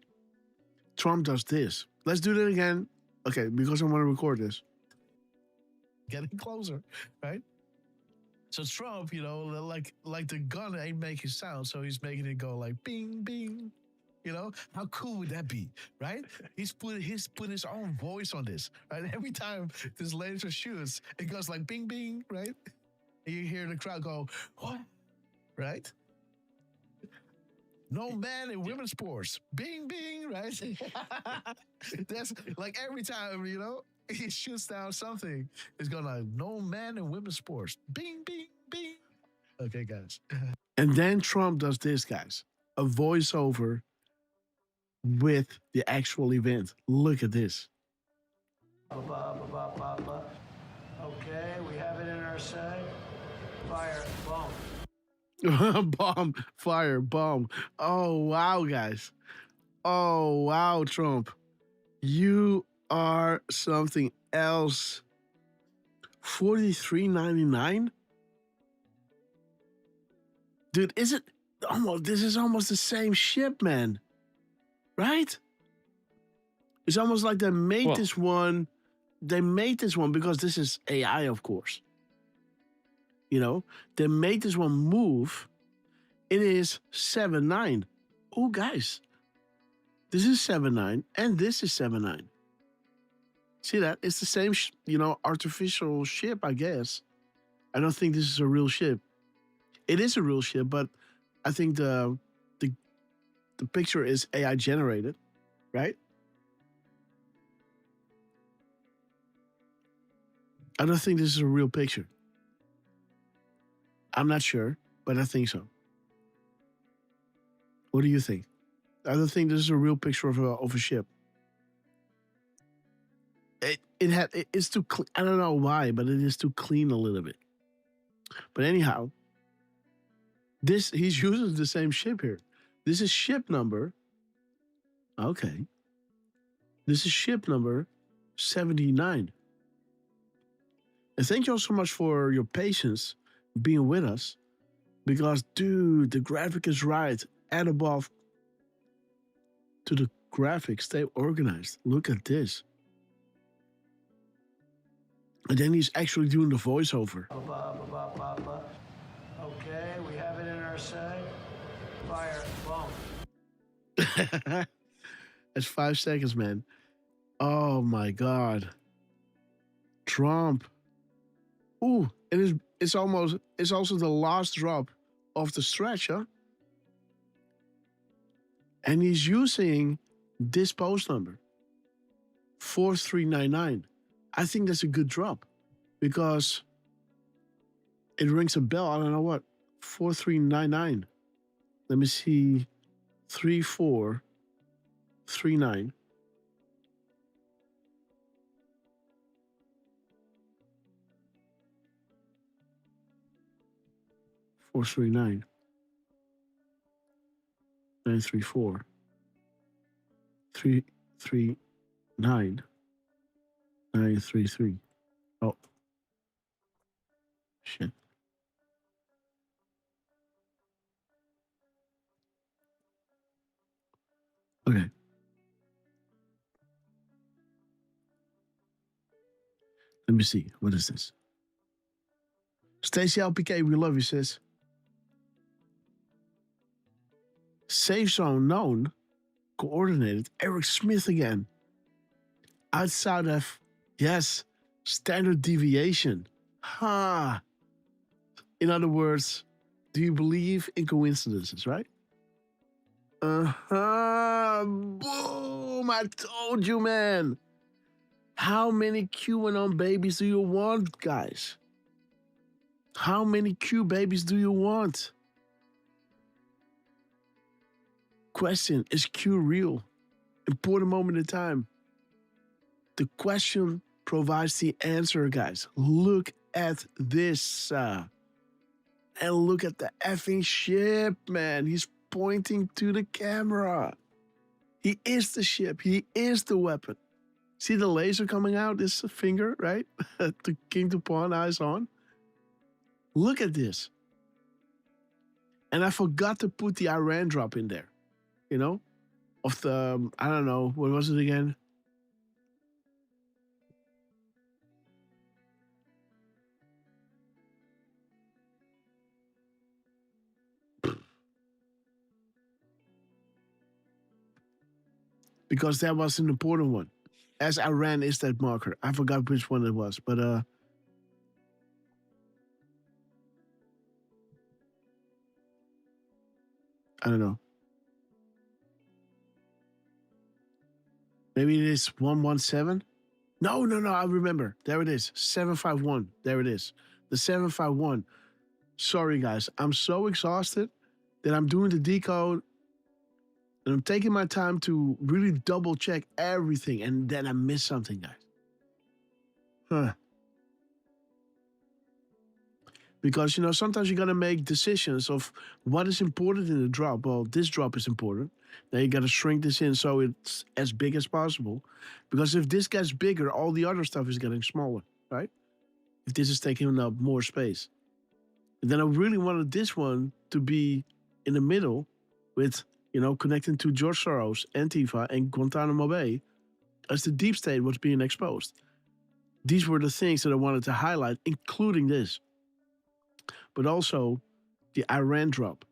Trump does this. Let's do that again. Okay, because I want to record this. Getting closer, right? So Trump, like the gun ain't making sound, so he's making it go like bing, bing. How cool would that be, right? He's put his own voice on this, right? Every time this laser shoots, it goes like bing, bing, right? And you hear the crowd go, what? Right? No man in women's sports. Bing, bing, right? That's like every time, he shoots down something. It's going like, no man in women's sports. Bing, bing, bing. Okay, guys. And then Trump does this, guys. A voiceover with the actual event. Look at this. Okay, we have it in our sag. Fire, bomb. Bomb, fire, bomb. Oh, wow, guys. Oh, wow, Trump. You are something else. $43.99? Dude, this is almost the same ship, man. Right? It's almost like they made this one. They made this one because this is AI, of course. They made this one move. It is 7.9. Oh, guys. This is 7.9 and this is 7.9. See that? It's the same, artificial ship, I guess. I don't think this is a real ship. It is a real ship, but I think the picture is AI generated, right? I don't think this is a real picture. I'm not sure, but I think so. What do you think? I don't think this is a real picture of a ship. It's too clean. I don't know why, but it is too clean a little bit. But anyhow, he's using the same ship here. This is ship number Okay. This is ship number 79. And thank you all so much for your patience being with us. Because, dude, the graphic is right. Add above to the graphic. Stay organized. Look at this. And then he's actually doing the voiceover. Okay, we have it in our sight. Fire, boom. That's 5 seconds, man. Oh my God. Trump. Ooh, it's also the last drop of the stretch, huh? And he's using this post number, 4399. I think that's a good drop because it rings a bell. I don't know what. 4399. Let me see. 3439. Four three nine 934 339 933. Oh shit. Okay. Let me see. What is this? Stacey LPK, we love you, sis. Safe zone known, coordinated. Eric Smith again. Outside of, yes, standard deviation. Ha. In other words, do you believe in coincidences, right? Boom. I told you, man. How many QAnon babies do you want, guys? How many Q babies do you want? Question, is Q real? Important moment in time. The question provides the answer, guys. Look at this. And look at the effing ship, man. He's pointing to the camera. He is the ship. He is the weapon. See the laser coming out, this finger, right? The king to pawn eyes on. Look at this. And I forgot to put the Iran drop in there, you know? Of the, I don't know, what was it again? Because that was an important one. As Iran is that marker. I forgot which one it was, but I don't know. Maybe it is 117? No, I remember. There it is. 751. There it is. The 751. Sorry, guys. I'm so exhausted that I'm doing the decode and I'm taking my time to really double check everything, and then I miss something, guys. Huh. Because, you know, sometimes you got to make decisions of what is important in the drop. Well, this drop is important. Now you got to shrink this in so it's as big as possible. Because if this gets bigger, all the other stuff is getting smaller, right? If this is taking up more space. And then I really wanted this one to be in the middle with, you know, connecting to George Soros, Antifa, and Guantanamo Bay as the deep state was being exposed. These were the things that I wanted to highlight, including this. But also the Iran drop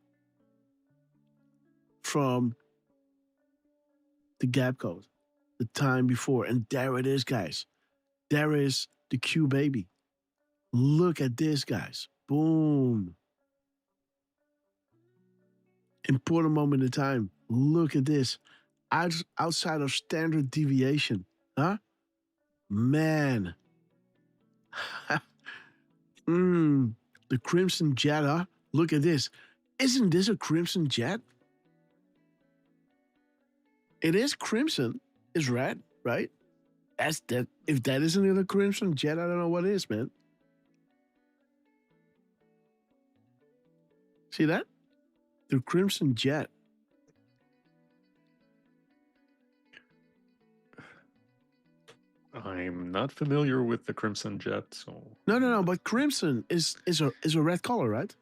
from the gap code, the time before. And there it is, guys. There is the Q baby. Look at this, guys. Boom. Important moment in time. Look at this. Outside of standard deviation. Huh? Man. The Crimson Jet, huh? Look at this. Isn't this a Crimson Jet? It is crimson. It's red, right? That's that. If that isn't a Crimson Jet, I don't know what is, man. See that? The Crimson Jet. I'm not familiar with the Crimson Jet, so No. But crimson is a red color, right?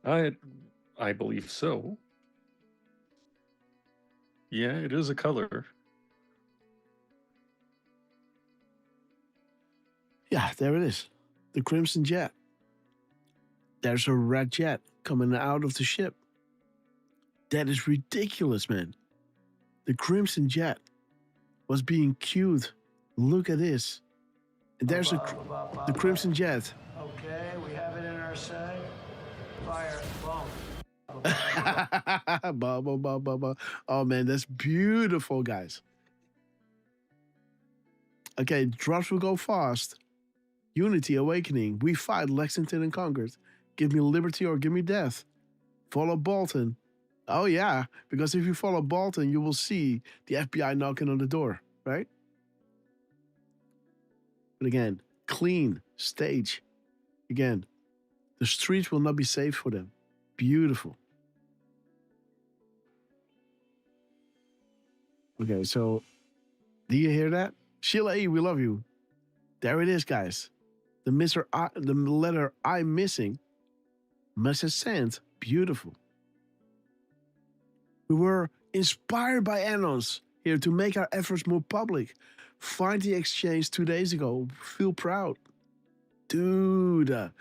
I believe so. Yeah, it is a color. Yeah, there it is. The Crimson Jet. There's a red jet coming out of the ship. That is ridiculous, man. The Crimson Jet was being queued. Look at this. There's the Crimson Jet. Okay, we have it in our sight. Fire. Boom. Oh man, that's beautiful, guys. Okay, drops will go fast. Unity, Awakening. We fight Lexington and Concord. Give me liberty or give me death. Follow Bolton. Oh yeah, because if you follow Bolton, you will see the FBI knocking on the door, right? But again, clean stage. Again, the streets will not be safe for them. Beautiful. Okay, so do you hear that? Sheila E., we love you. There it is, guys. The letter I missing. Message sent. Beautiful. We were inspired by Anos here to make our efforts more public. Find the exchange 2 days ago. Feel proud. Dude,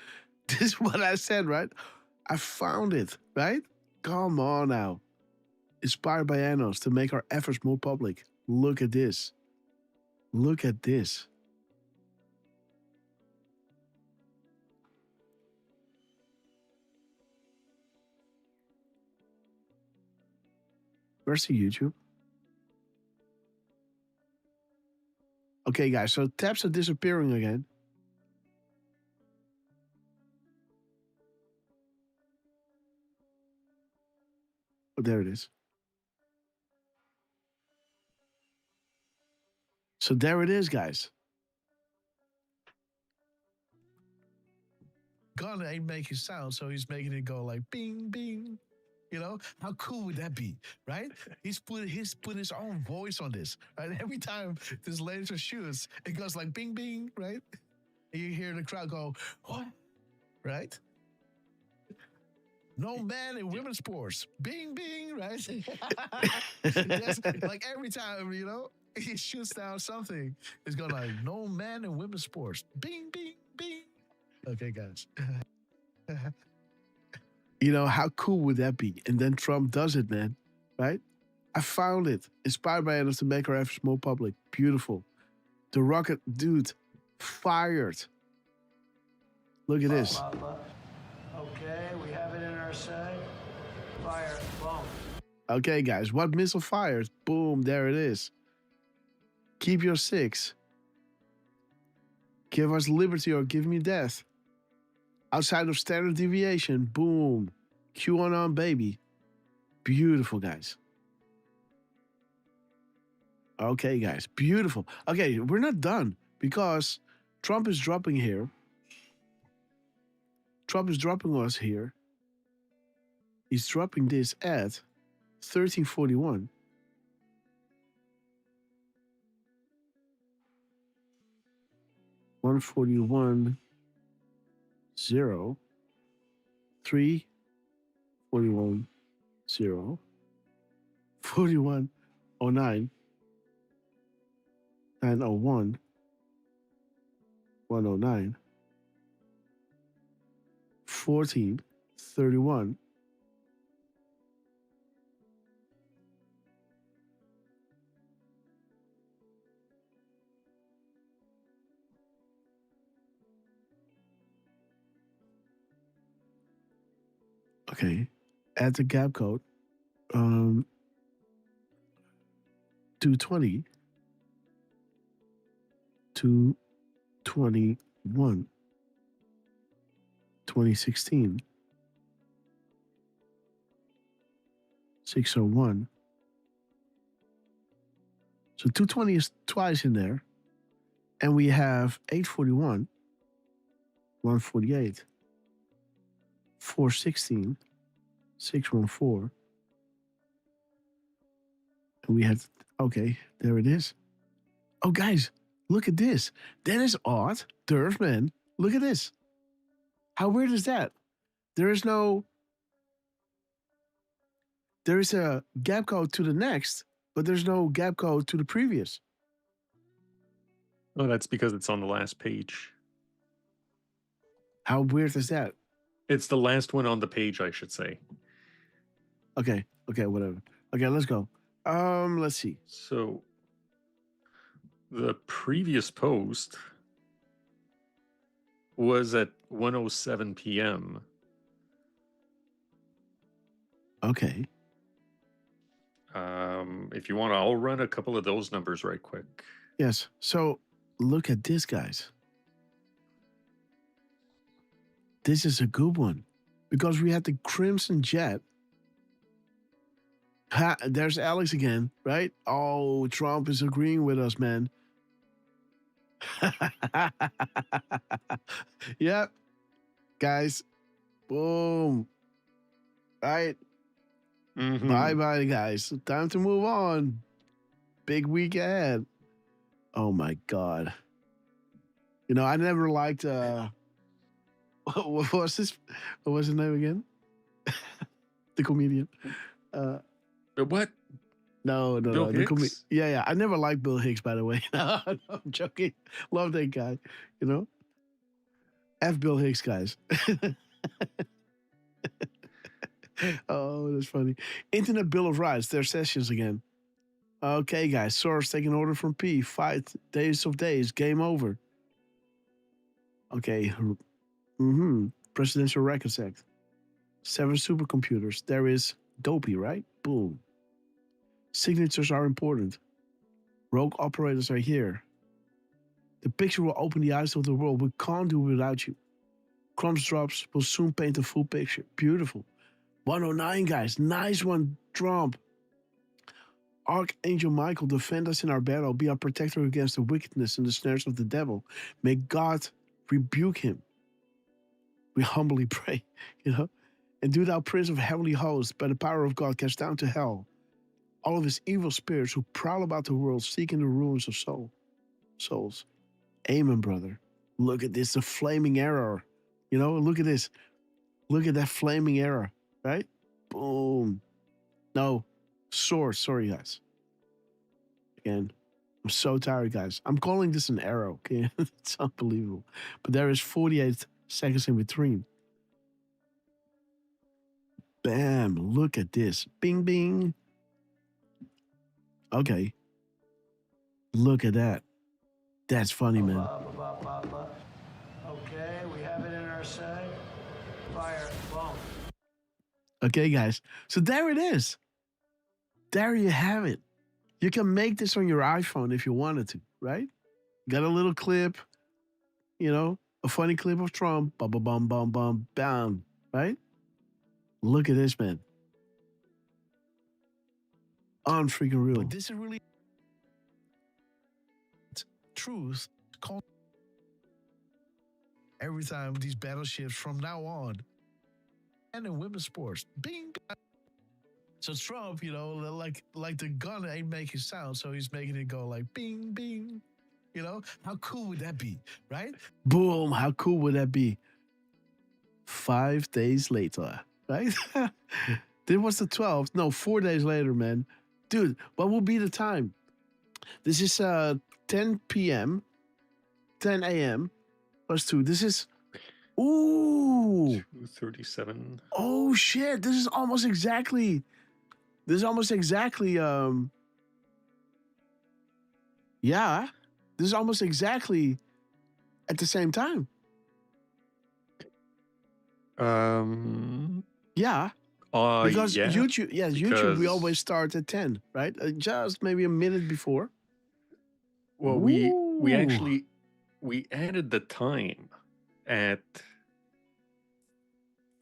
this is what I said, right? I found it, right? Come on now. Inspired by Anos to make our efforts more public. Look at this. Look at this. Where's the YouTube? Okay, guys, so tabs are disappearing again. Oh, there it is. So there it is, guys. God ain't making sound, so he's making it go like bing, bing. You know, how cool would that be, right? He's put his own voice on this, right? Every time this laser shoots, it goes like bing, bing, right? And you hear the crowd go, what? Right? No man in women's sports. Bing, bing, right? That's, like every time, you know, he shoots down something, it's going like, no man in women's sports. Bing, bing, bing. Okay, guys. You know, how cool would that be? And then Trump does it, man, right? I found it. Inspired by others to make our efforts more public. Beautiful. The rocket, dude, fired. Look at this. Okay, we have it in our sight. Fire. Boom. Okay, guys, what missile fires? Boom, there it is. Keep your 6. Give us liberty or give me death. Outside of standard deviation, boom. QAnon, baby. Beautiful, guys. Okay, guys, beautiful. Okay, we're not done because Trump is dropping here. Trump is dropping us here. He's dropping this at 1341. $141.0 3 41.0 41.09 901 109 1431 Okay, add the gap code. 220 221 2016 601. So 220 is twice in there. And we have 841 148 416 614. And we have, okay, there it is. Oh, guys, look at this. That is odd. Derf, man. Look at this. How weird is that? There is a gap code to the next, but there's no gap code to the previous. Oh, that's because it's on the last page. How weird is that? It's the last one on the page, I should say. Okay, whatever. Okay, let's go. Let's see. So the previous post was at 1:07 p.m. Okay. If you want, I'll run a couple of those numbers right quick. Yes. So look at this, guys. This is a good one because we had the Crimson Jet. There's Alex again, right? Oh, Trump is agreeing with us, man. Yep. Guys. Boom. Right. Bye-bye, guys. Time to move on. Big week ahead. Oh, my God. You know, I never liked... what was his name again? The comedian. What? No. Bill Hicks? Yeah. I never liked Bill Hicks, by the way. No, I'm joking. Love that guy. You know? F Bill Hicks, guys. Oh, that's funny. Internet Bill of Rights. Their sessions again. Okay, guys. Source taking order from P. 5 days of days. Game over. Okay. Presidential Records Act. 7 supercomputers. There is Dopey, right? Boom. Signatures are important. Rogue operators are here. The picture will open the eyes of the world. We can't do it without you. Crumbs drops will soon paint a full picture. Beautiful. 109, guys. Nice one, Trump. Archangel Michael, defend us in our battle. Be our protector against the wickedness and the snares of the devil. May God rebuke him. We humbly pray, you know. And do thou, Prince of heavenly hosts, by the power of God, cast down to hell all of his evil spirits who prowl about the world, seeking the ruins of souls. Amen, brother. Look at this, the flaming arrow. You know, look at this. Look at that flaming arrow, right? Boom. No, sword. Sorry, guys. Again, I'm so tired, guys. I'm calling this an arrow, okay? It's unbelievable. But there is 48 seconds in between. Bam, look at this. Bing, bing. Okay. Look at that. That's funny, man. Okay, we have it in our sight. Fire. Boom. Okay, guys. So there it is. There you have it. You can make this on your iPhone if you wanted to, right? Got a little clip, you know, a funny clip of Trump. Bum, bum, bum, bum, bum, bam. Right? Look at this, man. Unfreaking real. But this is really truth. Every time these battleships from now on, and in women's sports, bing. So Trump, you know, like the gun ain't making sound, so he's making it go like bing, bing. You know, how cool would that be, right? Boom, how cool would that be? 5 days later, right? This was the 12th. No, 4 days later, man. Dude, what will be the time? This is 10 p.m., 10 a.m. plus 2. This is, ooh. 2:37. Oh, shit. This is almost exactly, yeah. This is almost exactly at the same time. Yeah. Because yeah, YouTube, YouTube, we because- always start at 10, right? Just maybe a minute before. Well, we Ooh. actually added the time at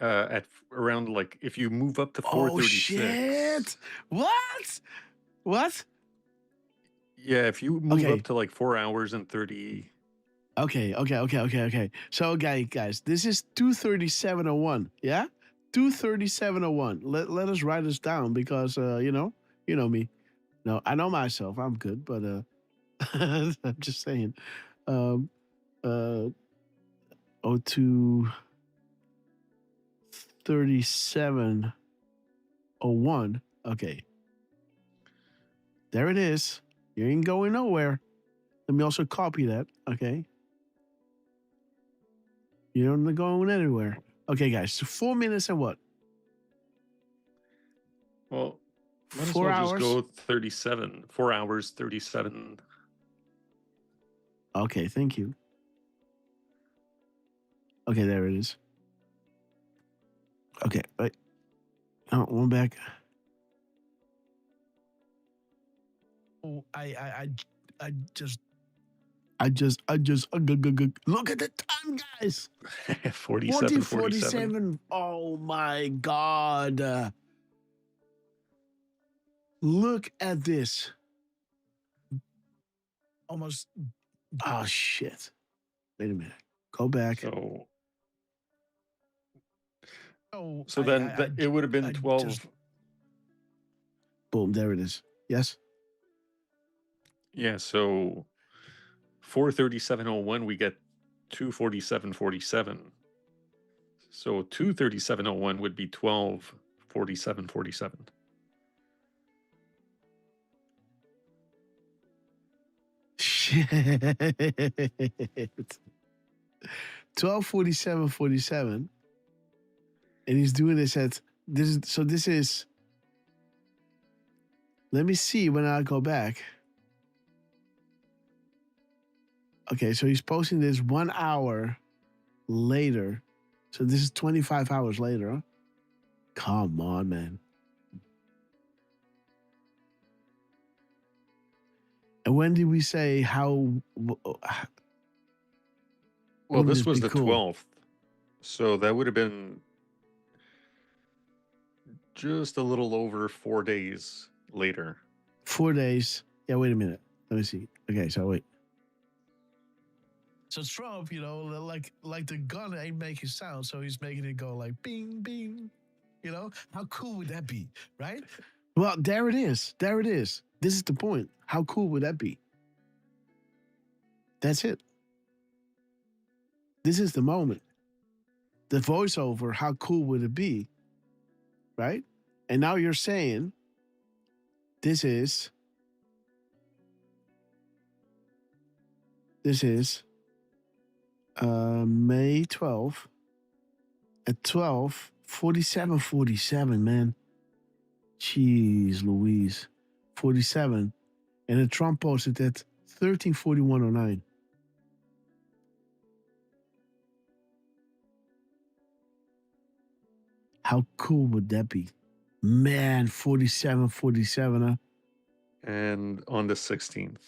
around, like, if you move up to 4:36. Oh, shit. What? Yeah, if you move Okay. up to like 4 hours and 30. Okay. So, guys, this is 2:37:01. Yeah, 2:37:01. Let us write this down because you know me. No, I know myself. I'm good, but I'm just saying. 02 3701. Okay. There it is. You ain't going nowhere. Let me also copy that. Okay. You're not going anywhere. Okay, guys. So 4 minutes and what? Well, might as 4 well hours. just go 37. 4 hours, 37. Okay, thank you. Okay, there it is. Okay, wait. Oh, one back. Oh, I just look at the time, guys. 47, 47. Oh my God. Look at this. Almost. Oh, shit. Wait a minute. Go back. So then it would have been 12. Boom, there it is. Yes? Yeah, so 437.01, we get 247.47. So 237.01 would be 12:47.47. Shit. 12:47.47. And he's doing this at this is. Let me see when I go back. Okay, so he's posting this 1 hour later. So this is 25 hours later. Huh? Come on, man. And when did we say how? Well, this was the cool? 12th. So that would have been just a little over 4 days later. 4 days. Yeah, wait a minute. Let me see. Okay, so wait. So Trump, like the gun ain't making sound, so he's making it go like bing, bing. How cool would that be, right? Well, there it is. There it is. This is the point. How cool would that be? That's it. This is the moment. The voiceover, how cool would it be? Right? And now you're saying this is May 12th at 12:47, man. Jeez Louise. 47. And then Trump posted at 13:41:09. How cool would that be? Man, 47, huh? And on the 16th.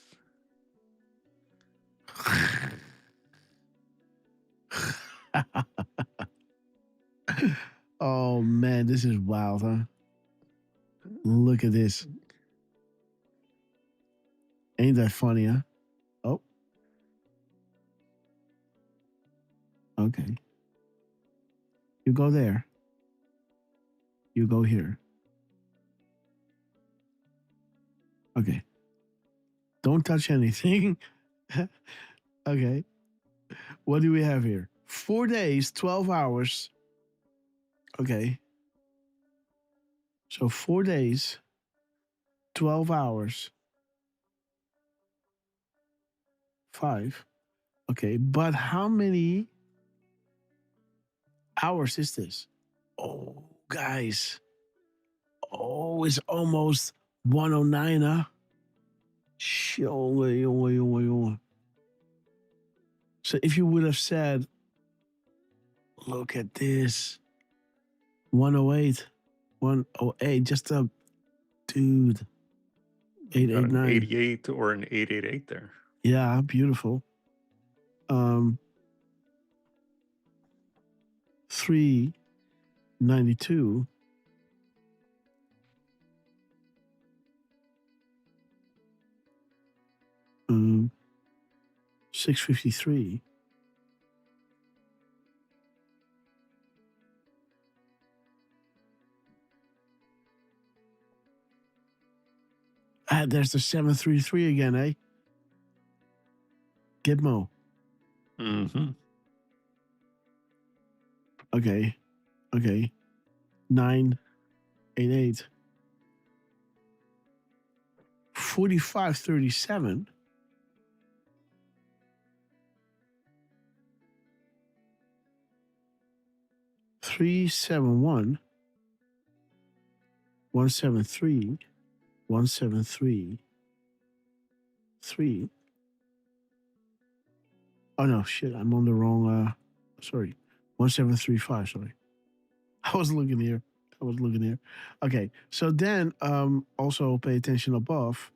Oh, man, this is wild, huh? Look at this. Ain't that funny, huh? Oh. Okay. You go there. You go here. Okay. Don't touch anything. Okay. What do we have here? 4 days, 12 hours. Okay. So 4 days, 12 hours. 5. Okay. But how many hours is this? Oh, guys. Oh, it's almost 109, huh? So if you would have said, look at this, 108, 108, just a dude, 889. 88 or an 888 there. Yeah, beautiful. 392. Um, 653. There's the 733 again, eh? Gitmo. Mm-hmm. Okay. 988. 4537. Three 7 173 173 3. Oh no, shit! I'm on the wrong. Sorry, 1735. Sorry, I was looking here. Okay, so then also pay attention above.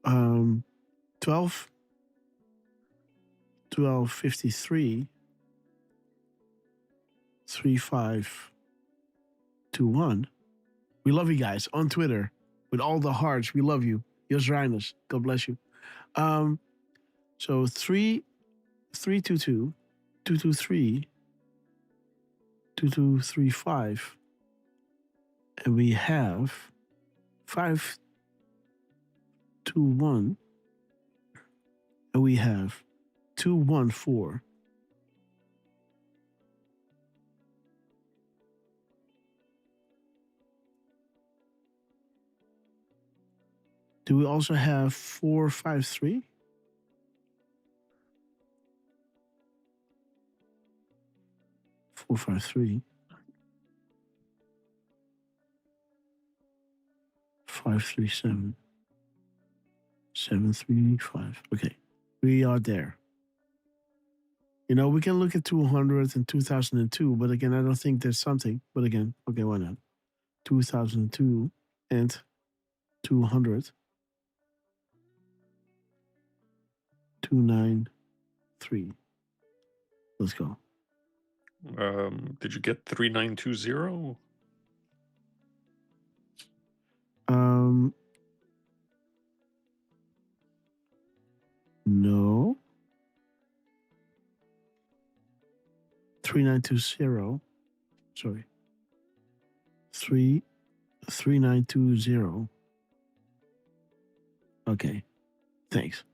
1253 3521. We love you guys on Twitter with all the hearts. We love you. Jos Reiners, God bless you. So 322 223 2235, and we have 521, and we have 214. Do we also have 453? Four, 5, 3, 7, 3, 5. Okay, we are there. You know, we can look at 200 and 2002, but again, I don't think there's something. But again, okay, why not? 2002 and 200. 293. Let's go. Did you get 3920? No. 3920. Sorry. 3920. Okay. Thanks.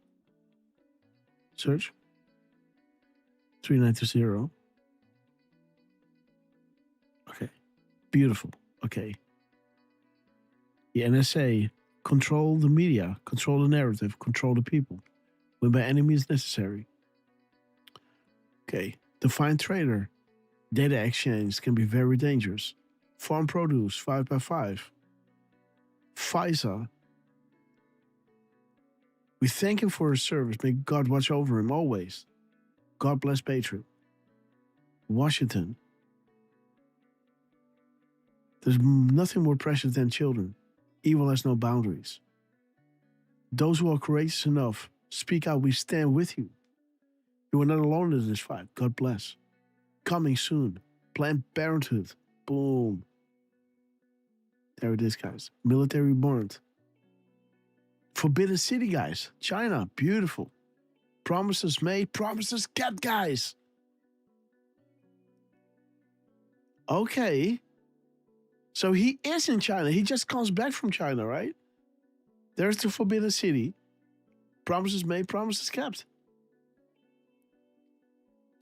Search. 3920. Okay. Beautiful. Okay. The NSA, control the media, control the narrative, control the people, when by any means necessary. Okay. Define trader. Data exchange can be very dangerous. Farm produce, 5x5. FISA. We thank him for his service. May God watch over him always. God bless Patriot. Washington. There's nothing more precious than children. Evil has no boundaries. Those who are courageous enough, speak out. We stand with you. You are not alone in this fight. God bless. Coming soon. Planned Parenthood. Boom. There it is, guys. Military warrant. Forbidden City, guys. China. Beautiful. Promises made. Promises kept, guys. Okay. So he is in China. He just comes back from China, right? There's the Forbidden City. Promises made, promises kept.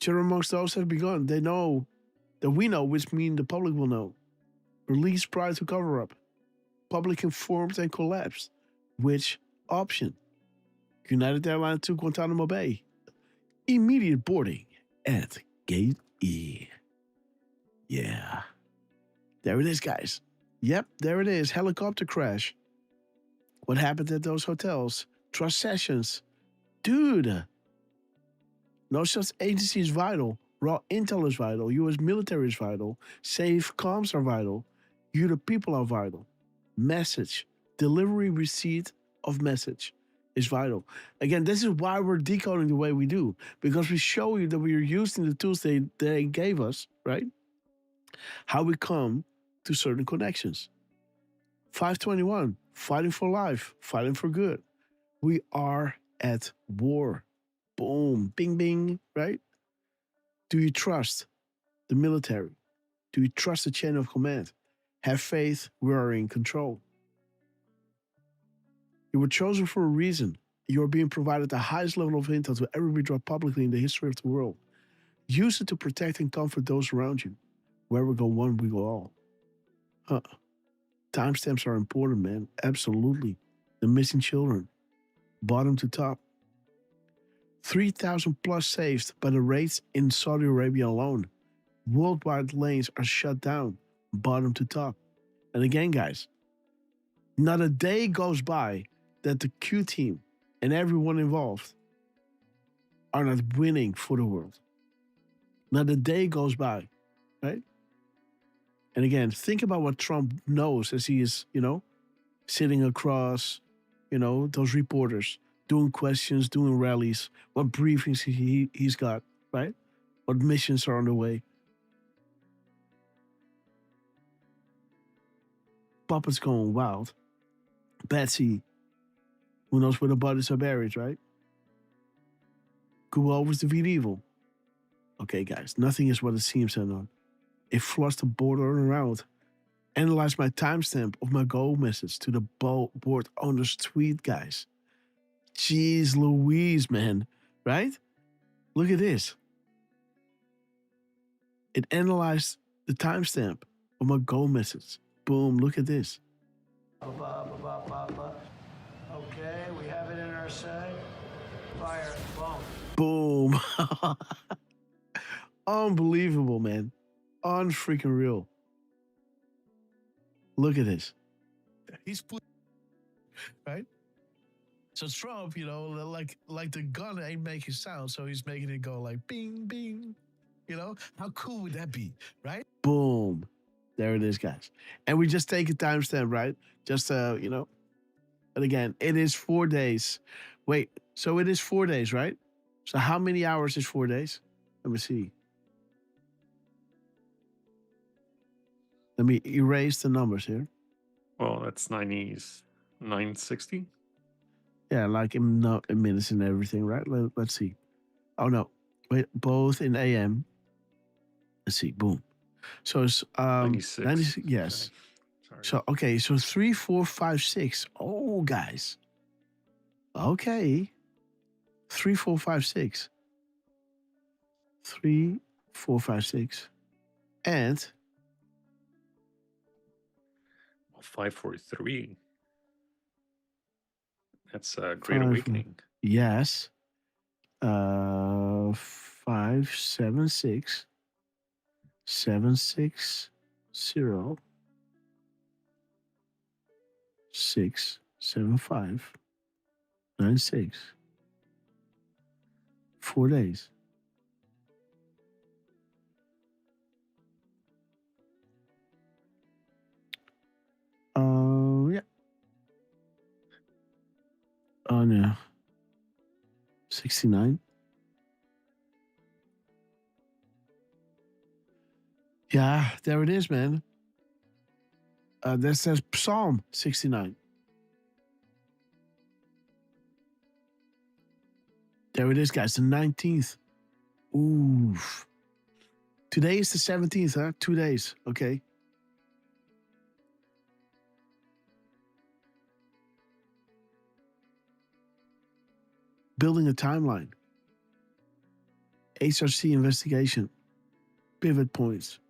Children amongst those have begun. They know that we know, which means the public will know. Release prior to cover up. Public informed and collapsed. Which option? United Airlines to Guantanamo Bay. Immediate boarding at Gate E. Yeah. There it is, guys. Yep, there it is. Helicopter crash. What happened at those hotels? Trust sessions. Dude. No such agency is vital. Raw intel is vital. U.S. military is vital. Safe comms are vital. You, the people, are vital. Message. Delivery, receipt of message is vital. Again, this is why we're decoding the way we do. Because we show you that we are using the tools they gave us, right? How we come to certain connections. 521, fighting for life, fighting for good. We are at war. Boom, bing, bing, right? Do you trust the military? Do you trust the chain of command? Have faith, we are in control. You were chosen for a reason. You're being provided the highest level of intel to ever be dropped publicly in the history of the world. Use it to protect and comfort those around you. Where we go one, we go all. Huh. Timestamps are important, man. Absolutely. The missing children. Bottom to top. 3,000 plus saved by the raids in Saudi Arabia alone. Worldwide lanes are shut down. Bottom to top. And again, guys, not a day goes by that the Q team and everyone involved are not winning for the world. Not a day goes by, right? And again, think about what Trump knows as he is, sitting across, those reporters, doing questions, doing rallies, what briefings he's got, right? What missions are on the way. Puppets going wild. Betsy, who knows where the bodies are buried, right? Who always defeat evil? Okay, guys, nothing is what it seems, on. It flushed the board around. Analyze my timestamp of my goal message to the board owner's tweet, guys. Jeez Louise, man, right? Look at this. It analyzed the timestamp of my goal message. Boom, look at this. Okay, we have it in our sight. Fire, boom. Boom. Unbelievable, man. Unfreaking real. Look at this. He's right? So Trump, like the gun ain't making sound, so he's making it go like bing, bing. How cool would that be, right? Boom. There it is, guys. And we just take a timestamp, right? Just, And again, it is 4 days. Wait, so it is 4 days, right? So how many hours is 4 days? Let me see. Let me erase the numbers here. Well, that's 960. Yeah, like in minutes and everything, right? Let's see. Oh, no. Wait, both in AM. Let's see. Boom. So it's 96. Yes. Sorry. So, okay. So 3, 4, 5, 6. Oh, guys. Okay. 3, 4, 5, 6. 3, 4, 5, 6. And 543. That's a Great Awakening. Yes. 576 760 675 96. 4 days. Yeah. Oh no. 69. Yeah, there it is, man. That says Psalm 69. There it is, guys. The 19th. Oof. Today is the 17th, huh? 2 days. Okay. Building a timeline. HRC investigation. Pivot points.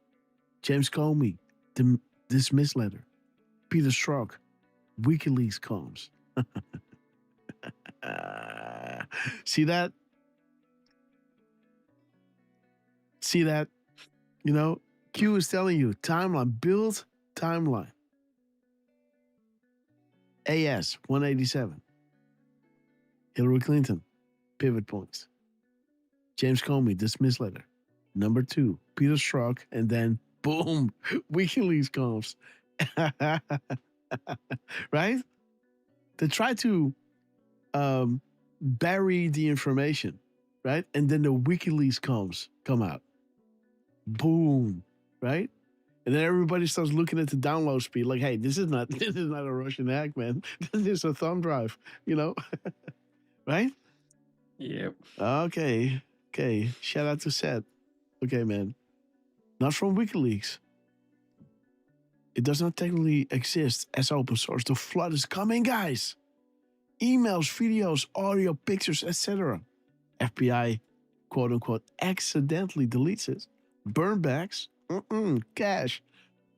James Comey. Dismiss letter. Peter Strzok. WikiLeaks comms. See that? See that? Q is telling you, timeline, build timeline. AS 187. Hillary Clinton, pivot points. James Comey, dismiss letter. Number 2, Peter Strzok, and then boom, WikiLeaks comes. Right? They try to bury the information, right? And then the WikiLeaks come out. Boom, right? And then everybody starts looking at the download speed, like, hey, this is not a Russian hack, man. This is a thumb drive, right? Yep. Okay. Shout out to Seth. Okay, man. Not from WikiLeaks. It does not technically exist as open source. The flood is coming, guys. emails, videos, audio, pictures, etc. FBI, quote unquote, accidentally deletes it. Burn bags? Cash.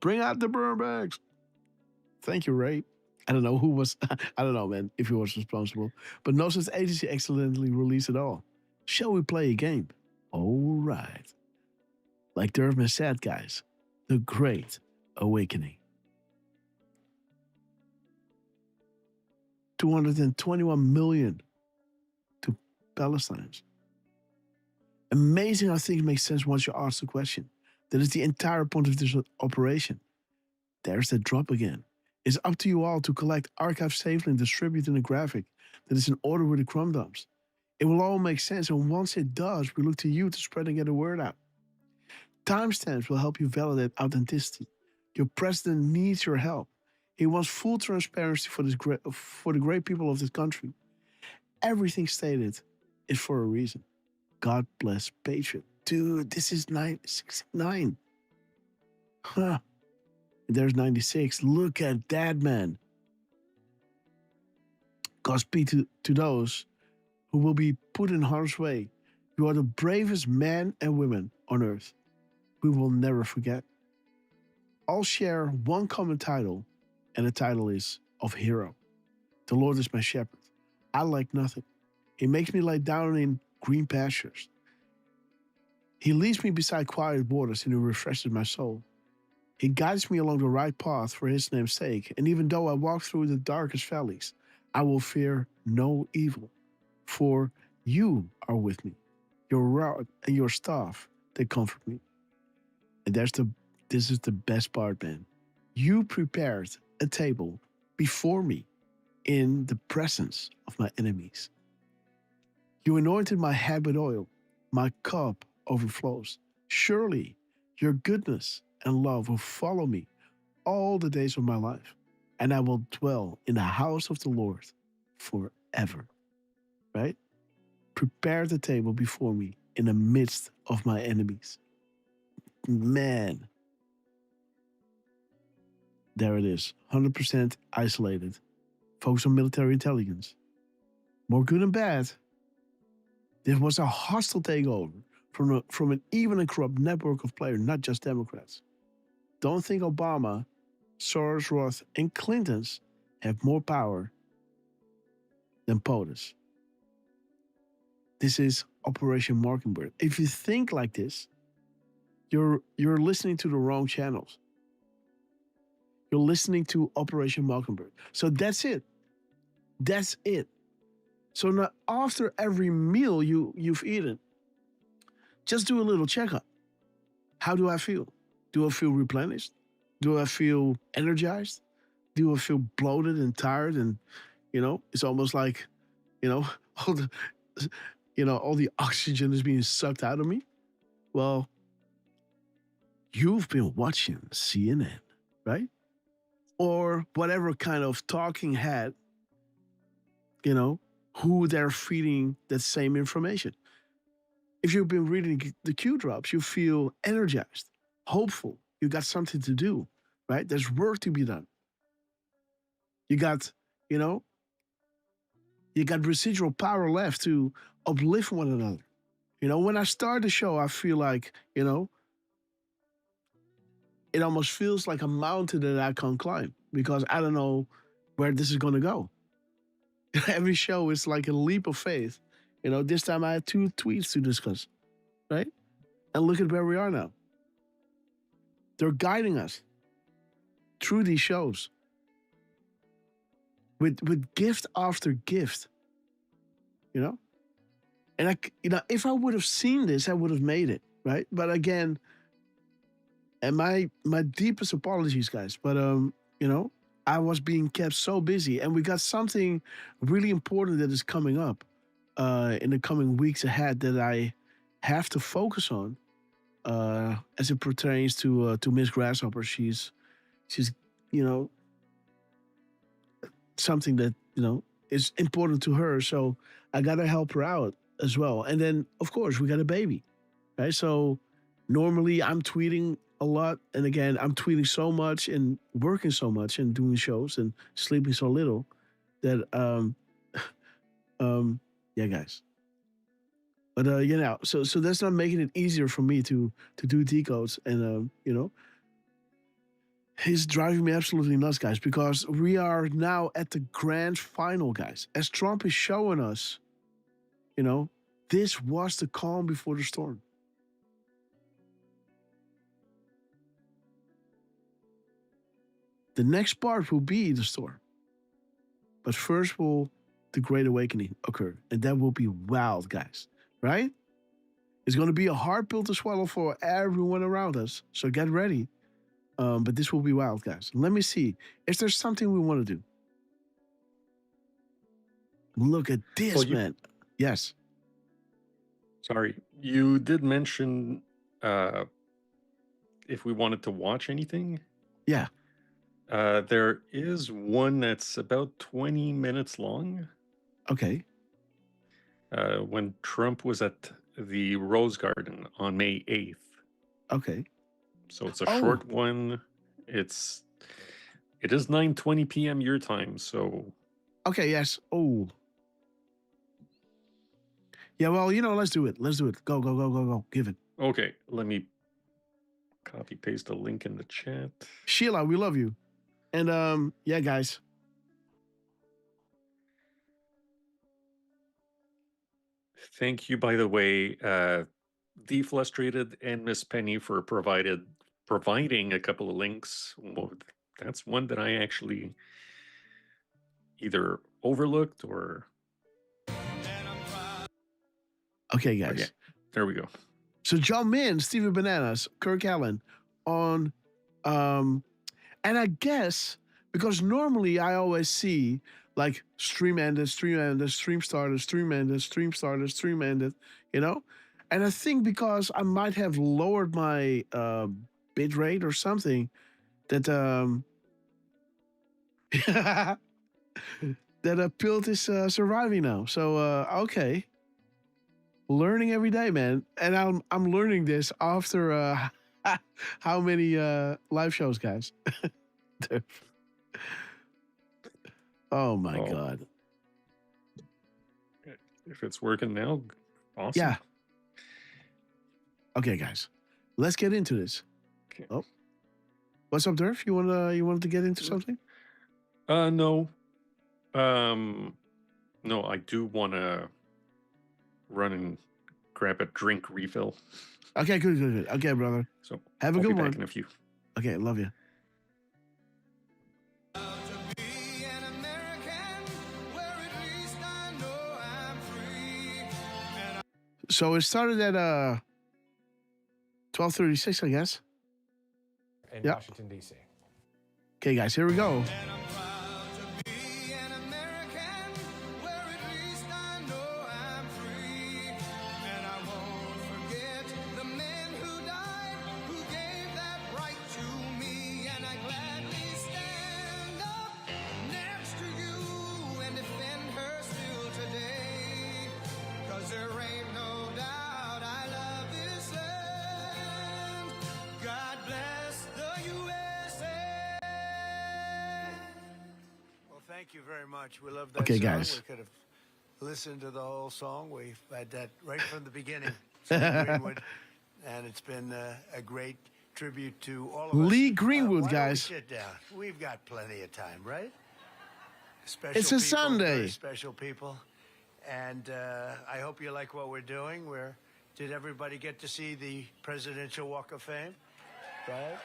Bring out the burn bags. Thank you, Ray. I don't know who was, I don't know, man, if he was responsible. But no such agency accidentally released it all. Shall we play a game? All right. Like Derf said, guys, the Great Awakening. 221 million to Palestinians. Amazing how things make sense once you ask the question. That is the entire point of this operation. There's the drop again. It's up to you all to collect, archive safely, and distribute in a graphic that is in order with the crumb dumps. It will all make sense, and once it does, we look to you to spread and get the word out. Timestamps will help you validate authenticity. Your president needs your help. He wants full transparency for the great people of this country. Everything stated is for a reason. God bless Patriot. Dude, this is 969. Huh. There's 96. Look at that, man. Godspeed to those who will be put in harm's way. You are the bravest men and women on earth. We will never forget. All share one common title, and the title is of hero. The Lord is my shepherd. I lack nothing. He makes me lie down in green pastures. He leads me beside quiet waters, and he refreshes my soul. He guides me along the right path for his name's sake, and even though I walk through the darkest valleys, I will fear no evil, for you are with me. Your rod and your staff, they comfort me. And this is the best part, man. You prepared a table before me in the presence of my enemies. You anointed my head with oil. My cup overflows. Surely your goodness and love will follow me all the days of my life, and I will dwell in the house of the Lord forever. Right? Prepare the table before me in the midst of my enemies. Man. There it is. 100% isolated. Focus on military intelligence. More good and bad. This was a hostile takeover from an even and corrupt network of players, not just Democrats. Don't think Obama, Soros, Roth, and Clintons have more power than POTUS. This is Operation Mockingbird. If you think like this, you're listening to the wrong channels. You're listening to Operation Mockingbird. So that's it. That's it. So now after every meal you've eaten, just do a little checkup. How do I feel? Do I feel replenished? Do I feel energized? Do I feel bloated and tired? And, it's almost like, all the oxygen is being sucked out of me. Well, you've been watching CNN, right? Or whatever kind of talking head, who they're feeding that same information. If you've been reading the Q drops, you feel energized, hopeful. You got something to do, right? There's work to be done. You got, you got residual power left to uplift one another. When I start the show, I feel like, it almost feels like a mountain that I can't climb because I don't know where this is going to go. Every show is like a leap of faith. This time I had 2 tweets to discuss, right? And look at where we are now. They're guiding us through these shows with gift after gift, And if I would have seen this, I would have made it, right? But again, and my deepest apologies, guys. But I was being kept so busy, and we got something really important that is coming up in the coming weeks ahead that I have to focus on as it pertains to Miss Grasshopper. She's something that is important to her, so I gotta help her out as well. And then of course we got a baby, right? So normally I'm tweeting a lot, and again I'm tweeting so much and working so much and doing shows and sleeping so little that Yeah, guys. But you know, so that's not making it easier for me to do decodes, and you know, he's driving me absolutely nuts, guys, because we are now at the grand final, guys. As Trump is showing us, you know, this was the calm before the storm. The next part will be the storm. But first will the Great Awakening occur. And that will be wild, guys. Right? It's going to be a hard pill to swallow for everyone around us. So get ready. But this will be wild, guys. Let me see. Is there something we want to do? Look at this, man. Yes. Sorry. You did mention if we wanted to watch anything. Yeah. There is one that's about 20 minutes long. Okay. When Trump was at the Rose Garden on May 8th. Okay. So it's a short one. It is 9:20 p.m. your time, so okay, yes. Oh. Yeah, well, you know, let's do it. Let's do it. Go, go, go, go, go. Give it. Okay, let me copy paste the link in the chat. Sheila, we love you. And yeah, guys. Thank you, by the way, Deflustrated and Miss Penny for providing a couple of links. Well, that's one that I actually either overlooked or. Okay, guys. Okay, there we go. So John Min, Steven Bananas, Kirk Allen on, and I guess because normally I always see like stream ended, stream started, stream ended, stream started, stream ended, you know? And I think because I might have lowered my bit rate or something that that Pilt is surviving now. So okay. Learning every day, man. And I'm learning this after how many live shows, guys? Oh my God. If it's working now, awesome. Yeah. Okay, guys. Let's get into this. Okay. Oh. What's up, Derf? You wanted to get into something? No. No, I do want to run and grab a drink refill. Okay, good. Okay, brother. So have a I'll good be one. back in a few. Okay, love you. So it started at 12:36, I guess. In Washington, D.C. Okay, guys, here we go. Thank you very much. We love that Okay, song. guys. We could have listened to the whole song. We've had that right from the beginning. Greenwood, and it's been a great tribute to all of us. Lee Greenwood, why guys. Don't we sit down. We've got plenty of time, right? Special It's a people, Sunday. very special people. And I hope you like what we're doing. Did everybody get to see the Presidential Walk of Fame? Right?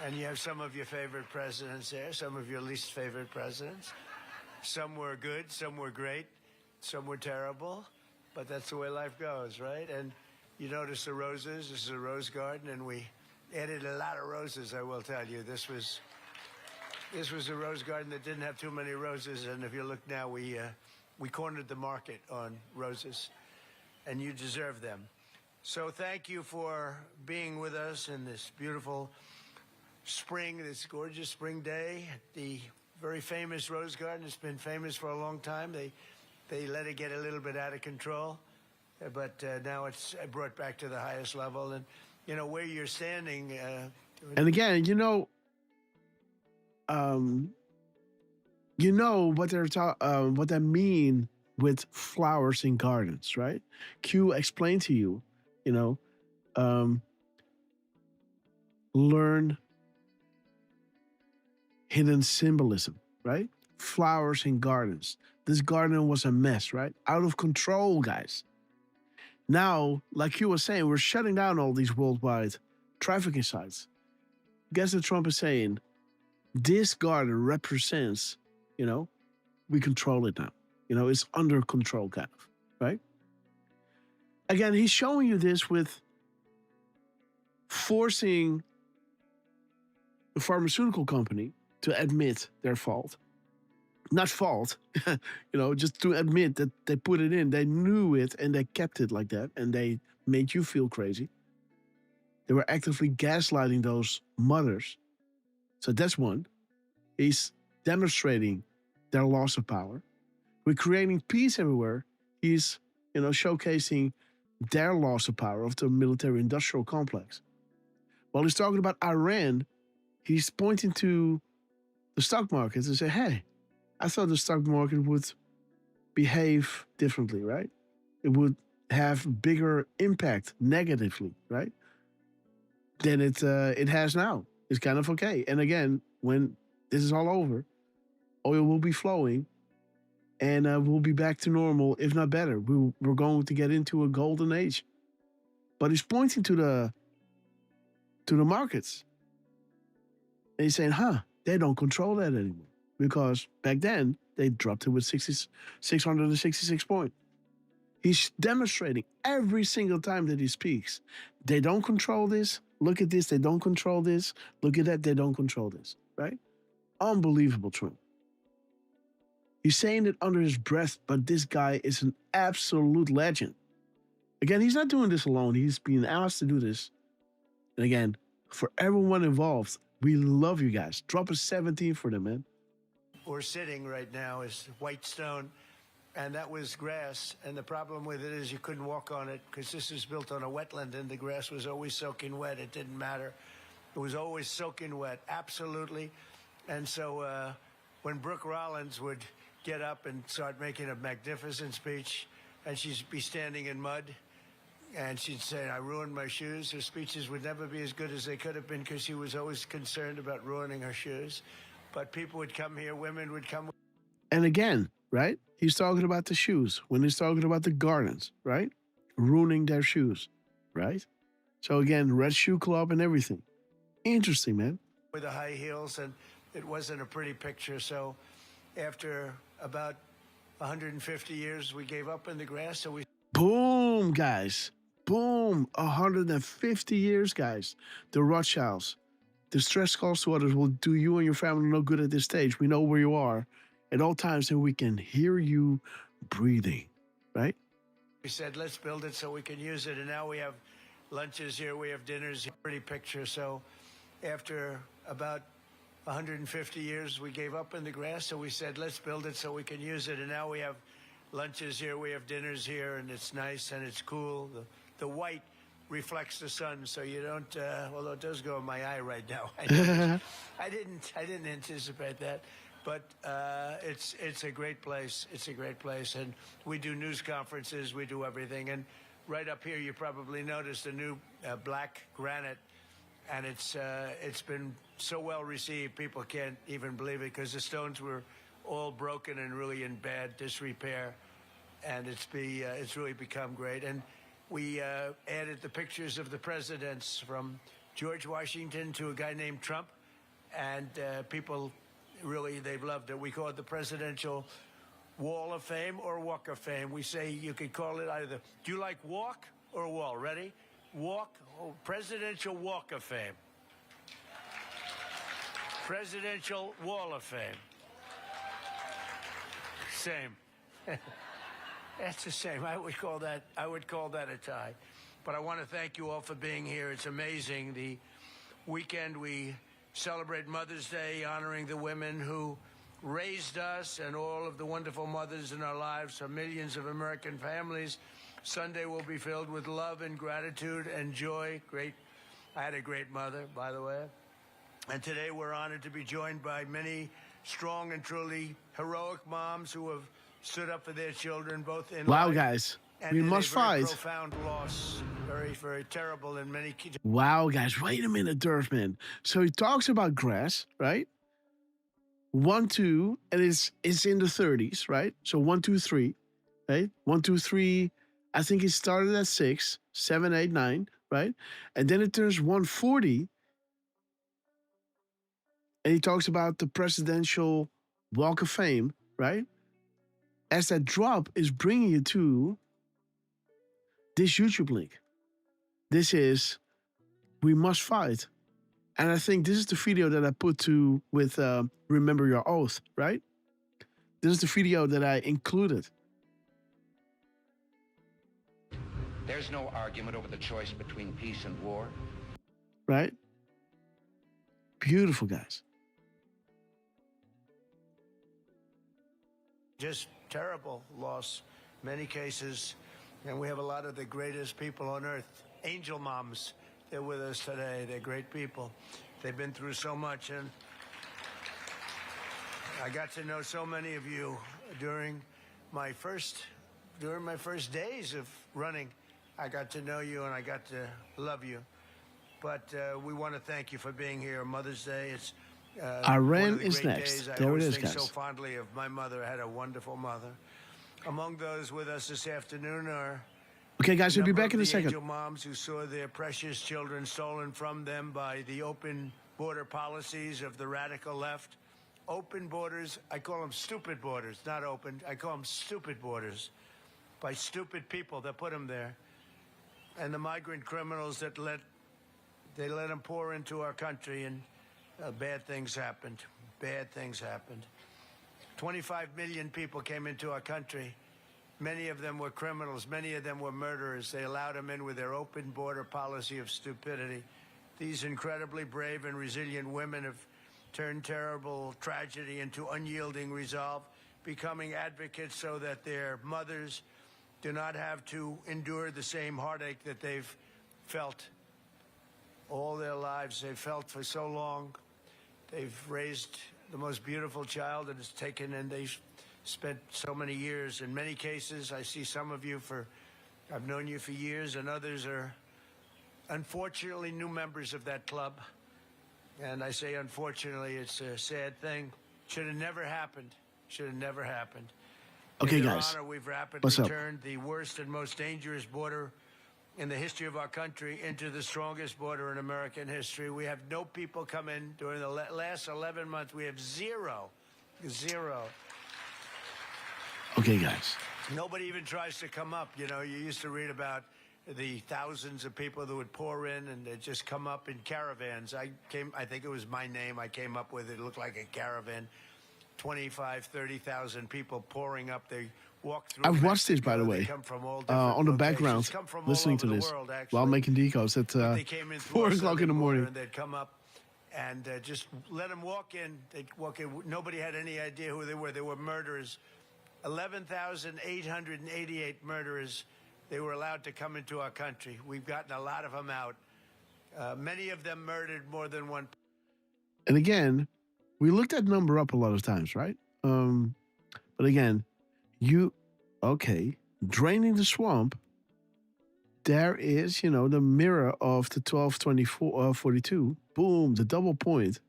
And you have some of your favorite presidents there, some of your least favorite presidents. Some were good, some were great, some were terrible, but that's the way life goes, right? And you notice the roses. This is a rose garden, and we added a lot of roses, I will tell you. This was a rose garden that didn't have too many roses, and if you look now, we cornered the market on roses, and you deserve them. So thank you for being with us in this beautiful spring, this gorgeous spring day at the very famous Rose Garden. It's been famous for a long time. They let it get a little bit out of control, but now it's brought back to the highest level. And you know where you're standing. And again, you know, you know what what they mean with flowers in gardens, right? Q explained to you, you know, learn hidden symbolism, right? Flowers in gardens. This garden was a mess, right? Out of control, guys. Now, like you were saying, we're shutting down all these worldwide trafficking sites. Guess what Trump is saying? This garden represents, you know, we control it now. You know, it's under control, kind of, right? Again, he's showing you this with forcing the pharmaceutical company to admit their fault. Not fault, you know, just to admit that they put it in. They knew it and they kept it like that and they made you feel crazy. They were actively gaslighting those mothers. So that's one. He's demonstrating their loss of power. We're creating peace everywhere. He's, you know, showcasing their loss of power of the military-industrial complex. While he's talking about Iran, he's pointing to the stock market and say, hey, I thought the stock market would behave differently, right? It would have bigger impact negatively, right? Than it has now. It's kind of okay. And again, when this is all over, oil will be flowing and we'll be back to normal, if not better. We're going to get into a golden age. But he's pointing to the markets. And he's saying, they don't control that anymore. Because back then, they dropped it with 666 points. He's demonstrating every single time that he speaks. They don't control this. Look at this. They don't control this. Look at that. They don't control this. Right? Unbelievable, Trump. He's saying it under his breath, but this guy is an absolute legend. Again, he's not doing this alone. He's being asked to do this. And again, for everyone involved, we love you guys. Drop a 17 for them, man. We're sitting right now is white stone, and that was grass. And the problem with it is you couldn't walk on it because this is built on a wetland, and the grass was always soaking wet. It didn't matter. It was always soaking wet, absolutely. And so when Brooke Rollins would get up and start making a magnificent speech, and she'd be standing in mud, and she'd say, I ruined my shoes. Her speeches would never be as good as they could have been because she was always concerned about ruining her shoes. But people would come here, women would come. And again, right? He's talking about the shoes. When he's talking about the gardens, right? Ruining their shoes, right? So again, Red Shoe Club and everything. Interesting, man. With the high heels, and it wasn't a pretty picture. So after about 150 years, we gave up in the grass. So we. Boom, guys. Boom. 150 years, guys. The Rothschilds. The stress calls to others will do you and your family no good at this stage. We know where you are at all times, and we can hear you breathing, right? We said, let's build it so we can use it. And now we have lunches here, we have dinners here. Pretty picture. So after about 150 years, we gave up in the grass. So we said, let's build it so we can use it. And now we have lunches here, we have dinners here, and it's nice and it's cool. The white reflects the sun, so you don't. Although it does go in my eye right now. I didn't anticipate that, but it's a great place. It's a great place, and we do news conferences. We do everything, and right up here, you probably noticed a new black granite, and it's been so well received. People can't even believe it because the stones were all broken and really in bad disrepair, and it's really become great. And we added the pictures of the presidents from George Washington to a guy named Trump, and people really, they've loved it. We call it the Presidential Wall of Fame or Walk of Fame. We say you could call it either. Do you like walk or wall? Ready? Walk, Presidential Walk of Fame. Presidential Wall of Fame. Same. That's the same. I would call that a tie. But I want to thank you all for being here. It's amazing. The weekend we celebrate Mother's Day, honoring the women who raised us and all of the wonderful mothers in our lives for millions of American families. Sunday will be filled with love and gratitude and joy. I had a great mother, by the way. And today we're honored to be joined by many strong and truly heroic moms who have stood up for their children, both in Wow, life guys. and We in must a very fight. profound loss. Very, very terrible in many cases. Wow, guys. Wait a minute, Derf, man. So he talks about grass, right? 1, 2, and it's in the 30s, right? So 1, 2, 3, right? 1, 2, 3. I think it started at 6, 7, 8, 9, right? And then it turns 140. And he talks about the presidential Walk of Fame, right? As that drop is bringing you to this YouTube link. This is We Must Fight. And I think this is the video that I put to with Remember Your Oath, right? This is the video that I included. There's no argument over the choice between peace and war. Right? Beautiful, guys. Just terrible loss, many cases. And we have a lot of the greatest people on earth, angel moms. They're with us today. They're great people. They've been through so much. And I got to know so many of you during my first days of running. I got to know you and I got to love you. But we want to thank you for being here. Mother's Day, it's Iran one of the is great next. days. I There it always is, think so guys. fondly of my mother. I had a wonderful mother. Among those with us this afternoon are Okay, guys, we'll be number back of in a the second. angel moms who saw their precious children stolen from them by the open border policies of the radical left. Open borders, I call them stupid borders, not open. I call them stupid borders by stupid people that put them there. And the migrant criminals that let them pour into our country, and bad things happened. Bad things happened. 25 million people came into our country. Many of them were criminals. Many of them were murderers. They allowed them in with their open border policy of stupidity. These incredibly brave and resilient women have turned terrible tragedy into unyielding resolve, becoming advocates so that their mothers do not have to endure the same heartache that they've felt all their lives. They've felt for so long. They've raised the most beautiful child that has taken, and they've spent so many years. In many cases, I see some of you I've known you for years, and others are unfortunately new members of that club. And I say unfortunately, it's a sad thing. Should have never happened. Should have never happened. Okay, In their guys. honor, we've rapidly What's up? turned the worst and most dangerous border in the history of our country into the strongest border in American history. We have no people come in during the last 11 months. We have zero. Okay, guys. Nobody even tries to come up. You know, you used to read about the thousands of people that would pour in and they'd just come up in caravans. I think it was my name I came up with. It looked like a caravan. 25, 30,000 people pouring up. They walk through. I've watched this, by the Mexico. way, They come from all different on the locations, background, come from all listening over to the this world, while actually. making decodes at They came in through 4 our o'clock in southern the border, morning. and they'd come up and just let them walk in. They'd walk in. Nobody had any idea who they were. They were murderers. 11,888 murderers. They were allowed to come into our country. We've gotten a lot of them out. Many of them murdered more than one. And again, we looked that number up a lot of times, right? But again, draining the swamp, there is, the mirror of the 12/24/42. Boom, the double point.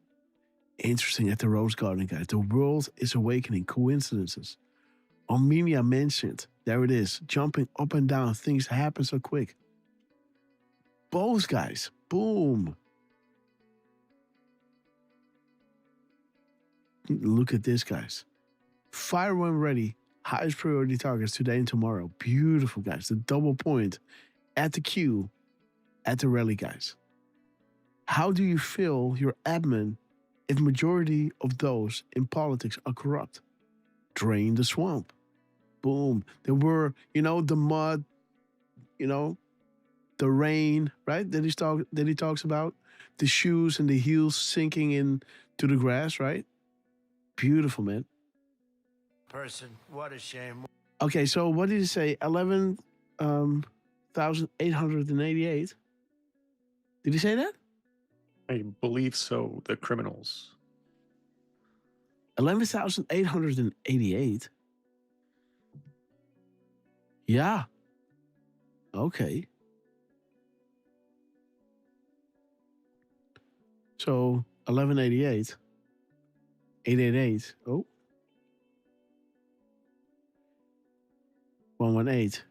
Interesting at the Rose Garden, guys. The world is awakening. Coincidences. Armenia mentioned. There it is. Jumping up and down. Things happen so quick. Both guys. Boom. Look at this, guys. Fire when ready. Highest priority targets today and tomorrow. Beautiful, guys. The double point at the queue at the rally, guys. How do you fill your admin if majority of those in politics are corrupt? Drain the swamp. Boom. There were, the mud, the rain, right? That he talks about. The shoes and the heels sinking into the grass, right? Beautiful, man. Person, what a shame. Okay, so what did he say? 11,888. Did he say that? I believe so. The criminals. 11,888. Yeah. Okay. So 1188. 888. Oh. 118.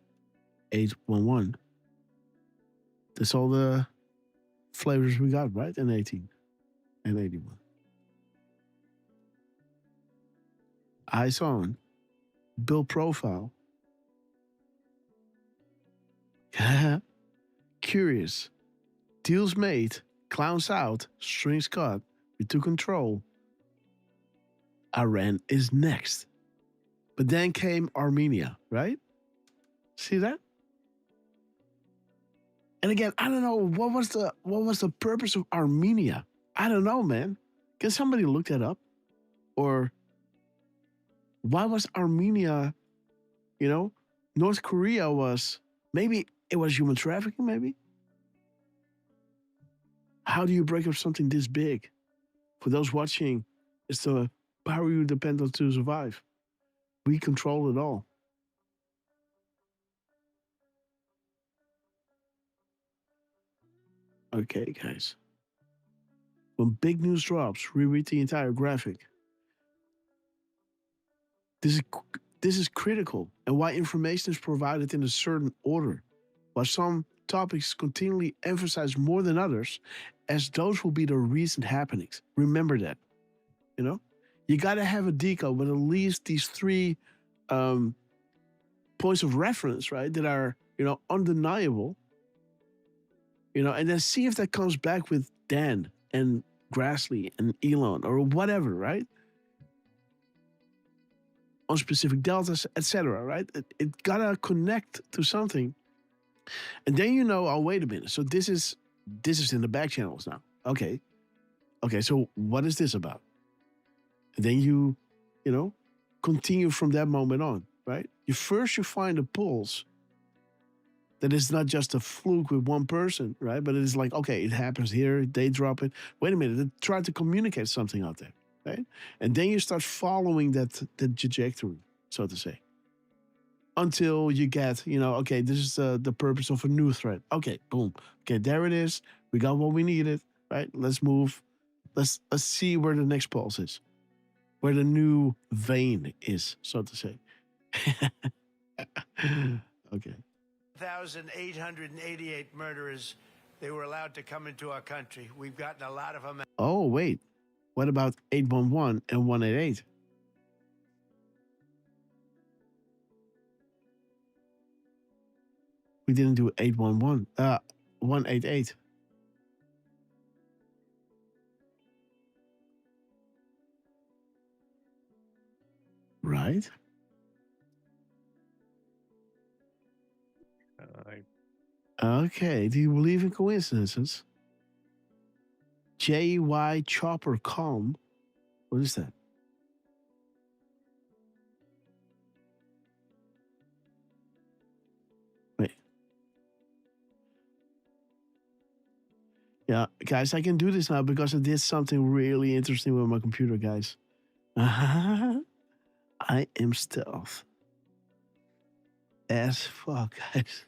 811. That's all the flavors we got, right? And 18 and 81. Eyes on. Bill profile. Curious. Deals made. Clowns out. Strings cut. We took control. Iran is next. But then came Armenia, right? See that? And again, I don't know what was the purpose of Armenia. I don't know, man. Can somebody look that up? Or why was Armenia, North Korea was, maybe it was human trafficking, maybe? How do you break up something this big? For those watching, it's the power you depend on to survive. We control it all. Okay, guys. When big news drops, reread the entire graphic. This is critical, and why information is provided in a certain order. While some topics continually emphasize more than others, as those will be the recent happenings. Remember that. You got to have a decode with at least these three points of reference, right? That are, undeniable. And then see if that comes back with Dan and Grassley and Elon or whatever, right? On specific deltas, etc., right? It gotta connect to something. And then oh, wait a minute. So this is in the back channels now. Okay, so what is this about? And then you continue from that moment on, right? You find a pulse that is not just a fluke with one person, right? But it is like, okay, it happens here, they drop it. Wait a minute, they try to communicate something out there, right? And then you start following the trajectory, so to say. Until you get, okay, this is the purpose of a new thread. Okay, boom. Okay, there it is. We got what we needed, right? Let's move. Let's see where the next pulse is. Where the new vein is, so to say. Okay. 1,888 murderers, they were allowed to come into our country. We've gotten a lot of them. Oh, wait. What about 811 and 188? We didn't do 811. 188. Right? Okay. Do you believe in coincidences? JY Chopper Calm. What is that? Wait. Yeah, guys, I can do this now because I did something really interesting with my computer, guys. I am stealth as fuck, guys.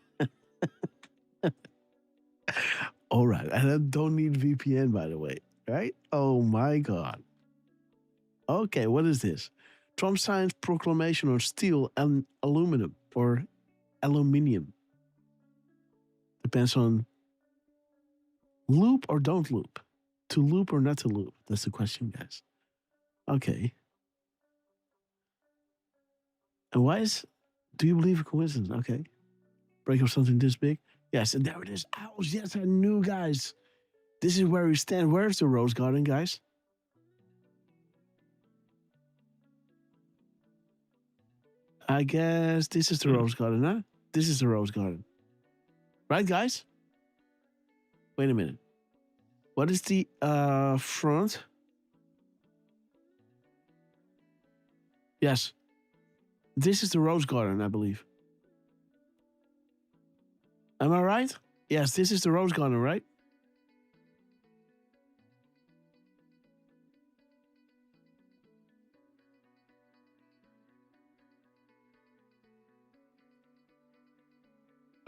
All right, and I don't need VPN, by the way, right? Oh my God. Okay, what is this? Trump signs proclamation on steel and aluminum, or aluminium. Depends on loop or don't loop. To loop or not to loop? That's the question, guys. Okay. And do you believe in coincidence? Okay. Break up something this big? Yes, and there it is. Owls, yes, I knew, guys. This is where we stand. Where's the Rose Garden, guys? I guess this is the Rose Garden, huh? This is the Rose Garden. Right, guys? Wait a minute. What is the front? Yes. This is the Rose Garden, I believe. Am I right? Yes, this is the Rose Garden, right?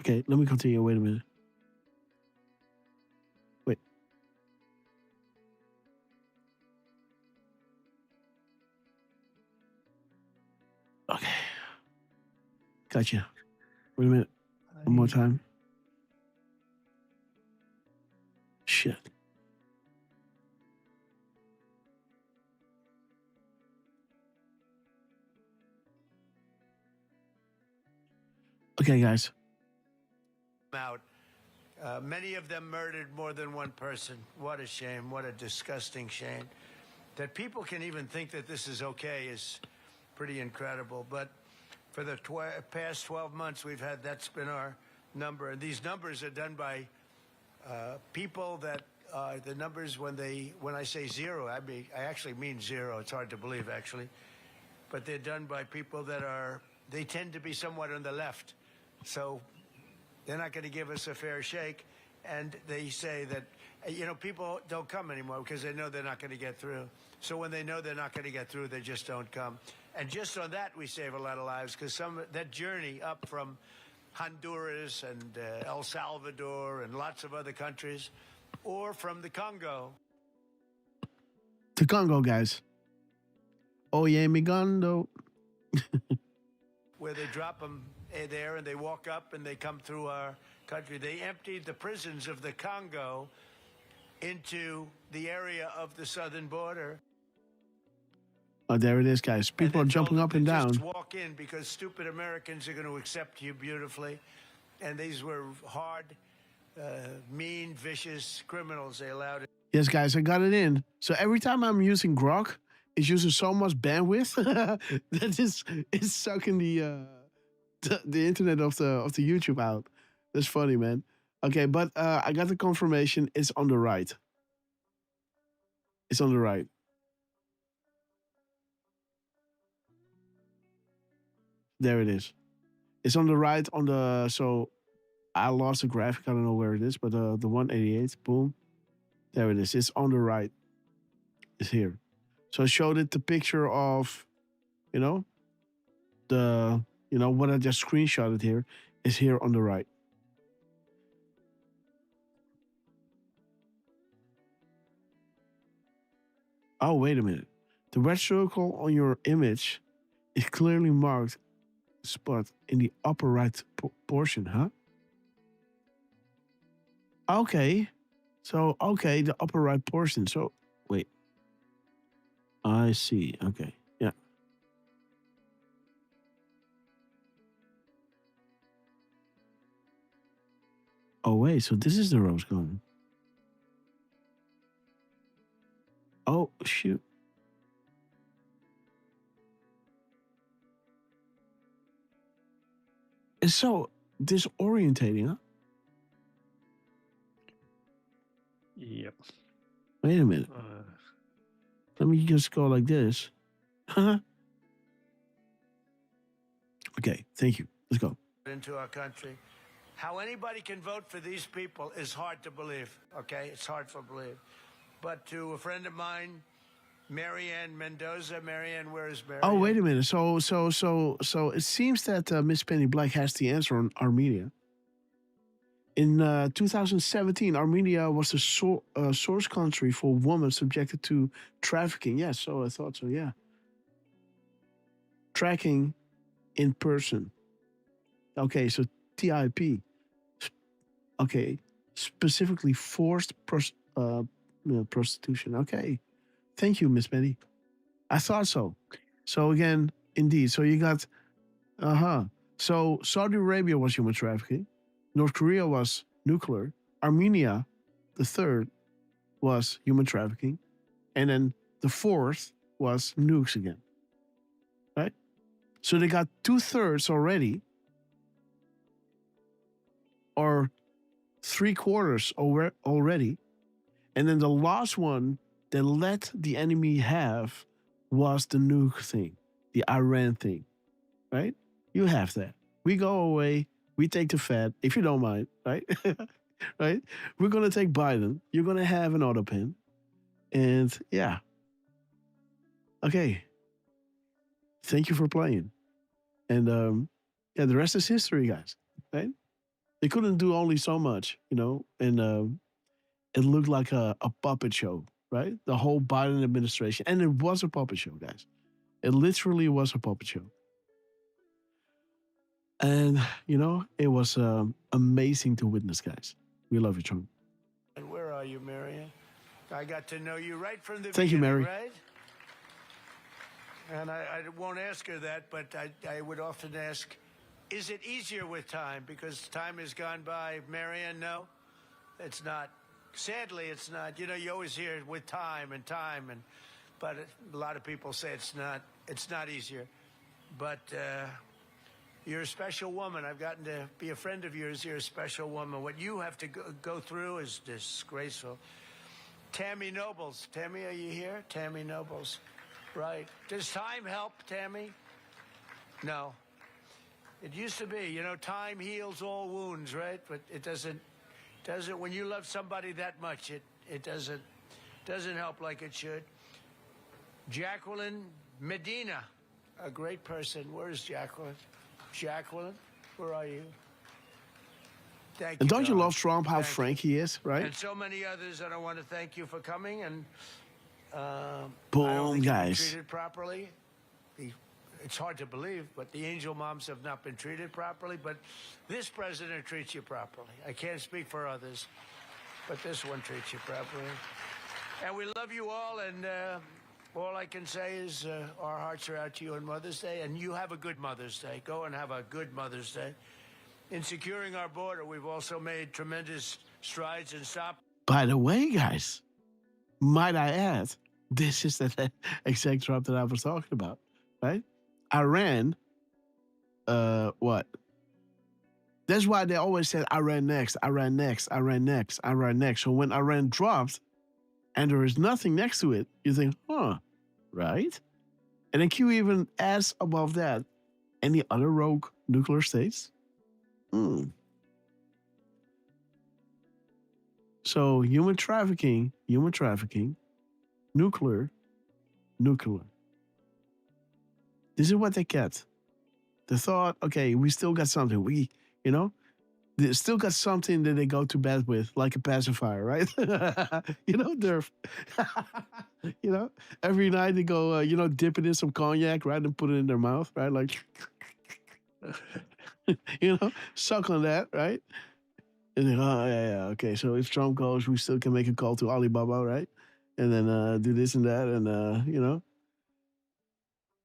Okay, let me continue. Wait a minute. Wait. Okay. Gotcha. Wait a minute. One more time. Shit. Okay, guys. Out. Many of them murdered more than one person. What a shame. What a disgusting shame. That people can even think that this is okay is pretty incredible. But for the past 12 months, we've had, that's been our number. And these numbers are done by people that, the numbers when I say zero, I actually mean zero. It's hard to believe, actually. But they're done by people that they tend to be somewhat on the left. So they're not going to give us a fair shake. And they say that, people don't come anymore because they know they're not going to get through. So when they know they're not going to get through, they just don't come. And just on that, we save a lot of lives because that journey up from Honduras and El Salvador and lots of other countries, or from the Congo. The Congo, guys. Oye, mi gondo. Where they drop them there and they walk up and they come through our country. They emptied the prisons of the Congo into the area of the southern border. Oh, there it is, guys. People are jumping up and down. Just walk in because stupid Americans are going to accept you beautifully. And these were hard, mean, vicious criminals they allowed it. Yes, guys, I got it in. So every time I'm using Grok, it's using so much bandwidth that it's sucking the internet of the YouTube out. That's funny, man. Okay, but I got the confirmation. It's on the right. It's on the right. There it is. It's on the right on the, so I lost the graphic. I don't know where it is, but the 188, boom. There it is. It's on the right. It's here. So I showed it the picture of, what I just screenshotted here is here on the right. Oh, wait a minute. The red circle on your image is clearly marked spot in the upper right portion, huh? Okay. So, okay, the upper right portion. So, wait. I see. Okay. Yeah. Oh, wait. So this is the rose garden. Oh, shoot. It's so disorientating, huh? Yep. Wait a minute. Let me just go like this. Okay, thank you. Let's go. Into our country. How anybody can vote for these people is hard to believe, okay? It's hard to believe. But to a friend of mine, Marianne Mendoza. Marianne, where is Marianne? Oh, wait a minute. So it seems that Miss Penny Black has the answer on Armenia. In 2017, Armenia was the source country for women subjected to trafficking. Yes, so I thought so, yeah. Tracking in person. Okay, so TIP. Okay, specifically forced prostitution. Okay, thank you, Miss Penny. I thought so. So again, indeed. So you got, So Saudi Arabia was human trafficking. North Korea was nuclear. Armenia, the third, was human trafficking. And then the fourth was nukes again. Right? So they got 2/3 already. Or 3/4 already. And then the last one they let the enemy have was the nuke thing, the Iran thing, right? You have that. We go away, we take the Fed, if you don't mind, right? Right? We're going to take Biden. You're going to have an autopin. And yeah. Okay. Thank you for playing. And yeah, the rest is history, guys, right? They couldn't do only so much, you know, and it looked like a puppet show, right? The whole Biden administration. And it was a puppet show, guys. It literally was a puppet show. And, you know, it was amazing to witness, guys. We love you, Trump. And where are you, Marion? I got to know you right from the Thank you, beginning, Mary. right? And I won't ask her that, but I would often ask, is it easier with time? Because time has gone by. Marion, no, it's not. Sadly, it's not. You know, you always hear it with time, but a lot of people say it's not easier. But you're a special woman. I've gotten to be a friend of yours. You're a special woman. What you have to go through is disgraceful. Tammy Nobles. Tammy, are you here? Tammy Nobles. Right. Does time help, Tammy? No. It used to be, you know, time heals all wounds, right? But it doesn't, when you love somebody that much, it doesn't help like it should. Jacqueline Medina, a great person. Where's Jacqueline? Jacqueline, where are you? Thank you. And don't you Don. love Trump, how Thank frank he is, right? And so many others, and I want to thank you for coming. And I don't Boom, think you've been guys. treated properly. It's hard to believe, but the angel moms have not been treated properly. But this president treats you properly. I can't speak for others, but this one treats you properly. And we love you all, and all I can say is our hearts are out to you on Mother's Day, and you have a good Mother's Day. Go and have a good Mother's Day. In securing our border, we've also made tremendous strides in stop. By the way, guys, might I add, this is the exact Trump that I was talking about, right? Iran, what? That's why they always said Iran next, Iran next, Iran next, Iran next. So when Iran dropped and there is nothing next to it, you think, huh, right? And then Q even adds above that, any other rogue nuclear states? So human trafficking, nuclear. This is what they get. They thought, okay, we still got something. They still got something that they go to bed with, like a pacifier, right? Derf. Every night they go, dip it in some cognac, right, and put it in their mouth, right? Like, suck on that, right? And then, okay. So if Trump goes, we still can make a call to Alibaba, right? And then do this and that, and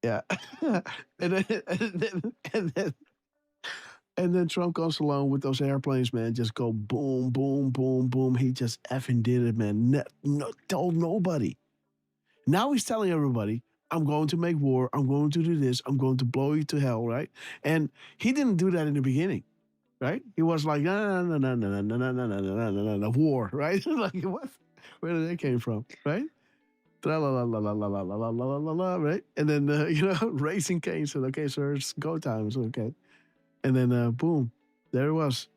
yeah. and then Trump comes along with those airplanes, man. Just go boom, boom, boom, boom. He just effing did it, man. Told nobody. Now he's telling everybody, I'm going to make war. I'm going to do this. I'm going to blow you to hell, right? And he didn't do that in the beginning, right? He was like, no, war, right? Like, what? Where did that came from, right? La la la la la la la la la la la, right? And then Racing Cane said, "Okay, sir, it's go time." So okay, and then boom, there it was.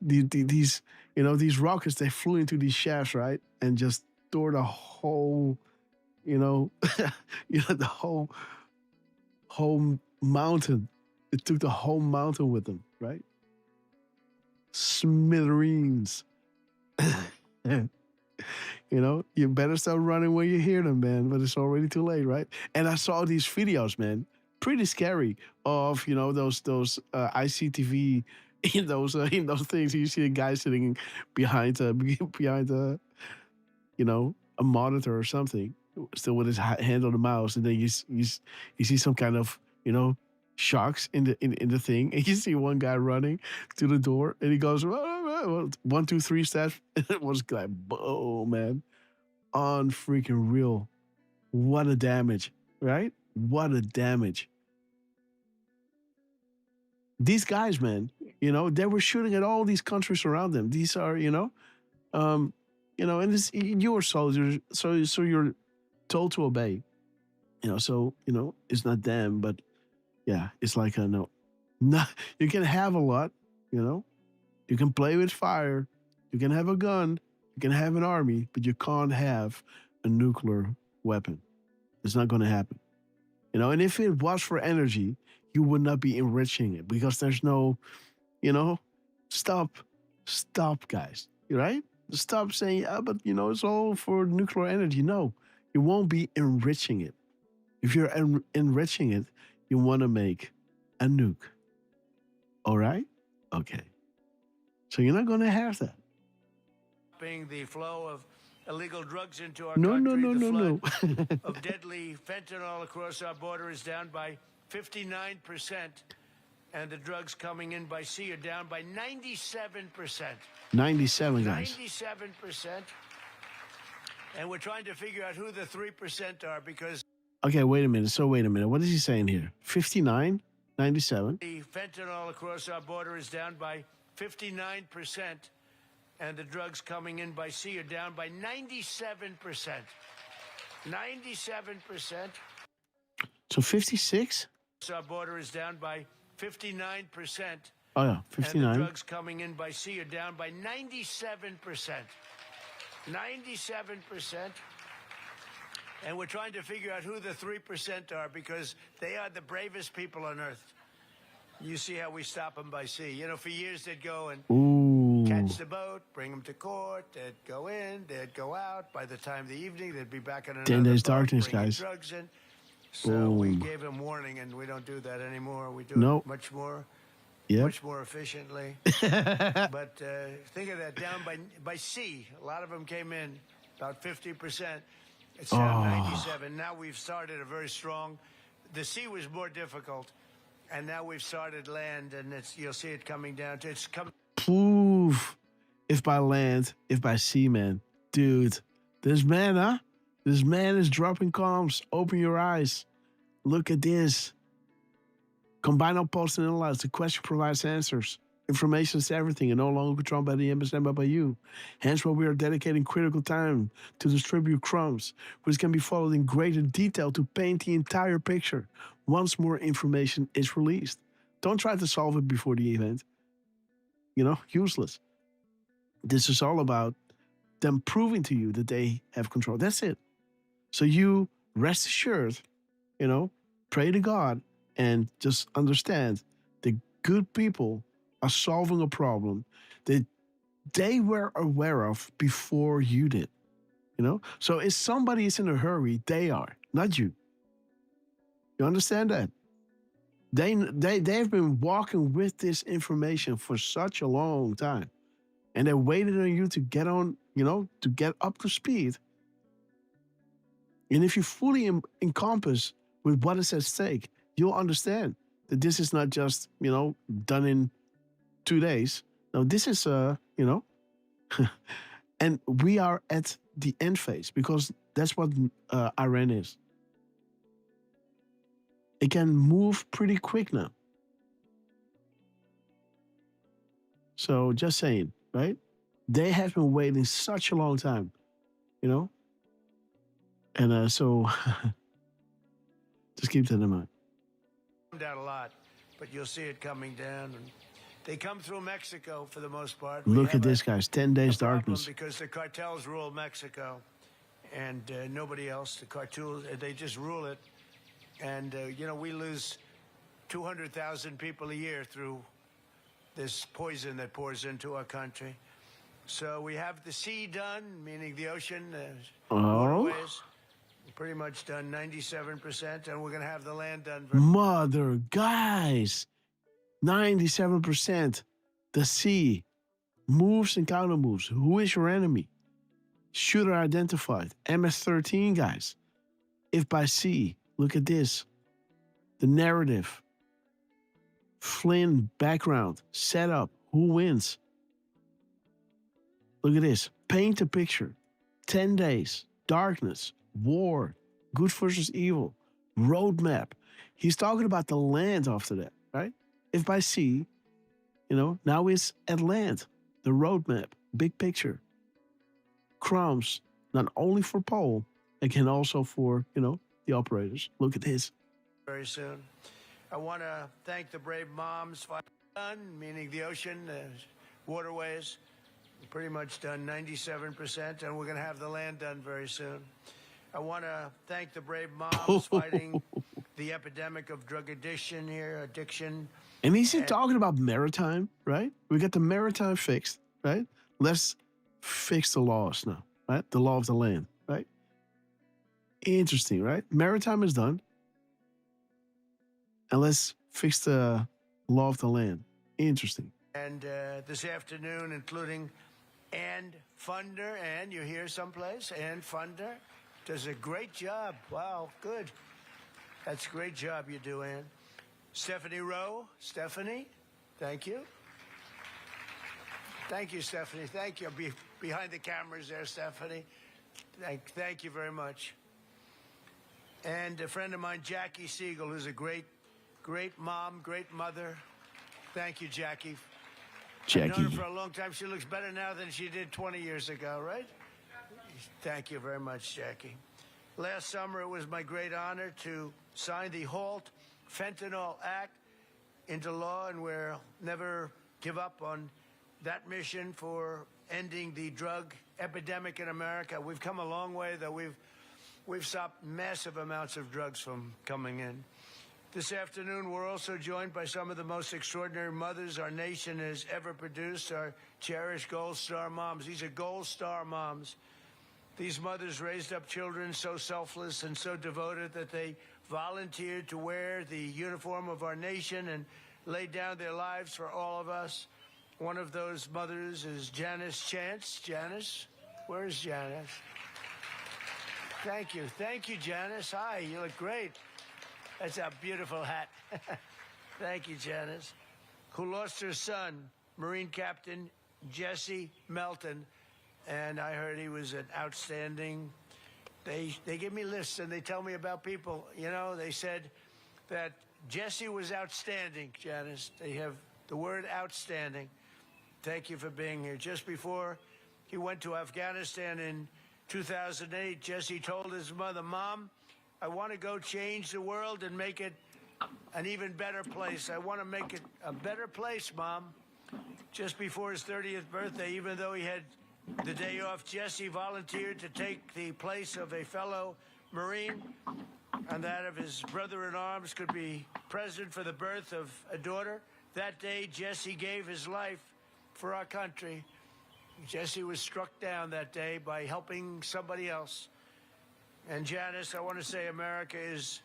These rockets, they flew into these shafts, right, and just tore the whole, the whole mountain. It took the whole mountain with them, right? Smithereens. You better start running when you hear them, man. But it's already too late, right? And I saw these videos, man, pretty scary of those ICTV in those things. You see a guy sitting behind a monitor or something, still with his hand on the mouse, and then you see some kind of shocks in the thing, and you see one guy running to the door, and he goes 1, 2, 3 steps, and it was like boom, man, unfreaking real. What a damage, right? What a damage. These guys, man, they were shooting at all these countries around them. These are, and this, you're soldiers, so you're told to obey. It's not them, but yeah, it's like no, you can have a lot, you can play with fire, you can have a gun, you can have an army, but you can't have a nuclear weapon. It's not going to happen. And if it was for energy, you would not be enriching it because there's no, stop, guys. Right? Stop saying, but it's all for nuclear energy. No, you won't be enriching it. If you're enriching it, you want to make a nuke. All right? Okay. So you're not going to have that. The flow of illegal drugs into our No, country. no. Of deadly fentanyl across our border is down by 59%, and the drugs coming in by sea are down by 97%. 97, guys. 97%. And we're trying to figure out who the 3% are because Okay, wait a minute. What is he saying here? 59, 97. the fentanyl across our border is down by 59%, and the drugs coming in by sea are down by 97%. 97%. So 56? Our border is down by 59%. Oh, yeah, And the 59. drugs coming in by sea are down by 97%. 97%. And we're trying to figure out who the 3% are because they are the bravest people on earth. You see how we stop them by sea. For years they'd go and catch the boat, bring them to court, they'd go in, they'd go out. By the time of the evening, they'd be back in another 10 days boat, darkness, bringing guys. drugs in. So we gave them warning, and we don't do that anymore. We do it much more. Yep. Much more efficiently. But think of that, down by sea. A lot of them came in, about 50%. It's down 97. Now we've started a very strong. The sea was more difficult, and now we've started land, and you'll see it coming down. It's coming. Oof. If by land, if by sea, man. Dude, this man, huh? This man is dropping comms. Open your eyes. Look at this. Combine all posts and analyze. The question provides answers. Information is everything and no longer controlled by the embassy but by you. Hence why we are dedicating critical time to distribute crumbs, which can be followed in greater detail to paint the entire picture once more information is released. Don't try to solve it before the event. Useless. This is all about them proving to you that they have control. That's it. So you rest assured, pray to God and just understand the good people are solving a problem that they were aware of before you did. So if somebody is in a hurry, they are, not you. You understand that? They've been walking with this information for such a long time, and they waited on you to get on, to get up to speed. And if you fully encompass with what is at stake, you'll understand that this is not just, done in 2 days. No, this is, and we are at the end phase because that's what Iran is. It can move pretty quick now. So just saying, right? They have been waiting such a long time, And so just keep that in mind. Down a lot, but you'll see it coming down. And they come through Mexico for the most part. Look at this, guys. 10 days darkness. Because the cartels rule Mexico and nobody else. The cartels, they just rule it. And, we lose 200,000 people a year through this poison that pours into our country. So we have the sea done, meaning the ocean, waterways. Pretty much done 97%, and we're going to have the land done. Mother, guys, 97%. The sea moves and counter moves. Who is your enemy? Shooter identified. MS-13, guys. If by sea, look at this. The narrative. Flynn background. Setup. Who wins? Look at this. Paint a picture. 10 days. Darkness. War, good versus evil, roadmap. He's talking about the land after that, right? If by sea, now it's at land, the roadmap, big picture. Crumbs, not only for Paul, again also for, the operators. Look at this. Very soon. I want to thank the brave moms, meaning the ocean, waterways, pretty much done 97%, and we're going to have the land done very soon. I want to thank the brave moms fighting the epidemic of drug addiction here, addiction. And he's talking about maritime, right? We got the maritime fixed, right? Let's fix the laws now, right? The law of the land, right? Interesting, right? Maritime is done. And let's fix the law of the land. Interesting. And this afternoon, including Ann Funder. Ann, you here someplace? Ann Funder does a great job. Wow, good. That's a great job you do, Ann. Stephanie Rowe. Stephanie, thank you. Thank you, Stephanie. Thank you. Behind the cameras there, Stephanie. Thank you very much. And a friend of mine, Jackie Siegel, who's a great mom, great mother. Thank you, Jackie. I've known her for a long time. She looks better now than she did 20 years ago, right? Thank you very much, Jackie. Last summer, it was my great honor to sign the Halt Fentanyl Act into law, and we'll never give up on that mission for ending the drug epidemic in America. We've come a long way, though. We've stopped massive amounts of drugs from coming in. This afternoon, we're also joined by some of the most extraordinary mothers our nation has ever produced, our cherished Gold Star moms. These are Gold Star moms. These mothers raised up children so selfless and so devoted that they volunteered to wear the uniform of our nation and laid down their lives for all of us. One of those mothers is Janice Chance. Janice, where's Janice? Thank you. Thank you, Janice. Hi, you look great. That's a beautiful hat. Thank you, Janice. Who lost her son, Marine Captain Jesse Melton. And I heard he was an outstanding. They give me lists and they tell me about people. You know, they said that Jesse was outstanding, Janice. They have the word outstanding. Thank you for being here. Just before he went to Afghanistan in 2008, Jesse told his mother, Mom, I want to go change the world and make it an even better place. I want to make it a better place, Mom. Just before his 30th birthday, even though he had the day off, Jesse volunteered to take the place of a fellow Marine, and that of his brother-in-arms could be present for the birth of a daughter. That day, Jesse gave his life for our country. Jesse was struck down that day by helping somebody else. And Janice, I want to say America is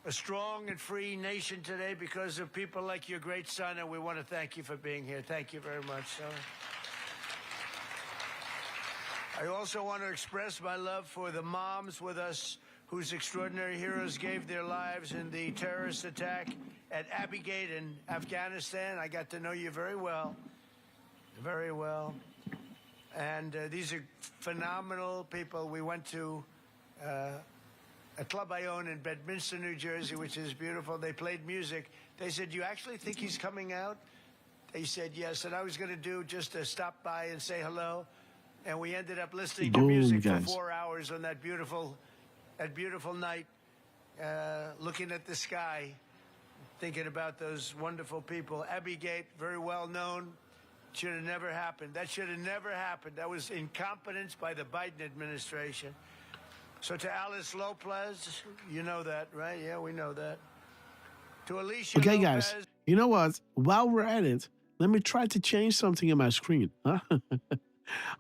a strong and free nation today because of people like your great son, and we want to thank you for being here. Thank you very much, sir. I also want to express my love for the moms with us whose extraordinary heroes gave their lives in the terrorist attack at Abbey Gate in Afghanistan. I got to know you very well, very well. And these are phenomenal people. We went to a club I own in Bedminster, New Jersey, which is beautiful. They played music. They said, you actually think he's coming out? They said yes. And I was going to do just to stop by and say hello. And we ended up listening to music for 4 hours on that beautiful night, looking at the sky, thinking about those wonderful people. Abbey Gate, very well known. Should have never happened. That should have never happened. That was incompetence by the Biden administration. So to Alice Lopez, you know that, right? Yeah, we know that. To Alicia Okay, Lopez, guys, you know what? While we're at it, let me try to change something in my screen. Huh?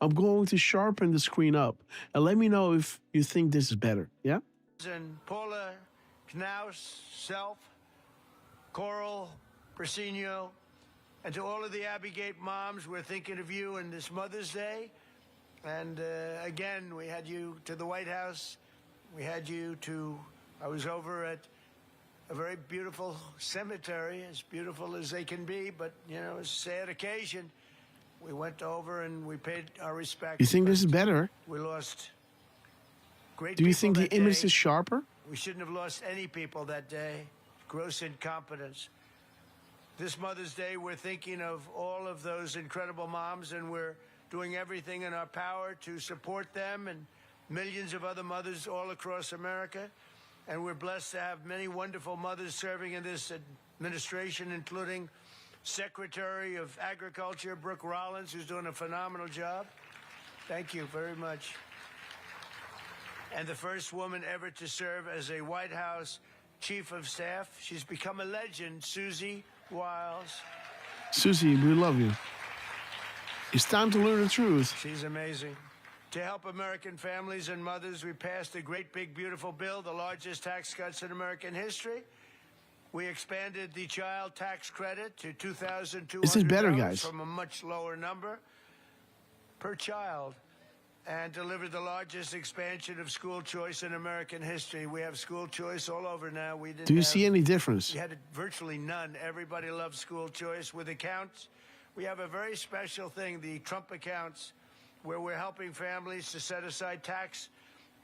I'm going to sharpen the screen up. And let me know if you think this is better, yeah? and Paula Knaus, Self, Coral, Persino, and to all of the Abbey Gate moms, we're thinking of you in this Mother's Day. And again, we had you to the White House. We had you to, I was over at a very beautiful cemetery, as beautiful as they can be, but, you know, it's a sad occasion. We went over and we paid our respects. You think this is better? We lost great Do you people think the that image day. is sharper? We shouldn't have lost any people that day. Gross incompetence. This Mother's Day, we're thinking of all of those incredible moms, and we're doing everything in our power to support them and millions of other mothers all across America. And we're blessed to have many wonderful mothers serving in this administration, including Secretary of Agriculture, Brooke Rollins, who's doing a phenomenal job. Thank you very much. And the first woman ever to serve as a White House Chief of Staff. She's become a legend, Susie Wiles. Susie, we love you. It's time to learn the truth. She's amazing. To help American families and mothers, we passed a great, big, beautiful bill, the largest tax cuts in American history. We expanded the child tax credit to $2,200 This is better, guys. from a much lower number per child, and delivered the largest expansion of school choice in American history. We have school choice all over now. We didn't Do you have- see any difference? We had virtually none. Everybody loves school choice. With accounts, we have a very special thing, the Trump accounts, where we're helping families to set aside tax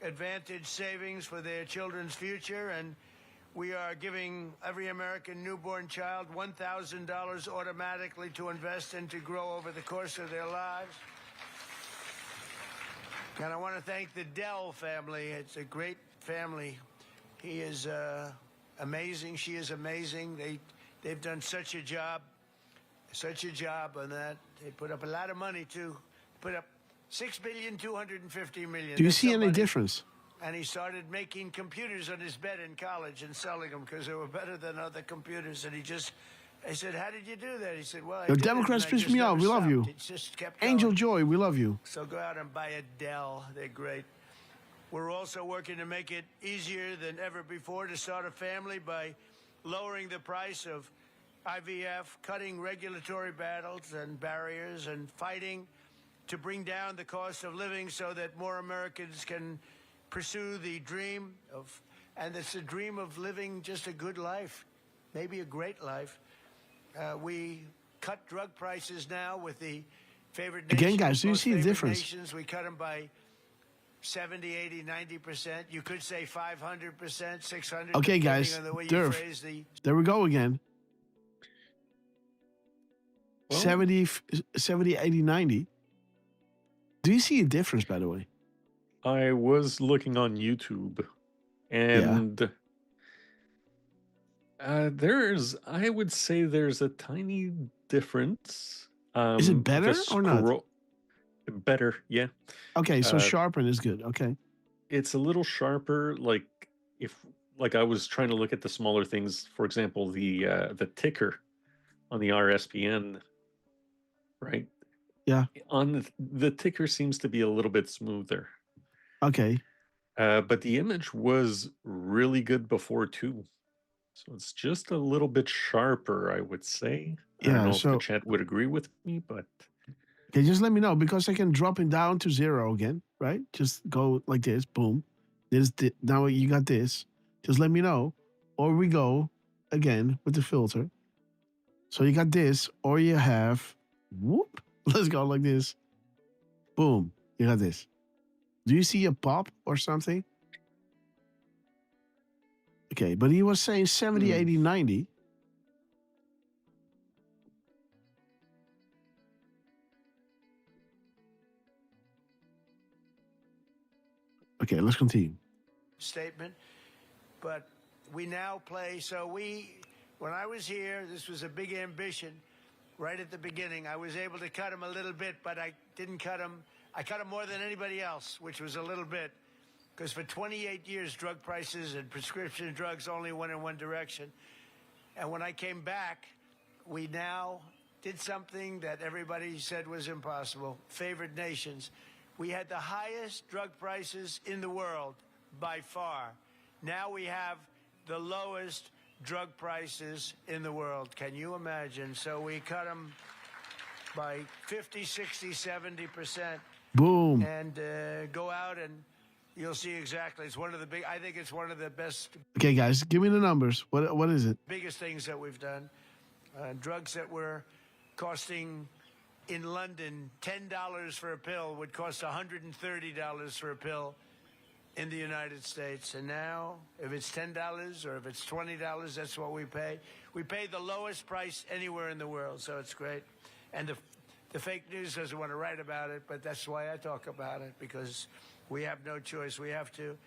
advantage savings for their children's future, and we are giving every American newborn child $1,000 automatically to invest and to grow over the course of their lives. And I want to thank the Dell family. It's a great family. He is amazing. She is amazing. They've done such a job on that. They put up a lot of money too. Put up $6,250,000,000. Do you see any difference? And he started making computers on his bed in college and selling them because they were better than other computers. And I said, how did you do that? He said, well, I The did it, Democrats and I piss just me off. never We love stopped. you. It just kept going. Angel Joy, we love you. So go out and buy a Dell. They're great. We're also working to make it easier than ever before to start a family by lowering the price of IVF, cutting regulatory battles and barriers, and fighting to bring down the cost of living so that more Americans can pursue the dream of, and it's a dream of living just a good life, maybe a great life. We cut drug prices now with the favored nations. Again, guys, do you most see the favored difference? Nations, we cut them by 70, 80, 90%. You could say 500%, 600. Okay, depending guys, on the way you Derf. phrase the There we go again. Well- 70, 80, 90. Do you see a difference, by the way? I was looking on YouTube, and I would say there's a tiny difference. Is it better or not? Better, yeah. Okay, so Uh, sharpen is good. Okay. It's a little sharper. Like I was trying to look at the smaller things. For example, the ticker on the RSPN, right? Yeah. On the ticker seems to be a little bit smoother. Okay. But the image was really good before too. So it's just a little bit sharper, I would say. I Yeah, don't know if so- the chat would agree with me, but Okay, just let me know because I can drop it down to 0 again, right? Just go like this, boom. Now you got this. Just let me know. Or we go again with the filter. So you got this, or you have, whoop. Let's go like this. Boom. You got this. Do you see a pop or something? Okay, but he was saying 70, 80, 90. Okay, let's continue. statement, but we now play. So when I was here, this was a big ambition. Right at the beginning, I was able to cut him a little bit, but I didn't cut him. I cut him more than anybody else, which was a little bit, because for 28 years, drug prices and prescription drugs only went in one direction. And when I came back, we now did something that everybody said was impossible. Favored nations. We had the highest drug prices in the world by far. Now we have the lowest drug prices in the world. Can you imagine? So we cut them by 50, 60, 70%. Boom. And go out and you'll see exactly. It's one of the big, I think it's one of the best, Okay, guys, give me the numbers. What is it? biggest things that we've done. Drugs that were costing in London $10 for a pill would cost $130 for a pill in the United States. And now, if it's $10 or if it's $20, that's what we pay. We pay the lowest price anywhere in the world, so it's great. And the fake news doesn't want to write about it, but that's why I talk about it, because we have no choice. We have to.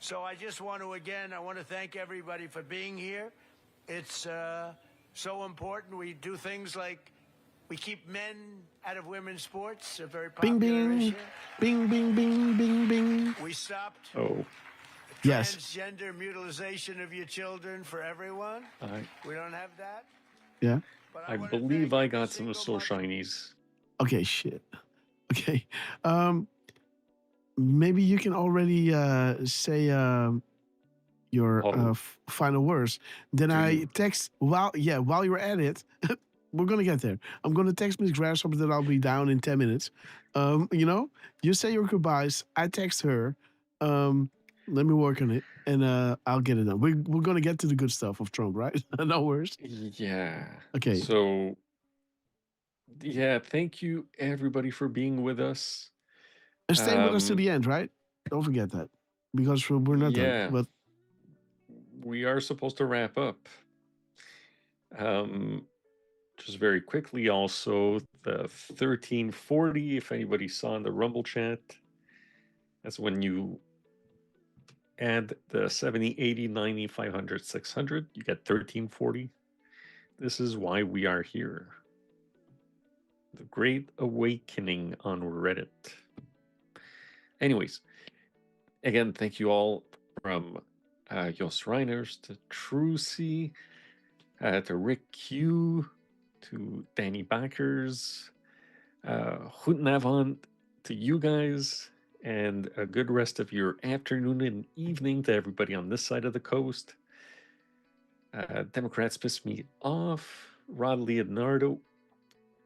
So I just want to, again, I want to thank everybody for being here. It's so important. We do things like we keep men out of women's sports, a very popular Bing, bing. issue. Bing, bing, bing, bing, bing. We stopped oh, Yes. Transgender mutilization of your children for everyone. We don't have that. Yeah. I believe I got some soul shinies. Okay, shit. Okay. Maybe you can already say your final words. Then I text while you're at it. We're gonna get there. I'm gonna text Miss Grasshopper that I'll be down in 10 minutes. You say your goodbyes. I text her. Let me work on it, and I'll get it done. We're gonna get to the good stuff of Trump, right? No worries. Yeah. Okay. So, yeah, thank you everybody for being with us. And stay with us to the end, right? Don't forget that, because we're not done. But we are supposed to wrap up. Just very quickly, also the 1340. If anybody saw in the Rumble chat, that's when you add the 70, 80, 90, 500, 600, you get 1340. This is why we are here. The Great Awakening on Reddit. Anyways, again, thank you all from Jos Reiners to Trucy, to Rick Q, to Danny Backers, Goedenavond to you guys, and a good rest of your afternoon and evening to everybody on this side of the coast. Democrats piss me off. Rod Leonardo.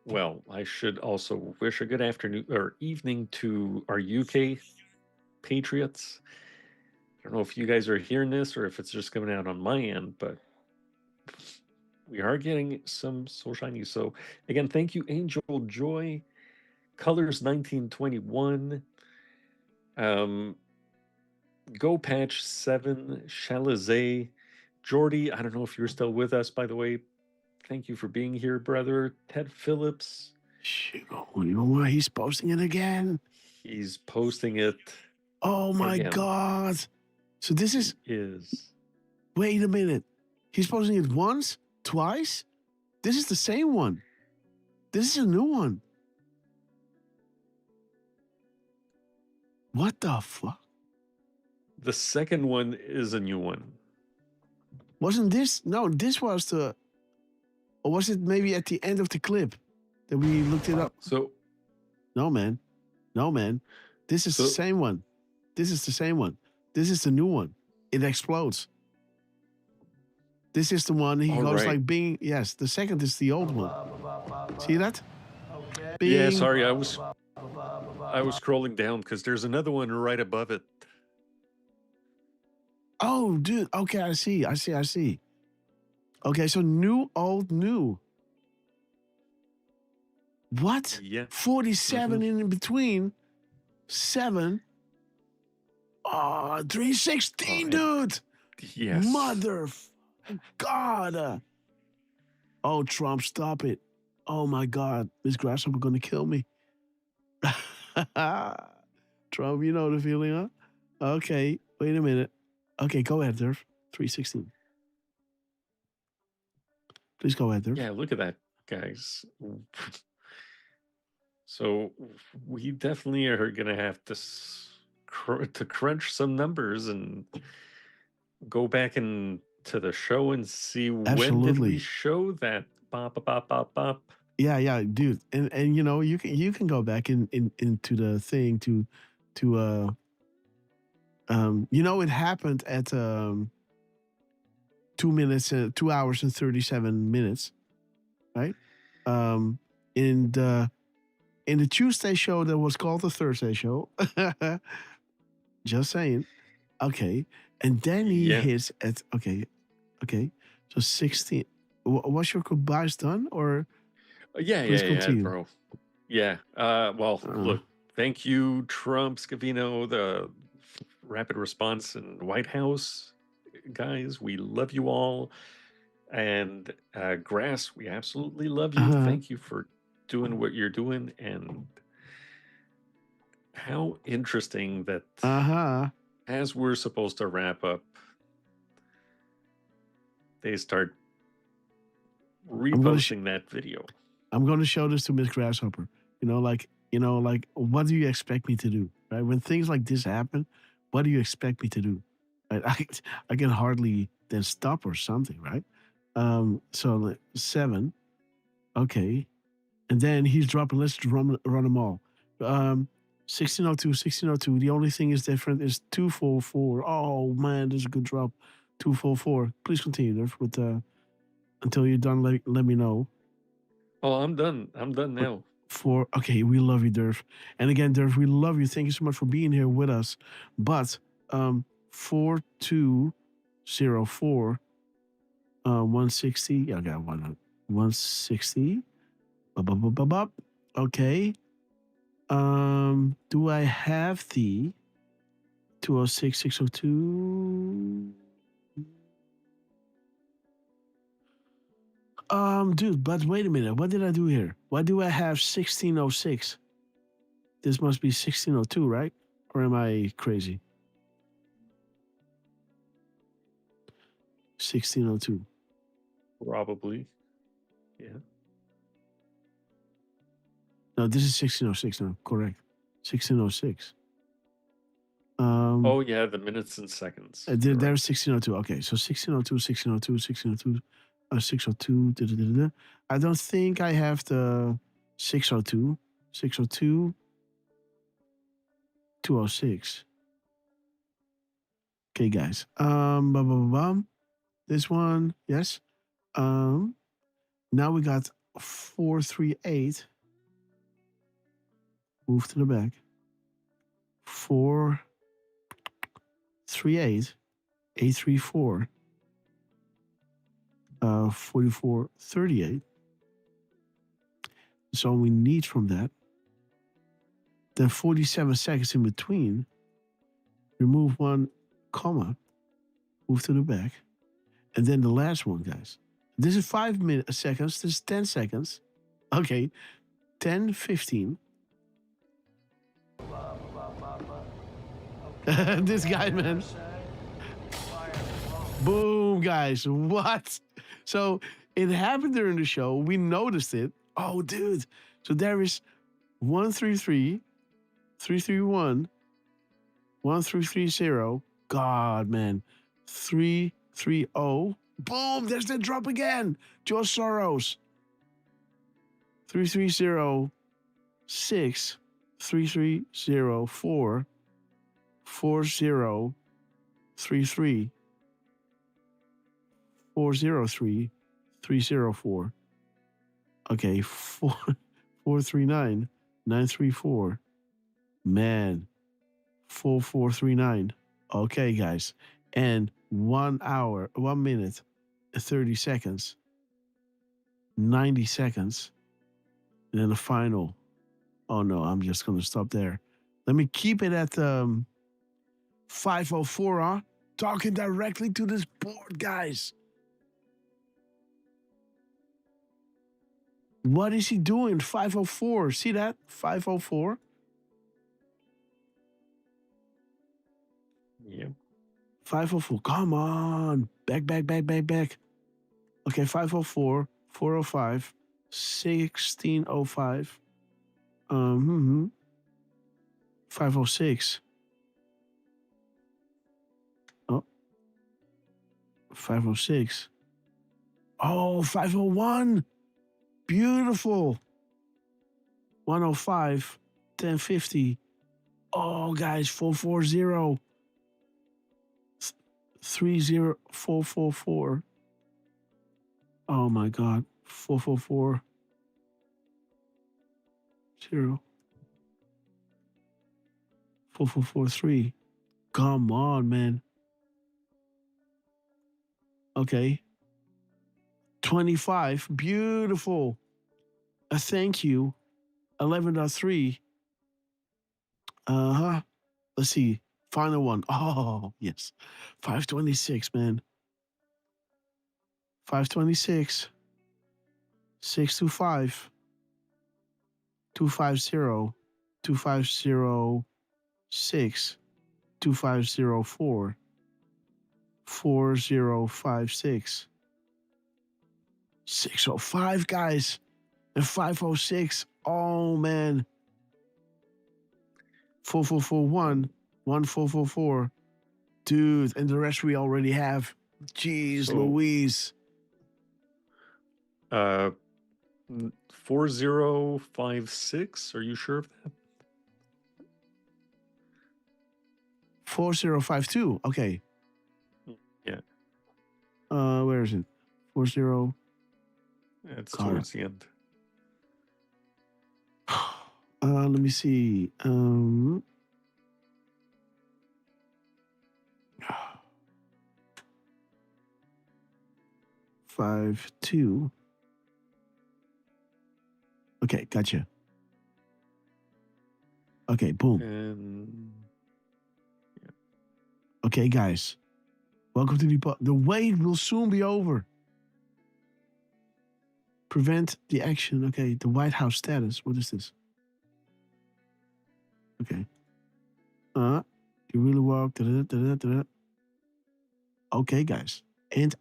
Well, I should also wish a good afternoon or evening to our UK patriots. I don't know if you guys are hearing this or if it's just coming out on my end, but we are getting some soul shiny. So again, thank you, Angel Joy, Colors 1921, Go Patch 7, Chalizé, Jordy. I don't know if you're still with us, by the way. Thank you for being here, brother. Ted Phillips. He's posting it again. He's posting it. Oh my God. So this is. Wait a minute. He's posting it once, twice. This is the same one. This is a new one. What the fuck? The second one is a new one. Wasn't this? No, this was the. Or was it maybe at the end of the clip that we looked it up? So. No, man. No, man. This is the same one. This is the same one. This is the new one. It explodes. This is the one he goes like bing. Yes, the second is the old one. See that? Bing. Yeah, sorry, I was scrolling down because there's another one right above it. Oh, dude. Okay, I see. Okay, so new, old, new. What? Yeah. 47 in between. 7. Oh, 316, dude. Yes. Mother God. Oh, Trump, stop it. Oh my God. Miss Grasshopper gonna kill me. Trump, you know the feeling, huh? Okay, wait a minute. Okay, go ahead, Derf. 316. Please go ahead, Derf. Yeah, look at that, guys. So we definitely are gonna have to crunch some numbers and go back into the show and see when did we show that bop. Yeah, dude. And you know, you can go back into the thing to you know, it happened at 2 hours and 37 minutes, right? In the Tuesday show that was called the Thursday show. Just saying. Okay. And then he hits at okay. So 16. Was your goodbyes done or? Yeah, bro. Yeah. Well, look, thank you, Trump, Scavino, the rapid response in White House guys. We love you all. And Grass, we absolutely love you. Thank you for doing what you're doing. And how interesting that as we're supposed to wrap up, they start reposting that video. I'm going to show this to Miss Grasshopper. Like, what do you expect me to do? Right? When things like this happen, what do you expect me to do? I can hardly then stop or something, right? So 7. Okay. And then he's dropping, let's run them all. 1602, 1602. The only thing is different is 244. Oh man, there's a good drop. 244. Please continue, Derf, with until you're done, let me know. Oh, I'm done. I'm done now. Okay, we love you, Derf. And again, Derf, we love you. Thank you so much for being here with us. But 4204 160. Yeah, I got 160. Okay. Do I have the 206 602? Dude, but wait a minute. What did I do here? Why do I have 1606? This must be 1602, right? Or am I crazy? 1602. Probably. Yeah. No, this is 1606 now. Correct. 1606. Oh, yeah, the minutes and seconds. There's 1602. Okay, so 1602, 1602, 1602, 602. I don't think I have the 602. 602, 206. Okay, guys. This one, yes. Now we got 438. Move to the back. 438, 834, 4438. That's all we need from that. Then 47 seconds in between. Remove 1 comma. Move to the back. And then the last one, guys. This is 5 seconds. This is 10 seconds. Okay. 10, 15. This guy, man. Boom, guys. What? So it happened during the show. We noticed it. Oh, dude. So there is 133, 331, 1330. God, man. 330. Boom. There's the drop again. Josh Soros. 3306, 3304, 4033, 403, 304. Okay, 439, 934. Man, 4439. Okay, guys. And 1 hour, 1 minute, 30 seconds, 90 seconds. And then the final. Oh no, I'm just gonna stop there. Let me keep it at 504, huh? Talking directly to this board, guys. What is he doing? 504. See that? 504. Yeah. 504. Come on. Back. Okay, 504, 405, 1605. 506. Oh. 506. Oh, 501. Beautiful. 105, 1050. Oh, guys, 440. 30444. Oh my God. 444. 0. 4443. Come on, man. Okay. 25. Beautiful. A thank you. 11.3. Let's see. Final one. Oh, yes. 526, man. 526. 625. 250. 2506. 2504. 4056. 605, guys. And 506. Oh, man. 4441. 1444. Dude, and the rest we already have. Jeez, Louise. 4056. Are you sure of that? 4052. Okay. Yeah. Where is it? 40. It's towards the end. Let me see. 52. Okay, gotcha. Okay, boom. Okay, guys. Welcome to the wait will soon be over. Prevent the action. Okay, the White House status. What is this? Okay. You really walk. Okay, guys. And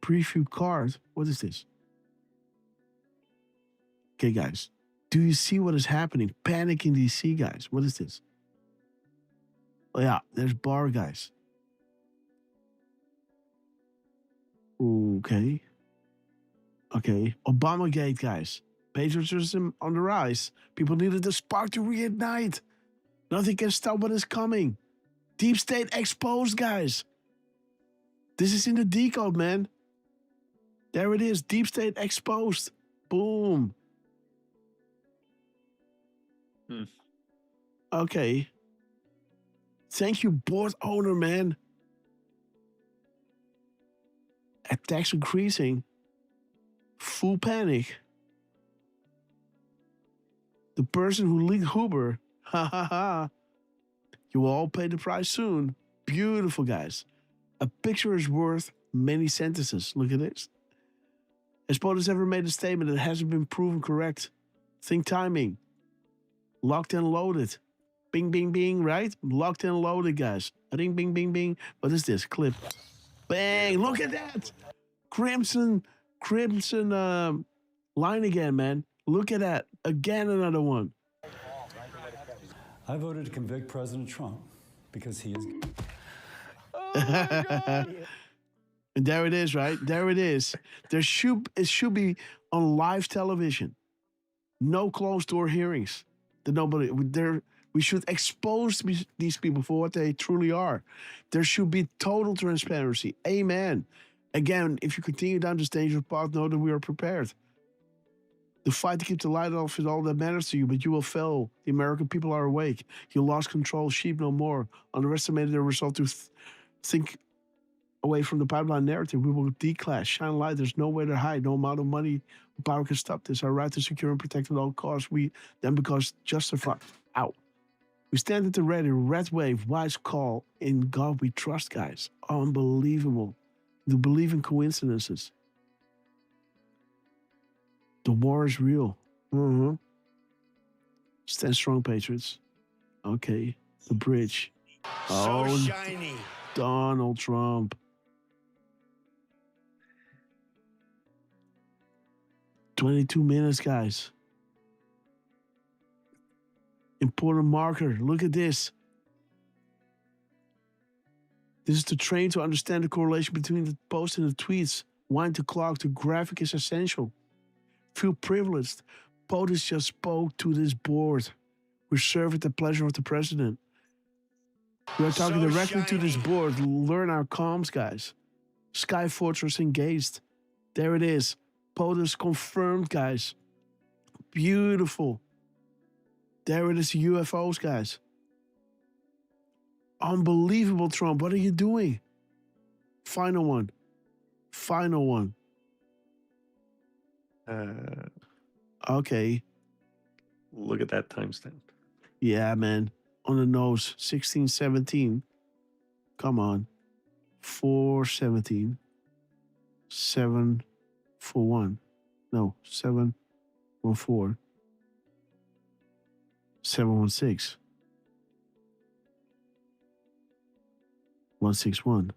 preview card. What is this? Okay, guys. Do you see what is happening? Panic in DC, guys. What is this? Oh yeah, there's bar, guys. Okay. Okay. Obamagate, guys. Patriotism on the rise. People needed the spark to reignite. Nothing can stop what is coming. Deep state exposed, guys. This is in the Decode, man. There it is. Deep state exposed. Boom. Okay. Thank you, board owner, man. Attacks increasing. Full panic. The person who leaked Huber. Ha ha ha. You will all pay the price soon. Beautiful, guys. A picture is worth many sentences. Look at this. Has POTUS ever made a statement that hasn't been proven correct? Think timing. Locked and loaded. Bing, bing, bing, right? Locked and loaded, guys. Ring, bing, bing, bing. What is this? Clip. Bang! Look at that! Crimson line again, man. Look at that. Again, another one. I voted to convict President Trump because he is... And there it is, right? There it is. It should be on live television. No closed door hearings. We should expose these people for what they truly are. There should be total transparency. Amen. Again, if you continue down this dangerous path, know that we are prepared. The fight to keep the light off is all that matters to you, but you will fail. The American people are awake. You lost control, sheep no more. Underestimated the result to think away from the pipeline narrative. We will declass, shine light. There's nowhere to hide. No amount of money or power can stop this. Our right to secure and protect at all costs. We then because justified. Out. We stand at the ready. Red wave, wise call. In God we trust, guys. Unbelievable. To believe in coincidences. The war is real. Stand strong, Patriots. Okay. The bridge. So shiny. Donald Trump. "22 minutes, guys. Important marker. Look at this. This is the train to understand the correlation between the post and the tweets. Wind the clock. The graphic is essential. Feel privileged. POTUS just spoke to this board. We serve at the pleasure of the president. We are talking directly to this board. Learn our comms, guys. Sky Fortress engaged. There it is. POTUS confirmed, guys. Beautiful. There it is, UFOs, guys. Unbelievable, Trump. What are you doing? Final one. Final one. Okay. Look at that timestamp. Yeah, man. On the nose. 1617. Come on. 417. 741. No, 714. 716. 161.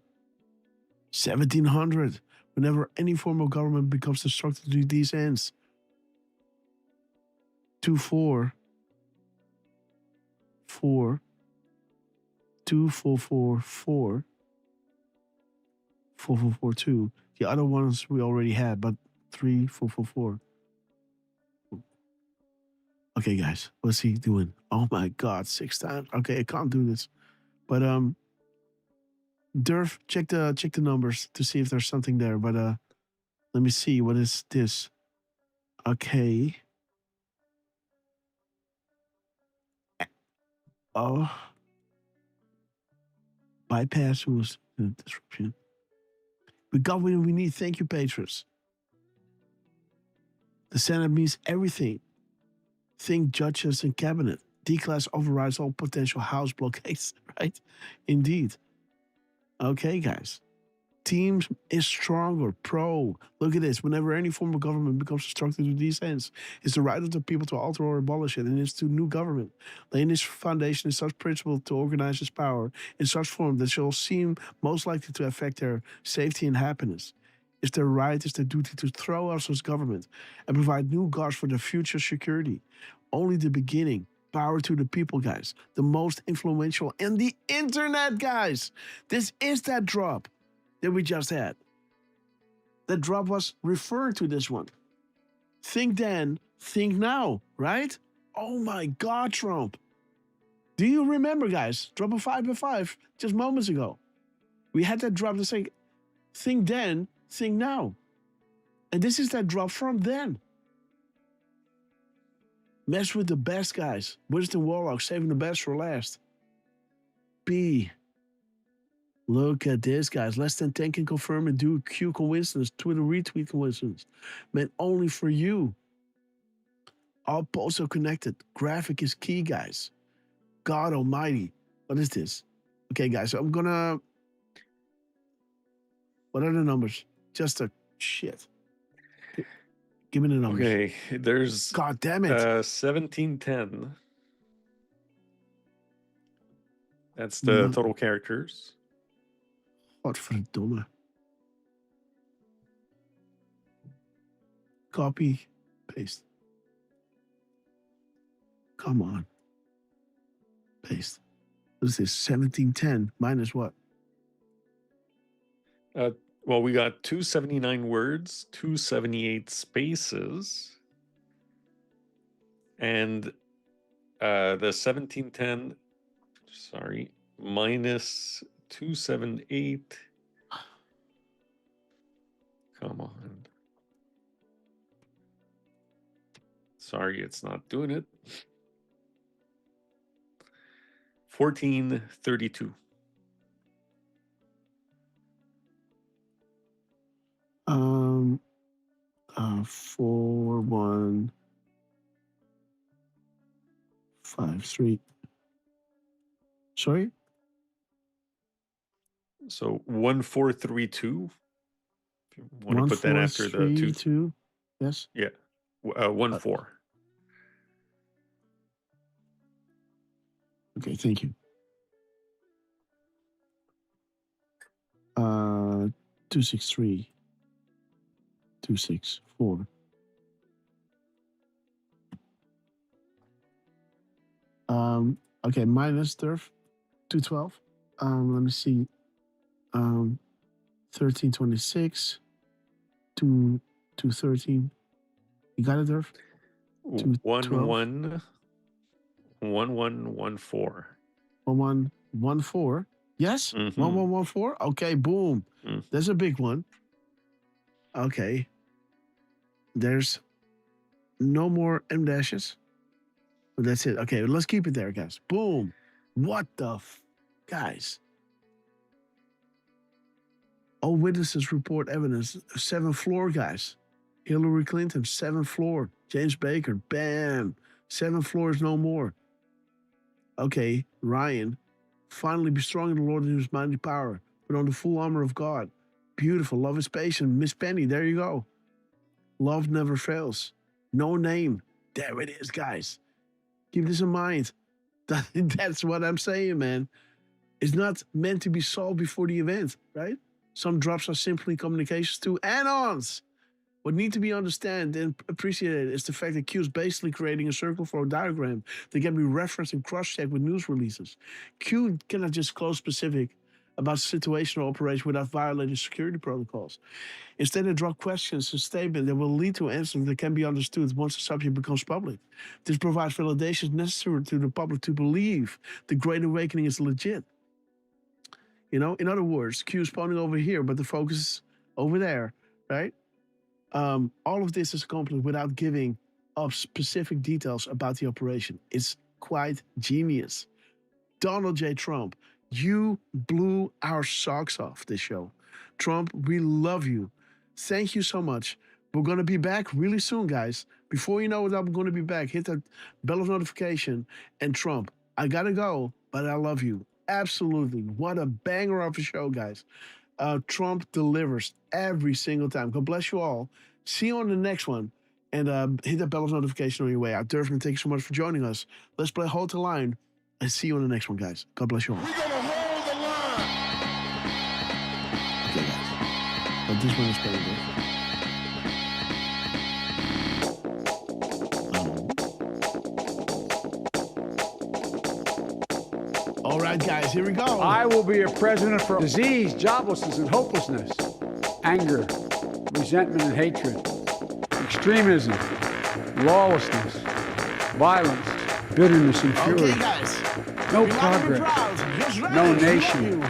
1700. Whenever any form of government becomes destructive to these ends. 24. 4. 2444. 4442. The other ones we already had, but 3444. Okay, guys, what's he doing? Oh my God, 6 times. Okay, I can't do this. But Derf, check the numbers to see if there's something there. But let me see. What is this? Okay. Oh. Bypass was disruption. We got what we need. Thank you, patrons. The Senate means everything. Think judges and cabinet. D-class overrides all potential House blockades, right? Indeed. Okay, guys. Team is stronger. Pro. Look at this. Whenever any form of government becomes obstructed to these ends, it's the right of the people to alter or abolish it and institute new government. Laying its foundation in such principle to organize its power in such form that shall seem most likely to affect their safety and happiness. It's their right, it's their duty to throw us as government and provide new guards for their future security. Only the beginning. Power to the people, guys. The most influential in the internet, guys. This is that drop that we just had. That drop was referring to this one. Think then, think now, right? Oh my God, Trump. Do you remember, guys? Drop of 5x5 just moments ago. We had that drop to say, think then, think now. And this is that drop from then. Mess with the best, guys. Wisdom Warlock, saving the best for last. B. Look at this, guys. Less than 10 can confirm and do Q coincidence, Twitter retweet coincidence. Meant only for you. All posts are connected. Graphic is key, guys. God almighty. What is this? Okay, guys, so I'm gonna... What are the numbers? Just a shit. Give me the numbers. Okay, there's... God damn it. 1710. That's the total characters. Godverdomme. Copy, paste. Come on. Paste. What is this? 1710 minus what? Well, we got 279 words, 278 spaces, and the 1710, sorry, minus 278. Come on. Sorry, it's not doing it. 1432. 4153. Sorry? So 1432. If you want to put that after the 1432. Yes. Yeah. 14. Okay, thank you. 263. 264. Okay, minus Derf, 212. Let me see. 1326. 213. You got it, Derf? 1114. 1114. Yes? 1114? Okay, boom. That's a big one. Okay. There's no more M dashes. But that's it. Okay, let's keep it there, guys. Boom. What the guys? All witnesses report evidence. 7th floor, guys. Hillary Clinton, 7th floor. James Baker, bam. 7th floor is no more. Okay, Ryan. Finally be strong in the Lord and his mighty power. Put on the full armor of God. Beautiful. Love is patient. Miss Penny, there you go. Love never fails. No name. There it is, guys. Keep this in mind. That's what I'm saying, man. It's not meant to be solved before the event, right? Some drops are simply communications to add-ons. What needs to be understood and appreciated is the fact that Q is basically creating a circle for a diagram that can be referenced and cross-checked with news releases. Q cannot just close specific about situational operation without violating security protocols. Instead, they draw questions and statements that will lead to answers that can be understood once the subject becomes public. This provides validation necessary to the public to believe the Great Awakening is legit. You know, in other words, Q is pointing over here, but the focus is over there, right? All of this is accomplished without giving up specific details about the operation. It's quite genius. Donald J. Trump, you blew our socks off this show. Trump, we love you. Thank you so much. We're going to be back really soon, guys. Before you know it, I'm going to be back. Hit that bell of notification. And Trump, I got to go, but I love you. Absolutely. What a banger of a show, guys. Trump delivers every single time. God bless you all. See you on the next one. And hit that bell of notification on your way out. Derf, thank you so much for joining us. Let's play Hold the Line. And see you on the next one, guys. God bless you all. We're gonna hold the line. Okay, guys. But this one is better, All right, guys, here we go. I will be a president for disease, joblessness, and hopelessness, anger, resentment, and hatred, extremism, lawlessness, violence, bitterness, and fury. Okay, guys. No progress, no nation,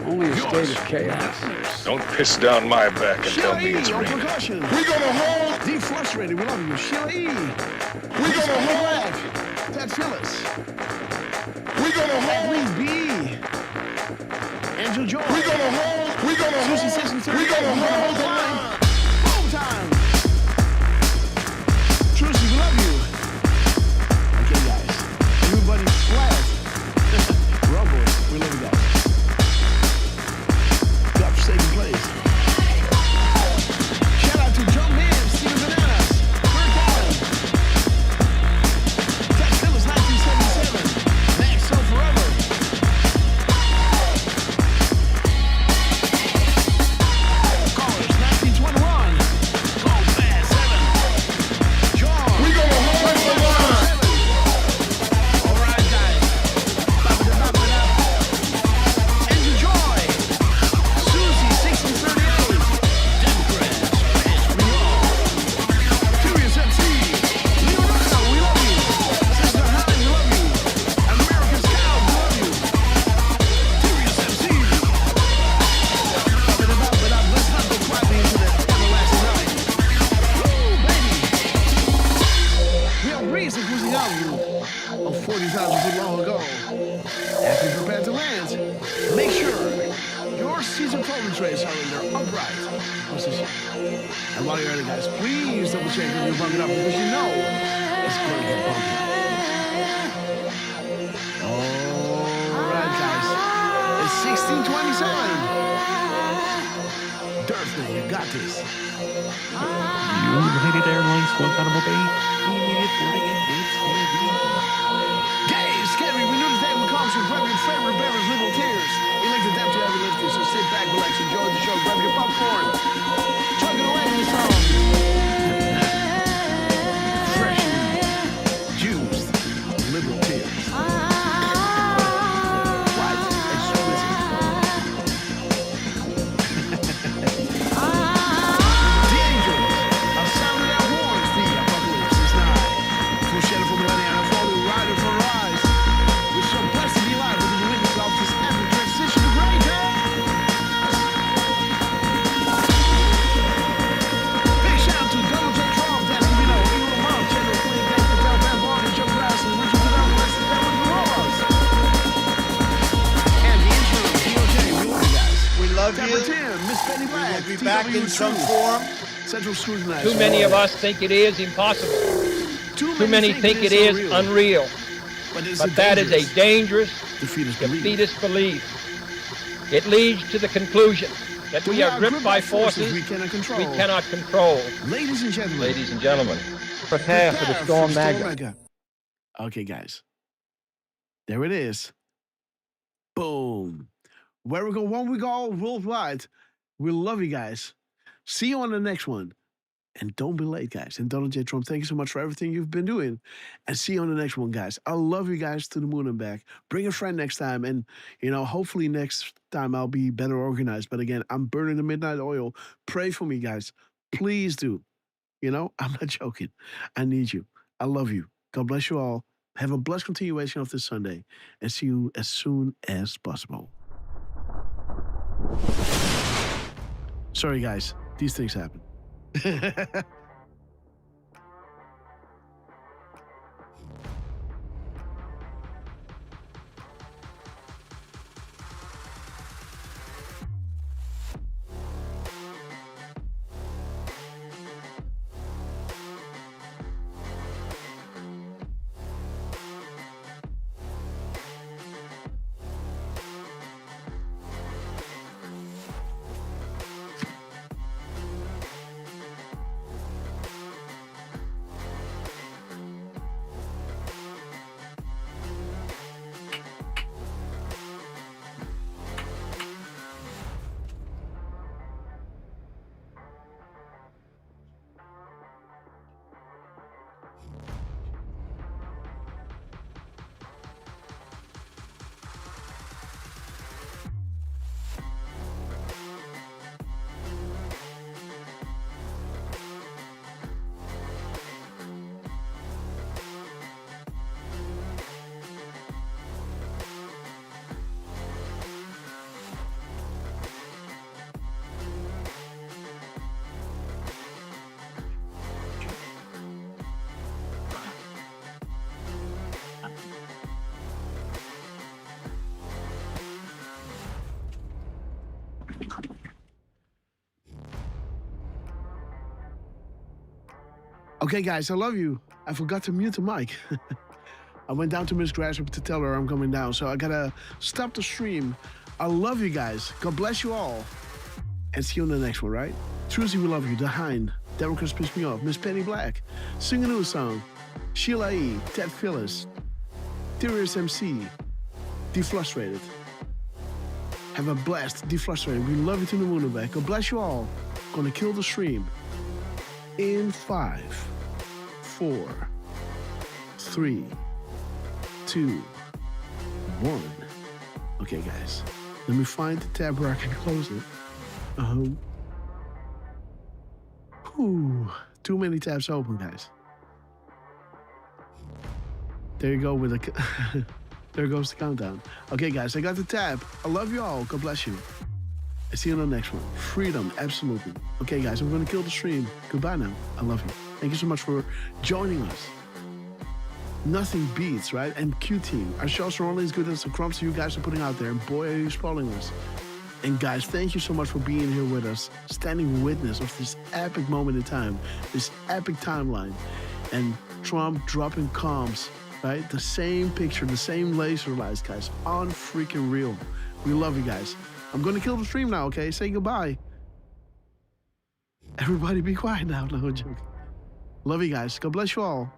only a state of chaos. Don't piss down my back and tell me it's on raining. percussion. We're gonna hold. Deflustrated, we love you. Sheila E. We're gonna hold. Ted Phyllis. We're gonna hold. Please B. Angel Joy. We're gonna hold. We're gonna hold. Susie Sisson. We're gonna hold the line. Boom time. Trucy, we love you. Okay, guys. Everybody flat. Rumble, we love you guys. God-forsaken place. Shout out to John Man, Steven Bananas, Kirk Allen, Ted Phillips, 1977, Max So Forever. Callers, 1921, Gold Man 7, John. We gonna hold the line. All right, guys. Andrew Joy, Susie 1638, Democrats, as we all. Curious MC, Leonardo, we love you. Sister Helen, we love you. American Scout, we love you. Curious MC. Let's not go quietly into the everlasting night. Woo, baby. We have reason for the album of 40,000 feet long ago. After you prepare to land, make sure your season phone trays are in their upright position. And while you're at it, guys, please double check when you're bumping up because you know it's going to get bumpy. All right, guys. It's 1627. Derf, you got this. United Airlines Guantanamo Bay. Immediate boarding and gates will be. Gay, scary, we knew the day would come, so grab your favorite beverage, little tears. Elected them to heavy lifting, so sit back, relax, enjoy the show, grab your popcorn. Chug it away in the song. Freshly juiced, liberal tears. Quite exquisite. The angels are sounding their horns, the apocalypse is nigh. Full shadow for millennia, and a falling rider for rise. We're so blessed to be alive with the witness of this epic transition to greatness. Big shout out to Donald J. Trump, Dan Savino, Eagle Lamont, General Queen, Dan Patel, Van Barney, Joe Grass, and Richard Goodell, the rest of them with the Rollers. And the intro, DOJ, we love you guys. We love Deborah you. Tim, Miss Betty Black, We'll be back in some TW2, form. Central Scrutinizer. Too many of us think it is impossible. Too many think it is unreal. But that is a dangerous, defeatist belief. It leads to the conclusion that we are gripped by forces we cannot control. Ladies and gentlemen. Ladies and gentlemen, prepare for the Storm Magna. Okay, guys. There it is. Boom. Where we go, one we go worldwide. We love you guys. See you on the next one. And don't be late, guys. And Donald J. Trump, thank you so much for everything you've been doing. And see you on the next one, guys. I love you guys to the moon and back. Bring a friend next time. And, hopefully next time I'll be better organized. But again, I'm burning the midnight oil. Pray for me, guys. Please do. I'm not joking. I need you. I love you. God bless you all. Have a blessed continuation of this Sunday. And see you as soon as possible. Sorry, guys. These things happen. Okay, guys, I love you. I forgot to mute the mic. I went down to Miss Grasshopper to tell her I'm coming down, so I gotta stop the stream. I love you guys. God bless you all. And see you on the next one, right? Trucy, we love you. The Hind. Democrats piss me off. Miss Penny Black. Sing a new song. Sheila E. Ted Phyllis. Darius MC. Deflustrated. Have a blast. Deflustrated. We love you to the moon and back. God bless you all. Gonna kill the stream. In 5, 4, 3, 2, 1. Okay, guys. Let me find the tab where I can close it. Too many tabs open, guys. There you go with the... There goes the countdown. Okay, guys, I got the tab. I love you all. God bless you. I see you on the next one. Freedom, absolutely. Okay, guys, I'm going to kill the stream. Goodbye now. I love you. Thank you so much for joining us. Nothing beats, right? And Q-Team. Our shows are only as good as the crumbs you guys are putting out there. And boy, are you spoiling us. And guys, thank you so much for being here with us, standing witness of this epic moment in time, this epic timeline. And Trump dropping comms, right? The same picture, the same laser lights, guys. Unfreaking real. We love you guys. I'm going to kill the stream now, okay? Say goodbye. Everybody be quiet now. No, I'm joking. Love you guys. God bless you all.